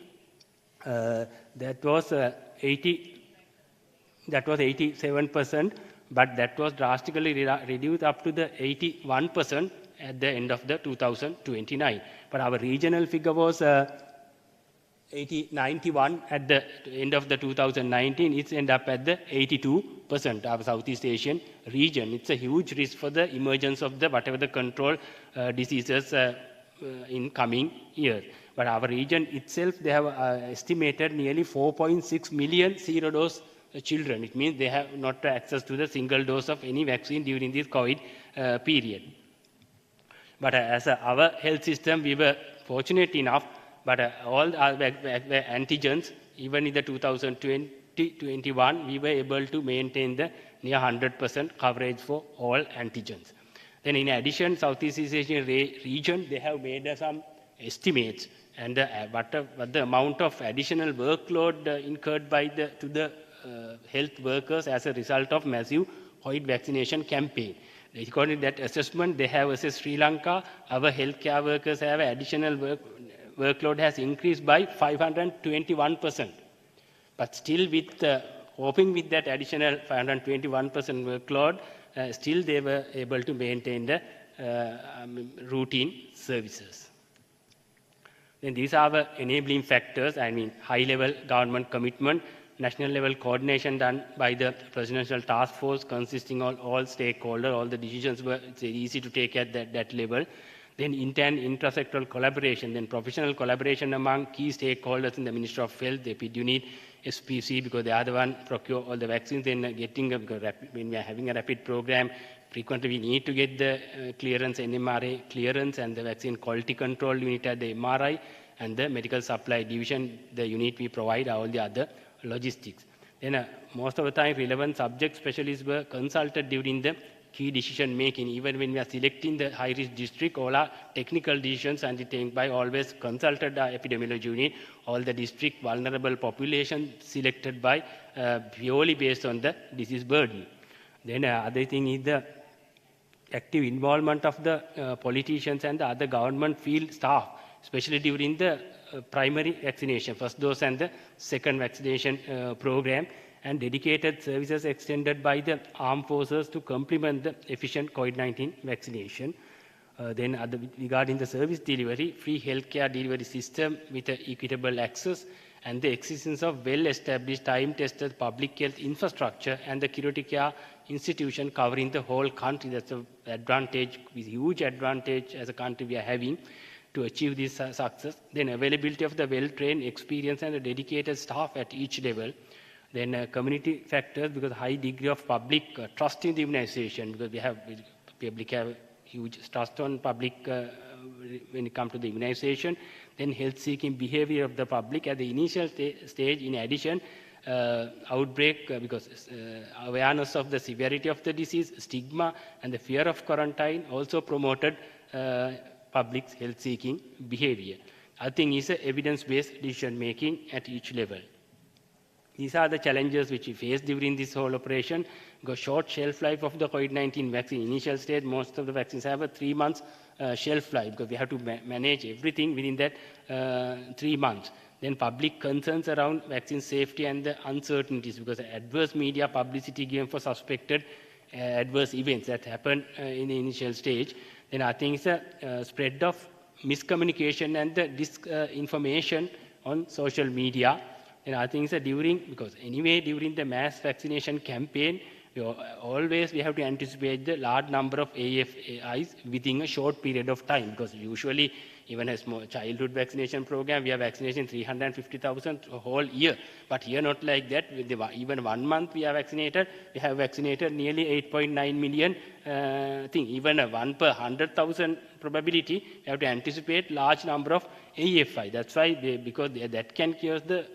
that was 87% but that was drastically reduced up to the 81% at the end of the 2029. But our regional figure was 91 at the end of the 2019. It's end up at the 82% of Southeast Asian region. It's a huge risk for the emergence of the whatever the control diseases in coming years. But our region itself, they have estimated nearly 4.6 million zero-dose children. It means they have not access to the single dose of any vaccine during this COVID period. But as our health system, we were fortunate enough, but all our antigens, even in the 2020-21, we were able to maintain the near 100% coverage for all antigens. Then in addition, Southeast Asian region, they have made some estimates and what the amount of additional workload incurred by the health workers as a result of massive COVID vaccination campaign. According to that assessment, they have assessed Sri Lanka. Our healthcare workers have additional workload has increased by 521%. But still, with hoping with that additional 521% workload, still they were able to maintain the routine services. Then these are the enabling factors. I mean, high-level government commitment, national-level coordination done by the presidential task force consisting of all stakeholders. All the decisions were easy to take at that level. Then inter-sectoral collaboration, then professional collaboration among key stakeholders in the Ministry of Health, the EPID unit, SPC, because they are the one procure all the vaccines. Then getting when we are having a rapid program, frequently we need to get the clearance, NMRA clearance, and the vaccine quality control unit at the MRI, and the medical supply division, the unit we provide, all the other logistics. Then most of the time, relevant subject specialists were consulted during the key decision making. Even when we are selecting the high-risk district, all our technical decisions undertaken by always consulted the epidemiology unit, all the district vulnerable population selected by purely based on the disease burden. Then other thing is the active involvement of the politicians and the other government field staff, especially during the primary vaccination, first dose and the second vaccination program, and dedicated services extended by the armed forces to complement the efficient COVID-19 vaccination. Then regarding the service delivery, free healthcare delivery system with equitable access and the existence of well-established, time-tested public health infrastructure and the community care institution covering the whole country. That's an advantage, with huge advantage as a country we are having to achieve this success. Then availability of the well-trained, experienced and dedicated staff at each level. Then community factors, because high degree of public trust in the immunization, because public have huge trust on public when it comes to the immunization. Then health-seeking behavior of the public at the initial stage. In addition, outbreak, because awareness of the severity of the disease, stigma, and the fear of quarantine also promoted public's health-seeking behavior. I think it's evidence-based decision-making at each level. These are the challenges which we faced during this whole operation. Because short shelf life of the COVID-19 vaccine. Initial stage, most of the vaccines have a 3 months shelf life, because we have to manage everything within that 3 months. Then public concerns around vaccine safety and the uncertainties, because adverse media publicity given for suspected adverse events that happened in the initial stage. Then I think it's a spread of miscommunication and the disinformation on social media. And I think it's because anyway, during the mass vaccination campaign, we have to anticipate the large number of AFIs within a short period of time, because usually even a small childhood vaccination program, we are vaccinating 350,000 a whole year. But here not like that. With even 1 month we are vaccinated, we have vaccinated nearly 8.9 million Even a 1 per 100,000 probability, you have to anticipate large number of AFI. That's why, because that can cure the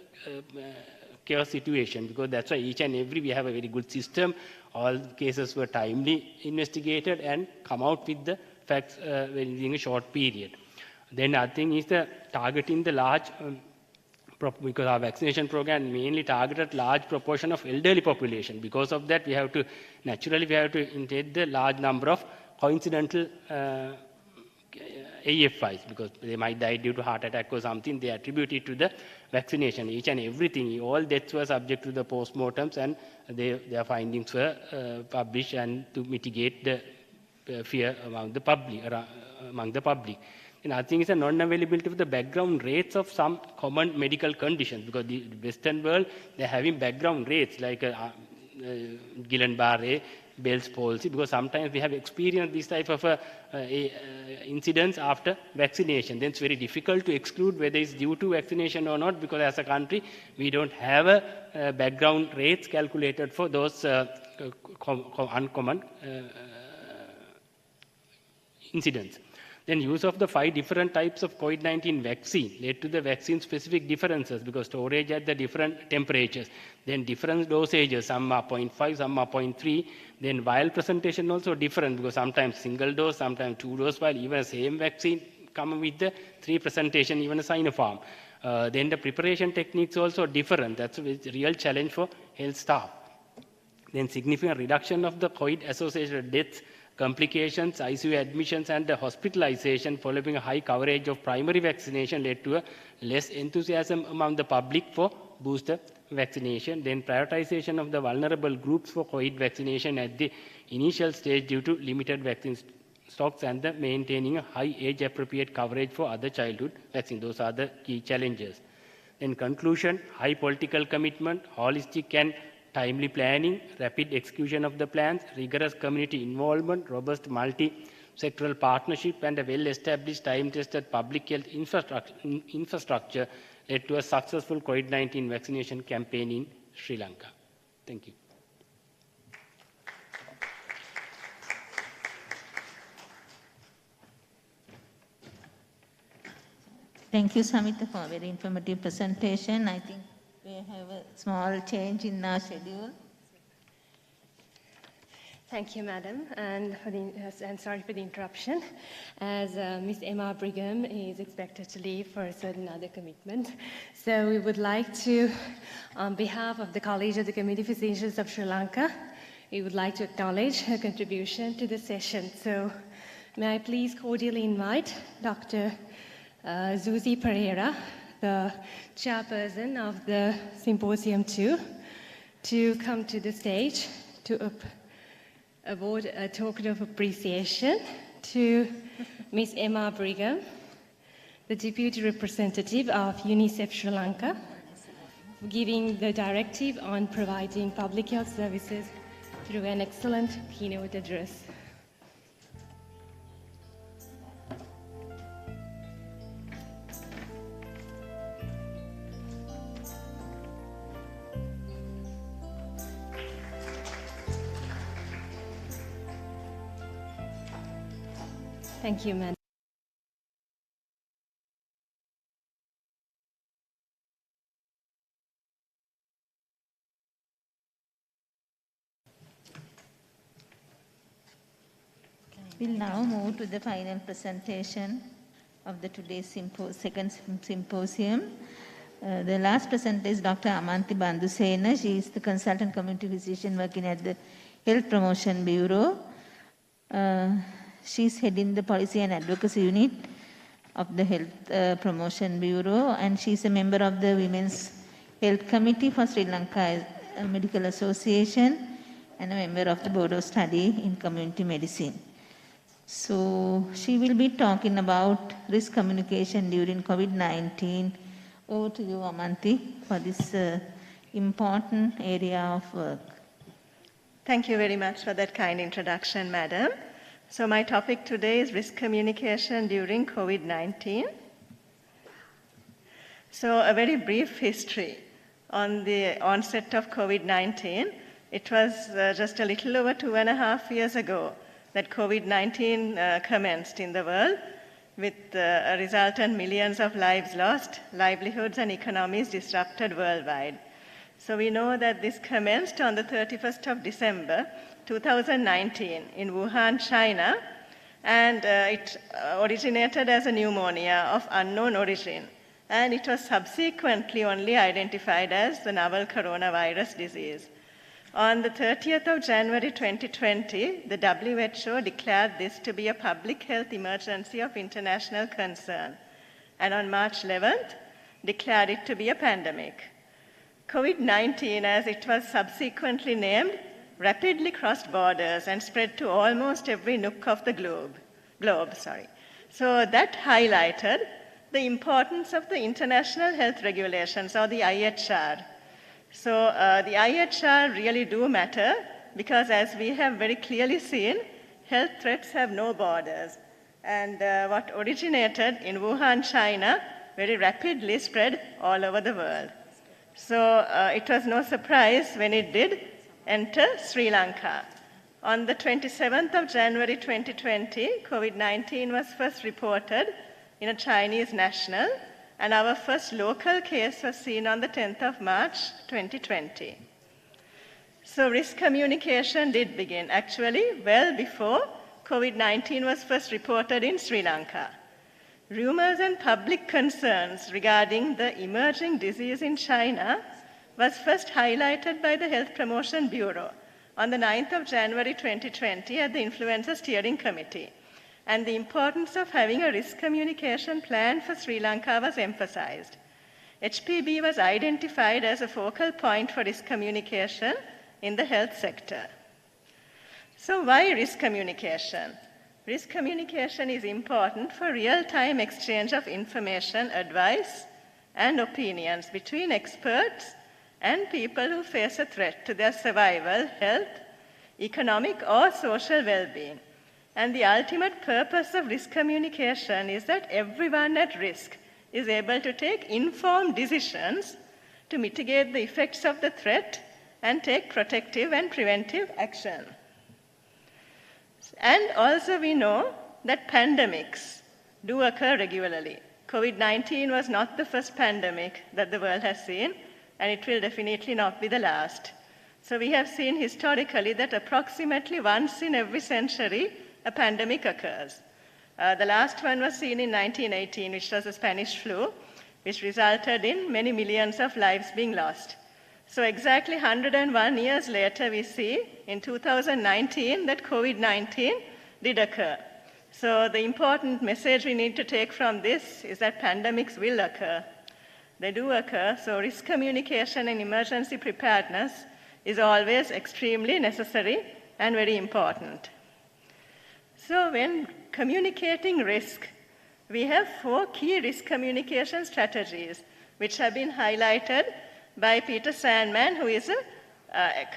chaos situation, because that's why each and every we have a very good system. All cases were timely investigated and come out with the facts within a short period. Then I think is the targeting the large, because our vaccination program mainly targeted large proportion of elderly population. Because of that, we have to intake the large number of coincidental AFIs, because they might die due to heart attack or something. They attribute it to the vaccination. Each and everything, all deaths were subject to the postmortems, and their findings were published and to mitigate the fear among the public. Another thing is the non-availability of the background rates of some common medical conditions, because the Western world, they're having background rates like Guillain-Barré, Bell's palsy, because sometimes we have experienced this type of incidents after vaccination. Then it's very difficult to exclude whether it's due to vaccination or not, because as a country, we don't have a background rates calculated for those uncommon incidents. Then use of the 5 different types of COVID-19 vaccine led to the vaccine-specific differences, because storage at the different temperatures. Then different dosages, some are 0.5, some are 0.3. Then vial presentation also different, because sometimes single dose, sometimes 2 dose vial, even the same vaccine come with the 3 presentation, even a Sinopharm. Then the preparation techniques also different. That's a real challenge for health staff. Then significant reduction of the COVID-associated deaths, complications, ICU admissions, and the hospitalization following a high coverage of primary vaccination led to a less enthusiasm among the public for booster vaccination. Then prioritization of the vulnerable groups for COVID vaccination at the initial stage due to limited vaccine stocks, and the maintaining a high age-appropriate coverage for other childhood vaccines. Those are the key challenges. In conclusion, high political commitment, holistic and timely planning, rapid execution of the plans, rigorous community involvement, robust multi-sectoral partnership, and a well-established, time-tested public health infrastructure led to a successful COVID-19 vaccination campaign in Sri Lanka. Thank you. Thank you, Samita, for a very informative presentation. I think we have a small change in our schedule. Thank you, Madam, and sorry for the interruption, as Ms. Emma Brigham is expected to leave for a certain other commitment. So we would like to, on behalf of the College of the Community Physicians of Sri Lanka, we would like to acknowledge her contribution to the session. So may I please cordially invite Dr. Zuzi Pereira, the chairperson of the Symposium 2, to come to the stage to award a token of appreciation to Ms. Emma Brigham, the Deputy Representative of UNICEF Sri Lanka, for giving the directive on providing public health services through an excellent keynote address. Thank you, Madam. We'll now move to the final presentation of the today's second symposium. The last presenter is Dr. Amanti Bandusena. She is the consultant community physician working at the Health Promotion Bureau. She's heading the Policy and Advocacy Unit of the Health Promotion Bureau, and she's a member of the Women's Health Committee for Sri Lanka Medical Association and a member of the Board of Study in Community Medicine. So she will be talking about risk communication during COVID-19. Over to you, Amanti, for this important area of work. Thank you very much for that kind introduction, Madam. So my topic today is risk communication during COVID-19. So a very brief history on the onset of COVID-19. It was just a little over 2.5 years ago that COVID-19 commenced in the world, with a resultant millions of lives lost, livelihoods and economies disrupted worldwide. So we know that this commenced on the 31st of December 2019 in Wuhan, China, and it originated as a pneumonia of unknown origin, and it was subsequently only identified as the novel coronavirus disease. On the 30th of January 2020, the WHO declared this to be a public health emergency of international concern, and on March 11th, declared it to be a pandemic. COVID-19, as it was subsequently named, rapidly crossed borders and spread to almost every nook of the globe. So that highlighted the importance of the international health regulations, or the IHR. So the IHR really do matter because, as we have very clearly seen, health threats have no borders. And what originated in Wuhan, China, very rapidly spread all over the world. So it was no surprise when it did enter Sri Lanka. On the 27th of January 2020, COVID-19 was first reported in a Chinese national, and our first local case was seen on the 10th of March 2020. So risk communication did begin, actually well before COVID-19 was first reported in Sri Lanka. Rumors and public concerns regarding the emerging disease in China was first highlighted by the Health Promotion Bureau on the 9th of January 2020 at the Influenza Steering Committee. And the importance of having a risk communication plan for Sri Lanka was emphasized. HPB was identified as a focal point for risk communication in the health sector. So why risk communication? Risk communication is important for real-time exchange of information, advice, and opinions between experts and people who face a threat to their survival, health, economic, or social well-being. And the ultimate purpose of risk communication is that everyone at risk is able to take informed decisions to mitigate the effects of the threat and take protective and preventive action. And also we know that pandemics do occur regularly. COVID-19 was not the first pandemic that the world has seen, and it will definitely not be the last. So we have seen historically that approximately once in every century, a pandemic occurs. The last one was seen in 1918, which was the Spanish flu, which resulted in many millions of lives being lost. So exactly 101 years later, we see in 2019 that COVID-19 did occur. So the important message we need to take from this is that pandemics will occur. They do occur, so risk communication and emergency preparedness is always extremely necessary and very important. So when communicating risk, we have 4 key risk communication strategies, which have been highlighted by Peter Sandman, who is an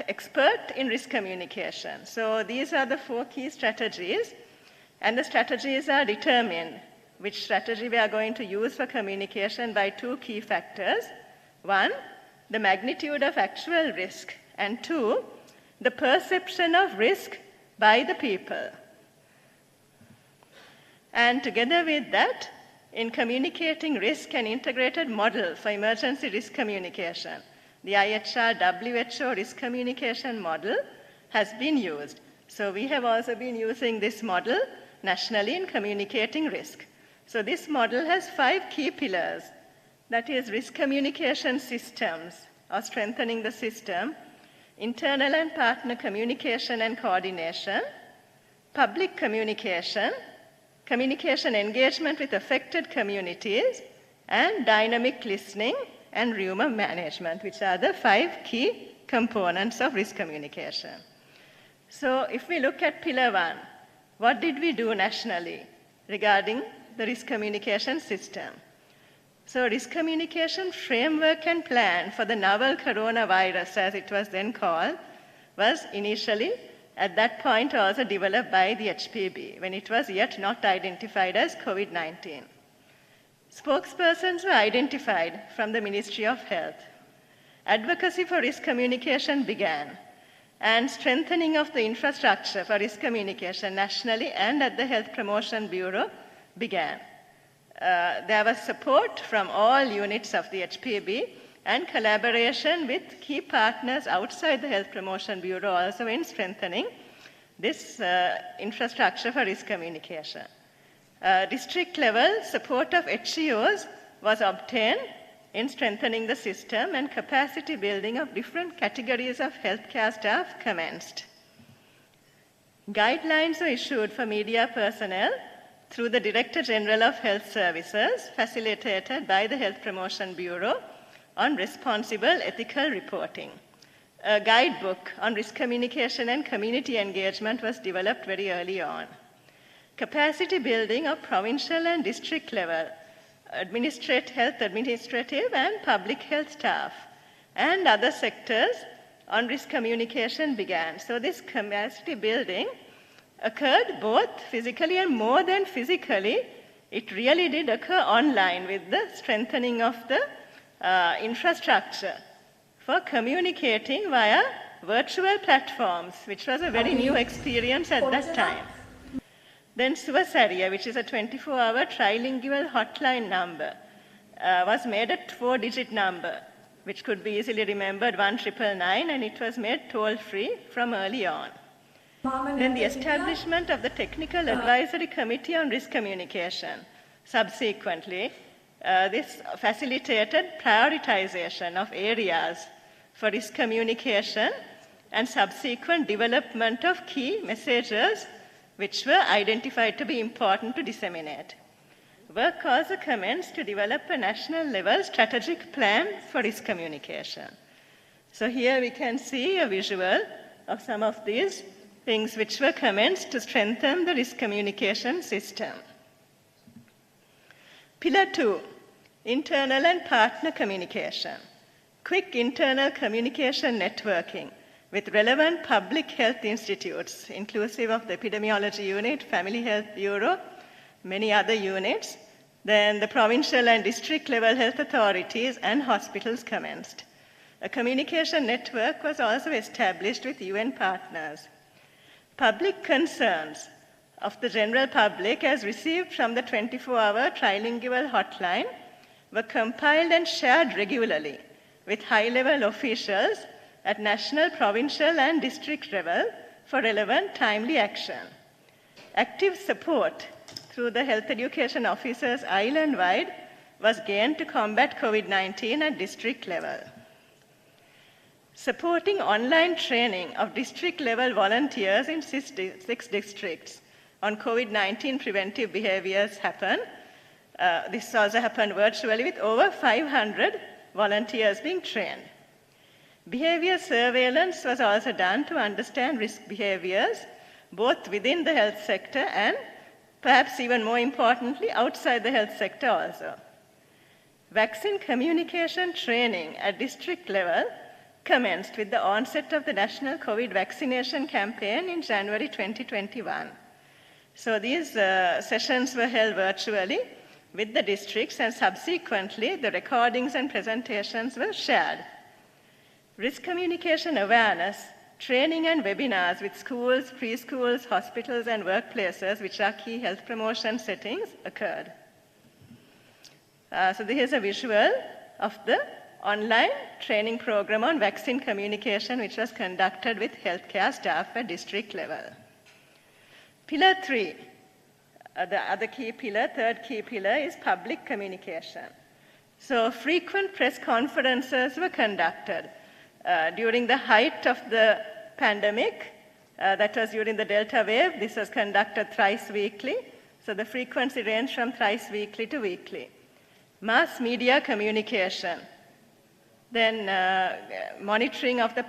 expert in risk communication. So these are the 4 key strategies, and the strategies are determined which strategy we are going to use for communication by 2 key factors. 1, the magnitude of actual risk, and 2, the perception of risk by the people. And together with that, in communicating risk, an integrated model for emergency risk communication, the IHR WHO risk communication model, has been used. So we have also been using this model nationally in communicating risk. So this model has 5 key pillars. That is risk communication systems, or strengthening the system, internal and partner communication and coordination, public communication, communication engagement with affected communities, and dynamic listening and rumor management, which are the 5 key components of risk communication. So if we look at pillar 1, what did we do nationally regarding the risk communication system? So risk communication framework and plan for the novel coronavirus, as it was then called, was initially at that point also developed by the HPB, when it was yet not identified as COVID-19. Spokespersons were identified from the Ministry of Health. Advocacy for risk communication began, and strengthening of the infrastructure for risk communication nationally and at the Health Promotion Bureau began. There was support from all units of the HPB and collaboration with key partners outside the Health Promotion Bureau also in strengthening this infrastructure for risk communication. District level support of HCOs was obtained in strengthening the system, and capacity building of different categories of healthcare staff commenced. Guidelines were issued for media personnel through the Director General of Health Services, facilitated by the Health Promotion Bureau, on responsible ethical reporting. A guidebook on risk communication and community engagement was developed very early on. Capacity building of provincial and district level health administrative and public health staff and other sectors on risk communication began. So this capacity building occurred both physically and more than physically. It really did occur online with the strengthening of the infrastructure for communicating via virtual platforms, which was a very new experience at that time. Then Suvasariya, which is a 24-hour trilingual hotline number, was made a 4-digit number, which could be easily remembered, 1999, and it was made toll-free from early on. Then the establishment of the Technical Advisory Committee on Risk Communication. Subsequently, this facilitated prioritization of areas for risk communication and subsequent development of key messages which were identified to be important to disseminate. Work also commenced to develop a national level strategic plan for risk communication. So here we can see a visual of some of these things which were commenced to strengthen the risk communication system. Pillar 2, internal and partner communication. Quick internal communication networking with relevant public health institutes, inclusive of the Epidemiology Unit, Family Health Bureau, many other units. Then the provincial and district level health authorities and hospitals commenced. A communication network was also established with UN partners. Public concerns of the general public as received from the 24-hour trilingual hotline were compiled and shared regularly with high-level officials at national, provincial, and district level for relevant timely action. Active support through the health education officers island-wide was gained to combat COVID-19 at district level. Supporting online training of district-level volunteers in 6 districts on COVID-19 preventive behaviors happened. This also happened virtually with over 500 volunteers being trained. Behavior surveillance was also done to understand risk behaviors, both within the health sector and perhaps even more importantly, outside the health sector also. Vaccine communication training at district level commenced with the onset of the national COVID vaccination campaign in January 2021. So these sessions were held virtually with the districts, and subsequently the recordings and presentations were shared. Risk communication awareness, training and webinars with schools, preschools, hospitals, and workplaces, which are key health promotion settings, occurred. So this is a visual of the online training program on vaccine communication, which was conducted with healthcare staff at district level. Pillar 3, the other key pillar, third key pillar, is public communication. So frequent press conferences were conducted. During the height of the pandemic, that was during the Delta wave, this was conducted thrice weekly. So the frequency ranged from thrice weekly to weekly. Mass media communication, then monitoring of the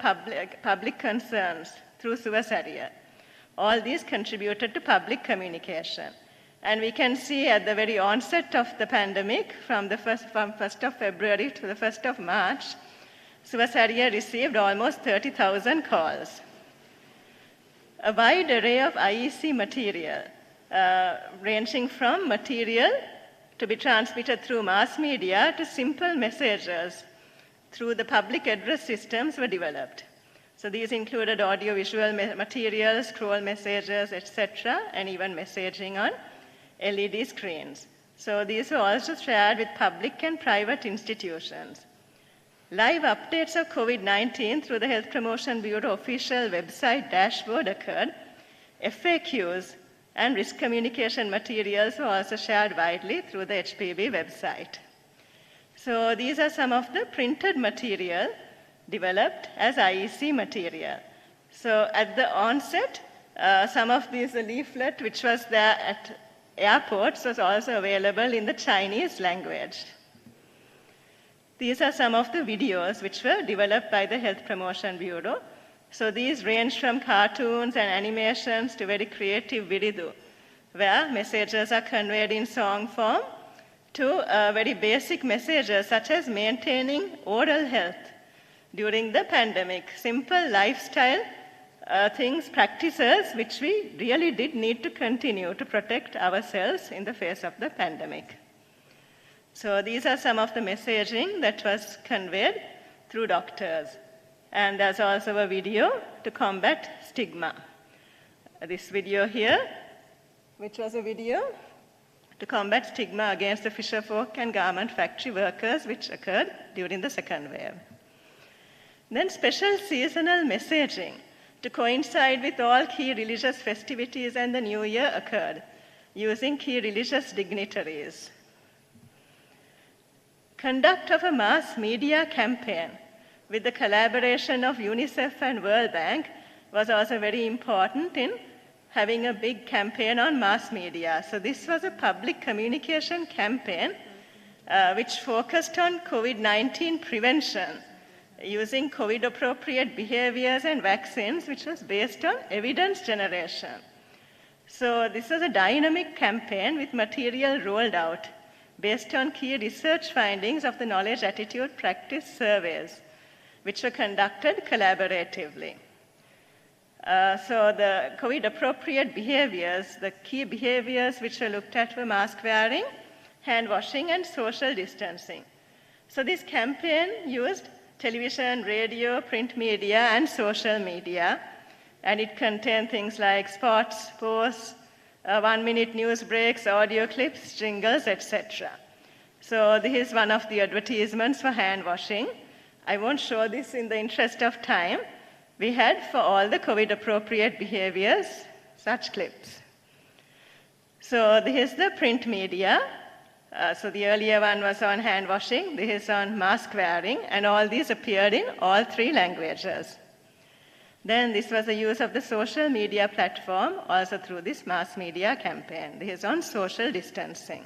public concerns through Suvasariya. All these contributed to public communication. And we can see at the very onset of the pandemic, from 1st of February to the 1st of March, Suvasariya received almost 30,000 calls. A wide array of IEC material, ranging from material to be transmitted through mass media to simple messages through the public address systems were developed. So these included audio-visual materials, scroll messages, etc., and even messaging on LED screens. So these were also shared with public and private institutions. Live updates of COVID-19 through the Health Promotion Bureau official website dashboard occurred. FAQs and risk communication materials were also shared widely through the HPB website. So these are some of the printed material developed as IEC material. So at the onset, some of these leaflet which was there at airports was also available in the Chinese language. These are some of the videos which were developed by the Health Promotion Bureau. So these range from cartoons and animations to very creative video, where messages are conveyed in song form, to very basic messages such as maintaining oral health during the pandemic, simple lifestyle things, practices which we really did need to continue to protect ourselves in the face of the pandemic. So these are some of the messaging that was conveyed through doctors. And there's also a video to combat stigma. This video here, which was a video to combat stigma against the fisher folk and garment factory workers, which occurred during the second wave. Then special seasonal messaging to coincide with all key religious festivities and the New Year occurred, using key religious dignitaries. Conduct of a mass media campaign with the collaboration of UNICEF and World Bank was also very important in having a big campaign on mass media. So this was a public communication campaign which focused on COVID-19 prevention using COVID-appropriate behaviors and vaccines, which was based on evidence generation. So this was a dynamic campaign with material rolled out based on key research findings of the knowledge attitude practice surveys, which were conducted collaboratively. So the COVID-appropriate behaviors, the key behaviors which were looked at were mask wearing, hand washing, and social distancing. So this campaign used television, radio, print media, and social media, and it contained things like spots, posts, 1-minute news breaks, audio clips, jingles, etc. So this is one of the advertisements for hand washing. I won't show this in the interest of time. We had, for all the COVID-appropriate behaviors, such clips. So this is the print media. So the earlier one was on hand washing, this is on mask wearing, and all these appeared in all 3 languages. Then this was the use of the social media platform, also through this mass media campaign. This is on social distancing.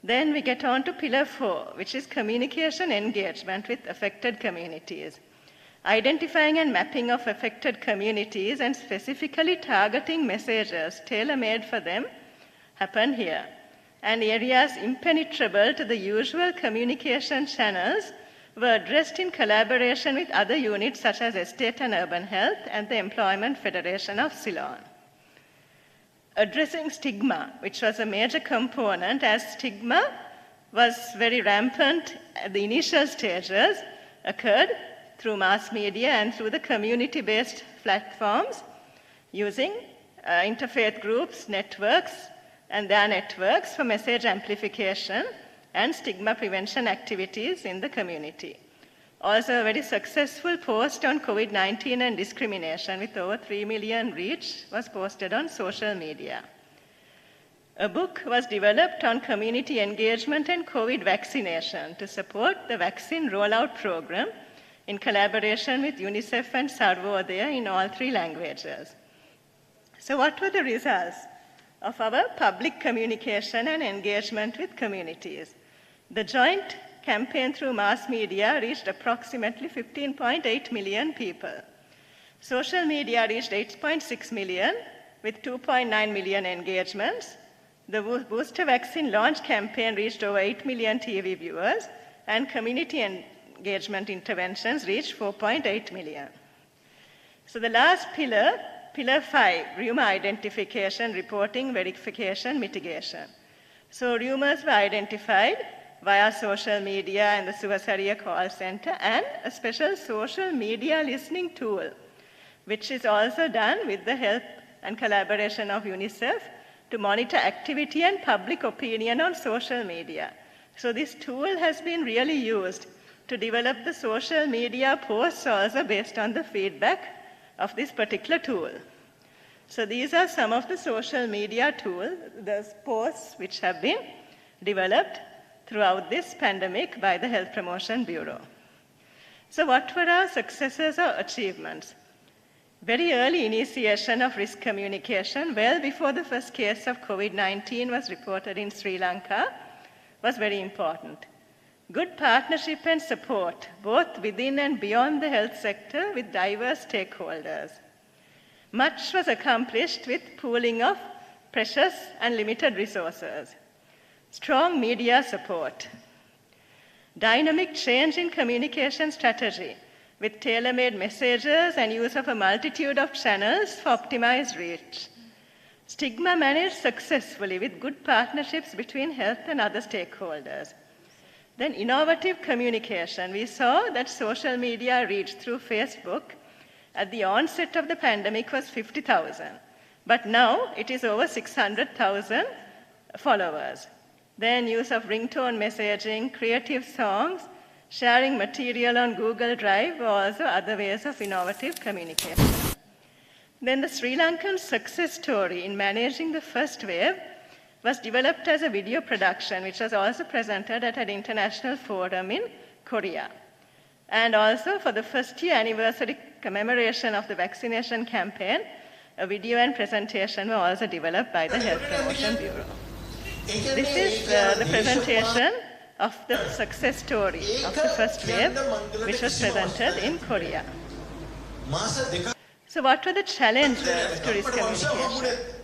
Then we get on to pillar 4, which is communication engagement with affected communities. Identifying and mapping of affected communities and specifically targeting messages tailor-made for them happen here. And areas impenetrable to the usual communication channels were addressed in collaboration with other units such as Estate and Urban Health and the Employment Federation of Ceylon. Addressing stigma, which was a major component, as stigma was very rampant at the initial stages, occurred through mass media and through the community-based platforms using interfaith groups, networks, and their networks for message amplification and stigma prevention activities in the community. Also, a very successful post on COVID-19 and discrimination with over 3 million reach was posted on social media. A book was developed on community engagement and COVID vaccination to support the vaccine rollout program in collaboration with UNICEF and Sarvodaya in all 3 languages. So what were the results of our public communication and engagement with communities? The joint campaign through mass media reached approximately 15.8 million people. Social media reached 8.6 million with 2.9 million engagements. The booster vaccine launch campaign reached over 8 million TV viewers, and community engagement interventions reached 4.8 million. So the last pillar, pillar 5, rumor identification, reporting, verification, mitigation. So rumors were identified via social media and the Suvasariya call center, and a special social media listening tool, which is also done with the help and collaboration of UNICEF to monitor activity and public opinion on social media. So this tool has been really used to develop the social media posts also based on the feedback of this particular tool. So these are some of the social media tools, the posts which have been developed throughout this pandemic by the Health Promotion Bureau. So what were our successes or achievements? Very early initiation of risk communication, well before the first case of COVID-19 was reported in Sri Lanka, was very important. Good partnership and support, both within and beyond the health sector with diverse stakeholders. Much was accomplished with pooling of precious and limited resources. Strong media support. Dynamic change in communication strategy with tailor-made messages and use of a multitude of channels for optimized reach. Stigma managed successfully with good partnerships between health and other stakeholders. Then innovative communication. We saw that social media reach through Facebook at the onset of the pandemic was 50,000, but now it is over 600,000 followers. Then use of ringtone messaging, creative songs, sharing material on Google Drive were also other ways of innovative communication. Then the Sri Lankan success story in managing the first wave was developed as a video production, which was also presented at an international forum in Korea. And also for the first year anniversary commemoration of the vaccination campaign, a video and presentation were also developed by the Health Promotion Bureau. This is the presentation of the success story of the first wave, which was presented in Korea. So what were the challenges to risk communication?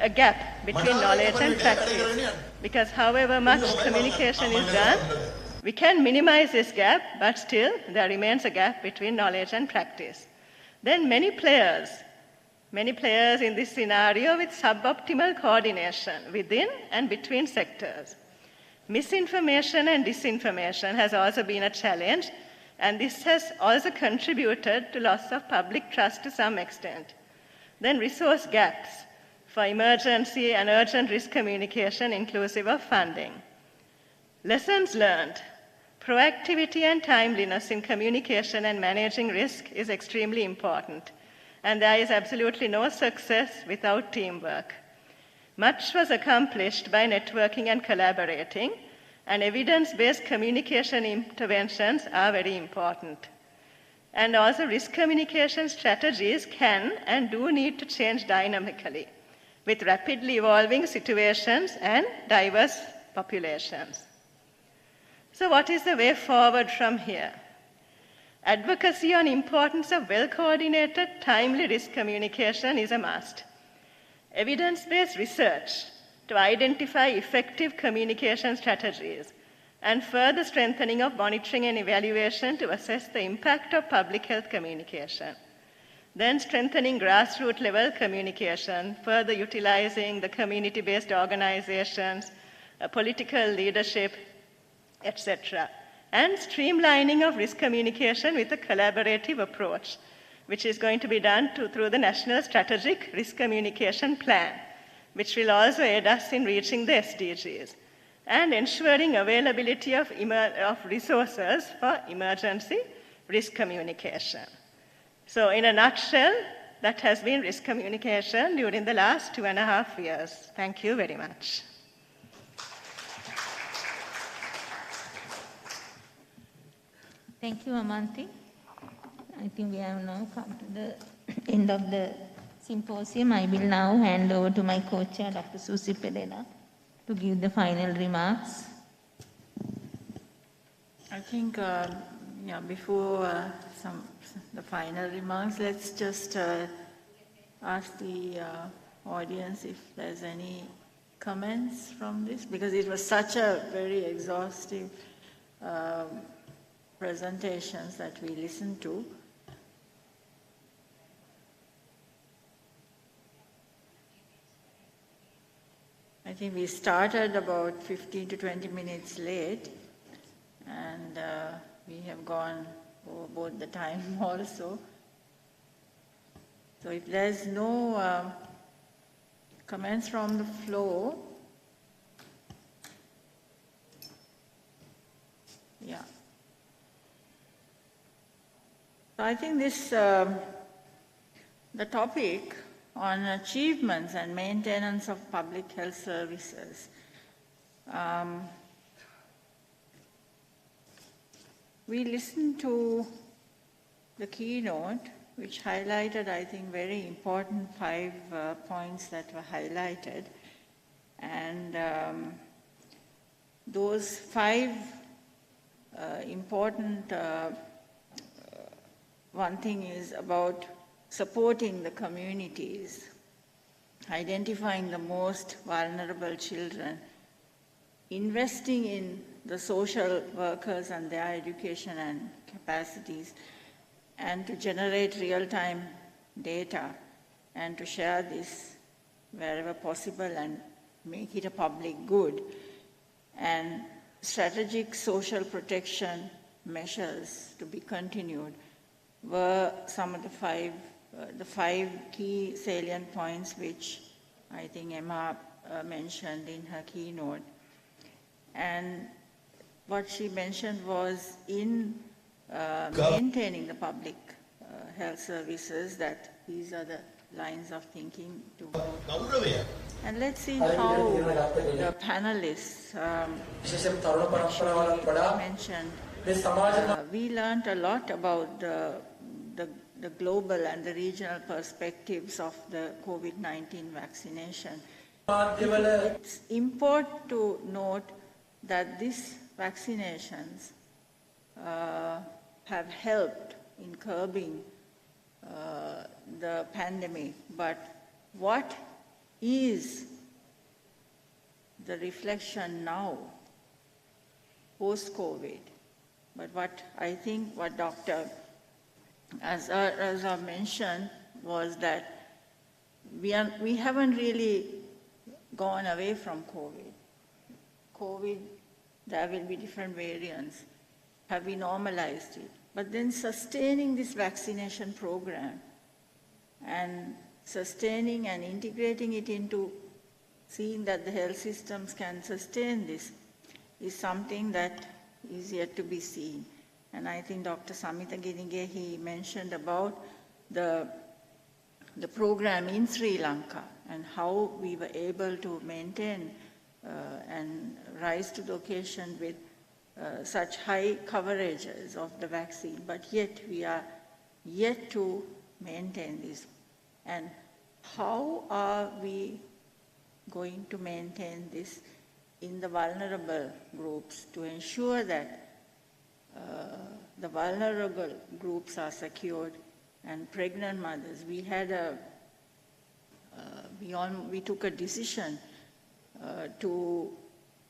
A gap between knowledge and practice, because however much communication is done, we can minimize this gap, but still there remains a gap between knowledge and practice. Then many players in this scenario with suboptimal coordination within and between sectors. Misinformation and disinformation has also been a challenge, and this has also contributed to loss of public trust to some extent. Then resource gaps for emergency and urgent risk communication inclusive of funding. Lessons learned. Proactivity and timeliness in communication and managing risk is extremely important, and there is absolutely no success without teamwork. Much was accomplished by networking and collaborating, and evidence-based communication interventions are very important. And also risk communication strategies can and do need to change dynamically with rapidly evolving situations and diverse populations. So what is the way forward from here? Advocacy on importance of well-coordinated, timely risk communication is a must. Evidence-based research to identify effective communication strategies and further strengthening of monitoring and evaluation to assess the impact of public health communication. Then strengthening grassroots level communication, further utilizing the community-based organizations, political leadership, etc. And streamlining of risk communication with a collaborative approach, which is going to be done through the National Strategic Risk Communication Plan, which will also aid us in reaching the SDGs, and ensuring availability of resources for emergency risk communication. So in a nutshell, that has been risk communication during the last 2.5 years. Thank you very much. Thank you, Amanti. I think we have now come to the end of the symposium. I will now hand over to my co-chair, Dr. Susi Pereira, to give the final remarks. I think, before the final remarks, let's just ask the audience if there's any comments from this, because it was such a very exhaustive presentations that we listened to. I think we started about 15 to 20 minutes late, and we have gone over the time also. So if there's no comments from the floor, yeah. So I think this, the topic on achievements and maintenance of public health services we listened to the keynote, which highlighted, I think, very important 5 points that were highlighted. And those 5 important, one thing is about supporting the communities, identifying the most vulnerable children, investing in the social workers and their education and capacities, and to generate real-time data and to share this wherever possible and make it a public good. And strategic social protection measures to be continued were some of the 5 key salient points which I think Emma mentioned in her keynote. And what she mentioned was in maintaining the public health services, that these are the lines of thinking to go. And let's see how the panelists mentioned. We learned a lot about the global and the regional perspectives of the COVID-19 vaccination. It's important to note that these vaccinations have helped in curbing the pandemic, but what is the reflection now, post-COVID? But what I think what Dr. Azhar mentioned was that we haven't really gone away from COVID. COVID, there will be different variants. Have we normalized it? But then sustaining this vaccination program and sustaining and integrating it into seeing that the health systems can sustain this is something that is yet to be seen. And I think Dr. Samita Ginige, he mentioned about the program in Sri Lanka and how we were able to maintain and rise to the occasion with such high coverages of the vaccine, but yet we are yet to maintain this. And how are we going to maintain this in the vulnerable groups to ensure that the vulnerable groups are secured and pregnant mothers? We had we took a decision to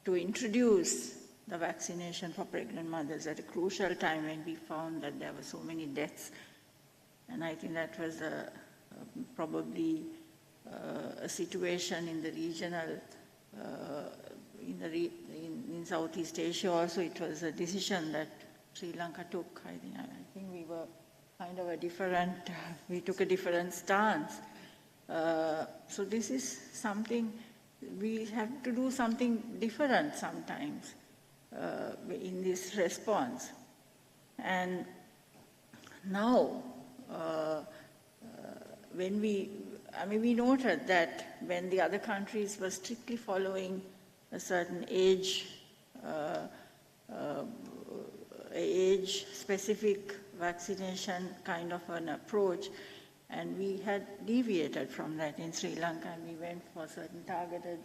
introduce the vaccination for pregnant mothers at a crucial time when we found that there were so many deaths. And I think that was probably a situation in the regional, in Southeast Asia also. It was a decision that Sri Lanka took. I think we were kind of a different, we took a different stance. So this is something, we have to do something different sometimes in this response. And now, when we noted that when the other countries were strictly following a certain age-specific vaccination kind of an approach, and we had deviated from that in Sri Lanka, and we went for certain targeted,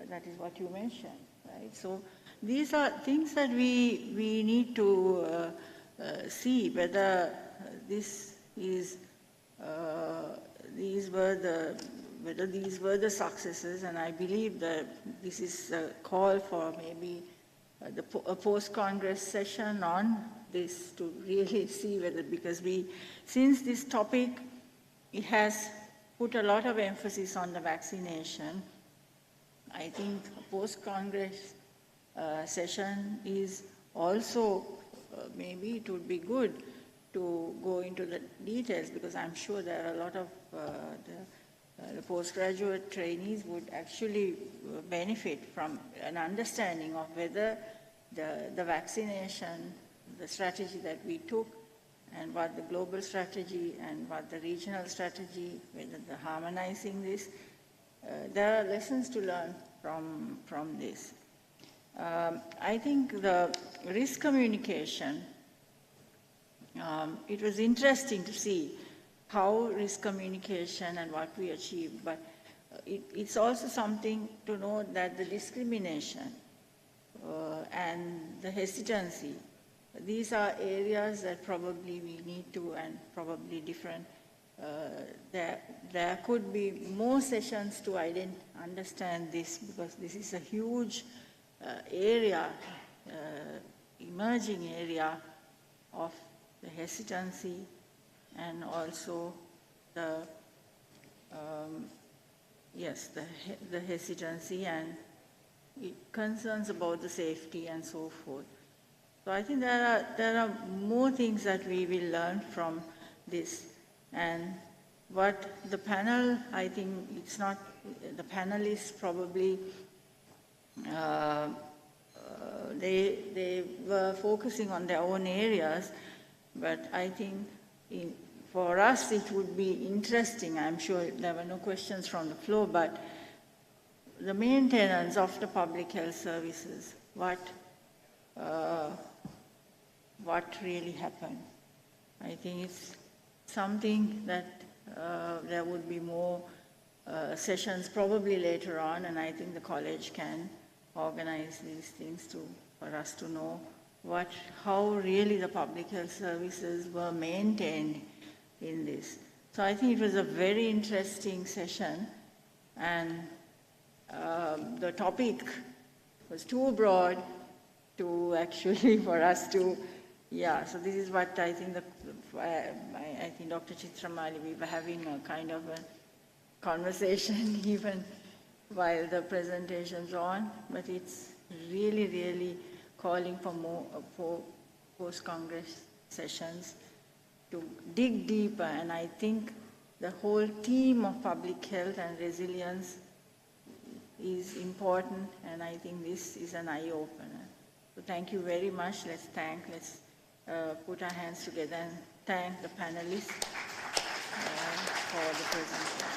that is what you mentioned, right? So these are things that we need to see whether this is whether these were the successes, and I believe that this is a call for maybe a post-Congress session on this to really see whether, because since this topic, it has put a lot of emphasis on the vaccination, I think a post-Congress session is also, maybe it would be good to go into the details, because I'm sure there are a lot of the postgraduate trainees would actually benefit from an understanding of whether the vaccination, the strategy that we took, and what the global strategy and what the regional strategy, whether the harmonizing this, there are lessons to learn from this. I think the risk communication it was interesting to see how risk communication and what we achieved, but it's also something to note that the discrimination and the hesitancy, these are areas that probably we need to, and probably different, there could be more sessions to understand this, because this is a huge area, emerging area of the hesitancy and also the, the hesitancy and concerns about the safety and so forth. So I think there are more things that we will learn from this. And what the panel, I think it's not, the panelists probably, they were focusing on their own areas, but I think for us it would be interesting, I'm sure there were no questions from the floor, but the maintenance of the public health services, what really happened. I think it's something that there would be more sessions probably later on, and I think the college can organize these things for us to know how really the public health services were maintained in this. So I think it was a very interesting session, and the topic was too broad to actually for us to, so this is what I think I think Dr. Chitramali, we were having a kind of a conversation even while the presentation's on, but it's really, really calling for more post-Congress sessions to dig deeper, and I think the whole theme of public health and resilience is important, and I think this is an eye-opener. So thank you very much. Let's put our hands together and thank the panelists for the presentation.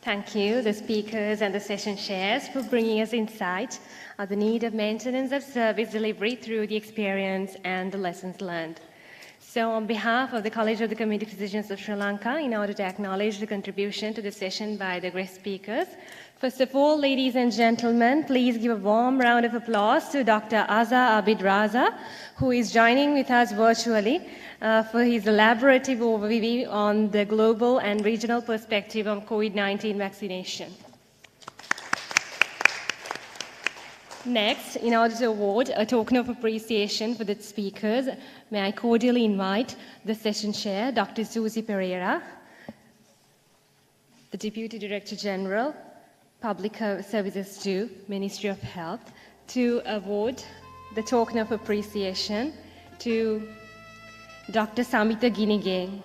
Thank you. Thank you, the speakers and the session chairs, for bringing us insight on the need of maintenance of service delivery through the experience and the lessons learned. So on behalf of the College of the Community Physicians of Sri Lanka, in order to acknowledge the contribution to the session by the guest speakers, first of all, ladies and gentlemen, please give a warm round of applause to Dr. Azza Abid Raza, who is joining with us virtually for his elaborative overview on the global and regional perspective of COVID-19 vaccination. Next, in order to award a token of appreciation for the speakers, may I cordially invite the session chair, Dr. Susie Pereira, the Deputy Director General, Public Services to Ministry of Health, to award the token of appreciation to Dr. Samita Ginigeng.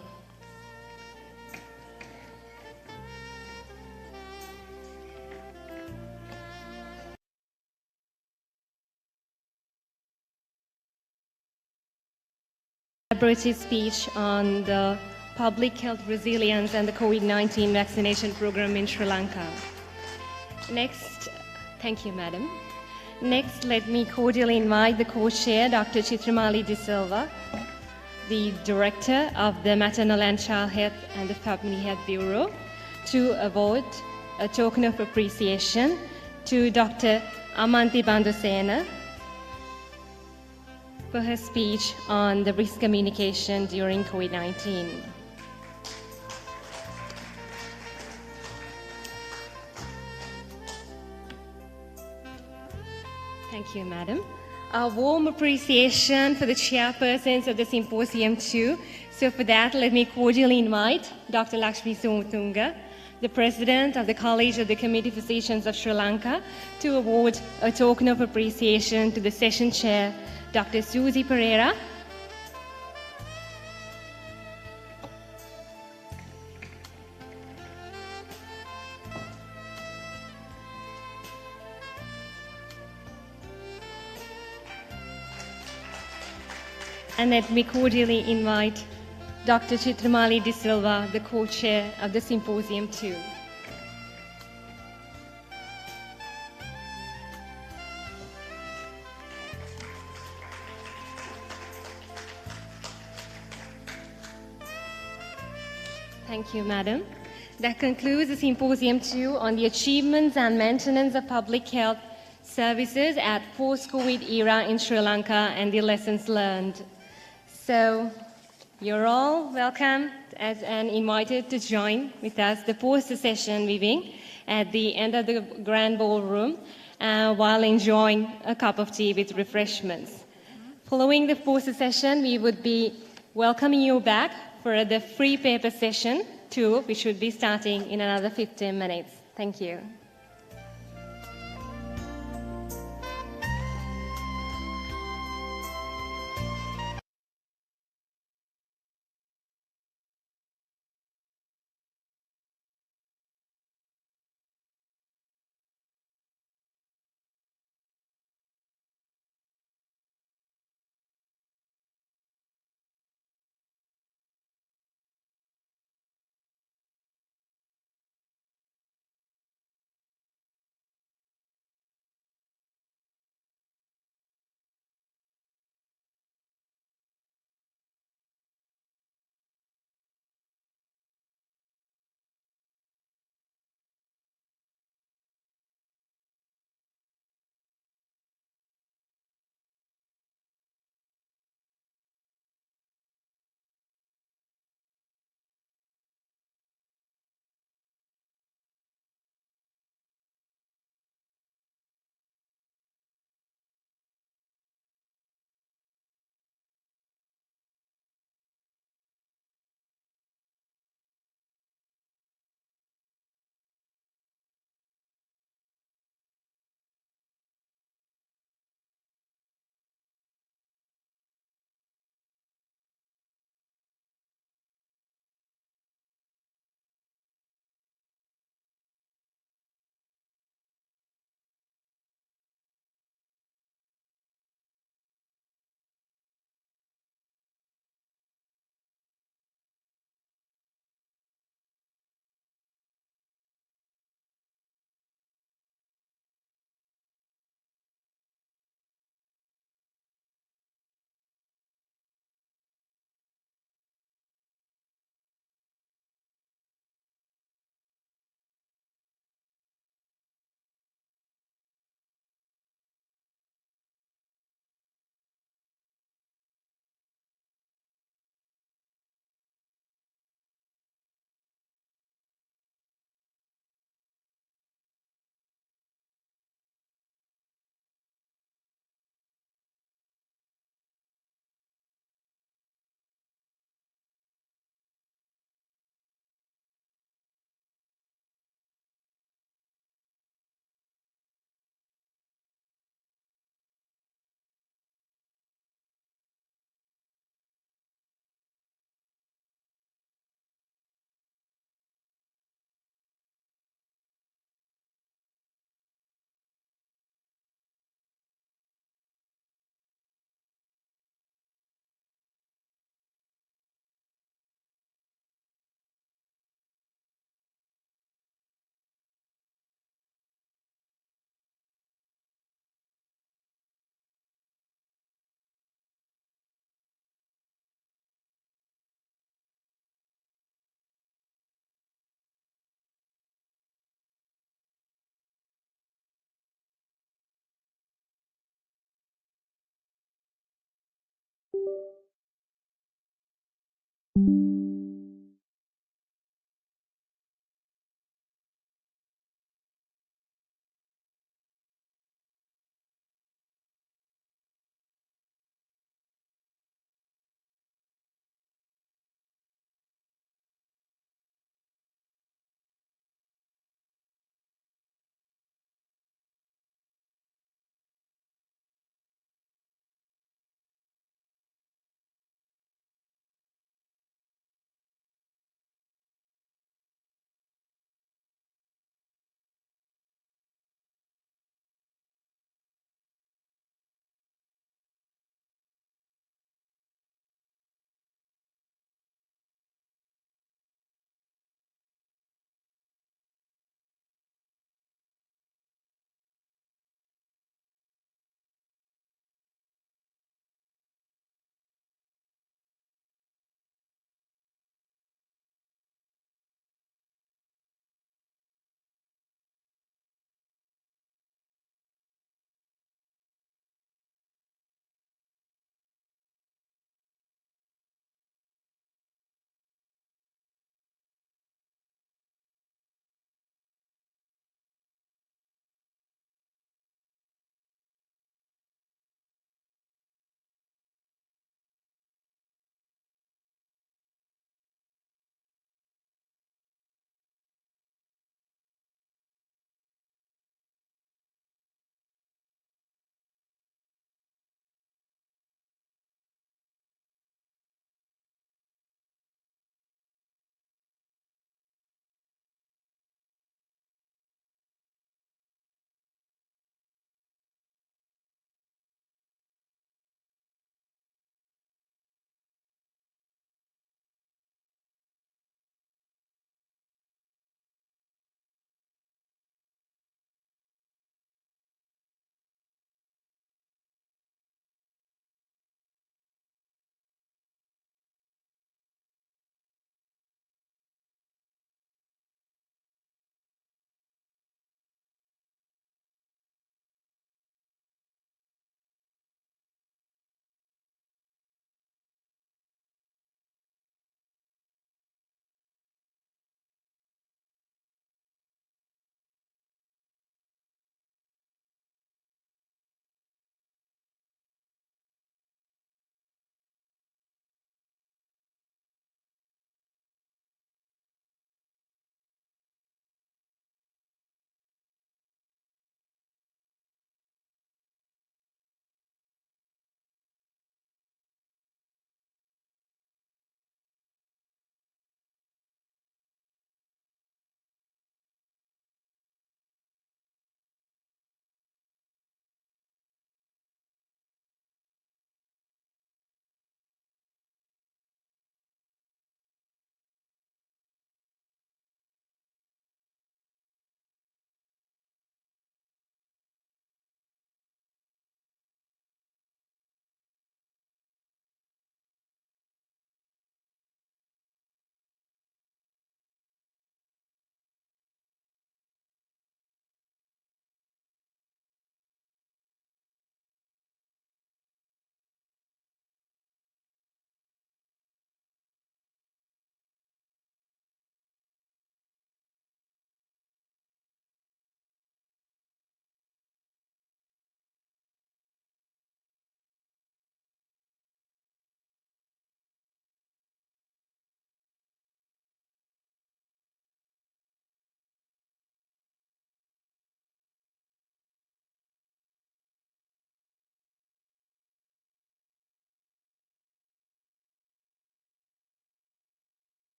Elaborative speech on the public health resilience and the COVID-19 vaccination program in Sri Lanka. Next, thank you, Madam. Next, let me cordially invite the co-chair, Dr. Chitramali De Silva, the Director of the Maternal and Child Health and the Family Health Bureau, to award a token of appreciation to Dr. Amanti Bandusena for her speech on the risk communication during COVID-19. Thank you, Madam. A warm appreciation for the chairpersons of the symposium too. So for that, let me cordially invite Dr. Lakshmi Somatunga, the President of the College of the Community Physicians of Sri Lanka, to award a token of appreciation to the session chair, Dr. Susie Pereira. And let me cordially invite Dr. Chitramali De Silva, the co-chair of the symposium too. Thank you, Madam. That concludes the Symposium 2 on the achievements and maintenance of public health services at post-COVID era in Sri Lanka and the lessons learned. So you're all welcome and invited to join with us the post-session viewing at the end of the grand ballroom while enjoying a cup of tea with refreshments. Following the post-session, we would be welcoming you back for the free paper session 2, which should be starting in another 15 minutes. Thank you.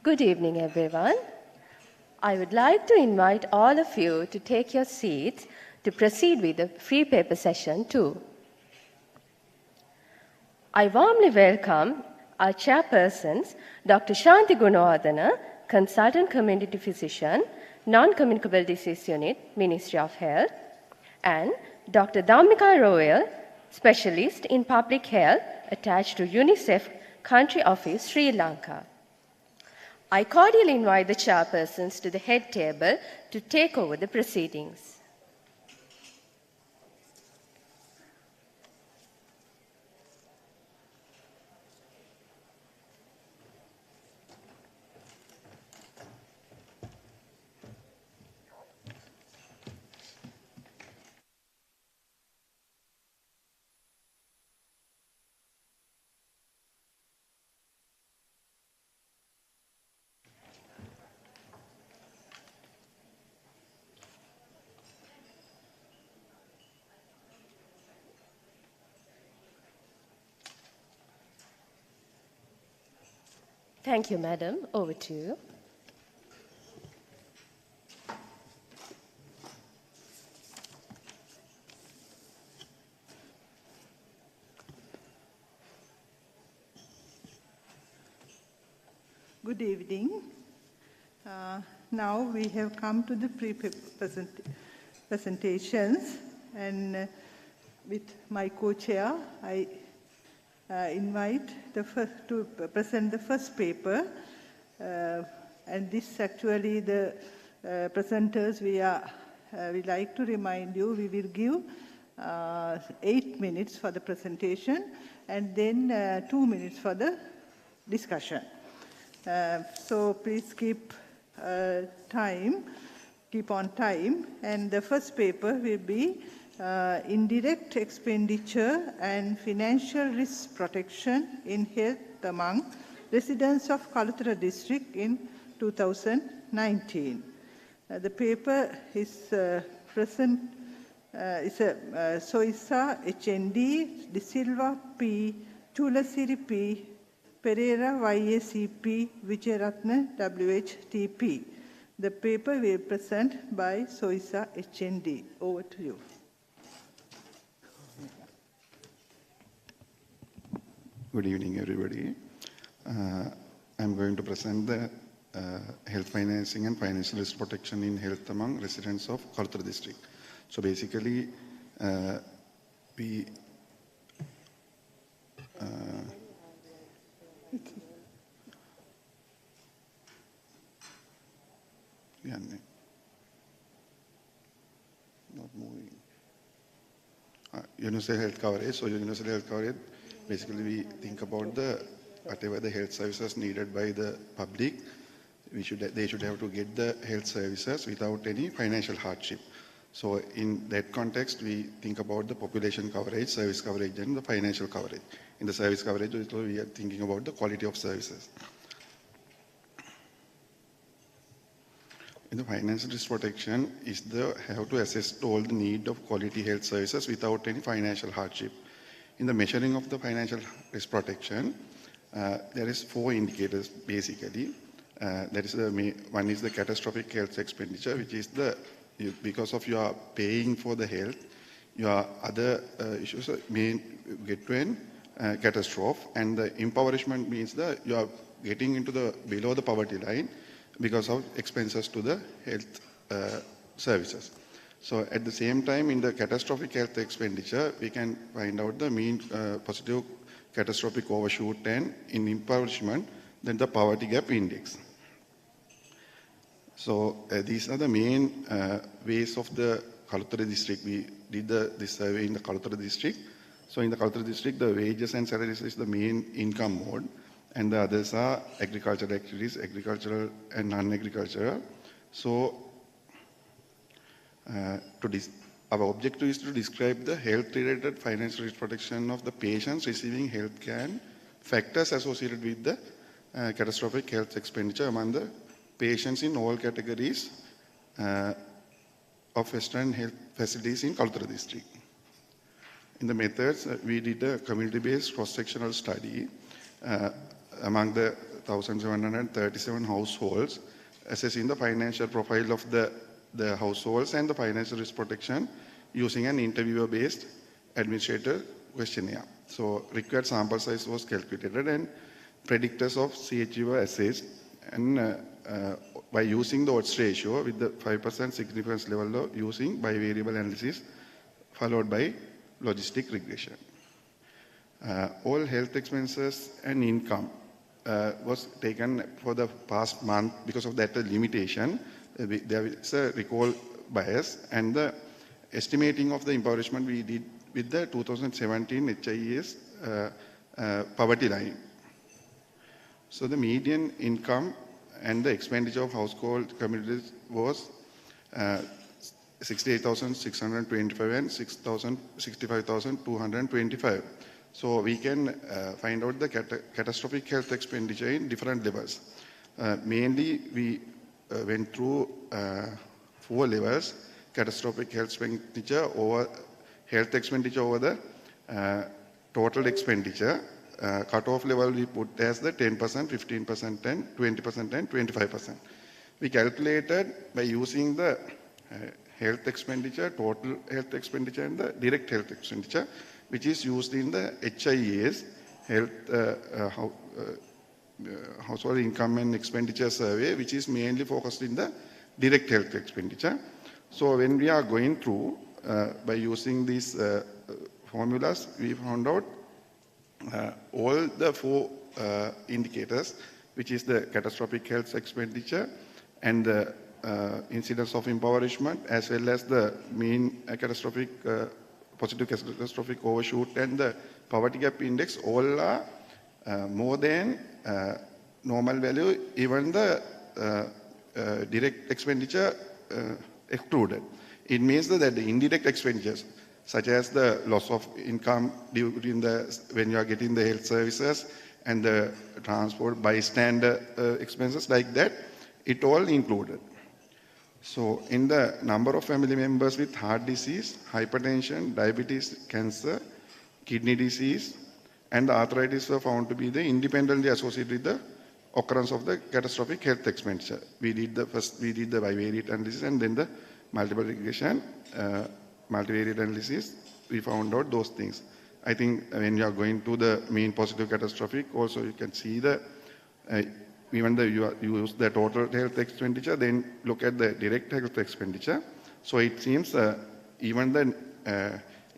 Good evening, everyone. I would like to invite all of you to take your seats to proceed with the free paper session 2. I warmly welcome our chairpersons, Dr. Shanti Gunawardana, Consultant Community Physician, Non-Communicable Disease Unit, Ministry of Health, and Dr. Dhammika Royal, Specialist in Public Health, attached to UNICEF Country Office, Sri Lanka. I cordially invite the chairpersons to the head table to take over the proceedings. Thank you, Madam. Over to you. Good evening. Now we have come to the presentations, and with my co-chair, I invite to present the first paper, and this actually the presenters we like to remind you we will give 8 minutes for the presentation and then 2 minutes for the discussion. So please keep on time, and the first paper will be Indirect Expenditure and Financial Risk Protection in Health Among Residents of Kaluthara District in 2019. The paper is Soisa HND, De Silva P, Chulasiri P, Pereira YACP, Vijayaratna WHTP. The paper will be presented by Soisa HND. Over to you. Good evening, everybody. I'm going to present the health financing and financial risk protection in health among residents of Kaluthara district. So basically, we not moving. Universal health coverage. So universal health coverage, basically we think about whatever the health services needed by the public, they should have to get the health services without any financial hardship. So in that context, we think about the population coverage, service coverage, and the financial coverage. In the service coverage, we are thinking about the quality of services. In the financial risk protection, have to assess all the need of quality health services without any financial hardship. In the measuring of the financial risk protection, there is 4 indicators basically. One is the catastrophic health expenditure, which is because of your paying for the health, your other issues may get to a catastrophe, and the impoverishment means that you are getting into below the poverty line because of expenses to the health services. So at the same time, in the catastrophic health expenditure, we can find out the mean positive catastrophic overshoot, and in impoverishment, then the poverty gap index. So these are the main ways of the Kaluthara district. We did this survey in the Kaluthara district. So in the Kaluthara district, the wages and salaries is the main income mode, and the others are agricultural activities, agricultural and non-agricultural. So our objective is to describe the health-related financial risk protection of the patients receiving health care and factors associated with the catastrophic health expenditure among the patients in all categories of Western health facilities in Kaluthara district. In the methods, we did a community-based cross-sectional study among the 1,737 households, assessing the financial profile of the households and the financial risk protection using an interviewer-based administrator questionnaire. So required sample size was calculated and predictors of CHG were assessed, and by using the odds ratio with the 5% significance level of using bivariable analysis followed by logistic regression. All health expenses and income was taken for the past month. Because of that limitation, there is a recall bias, and the estimating of the impoverishment we did with the 2017 HIES poverty line. So the median income and the expenditure of household communities was 68,625 and 65,225. So we can find out the catastrophic health expenditure in different levels. Mainly we went through 4 levels: catastrophic health expenditure over the total expenditure. Cut-off level we put as the 10%, 15%, and 20% and 25%. We calculated by using the health expenditure, total health expenditure, and the direct health expenditure, which is used in the HIES, Household Income and Expenditure Survey, which is mainly focused in the direct health expenditure. So when we are going through, by using these formulas, we found out all the 4 indicators, which is the catastrophic health expenditure and the incidence of impoverishment, as well as the mean positive catastrophic overshoot and the poverty gap index, all are more than normal value, even the direct expenditure excluded. It means that the indirect expenditures, such as the loss of income during when you are getting the health services and the transport bystander expenses like that, it all included. So in the number of family members with heart disease, hypertension, diabetes, cancer, kidney disease, and arthritis were found to be the independently associated with the occurrence of the catastrophic health expenditure. We did the bivariate analysis and then the multiple regression, multivariate analysis. We found out those things. I think when you are going to the mean positive catastrophic, also you can see the even though you use the total health expenditure, then look at the direct health expenditure. So it seems even the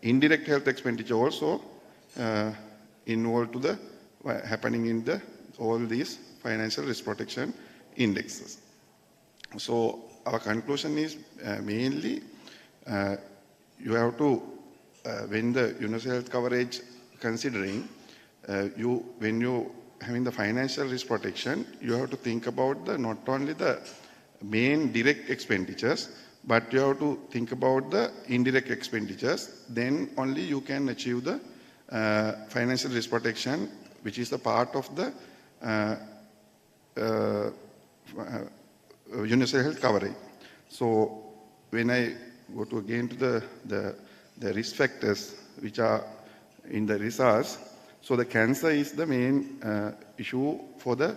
indirect health expenditure also involved to the happening in all these financial risk protection indexes. So our conclusion is mainly you have to, when the universal health coverage considering, when you having the financial risk protection, you have to think about not only the main direct expenditures, but you have to think about the indirect expenditures. Then only you can achieve the financial risk protection, which is the part of the universal health coverage. So when I go to again to the risk factors which are in the results, so the cancer is the main issue for the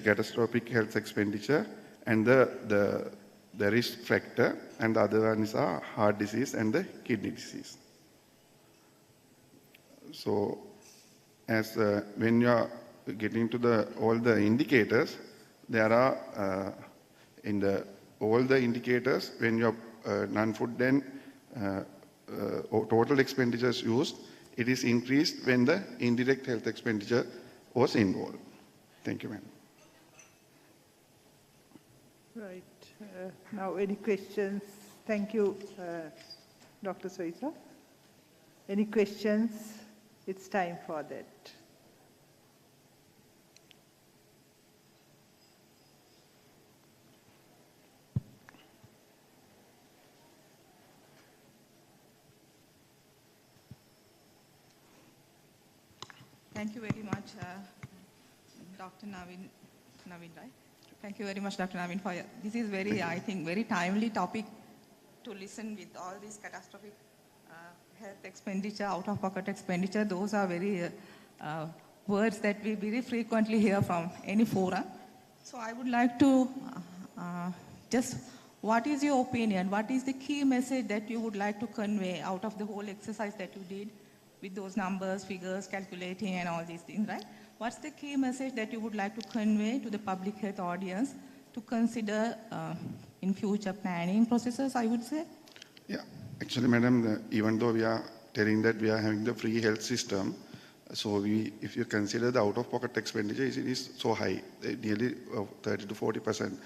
catastrophic health expenditure and the risk factor, and the other one is heart disease and the kidney disease. So as when you are getting to all the indicators, there are all the indicators when you are non-food and total expenditures used, it is increased when the indirect health expenditure was involved. Thank you, ma'am. Right. Now, any questions? Thank you, Dr. Soisa. Any questions? It's time for that. Thank you very much, Dr. Naveen, right? Thank you very much, Dr. Naveen, for this is very, I think, very timely topic to listen with all these catastrophic health expenditure, out-of-pocket expenditure. Those are very words that we very frequently hear from any forum. So I would like to just, what is your opinion? What is the key message that you would like to convey out of the whole exercise that you did with those numbers, figures, calculating and all these things, right? What's the key message that you would like to convey to the public health audience to consider in future planning processes, I would say? Yeah, actually, madam, even though we are telling that we are having the free health system, so if you consider the out-of-pocket expenditure, it is so high, nearly 30 to 40%.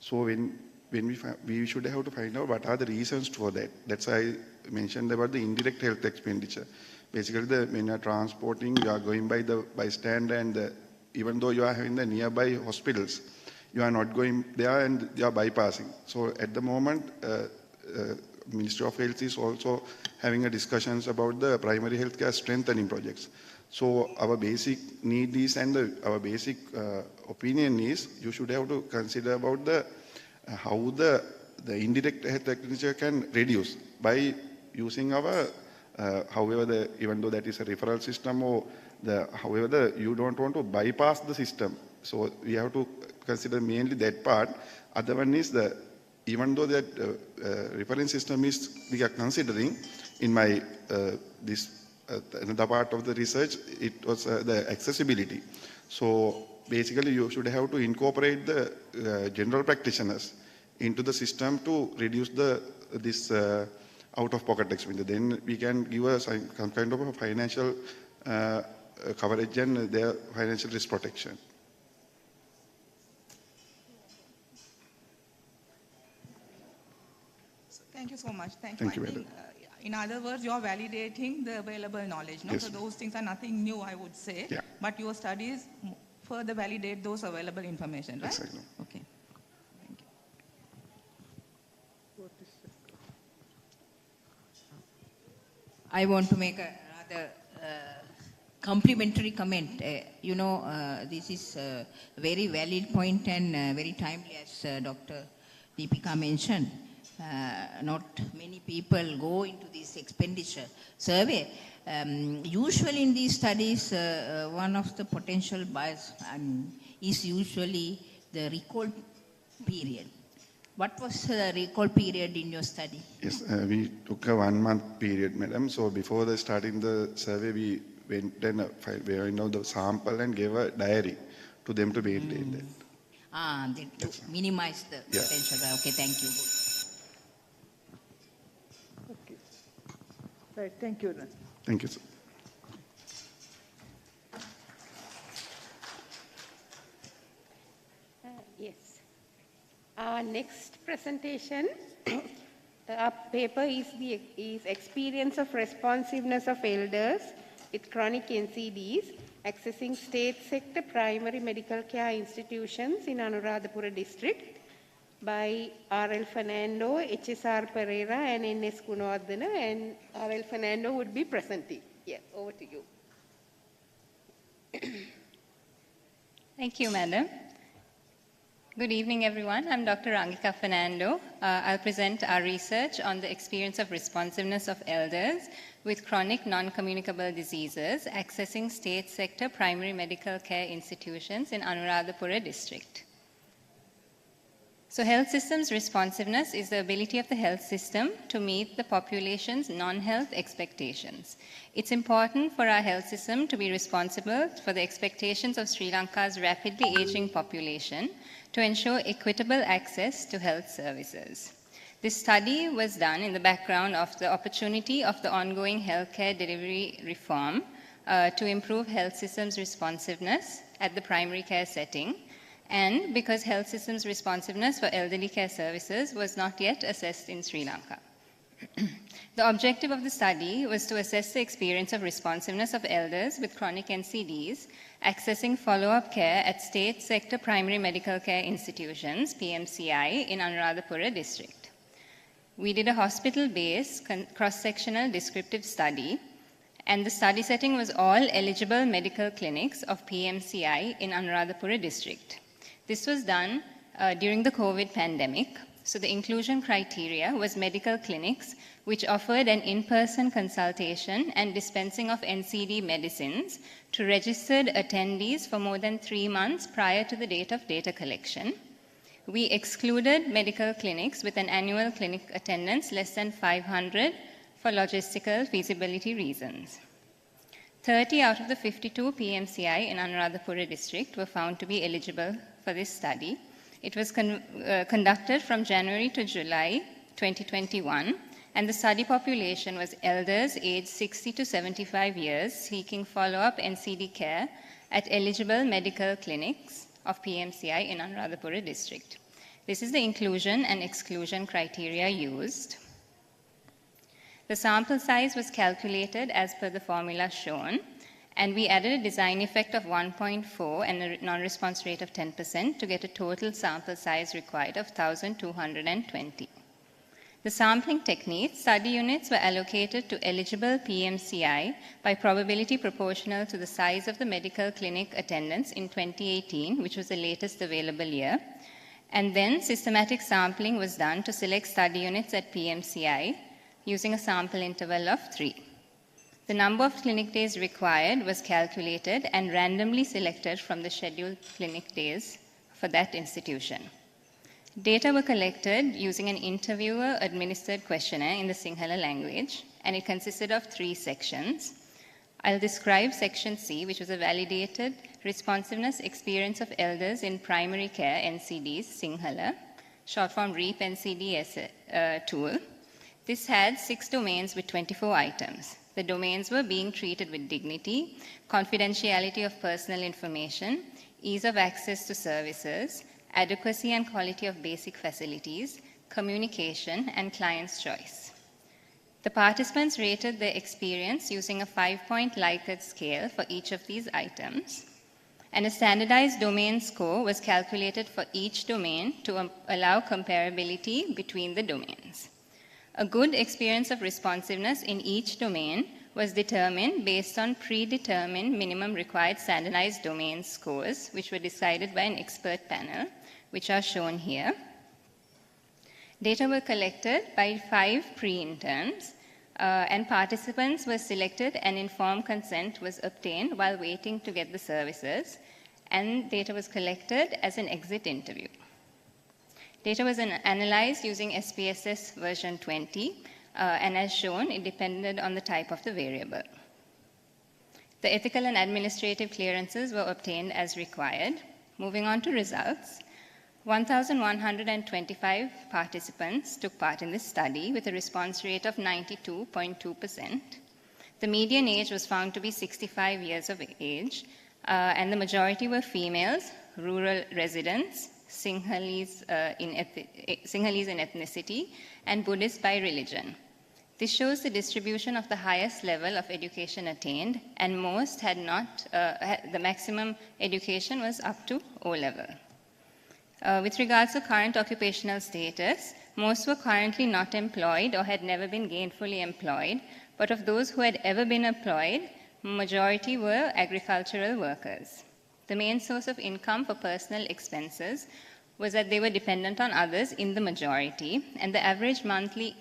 So when we should have to find out what are the reasons for that. That's why I mentioned about the indirect health expenditure. Basically, when you are transporting, you are going by the bystander, and even though you are having the nearby hospitals, you are not going there and you are bypassing. So at the moment, Ministry of Health is also having a discussions about the primary healthcare strengthening projects. So our basic need is, and our basic opinion is, you should have to consider about the how the indirect health expenditure can reduce by using our, however, even though that is a referral system, or however, you don't want to bypass the system. So we have to consider mainly that part. Other one is even though that reference system is, we are considering in my, another part of the research, it was the accessibility. So basically you should have to incorporate the general practitioners into the system to reduce this out-of-pocket expenditure. Then we can give some kind of a financial coverage and their financial risk protection. Thank you so much. Thank you, madam. In other words, you are validating the available knowledge. No? Yes. So those things are nothing new, I would say. Yeah. But your studies further validate those available information, right? Exactly. Okay. Thank you. I want to make a rather complimentary comment. This is a very valid point and very timely, as Dr. Deepika mentioned. Not many people go into this expenditure survey. Usually in these studies, one of the potential bias is usually the recall period. What was the recall period in your study? Yes, we took a 1 month period, madam. So before starting the survey, we went and found the sample and gave a diary to them to maintain that. To minimize the potential. Okay, thank you. Okay. Right, thank you. Thank you, sir. Yes. Our next presentation, our paper is Experience of Responsiveness of Elders with Chronic NCDs, Accessing State Sector Primary Medical Care Institutions in Anuradhapura District by R.L. Fernando, H.S.R. Pereira and N.S. Gunawardena, and R.L. Fernando would be presenting. Yes, over to you. Thank you, Madam. Good evening, everyone. I'm Dr. Angika Fernando. I'll present our research on the experience of responsiveness of elders with chronic non-communicable diseases accessing state sector primary medical care institutions in Anuradhapura district. So health systems responsiveness is the ability of the health system to meet the population's non-health expectations. It's important for our health system to be responsible for the expectations of Sri Lanka's rapidly aging population to ensure equitable access to health services. This study was done in the background of the opportunity of the ongoing healthcare delivery reform to improve health systems responsiveness at the primary care setting, and because health systems responsiveness for elderly care services was not yet assessed in Sri Lanka. The objective of the study was to assess the experience of responsiveness of elders with chronic NCDs accessing follow-up care at state sector primary medical care institutions, PMCI, in Anuradhapura district. We did a hospital-based cross-sectional descriptive study, and the study setting was all eligible medical clinics of PMCI in Anuradhapura district. This was done during the COVID pandemic. So the inclusion criteria was medical clinics which offered an in-person consultation and dispensing of NCD medicines to registered attendees for more than 3 months prior to the date of data collection. We excluded medical clinics with an annual clinic attendance less than 500 for logistical feasibility reasons. 30 out of the 52 PMCI in Anuradhapura district were found to be eligible for this study. It was conducted from January to July 2021, and the study population was elders aged 60 to 75 years seeking follow-up NCD care at eligible medical clinics of PMCI in Anuradhapura district. This is the inclusion and exclusion criteria used. The sample size was calculated as per the formula shown, and we added a design effect of 1.4 and a non-response rate of 10% to get a total sample size required of 1,220. The sampling technique, study units were allocated to eligible PMCI by probability proportional to the size of the medical clinic attendance in 2018, which was the latest available year. And then systematic sampling was done to select study units at PMCI using a sample interval of 3. The number of clinic days required was calculated and randomly selected from the scheduled clinic days for that institution. Data were collected using an interviewer-administered questionnaire in the Sinhala language, and it consisted of 3 sections. I'll describe section C, which was a validated responsiveness experience of elders in primary care NCDs, Sinhala, short form REAP NCD tool. This had 6 domains with 24 items. The domains were being treated with dignity, confidentiality of personal information, ease of access to services, adequacy and quality of basic facilities, communication, and client's choice. The participants rated their experience using a 5-point Likert scale for each of these items, and a standardized domain score was calculated for each domain to allow comparability between the domains. A good experience of responsiveness in each domain was determined based on predetermined minimum required standardized domain scores, which were decided by an expert panel, which are shown here. Data were collected by 5 pre-interns, and participants were selected and informed consent was obtained while waiting to get the services, and data was collected as an exit interview. Data was analyzed using SPSS version 20, and as shown, it depended on the type of the variable. The ethical and administrative clearances were obtained as required. Moving on to results. 1,125 participants took part in this study with a response rate of 92.2%. The median age was found to be 65 years of age, and the majority were females, rural residents, Sinhalese in ethnicity, and Buddhist by religion. This shows the distribution of the highest level of education attained, and most had not, the maximum education was up to O-level. With regards to current occupational status, most were currently not employed or had never been gainfully employed, but of those who had ever been employed, majority were agricultural workers. The main source of income for personal expenses was that they were dependent on others in the majority, and the average monthly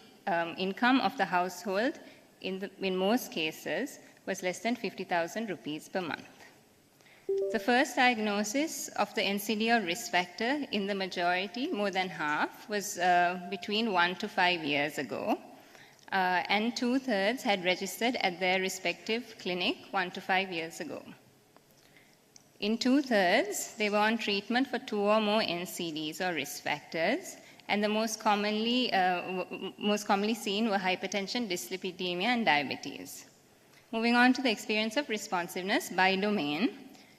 income of the household in most cases was less than 50,000 rupees per month. The first diagnosis of the NCD or risk factor in the majority, more than half, was between 1 to 5 years ago, and 2/3 had registered at their respective clinic 1 to 5 years ago. In 2/3, they were on treatment for 2 or more NCDs or risk factors, and the most commonly seen were hypertension, dyslipidemia, and diabetes. Moving on to the experience of responsiveness by domain,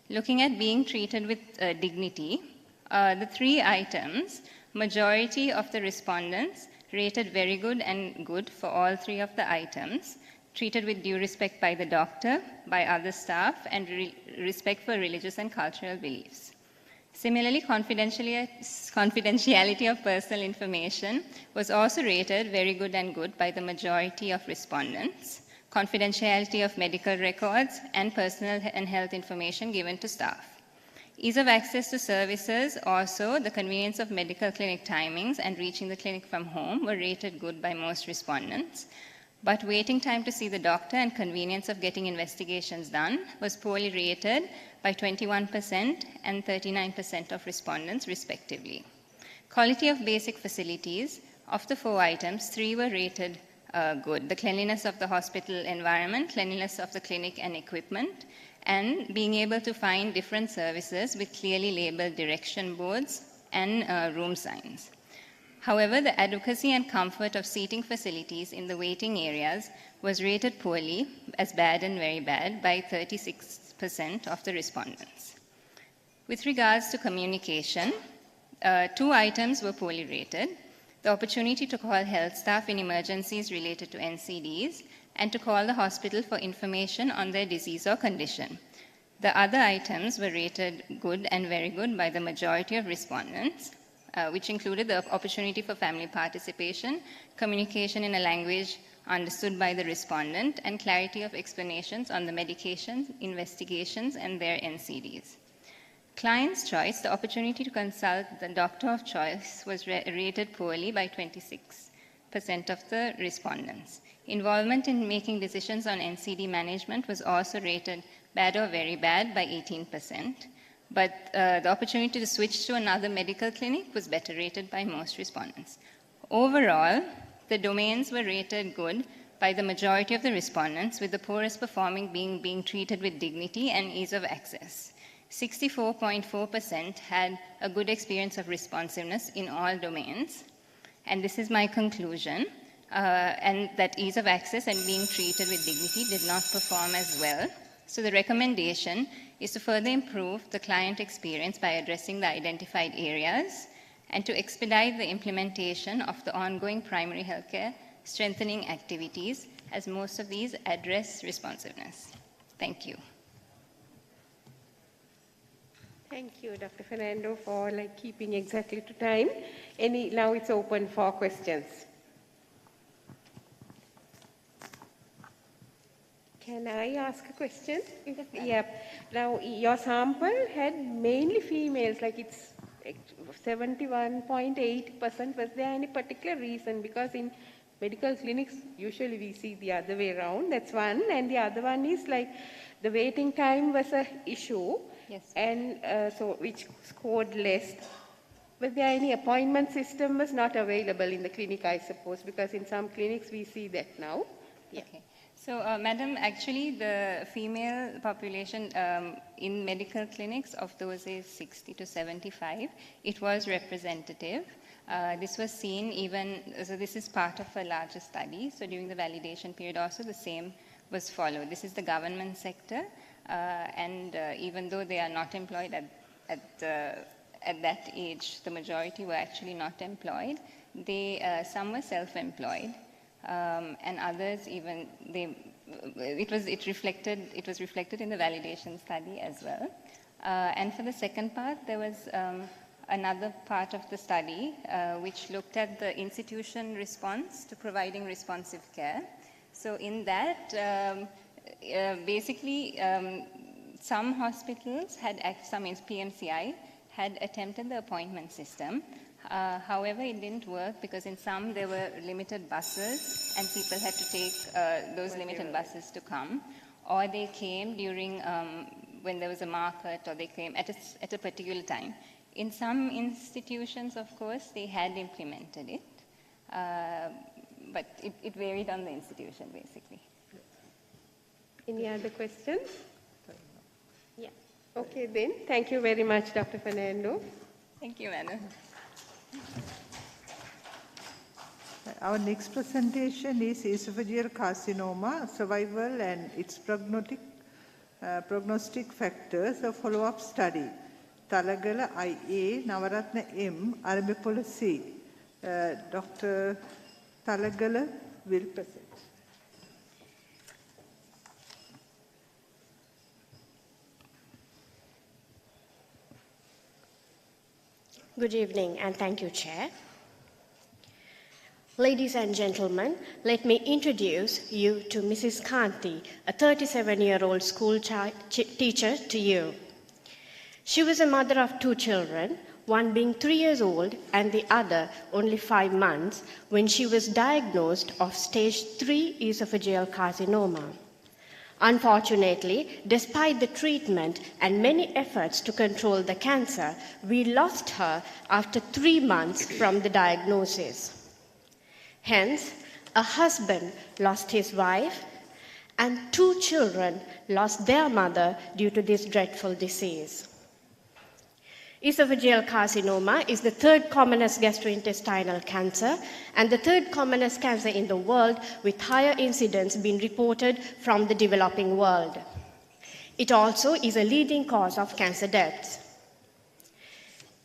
looking at being treated with dignity, the 3 items, majority of the respondents rated very good and good for all 3 of the items, treated with due respect by the doctor, by other staff, and respect for religious and cultural beliefs. Similarly, confidentiality of personal information was also rated very good and good by the majority of respondents. Confidentiality of medical records and personal and health information given to staff. Ease of access to services, also the convenience of medical clinic timings and reaching the clinic from home were rated good by most respondents. But waiting time to see the doctor and convenience of getting investigations done was poorly rated by 21% and 39% of respondents respectively. Quality of basic facilities, of the 4 items, 3 were rated good. The cleanliness of the hospital environment, cleanliness of the clinic and equipment, and being able to find different services with clearly labeled direction boards and room signs. However, the advocacy and comfort of seating facilities in the waiting areas was rated poorly, as bad and very bad, by 36% of the respondents. With regards to communication, 2 items were poorly rated: the opportunity to call health staff in emergencies related to NCDs and to call the hospital for information on their disease or condition. The other items were rated good and very good by the majority of respondents, which included the opportunity for family participation, communication in a language understood by the respondent, and clarity of explanations on the medications, investigations, and their NCDs. Client's choice, the opportunity to consult the doctor of choice, was rated poorly by 26% of the respondents. Involvement in making decisions on NCD management was also rated bad or very bad by 18%, but the opportunity to switch to another medical clinic was better rated by most respondents. Overall, the domains were rated good by the majority of the respondents, with the poorest performing being treated with dignity and ease of access. 64.4% had a good experience of responsiveness in all domains, and this is my conclusion. And that ease of access and being treated with dignity did not perform as well. So the recommendation is to further improve the client experience by addressing the identified areas and to expedite the implementation of the ongoing primary healthcare strengthening activities, as most of these address responsiveness. Thank you. Thank you, Dr. Fernando, for keeping exactly to time. Now it's open for questions. Can I ask a question? Yeah. Now, your sample had mainly females, it's 71.8%. Was there any particular reason? Because in medical clinics, usually we see the other way around. That's one. And the other one is the waiting time was an issue. Yes. And so which scored less. Was there any appointment system was not available in the clinic, I suppose, because in some clinics we see that now. Yeah. Okay. So, Madam, actually the female population in medical clinics, of those is 60 to 75. It was representative. This was seen so this is part of a larger study. So during the validation period also the same was followed. This is the government sector, and even though they are not employed at that age, the majority were actually not employed. Some were self-employed. And others it was reflected in the validation study as well. And for the second part, there was another part of the study which looked at the institution response to providing responsive care. So in that, basically, some hospitals some PMCI had attempted the appointment system. However, it didn't work because in some there were limited buses and people had to take those limited buses to come, or they came during when there was a market, or they came at a particular time. In some institutions, of course, they had implemented it, but it varied on the institution basically. Any other questions? Yeah. Okay then. Thank you very much, Dr. Fernando. Thank you, Madam. Our next presentation is esophageal carcinoma, survival and its prognostic factors, a follow-up study. Talagala IA, Navaratna M, Arambipula C. Dr. Talagala will present. Good evening and thank you, Chair. Ladies and gentlemen, let me introduce you to Mrs. Kanti, a 37-year-old school teacher to you. She was a mother of 2 children, one being 3 years old and the other only 5 months, when she was diagnosed of stage 3 esophageal carcinoma. Unfortunately, despite the treatment and many efforts to control the cancer, we lost her after 3 months from the diagnosis. Hence, a husband lost his wife, and 2 children lost their mother due to this dreadful disease. Esophageal carcinoma is the 3rd commonest gastrointestinal cancer and the 3rd commonest cancer in the world, with higher incidence being reported from the developing world. It also is a leading cause of cancer deaths.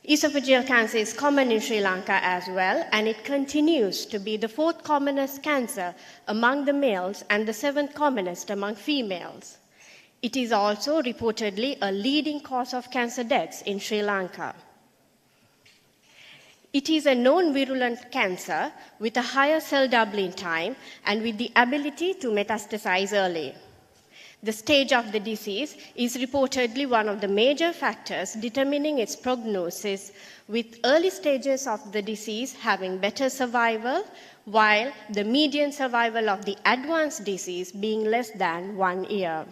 Esophageal cancer is common in Sri Lanka as well, and it continues to be the 4th commonest cancer among the males and the 7th commonest among females. It is also reportedly a leading cause of cancer deaths in Sri Lanka. It is a known virulent cancer with a higher cell doubling time and with the ability to metastasize early. The stage of the disease is reportedly one of the major factors determining its prognosis, with early stages of the disease having better survival, while the median survival of the advanced disease being less than 1 year.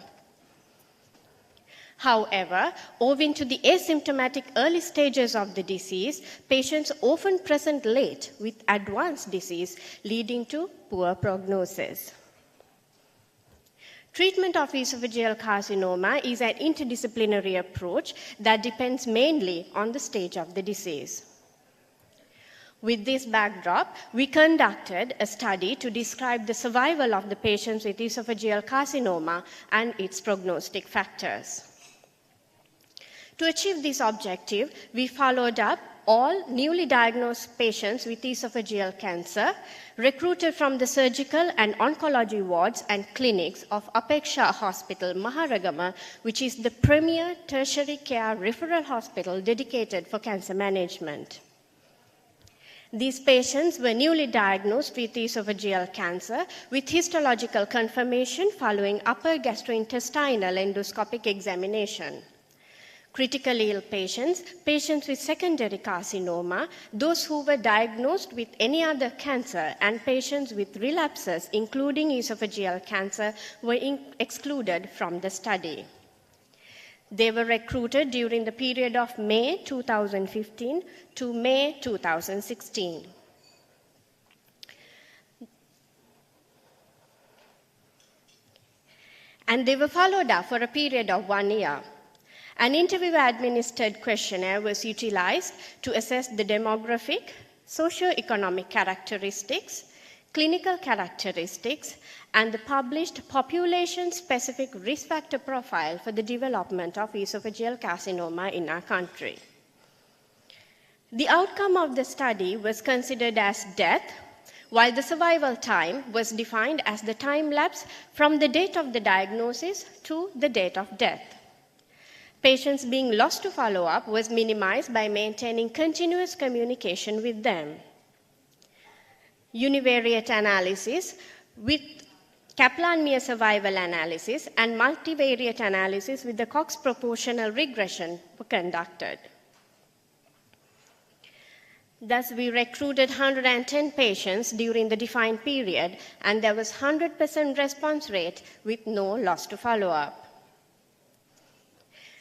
However, owing to the asymptomatic early stages of the disease, patients often present late with advanced disease, leading to poor prognosis. Treatment of esophageal carcinoma is an interdisciplinary approach that depends mainly on the stage of the disease. With this backdrop, we conducted a study to describe the survival of the patients with esophageal carcinoma and its prognostic factors. To achieve this objective, we followed up all newly diagnosed patients with esophageal cancer recruited from the surgical and oncology wards and clinics of Apeksha Hospital, Maharagama, which is the premier tertiary care referral hospital dedicated for cancer management. These patients were newly diagnosed with esophageal cancer with histological confirmation following upper gastrointestinal endoscopic examination. Critically ill patients, patients with secondary carcinoma, those who were diagnosed with any other cancer, and patients with relapses, including esophageal cancer, were excluded from the study. They were recruited during the period of May 2015 to May 2016. And they were followed up for a period of 1 year. An interview-administered questionnaire was utilized to assess the demographic, socio-economic characteristics, clinical characteristics, and the published population-specific risk factor profile for the development of esophageal carcinoma in our country. The outcome of the study was considered as death, while the survival time was defined as the time lapse from the date of the diagnosis to the date of death. Patients being lost to follow-up was minimized by maintaining continuous communication with them. Univariate analysis with Kaplan-Meier survival analysis and multivariate analysis with the Cox proportional regression were conducted. Thus, we recruited 110 patients during the defined period, and there was 100% response rate with no loss to follow-up.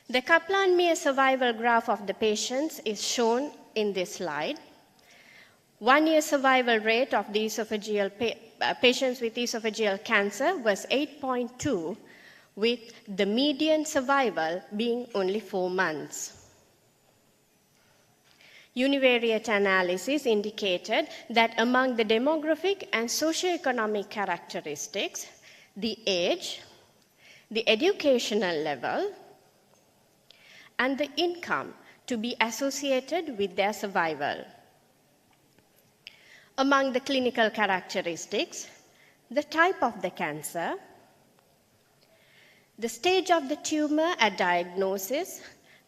The Kaplan-Meier survival graph of the patients is shown in this slide. 1 year survival rate of the patients with esophageal cancer was 8.2, with the median survival being only 4 months. Univariate analysis indicated that among the demographic and socioeconomic characteristics, the age, the educational level, and the income to be associated with their survival. Among the clinical characteristics, the type of the cancer, the stage of the tumor at diagnosis,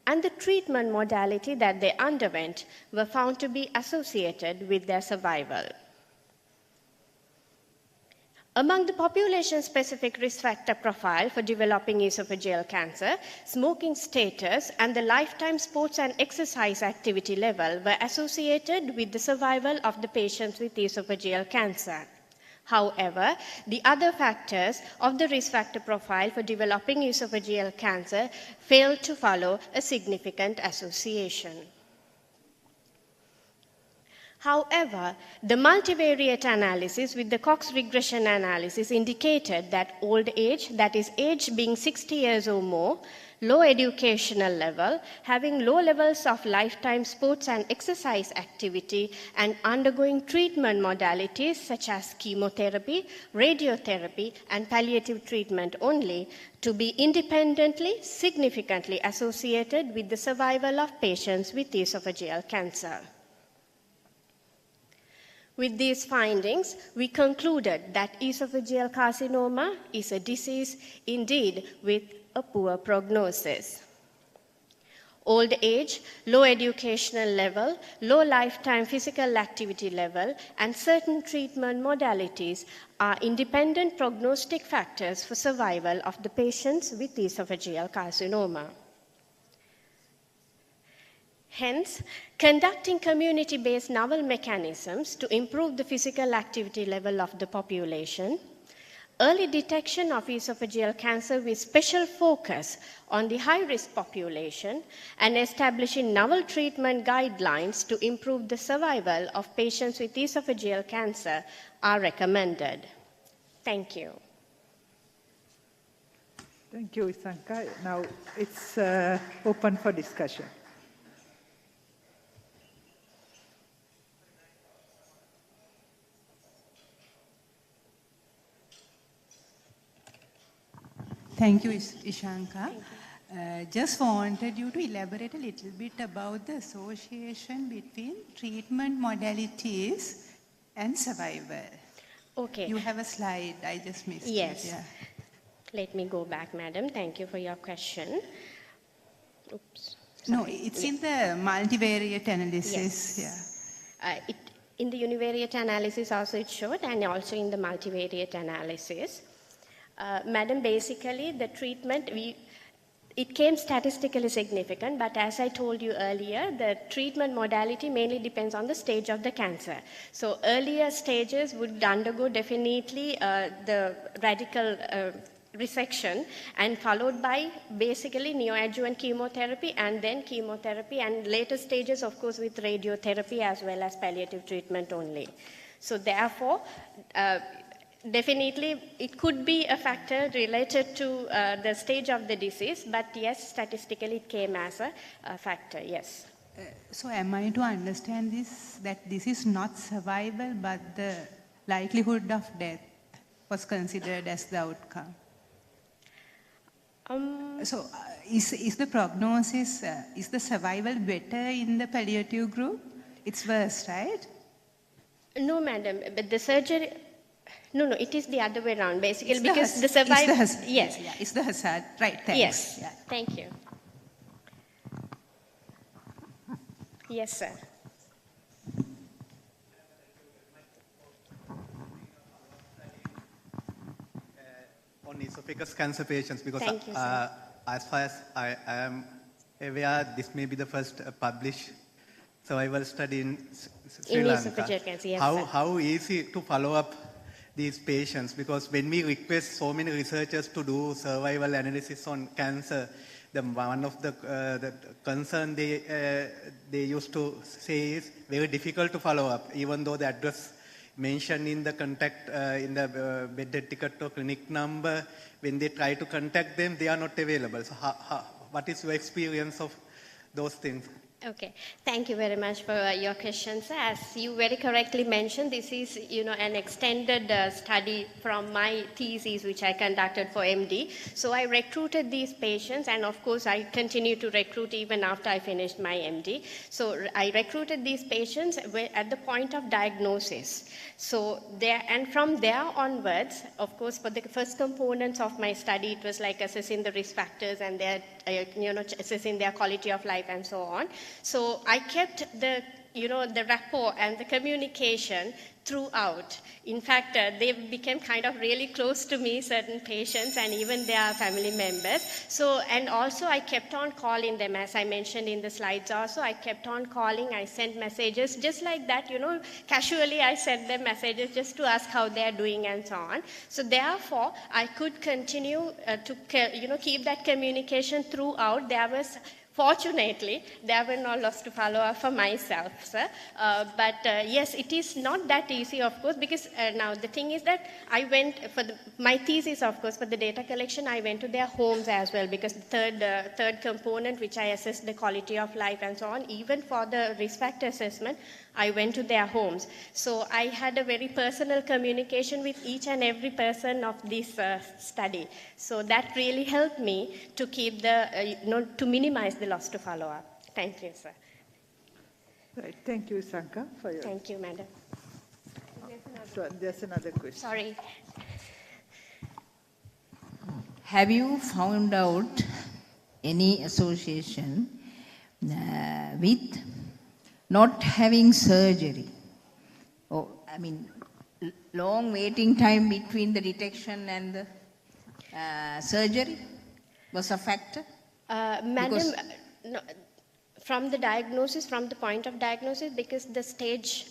and the treatment modality that they underwent were found to be associated with their survival. Among the population-specific risk factor profile for developing esophageal cancer, smoking status and the lifetime sports and exercise activity level were associated with the survival of the patients with esophageal cancer. However, the other factors of the risk factor profile for developing esophageal cancer failed to follow a significant association. However, the multivariate analysis with the Cox regression analysis indicated that old age, that is age being 60 years or more, low educational level, having low levels of lifetime sports and exercise activity, and undergoing treatment modalities such as chemotherapy, radiotherapy, and palliative treatment only, to be independently significantly associated with the survival of patients with esophageal cancer. With these findings, we concluded that esophageal carcinoma is a disease indeed with a poor prognosis. Old age, low educational level, low lifetime physical activity level, and certain treatment modalities are independent prognostic factors for survival of the patients with esophageal carcinoma. Hence, conducting community-based novel mechanisms to improve the physical activity level of the population, early detection of esophageal cancer with special focus on the high-risk population, and establishing novel treatment guidelines to improve the survival of patients with esophageal cancer are recommended. Thank you. Thank you, Isanka. Now it's open for discussion. Thank you, Ishanka. Just wanted you to elaborate a little bit about the association between treatment modalities and survival. Okay. You have a slide, I just missed yes. it. Yeah. Let me go back, madam. Thank you for your question. Oops. No, it's in the multivariate analysis. Yes. Yeah. In the univariate analysis also it showed, and also in the multivariate analysis. Madam, basically the treatment, it came statistically significant, but as I told you earlier, the treatment modality mainly depends on the stage of the cancer. So earlier stages would undergo definitely the radical resection, and followed by basically neoadjuvant chemotherapy, and then chemotherapy, and later stages of course with radiotherapy as well as palliative treatment only. So therefore, definitely, it could be a factor related to the stage of the disease, but yes, statistically it came as a factor, yes. So am I to understand this, that this is not survival, but the likelihood of death was considered as the outcome? So is the prognosis, is the survival better in the palliative group? It's worse, right? No, madam, but the surgery... No, it is the other way around, basically, it's because the survival... Yes. Yeah, it's the hazard. Right, thanks. Yes, yeah. Thank you. Yes, sir. On esophagus cancer patients, because Thank you, as far as I am aware, this may be the first published survival study in Sri Lanka. Esophageal cancer, yes, how easy to follow up these patients, because when we request so many researchers to do survival analysis on cancer, one of the concern they used to say is very difficult to follow up, even though the address mentioned in the contact in the bed ticket or clinic number, when they try to contact them, they are not available. So what is your experience of those things? Okay, thank you very much for your questions. As you very correctly mentioned, this is, an extended study from my thesis, which I conducted for MD. So I recruited these patients, and of course, I continue to recruit even after I finished my MD. So I recruited these patients at the point of diagnosis. So and from there onwards, of course, for the first components of my study, it was like assessing the risk factors and their, assessing their quality of life and so on. So I kept the the rapport and the communication throughout. In fact, they became kind of really close to me, certain patients and even their family members. So, and also I kept on calling them, as I mentioned in the slides also, I kept on calling, I sent messages just like that, casually I sent them messages just to ask how they are doing and so on. So therefore, I could continue to keep that communication throughout. Fortunately, there were no loss to follow-up for myself, sir. But yes, it is not that easy, of course, because now the thing is that I went for my thesis, of course, for the data collection, I went to their homes as well, because the third component, which I assessed the quality of life and so on, even for the risk factor assessment, I went to their homes. So I had a very personal communication with each and every person of this study. So that really helped me to keep to minimize the loss to follow-up. Thank you, sir. Right. Thank you, Sanka, for your... Thank you, madam. So there's another question. Sorry. Have you found out any association with not having surgery? Or, I mean, long waiting time between the detection and the surgery was a factor? Madam, no, from the diagnosis, from the point of diagnosis, because the stage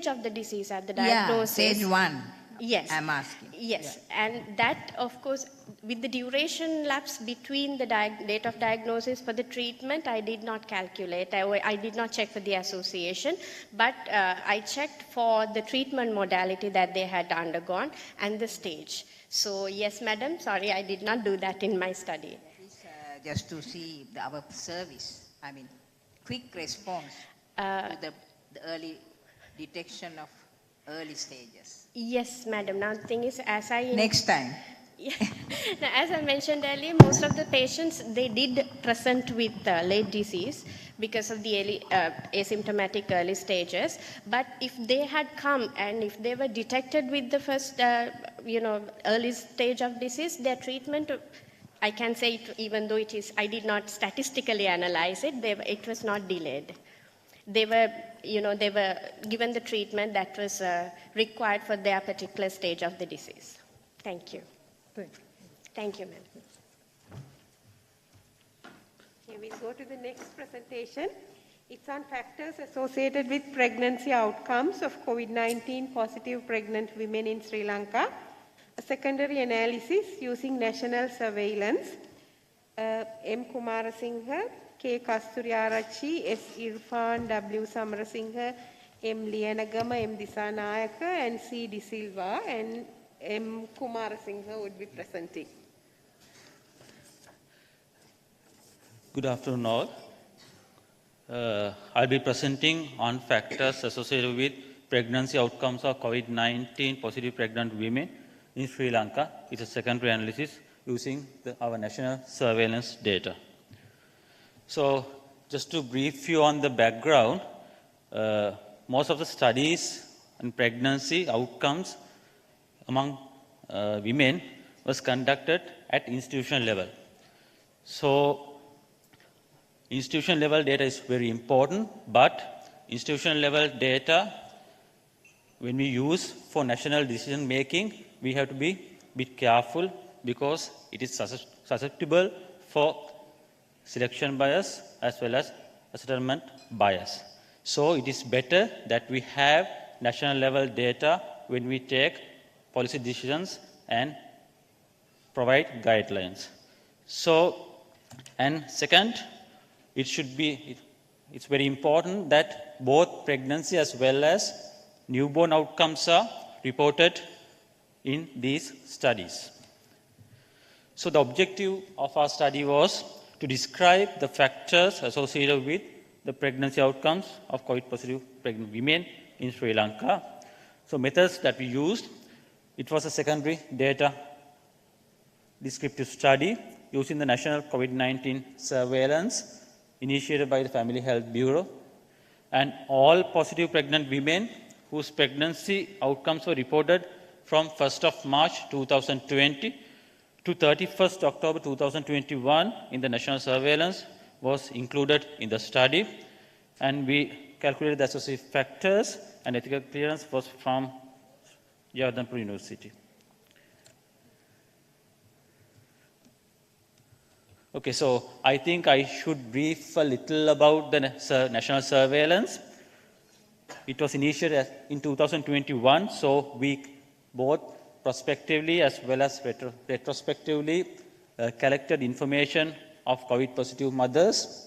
of the disease at the diagnosis. Yeah, stage 1. Yes. I'm asking. Yes, yeah. And that, of course, with the duration lapse between the date of diagnosis for the treatment, I did not calculate. I did not check for the association, but I checked for the treatment modality that they had undergone and the stage. So, yes, madam, sorry, I did not do that in my study. Just to see our service, I mean, quick response to the early detection of early stages. Yes, madam. Now, the thing is, next time. Yeah. Now, as I mentioned earlier, most of the patients, they did present with late disease because of the early, asymptomatic early stages. But if they had come and if they were detected with the first, early stage of disease, their treatment, I can say it, even though I did not statistically analyze it, it was not delayed. They were given the treatment that was required for their particular stage of the disease. Thank you. Thank you, ma'am. Okay, we go to the next presentation. It's on factors associated with pregnancy outcomes of COVID-19 positive pregnant women in Sri Lanka. A secondary analysis using national surveillance. M. Kumarasinghe, K. Kasturiarachi, S. Irfan, W. Samarasinghe, M. Lianagama, M. Disanayaka, and C. De Silva, and M. Kumarasinghe would be presenting. Good afternoon all. I'll be presenting on factors associated with pregnancy outcomes of COVID-19 positive pregnant women in Sri Lanka. It's a secondary analysis using our national surveillance data. So just to brief you on the background, most of the studies on pregnancy outcomes among women was conducted at institution level. So institution level data is very important, but institution level data, when we use for national decision making, we have to be a bit careful because it is susceptible for selection bias as well as settlement bias. So it is better that we have national level data when we take policy decisions and provide guidelines. So, and second, it's very important that both pregnancy as well as newborn outcomes are reported in these studies. So the objective of our study was to describe the factors associated with the pregnancy outcomes of COVID-positive pregnant women in Sri Lanka. So methods that we used, it was a secondary data descriptive study using the national COVID-19 surveillance initiated by the Family Health Bureau. And all positive pregnant women whose pregnancy outcomes were reported from 1st of March 2020 to 31st October 2021 in the national surveillance was included in the study. And we calculated the associative factors, and ethical clearance was from Jawadhanpur University. Okay, so I think I should brief a little about the national surveillance. It was initiated in 2021, so we both prospectively as well as retrospectively collected information of COVID-positive mothers.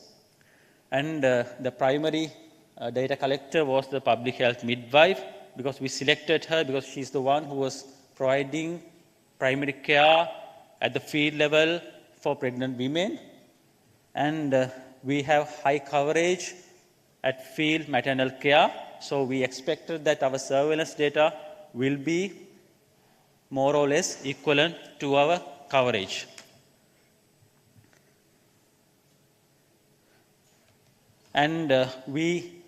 And the primary data collector was the public health midwife, because we selected her because she's the one who was providing primary care at the field level for pregnant women. And we have high coverage at field maternal care. So we expected that our surveillance data will be more or less equivalent to our coverage. And we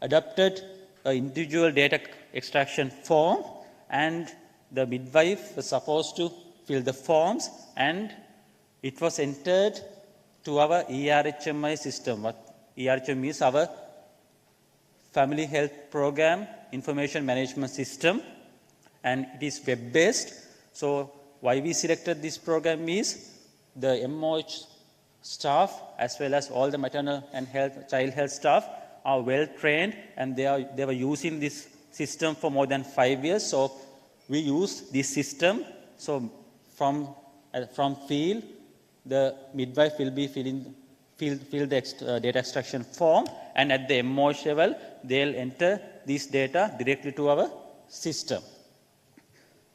adopted an individual data extraction form, and the midwife was supposed to fill the forms, and it was entered to our ERHMI system. What ERHMI is our Family Health Program Information Management System, and it is web-based. So why we selected this program is the MOH staff as well as all the maternal and child health staff are well trained, and they were using this system for more than 5 years. So we use this system. So from field, the midwife will be fill the data extraction form, and at the MOH level, they'll enter this data directly to our system.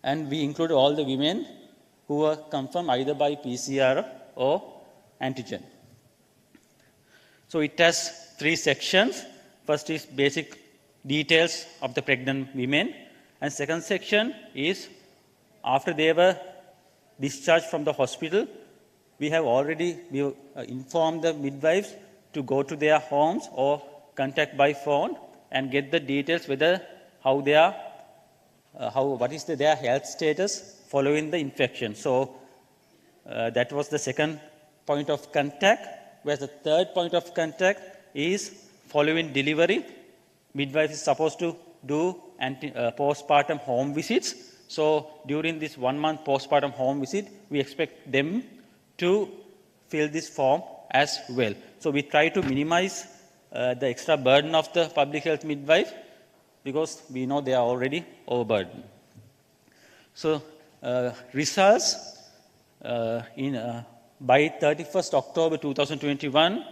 And we include all the women who were confirmed either by PCR or antigen. So it has 3 sections. First is basic details of the pregnant women, and second section is after they were discharged from the hospital, we have already informed the midwives to go to their homes or contact by phone and get the details whether how they are, what is their health status following the infection. So that was the second point of contact, whereas the third point of contact is following delivery. Midwife is supposed to do postpartum home visits. So during this 1 month postpartum home visit, we expect them to fill this form as well. So we try to minimize the extra burden of the public health midwife, because we know they are already overburdened. So results by 31st October 2021,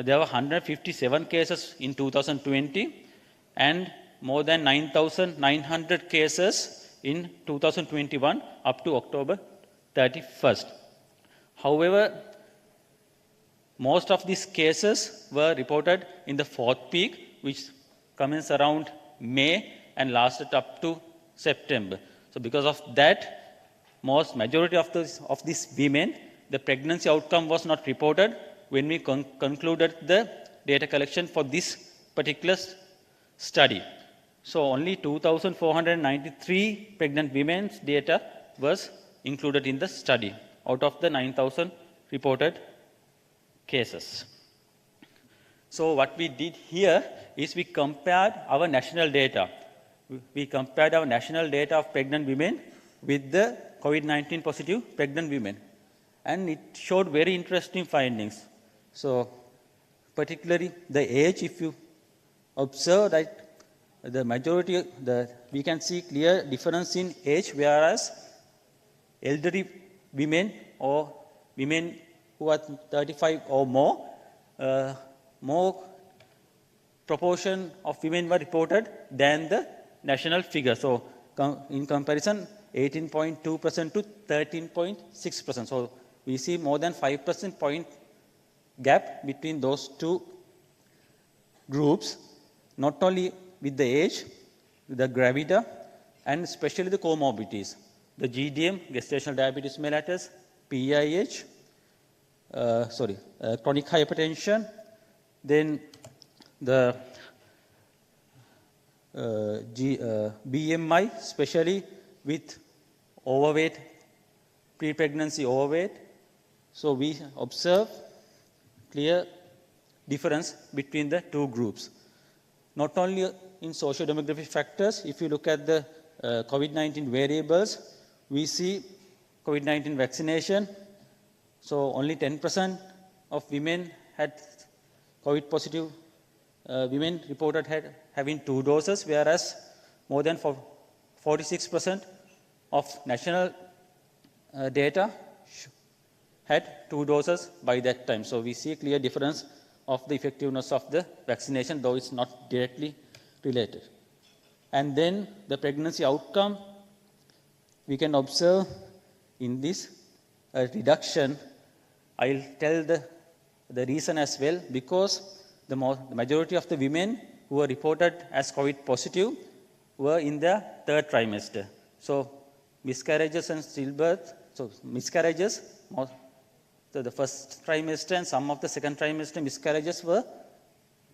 there were 157 cases in 2020 and more than 9,900 cases in 2021 up to October 31st. However, most of these cases were reported in the 4th peak, which commenced around May and lasted up to September. So because of that, majority of these women, the pregnancy outcome was not reported when we concluded the data collection for this particular study. So only 2,493 pregnant women's data was included in the study out of the 9,000 reported cases. So what we did here is we compared our national data. We compared our national data of pregnant women with the COVID-19 positive pregnant women. And it showed very interesting findings. So particularly the age, if you observe that the majority, we can see clear difference in age, whereas elderly women or women who are 35 or more, more proportion of women were reported than the national figure. So in comparison, 18.2% to 13.6%. So we see more than 5% point gap between those two groups, not only with the age, the gravida, and especially the comorbidities. The GDM, gestational diabetes mellitus, PIH, chronic hypertension, then the BMI, especially with overweight, pre-pregnancy overweight. So we observe clear difference between the two groups. not only in socio-demographic factors. If you look at the COVID-19 variables, we see COVID-19 vaccination. So only 10% of women had COVID positive women reported having 2 doses, whereas more than 46% of national data had 2 doses by that time. So we see a clear difference of the effectiveness of the vaccination, though it's not directly related. And then the pregnancy outcome, we can observe in this reduction. I'll tell the reason as well, because the majority of the women who were reported as COVID positive were in their 3rd trimester. So miscarriages and stillbirth, so miscarriages, so the 1st trimester and some of the 2nd trimester miscarriages were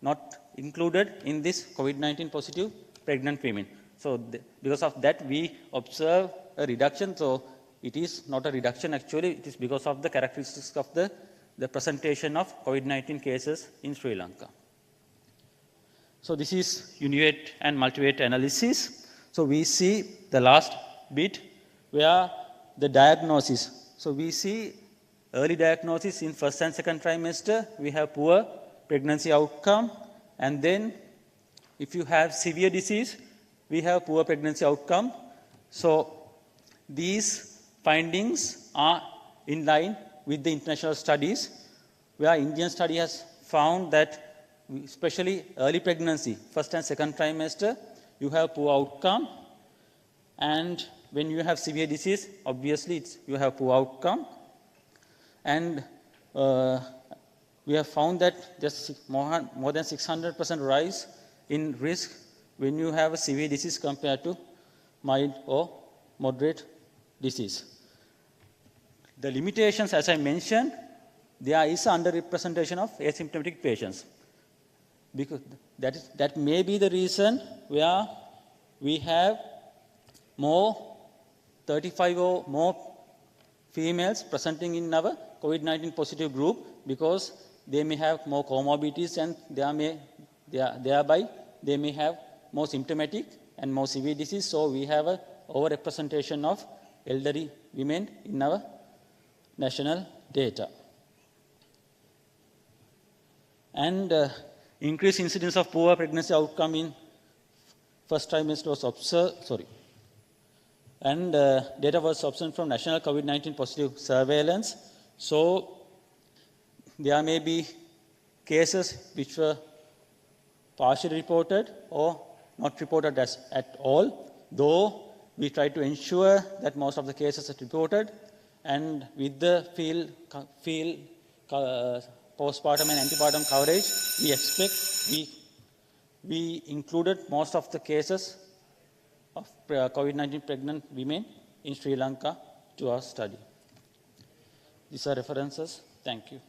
not included in this COVID-19 positive pregnant women. So because of that, we observe a reduction. So it is not a reduction actually, it is because of the characteristics of the presentation of COVID-19 cases in Sri Lanka. So this is univariate and multivariate analysis. So we see the last bit where the diagnosis. So we see early diagnosis in 1st and 2nd trimester, we have poor pregnancy outcome. And then if you have severe disease, we have poor pregnancy outcome. So these findings are in line with the international studies, where Indian study has found that especially early pregnancy, 1st and 2nd trimester, you have poor outcome. And when you have severe disease, obviously you have poor outcome. And we have found that there's more than 600% rise in risk when you have a severe disease compared to mild or moderate disease. The limitations, as I mentioned, there is underrepresentation of asymptomatic patients. Because that may be the reason where we have more 35 or more females presenting in our COVID-19 positive group, because they may have more comorbidities and thereby they may have more symptomatic and more severe disease. So we have an overrepresentation of elderly women in our national data. And increased incidence of poor pregnancy outcome in 1st trimester was observed, and data was observed from national COVID-19 positive surveillance. So there may be cases which were partially reported or not reported at all, though we try to ensure that most of the cases are reported, and with the field postpartum and antepartum coverage, we expect we included most of the cases of COVID-19 pregnant women in Sri Lanka to our study. These are references. Thank you.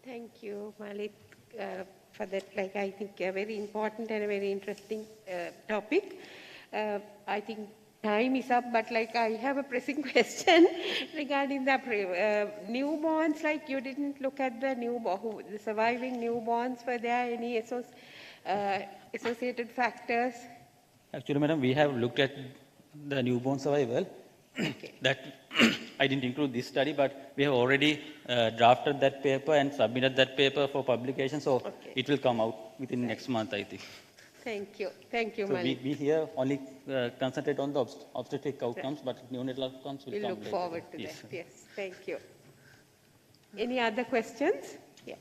Thank you, Malik, for that, I think a very important and a very interesting topic. I think time is up, but I have a pressing question regarding the newborns. You didn't look at the the surviving newborns. Were there any associated factors? Actually, madam, we have looked at the newborn survival. Okay. That I didn't include this study, but we have already drafted that paper and submitted that paper for publication. So it will come out within next month, I think. Thank you. Thank you, So Malik. we here only concentrate on the obstetric outcomes, but neonatal outcomes will We'll come look later. forward to Yes. that. Yes, thank you. Any other questions? Yeah.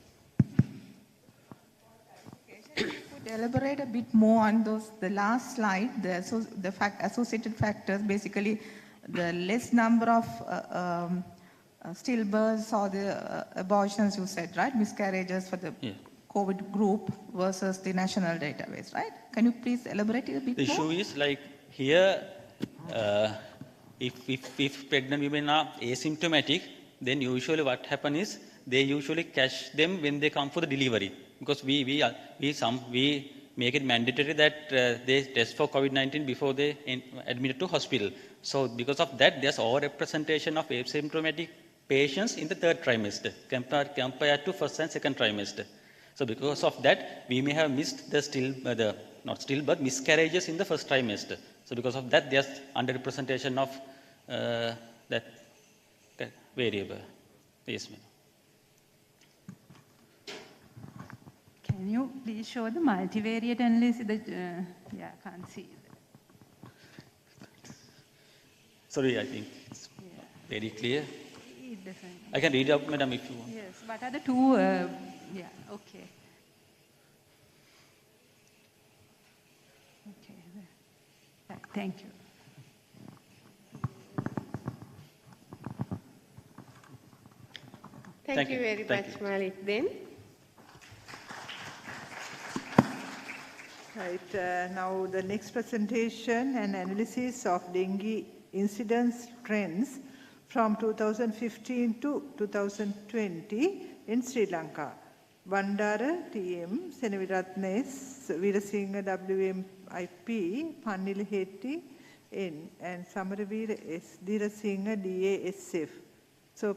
Could elaborate a bit more on the last slide, associated factors, basically the less number of stillbirths or the abortions, you said, right? Miscarriages for the COVID group versus the national database, right? Can you please elaborate a bit The more? issue is here, if pregnant women are asymptomatic, then usually what happens is they usually catch them when they come for the delivery, because we make it mandatory that they test for COVID-19 before they admitted to hospital. So because of that, there's overrepresentation of asymptomatic patients in the third trimester compared to first and second trimester. So because of that, we may have missed the miscarriages in the first trimester. So because of that, there's underrepresentation of that variable. Yes, ma'am. Can you please show the multivariate analysis? Yeah, I can't see it. Sorry, I think it's very clear. It doesn't. I can read out, madam, if you want. Yes, what are the two? Yeah, okay. Okay, thank you. Thank you very much, Malik, then. Right, now the next presentation, an analysis of dengue incidence trends from 2015 to 2020 in Sri Lanka. Bandara TM, Senaviratnes, Virasinghe WMIP, Pannila Hetty N, and Samaravira S. Dirasinghe DASF. So,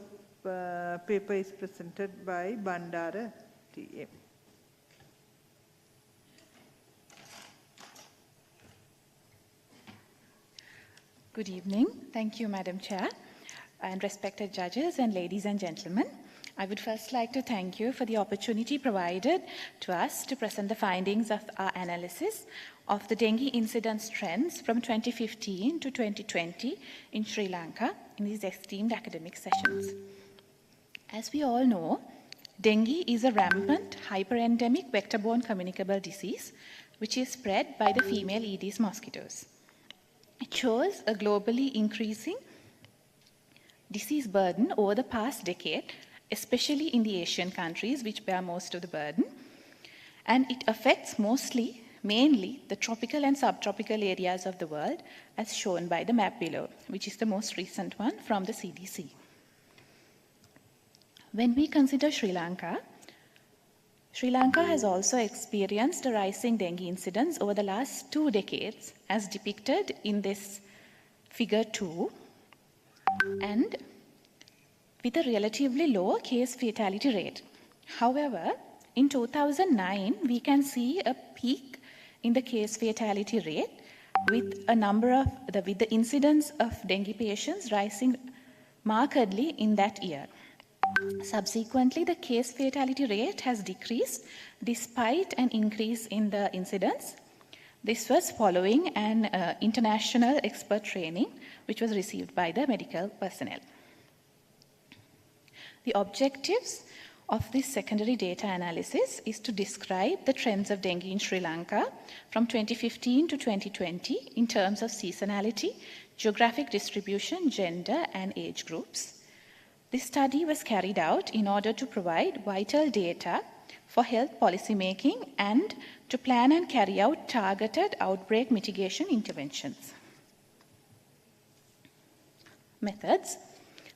paper is presented by Bandara TM. Good evening. Thank you, Madam Chair, and respected judges and ladies and gentlemen. I would first like to thank you for the opportunity provided to us to present the findings of our analysis of the dengue incidence trends from 2015 to 2020 in Sri Lanka in these esteemed academic sessions. As we all know, dengue is a rampant, hyperendemic vector-borne communicable disease which is spread by the female Aedes mosquitoes. It shows a globally increasing disease burden over the past decade, especially in the Asian countries which bear most of the burden, and it affects mainly the tropical and subtropical areas of the world, as shown by the map below, which is the most recent one from the CDC. When we consider Sri Lanka has also experienced a rising dengue incidence over the last 2 decades, as depicted in this figure 2, and with a relatively low case fatality rate. However, in 2009, we can see a peak in the case fatality rate with the incidence of dengue patients rising markedly in that year. Subsequently, the case fatality rate has decreased despite an increase in the incidence. This was following an international expert training which was received by the medical personnel. The objectives of this secondary data analysis is to describe the trends of dengue in Sri Lanka from 2015 to 2020 in terms of seasonality, geographic distribution, gender, and age groups. This study was carried out in order to provide vital data for health policy making and to plan and carry out targeted outbreak mitigation interventions. Methods.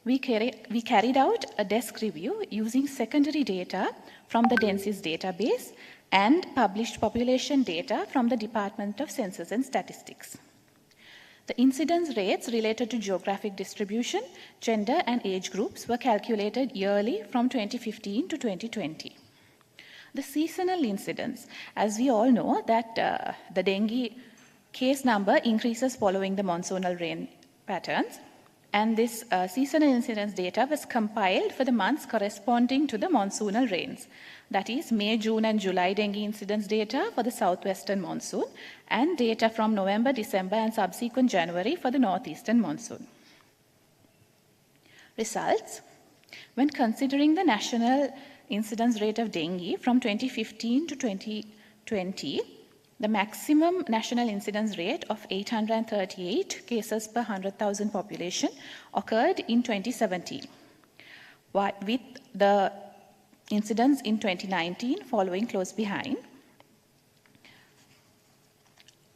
We carried out a desk review using secondary data from the DENSIS database and published population data from the Department of Census and Statistics. The incidence rates related to geographic distribution, gender, and age groups were calculated yearly from 2015 to 2020. The seasonal incidence, as we all know that the dengue case number increases following the monsoonal rain patterns, and this seasonal incidence data was compiled for the months corresponding to the monsoonal rains. That is May, June, and July dengue incidence data for the southwestern monsoon and data from November, December, and subsequent January for the northeastern monsoon. Results. When considering the national incidence rate of dengue from 2015 to 2020, the maximum national incidence rate of 838 cases per 100,000 population occurred in 2017, with the incidence in 2019 following close behind.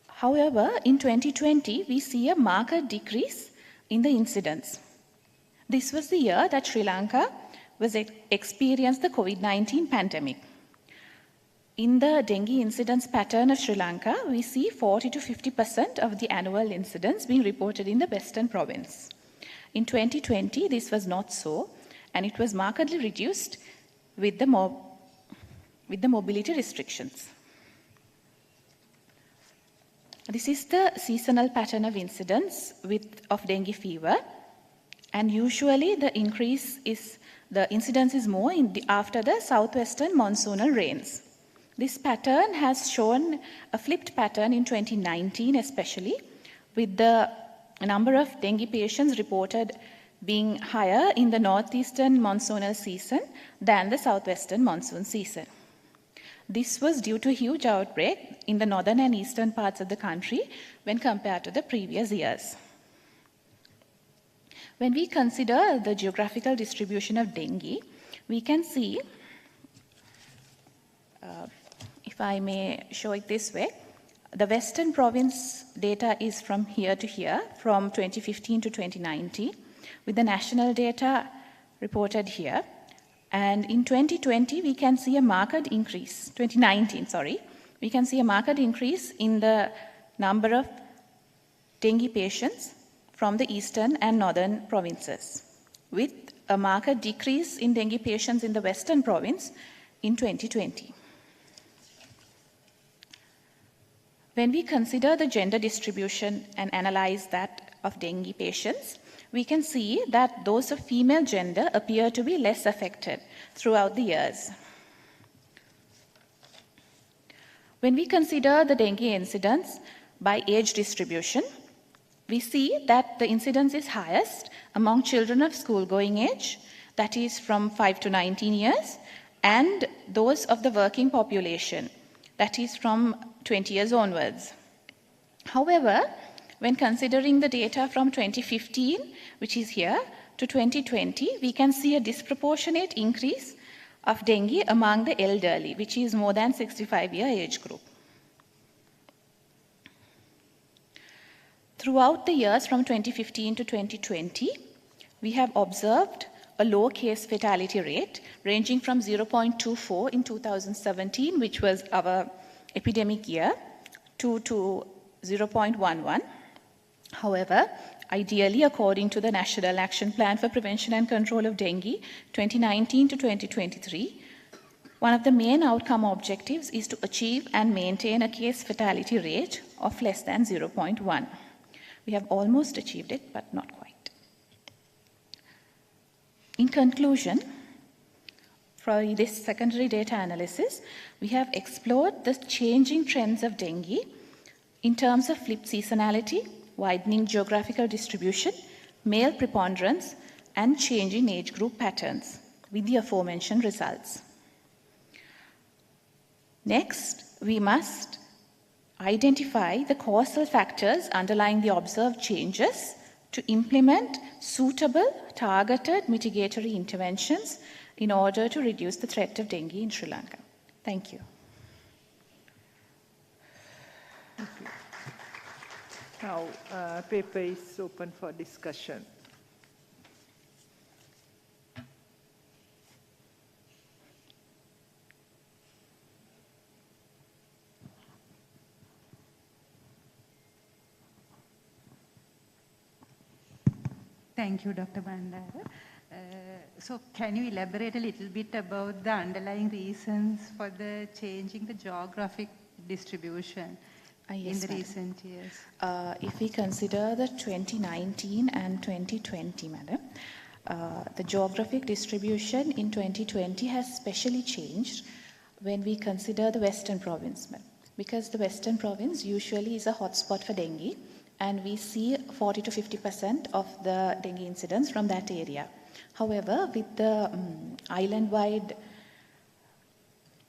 However, in 2020, we see a marked decrease in the incidence. This was the year that Sri Lanka experienced the COVID-19 pandemic. In the dengue incidence pattern of Sri Lanka, we see 40 to 50% of the annual incidence being reported in the Western province. In 2020, this was not so, and it was markedly reduced with the mobility restrictions. This is the seasonal pattern of incidence of dengue fever, and usually the incidence is more after the southwestern monsoonal rains. This pattern has shown a flipped pattern in 2019 especially, with the number of dengue patients reported being higher in the northeastern monsoonal season than the southwestern monsoon season. This was due to a huge outbreak in the northern and eastern parts of the country when compared to the previous years. When we consider the geographical distribution of dengue, we can see, if I may show it this way, the Western province data is from here to here, from 2015 to 2019, with the national data reported here. And in 2020, we can see a marked increase, 2019, sorry, we can see a marked increase in the number of dengue patients from the eastern and northern provinces, with a marked decrease in dengue patients in the Western province in 2020. When we consider the gender distribution and analyze that of dengue patients, we can see that those of female gender appear to be less affected throughout the years. When we consider the dengue incidence by age distribution, we see that the incidence is highest among children of school-going age, that is from 5 to 19 years, and those of the working population, that is from 20 years onwards. However, when considering the data from 2015, which is here, to 2020, we can see a disproportionate increase of dengue among the elderly, which is more than 65-year age group. Throughout the years from 2015 to 2020, we have observed a low case fatality rate ranging from 0.24 in 2017, which was our epidemic year, to 0.11. However, ideally, according to the National Action Plan for Prevention and Control of Dengue 2019 to 2023, one of the main outcome objectives is to achieve and maintain a case fatality rate of less than 0.1. We have almost achieved it, but not quite. In conclusion, for this secondary data analysis, we have explored the changing trends of dengue in terms of flipped seasonality, widening geographical distribution, male preponderance, and changing age group patterns with the aforementioned results. Next, we must identify the causal factors underlying the observed changes to implement suitable, targeted mitigatory interventions in order to reduce the threat of dengue in Sri Lanka. Thank you. Now, paper is open for discussion. Thank you, Dr. Bandara. So can you elaborate a little bit about the underlying reasons for the changing the geographic distribution in the recent years? If we consider the 2019 and 2020, madam, the geographic distribution in 2020 has specially changed when we consider the Western province, because the Western province usually is a hotspot for dengue, and we see 40 to 50% of the dengue incidence from that area. However, with the island-wide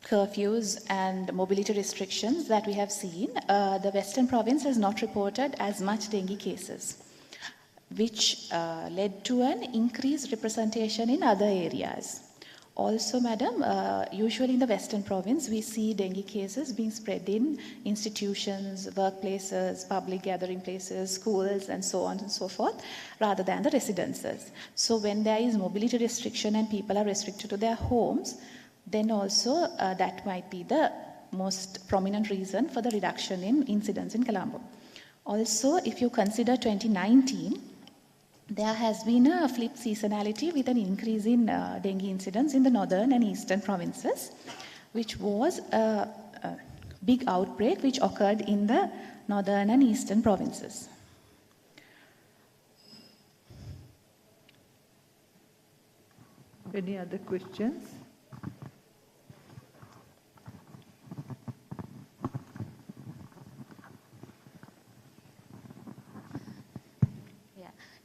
curfews and mobility restrictions that we have seen, the Western province has not reported as much dengue cases, which led to an increased representation in other areas. Also, madam, usually in the Western province, we see dengue cases being spread in institutions, workplaces, public gathering places, schools, and so on and so forth, rather than the residences. So when there is mobility restriction and people are restricted to their homes, then also that might be the most prominent reason for the reduction in incidence in Colombo. Also, if you consider 2019, there has been a flip seasonality with an increase in dengue incidence in the northern and eastern provinces, which was a big outbreak which occurred in the northern and eastern provinces. Any other questions?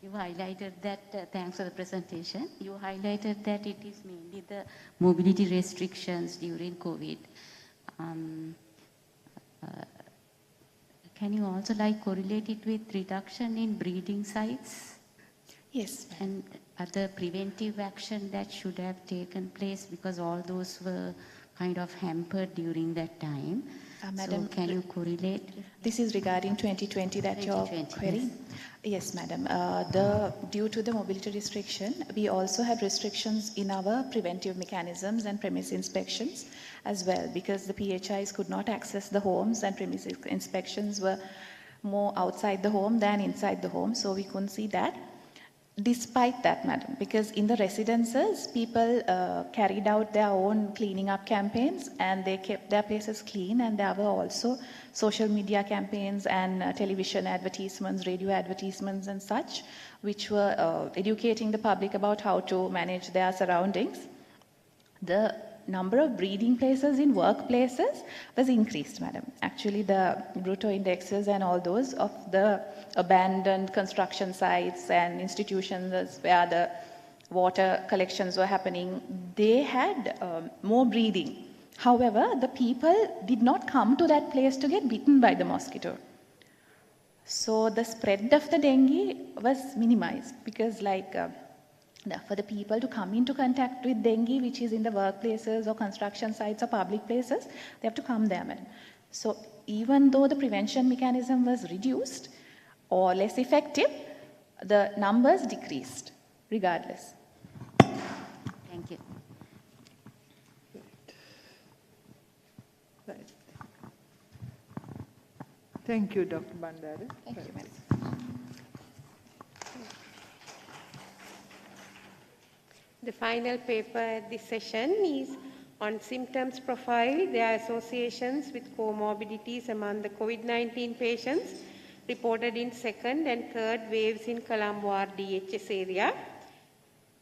You highlighted that, thanks for the presentation, you highlighted that it is mainly the mobility restrictions during COVID. Can you also correlate it with reduction in breeding sites? Yes. And other preventive action that should have taken place, because all those were kind of hampered during that time. Madam, so can you correlate? This is regarding 2020 that you're querying? Yes, madam. Due to the mobility restriction, we also had restrictions in our preventive mechanisms and premise inspections as well, because the PHIs could not access the homes and premise inspections were more outside the home than inside the home, so we couldn't see that. Despite that, madam, because in the residences, people carried out their own cleaning up campaigns and they kept their places clean, and there were also social media campaigns and television advertisements, radio advertisements and such, which were educating the public about how to manage their surroundings. The number of breeding places in workplaces was increased, madam. Actually, the Brutto indexes and all those of the abandoned construction sites and institutions where the water collections were happening, they had more breeding. However, the people did not come to that place to get bitten by the mosquito. So the spread of the dengue was minimized, because for the people to come into contact with dengue, which is in the workplaces or construction sites or public places, they have to come there, madam. So even though the prevention mechanism was reduced or less effective, the numbers decreased regardless. Thank you. Right. Thank you, Dr. Bandara. Thank you, madam. The final paper at this session is on symptoms profile, their associations with comorbidities among the COVID-19 patients reported in second and third waves in Colombo RDHS area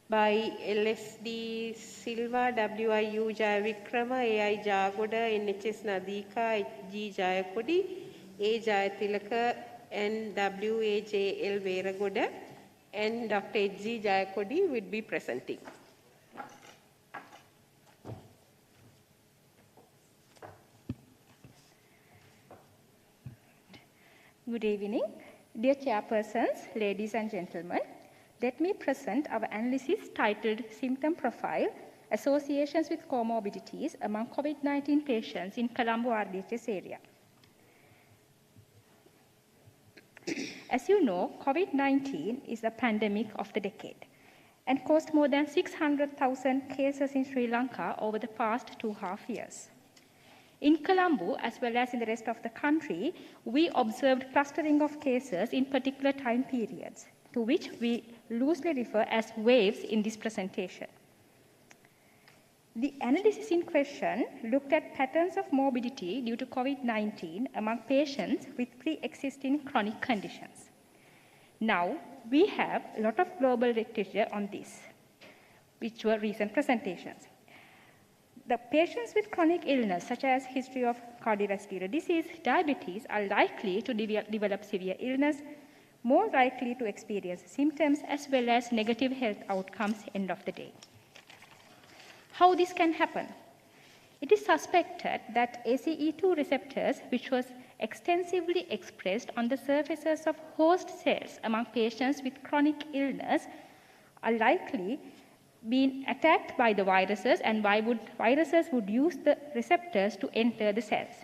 by LSD Silva, WIU Jayavikrama, AI Jagoda, NHS Nadika, HG Jayakodi, A Jayatilaka, and WAJL Veragoda, and Dr. H.G. Jayakodi will be presenting. Good evening, dear chairpersons, ladies and gentlemen. Let me present our analysis titled Symptom Profile, Associations with Comorbidities Among COVID-19 Patients in Colombo RDHS area. As you know, COVID-19 is a pandemic of the decade and caused more than 600,000 cases in Sri Lanka over the past 2.5 years. In Colombo, as well as in the rest of the country, we observed clustering of cases in particular time periods, to which we loosely refer as waves in this presentation. The analysis in question looked at patterns of morbidity due to COVID-19 among patients with pre-existing chronic conditions. Now, we have a lot of global literature on this, which were recent presentations. The patients with chronic illness, such as history of cardiovascular disease, diabetes, are likely to develop severe illness, more likely to experience symptoms, as well as negative health outcomes end of the day. How this can happen? It is suspected that ACE2 receptors, which was extensively expressed on the surfaces of host cells among patients with chronic illness, are likely being attacked by the viruses, and viruses would use the receptors to enter the cells.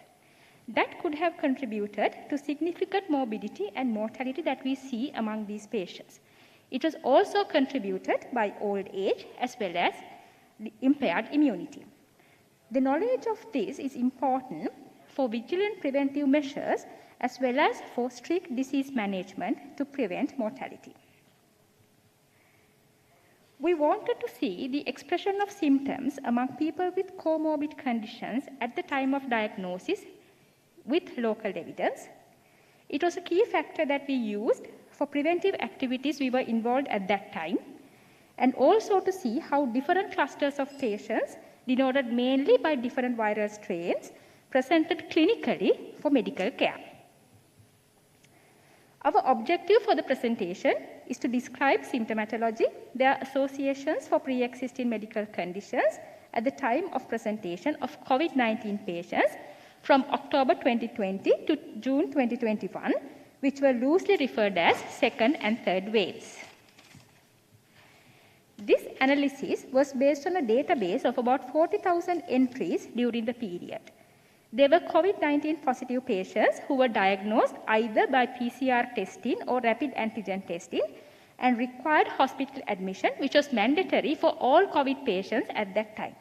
That could have contributed to significant morbidity and mortality that we see among these patients. It was also contributed by old age as well as the impaired immunity. The knowledge of this is important for vigilant preventive measures as well as for strict disease management to prevent mortality. We wanted to see the expression of symptoms among people with comorbid conditions at the time of diagnosis with local evidence. It was a key factor that we used for preventive activities we were involved at that time, and also to see how different clusters of patients, denoted mainly by different viral strains, presented clinically for medical care. Our objective for the presentation is to describe symptomatology, their associations for pre-existing medical conditions at the time of presentation of COVID-19 patients from October 2020 to June 2021, which were loosely referred as second and third waves. This analysis was based on a database of about 40,000 entries during the period. They were COVID-19 positive patients who were diagnosed either by PCR testing or rapid antigen testing and required hospital admission, which was mandatory for all COVID patients at that time.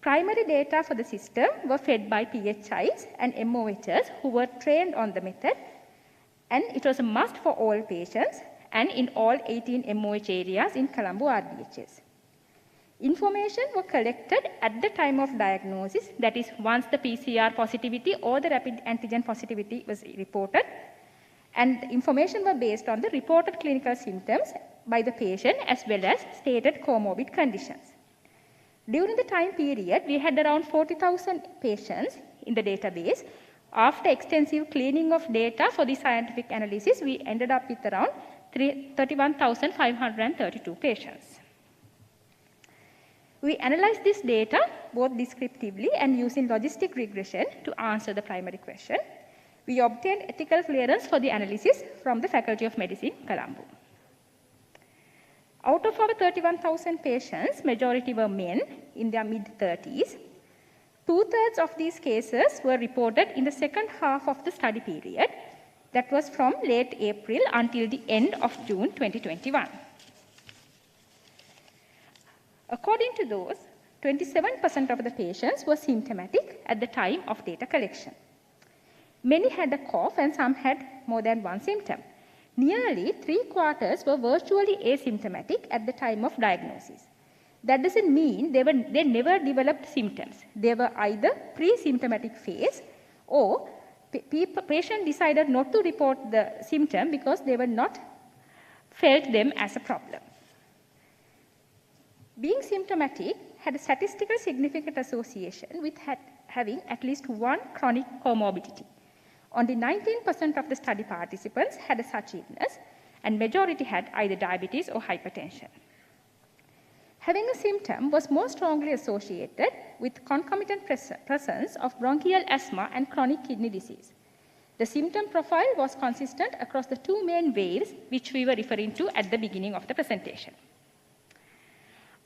Primary data for the system were fed by PHIs and MOHs who were trained on the method, and it was a must for all patients and in all 18 MOH areas in Colombo RDHS. Information were collected at the time of diagnosis, that is, once the PCR positivity or the rapid antigen positivity was reported, and the information were based on the reported clinical symptoms by the patient as well as stated comorbid conditions. During the time period, we had around 40,000 patients in the database. After extensive cleaning of data for the scientific analysis, we ended up with around 31,532 patients. We analyzed this data both descriptively and using logistic regression to answer the primary question. We obtained ethical clearance for the analysis from the Faculty of Medicine, Colombo. Out of our 31,000 patients, majority were men in their mid-30s. 2/3 of these cases were reported in the second half of the study period. That was from late April until the end of June 2021. According to those, 27% of the patients were symptomatic at the time of data collection. Many had a cough and some had more than one symptom. Nearly 3/4 were virtually asymptomatic at the time of diagnosis. That doesn't mean they never developed symptoms. They were either pre-symptomatic phase or patient decided not to report the symptom because they were not felt them as a problem. Being symptomatic had a statistically significant association with having at least one chronic comorbidity. Only 19% of the study participants had such illness, and majority had either diabetes or hypertension. Having a symptom was more strongly associated with concomitant presence of bronchial asthma and chronic kidney disease. The symptom profile was consistent across the two main waves, which we were referring to at the beginning of the presentation.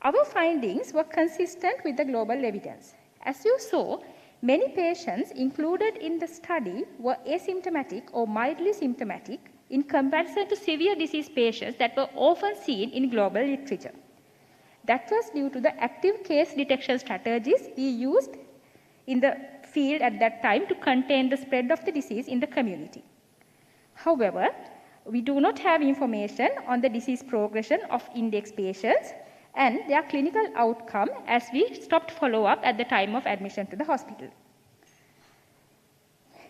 Our findings were consistent with the global evidence. As you saw, many patients included in the study were asymptomatic or mildly symptomatic in comparison to severe disease patients that were often seen in global literature. That was due to the active case detection strategies we used in the field at that time to contain the spread of the disease in the community. However, we do not have information on the disease progression of index patients and their clinical outcome as we stopped follow-up at the time of admission to the hospital.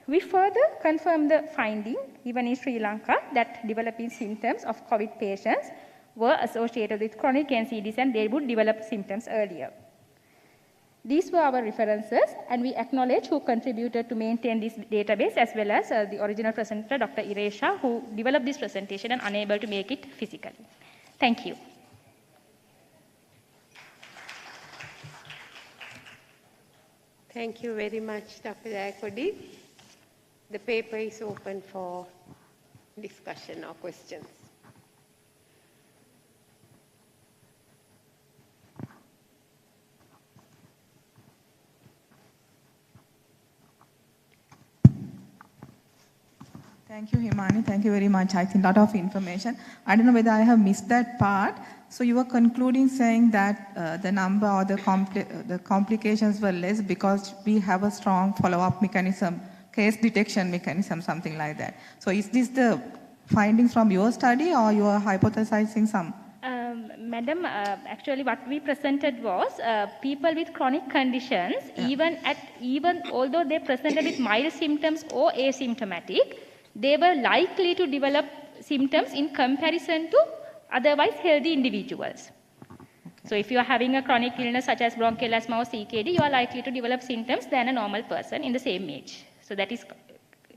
We further confirmed the finding, even in Sri Lanka, that developing symptoms of COVID patients were associated with chronic NCDs and they would develop symptoms earlier. These were our references, and we acknowledge who contributed to maintain this database, as well as the original presenter, Dr. Iresha, who developed this presentation and unable to make it physically. Thank you. Thank you very much, Dr. Jayakodi. The paper is open for discussion or questions. Thank you, Himani. Thank you very much. I think a lot of information. I don't know whether I have missed that part. So you were concluding saying that the number or the complications were less because we have a strong follow-up mechanism, case detection mechanism, something like that. So is this the findings from your study or you are hypothesizing some? Madam, actually what we presented was people with chronic conditions, even although they presented with mild symptoms or asymptomatic, they were likely to develop symptoms in comparison to otherwise healthy individuals. So if you are having a chronic illness such as bronchial asthma or CKD, you are likely to develop symptoms than a normal person in the same age. So that is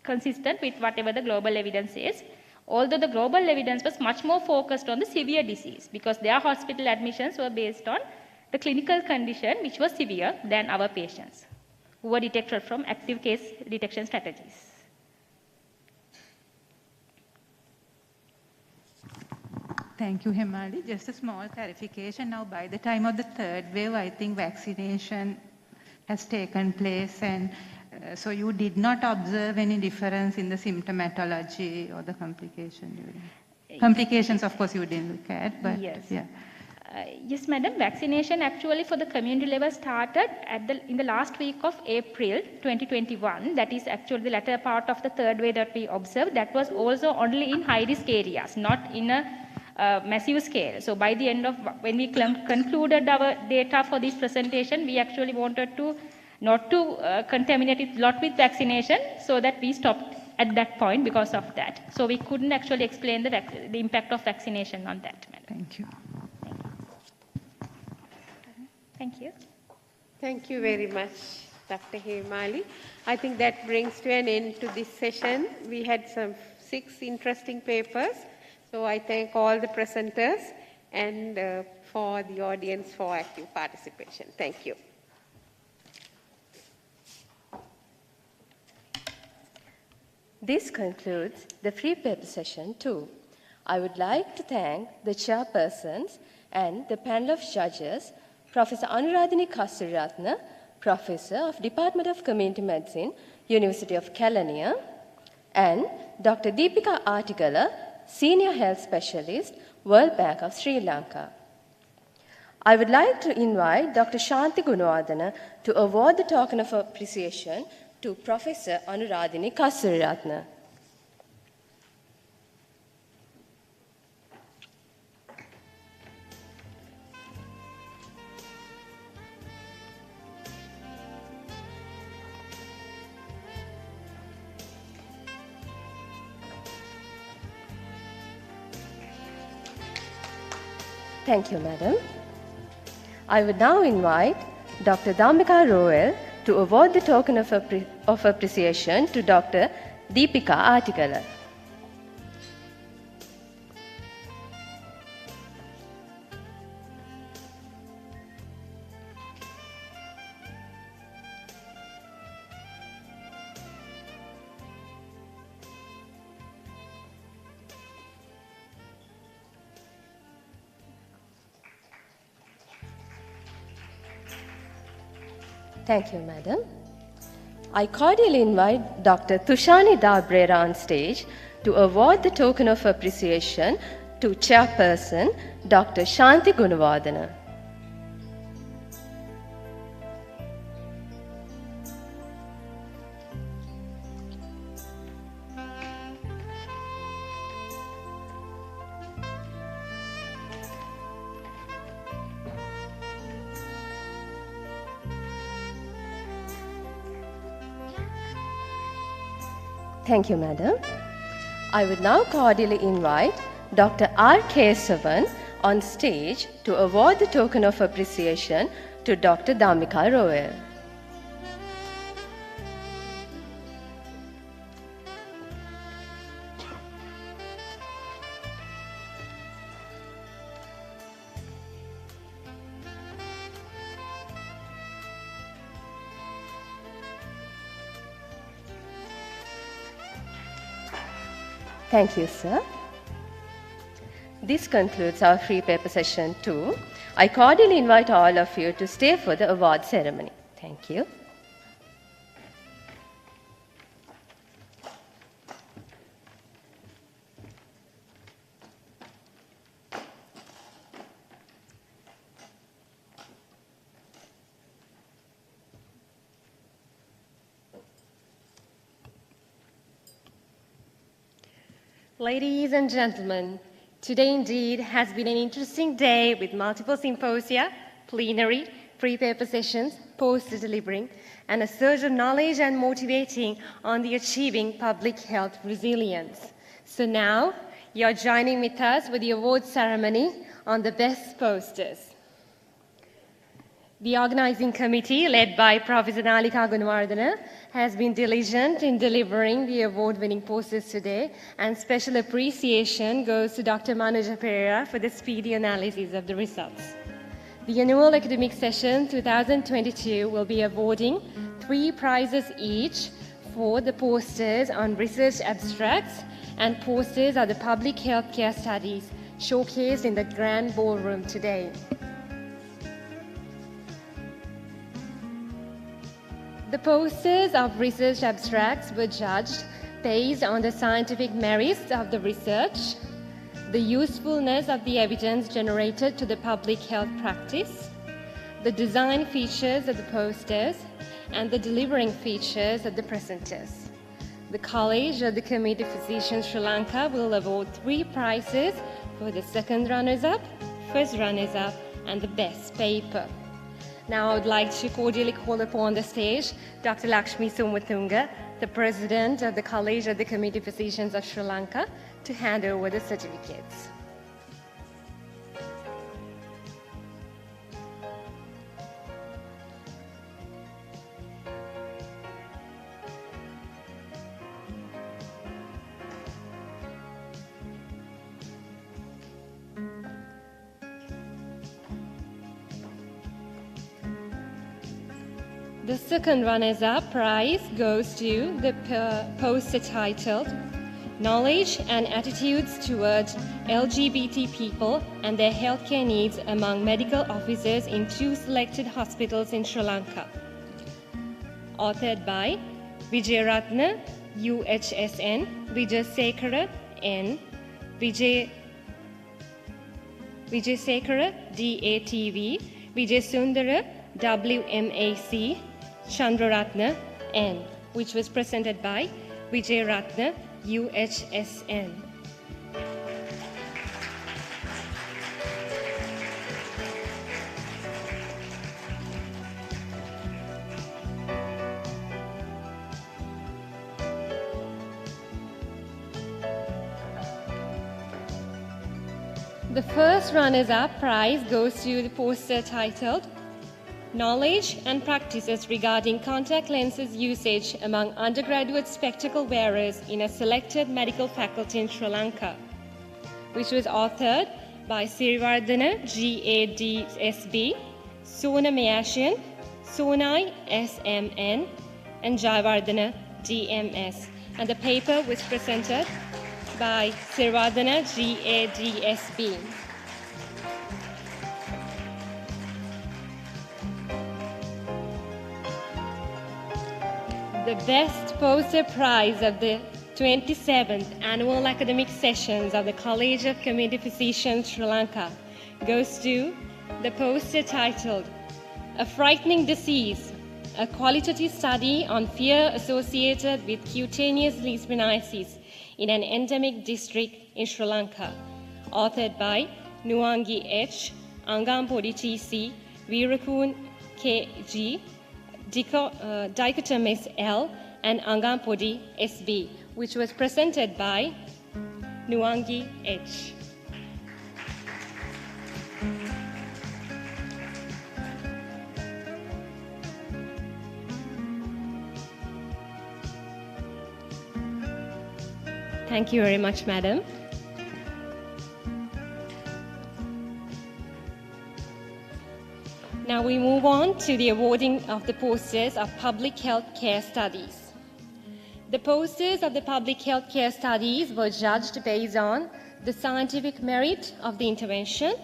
consistent with whatever the global evidence says. Although the global evidence was much more focused on the severe disease because their hospital admissions were based on the clinical condition which was severe than our patients who were detected from active case detection strategies. Thank you, Hemali. Just a small clarification. Now, by the time of the third wave, I think vaccination has taken place, and so you did not observe any difference in the symptomatology or the complications, of course, you didn't look at, but yes. Yeah. Yes, madam. Vaccination actually for the community level started in the last week of April 2021. That is actually the latter part of the third wave that we observed. That was also only in high-risk areas, not in a massive scale. So by the end of, when we concluded our data for this presentation, we actually wanted to not to contaminate it a lot with vaccination, so that we stopped at that point because of that. So we couldn't actually explain the impact of vaccination on that. Madam. Thank you. Thank you. Thank you very much, Dr. Hemali. I think that brings to an end to this session. We had 6 interesting papers. So I thank all the presenters and for the audience for active participation. Thank you. This concludes the free paper session 2. I would like to thank the chairpersons and the panel of judges, Professor Anuradhini Kasuriratne, Professor of Department of Community Medicine, University of Kelaniya, and Dr. Deepika Artigala, Senior Health Specialist, World Bank of Sri Lanka. I would like to invite Dr. Shanti Gunawardena to award the token of appreciation to Professor Anuradhini Kasuriratne. Thank you, Madam. I would now invite Dr. Dambika Roel to award the token of appreciation to Dr. Deepika Artigala. Thank you, Madam. I cordially invite Dr. Tushani Dabrera on stage to award the token of appreciation to Chairperson Dr. Shanti Gunawardena. Thank you, Madam. I would now cordially invite Dr. R. Kesavan on stage to award the token of appreciation to Dr. Dambika Roel. Thank you, sir. This concludes our free paper session 2. I cordially invite all of you to stay for the award ceremony. Thank you. Ladies and gentlemen, Today indeed has been an interesting day with multiple symposia, plenary, pre-paper sessions, poster delivering, and a surge of knowledge and motivating on the achieving public health resilience. So now, you're joining with us with the awards ceremony on the best posters. The organizing committee, led by Professor Nalika Gunawardena, has been diligent in delivering the award-winning posters today, and special appreciation goes to Dr. Manuja Pereira for the speedy analysis of the results. The annual academic session 2022 will be awarding 3 prizes each for the posters on research abstracts and posters of the public healthcare studies showcased in the grand ballroom today. The posters of research abstracts were judged based on the scientific merits of the research, the usefulness of the evidence generated to the public health practice, the design features of the posters, and the delivering features of the presenters. The College of the Committee of Physicians Sri Lanka will award 3 prizes for the second runners-up, first runners-up, and the best paper. Now I would like to cordially call upon the stage Dr. Lakshmi Somathunga, the President of the College of the Committee of Physicians of Sri Lanka, to hand over the certificates. The second runners-up prize goes to the poster titled Knowledge and Attitudes Towards LGBT People and Their Healthcare Needs Among Medical Officers in 2 selected hospitals in Sri Lanka. Authored by Vijayaratna, UHSN, Vijayasekara, N, Vijayasekara, DATV, Vijayasundara, WMAC, Chandraratna, N, which was presented by Vijayaratna, UHSN. The first runners-up prize goes to the poster titled Knowledge and Practices Regarding Contact Lenses Usage Among Undergraduate Spectacle Wearers in a Selected Medical Faculty in Sri Lanka, which was authored by Sirivardhana, GADSB, Sona Mayashian, Sonai, SMN, and Jayavardhana, DMS. And the paper was presented by Sirivardhana, GADSB. The best poster prize of the 27th Annual Academic Sessions of the College of Community Physicians Sri Lanka goes to the poster titled A Frightening Disease, a qualitative study on fear associated with cutaneous leishmaniasis in an endemic district in Sri Lanka, authored by Nuangi H, Angampodi TC, Virakun KG, Dichotomist L, and Angampodi SB, which was presented by Nuangi H. Thank you very much, Madam. Now we move on to the awarding of the posters of public health care studies. The posters of the public health care studies were judged based on the scientific merit of the intervention,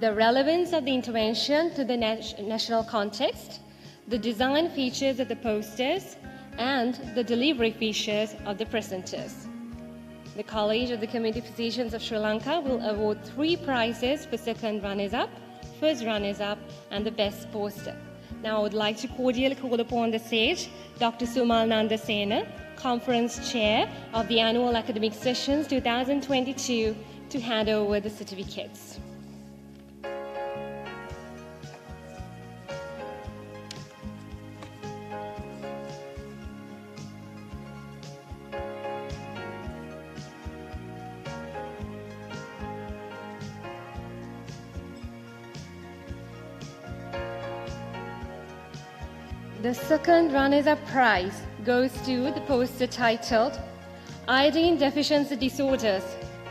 the relevance of the intervention to the national context, the design features of the posters, and the delivery features of the presenters. The College of the Community Physicians of Sri Lanka will award 3 prizes for second runners-up, first runners-up, and the best poster. Now I would like to cordially call upon the stage Dr. Sumal Nandasena, Conference Chair of the Annual Academic Sessions 2022, to to hand over the certificates. The second runners-up prize goes to the poster titled Iodine Deficiency Disorders,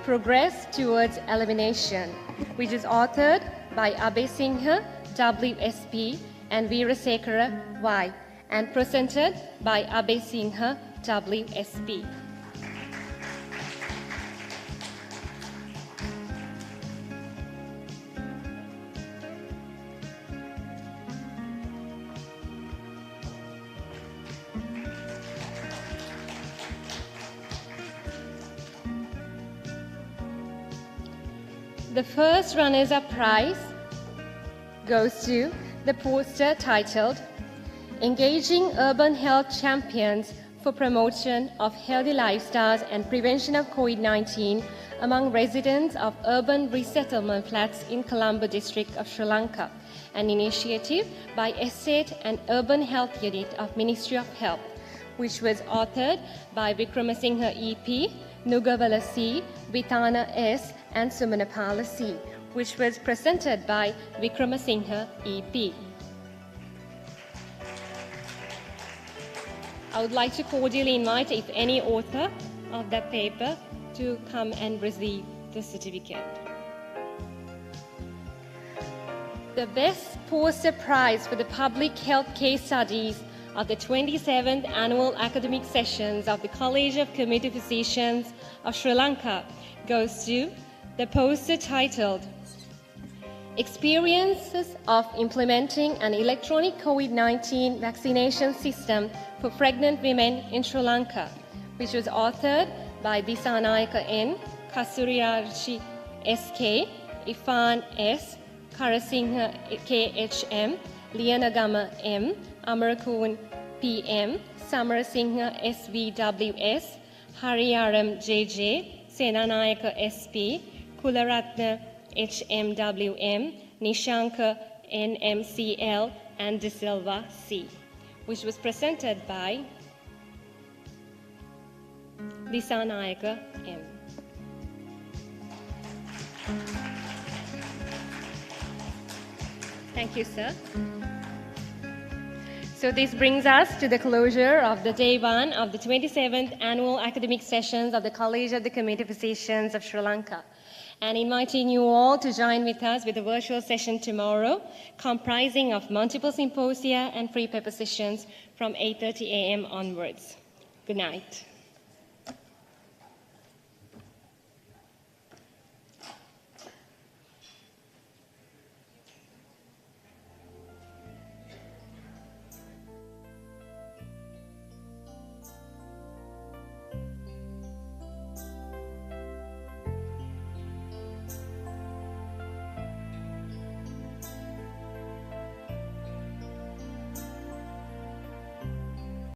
Progress Towards Elimination, which is authored by Abhay Singha, WSP, and Veerasekara, Y, and presented by Abhay Singha, WSP. The first runners-up prize goes to the poster titled Engaging Urban Health Champions for Promotion of Healthy Lifestyles and Prevention of COVID-19 among residents of urban resettlement flats in Colombo district of Sri Lanka, an initiative by Estate and Urban Health Unit of Ministry of Health, which was authored by Vikramasinghe EP, Nugavala C, Vitana S, and Sumanapala C, which was presented by Vikramasinghe EP. I would like to cordially invite if any author of that paper to come and receive the certificate. The best poster prize for the public health case studies of the 27th Annual Academic Sessions of the College of Community Physicians of Sri Lanka goes to the poster titled Experiences of Implementing an Electronic COVID-19 Vaccination System for Pregnant Women in Sri Lanka, which was authored by Disanayaka N, Kasuriyarchi SK, Ifan S, Karasinghe KHM, Lianagama M, Amarakoon PM, Samarasinghe SVWS, Hariyaram JJ, Senanayaka SP, Kularatna HMWM, Nishanka NMCL, and De Silva C, which was presented by Disanayaka M. Thank you, sir. So this brings us to the closure of the day one of the 27th Annual Academic Sessions of the College of the Community Physicians of Sri Lanka, and inviting you all to join with us with a virtual session tomorrow, comprising of multiple symposia and free paper sessions from 8:30 a.m. onwards. Good night.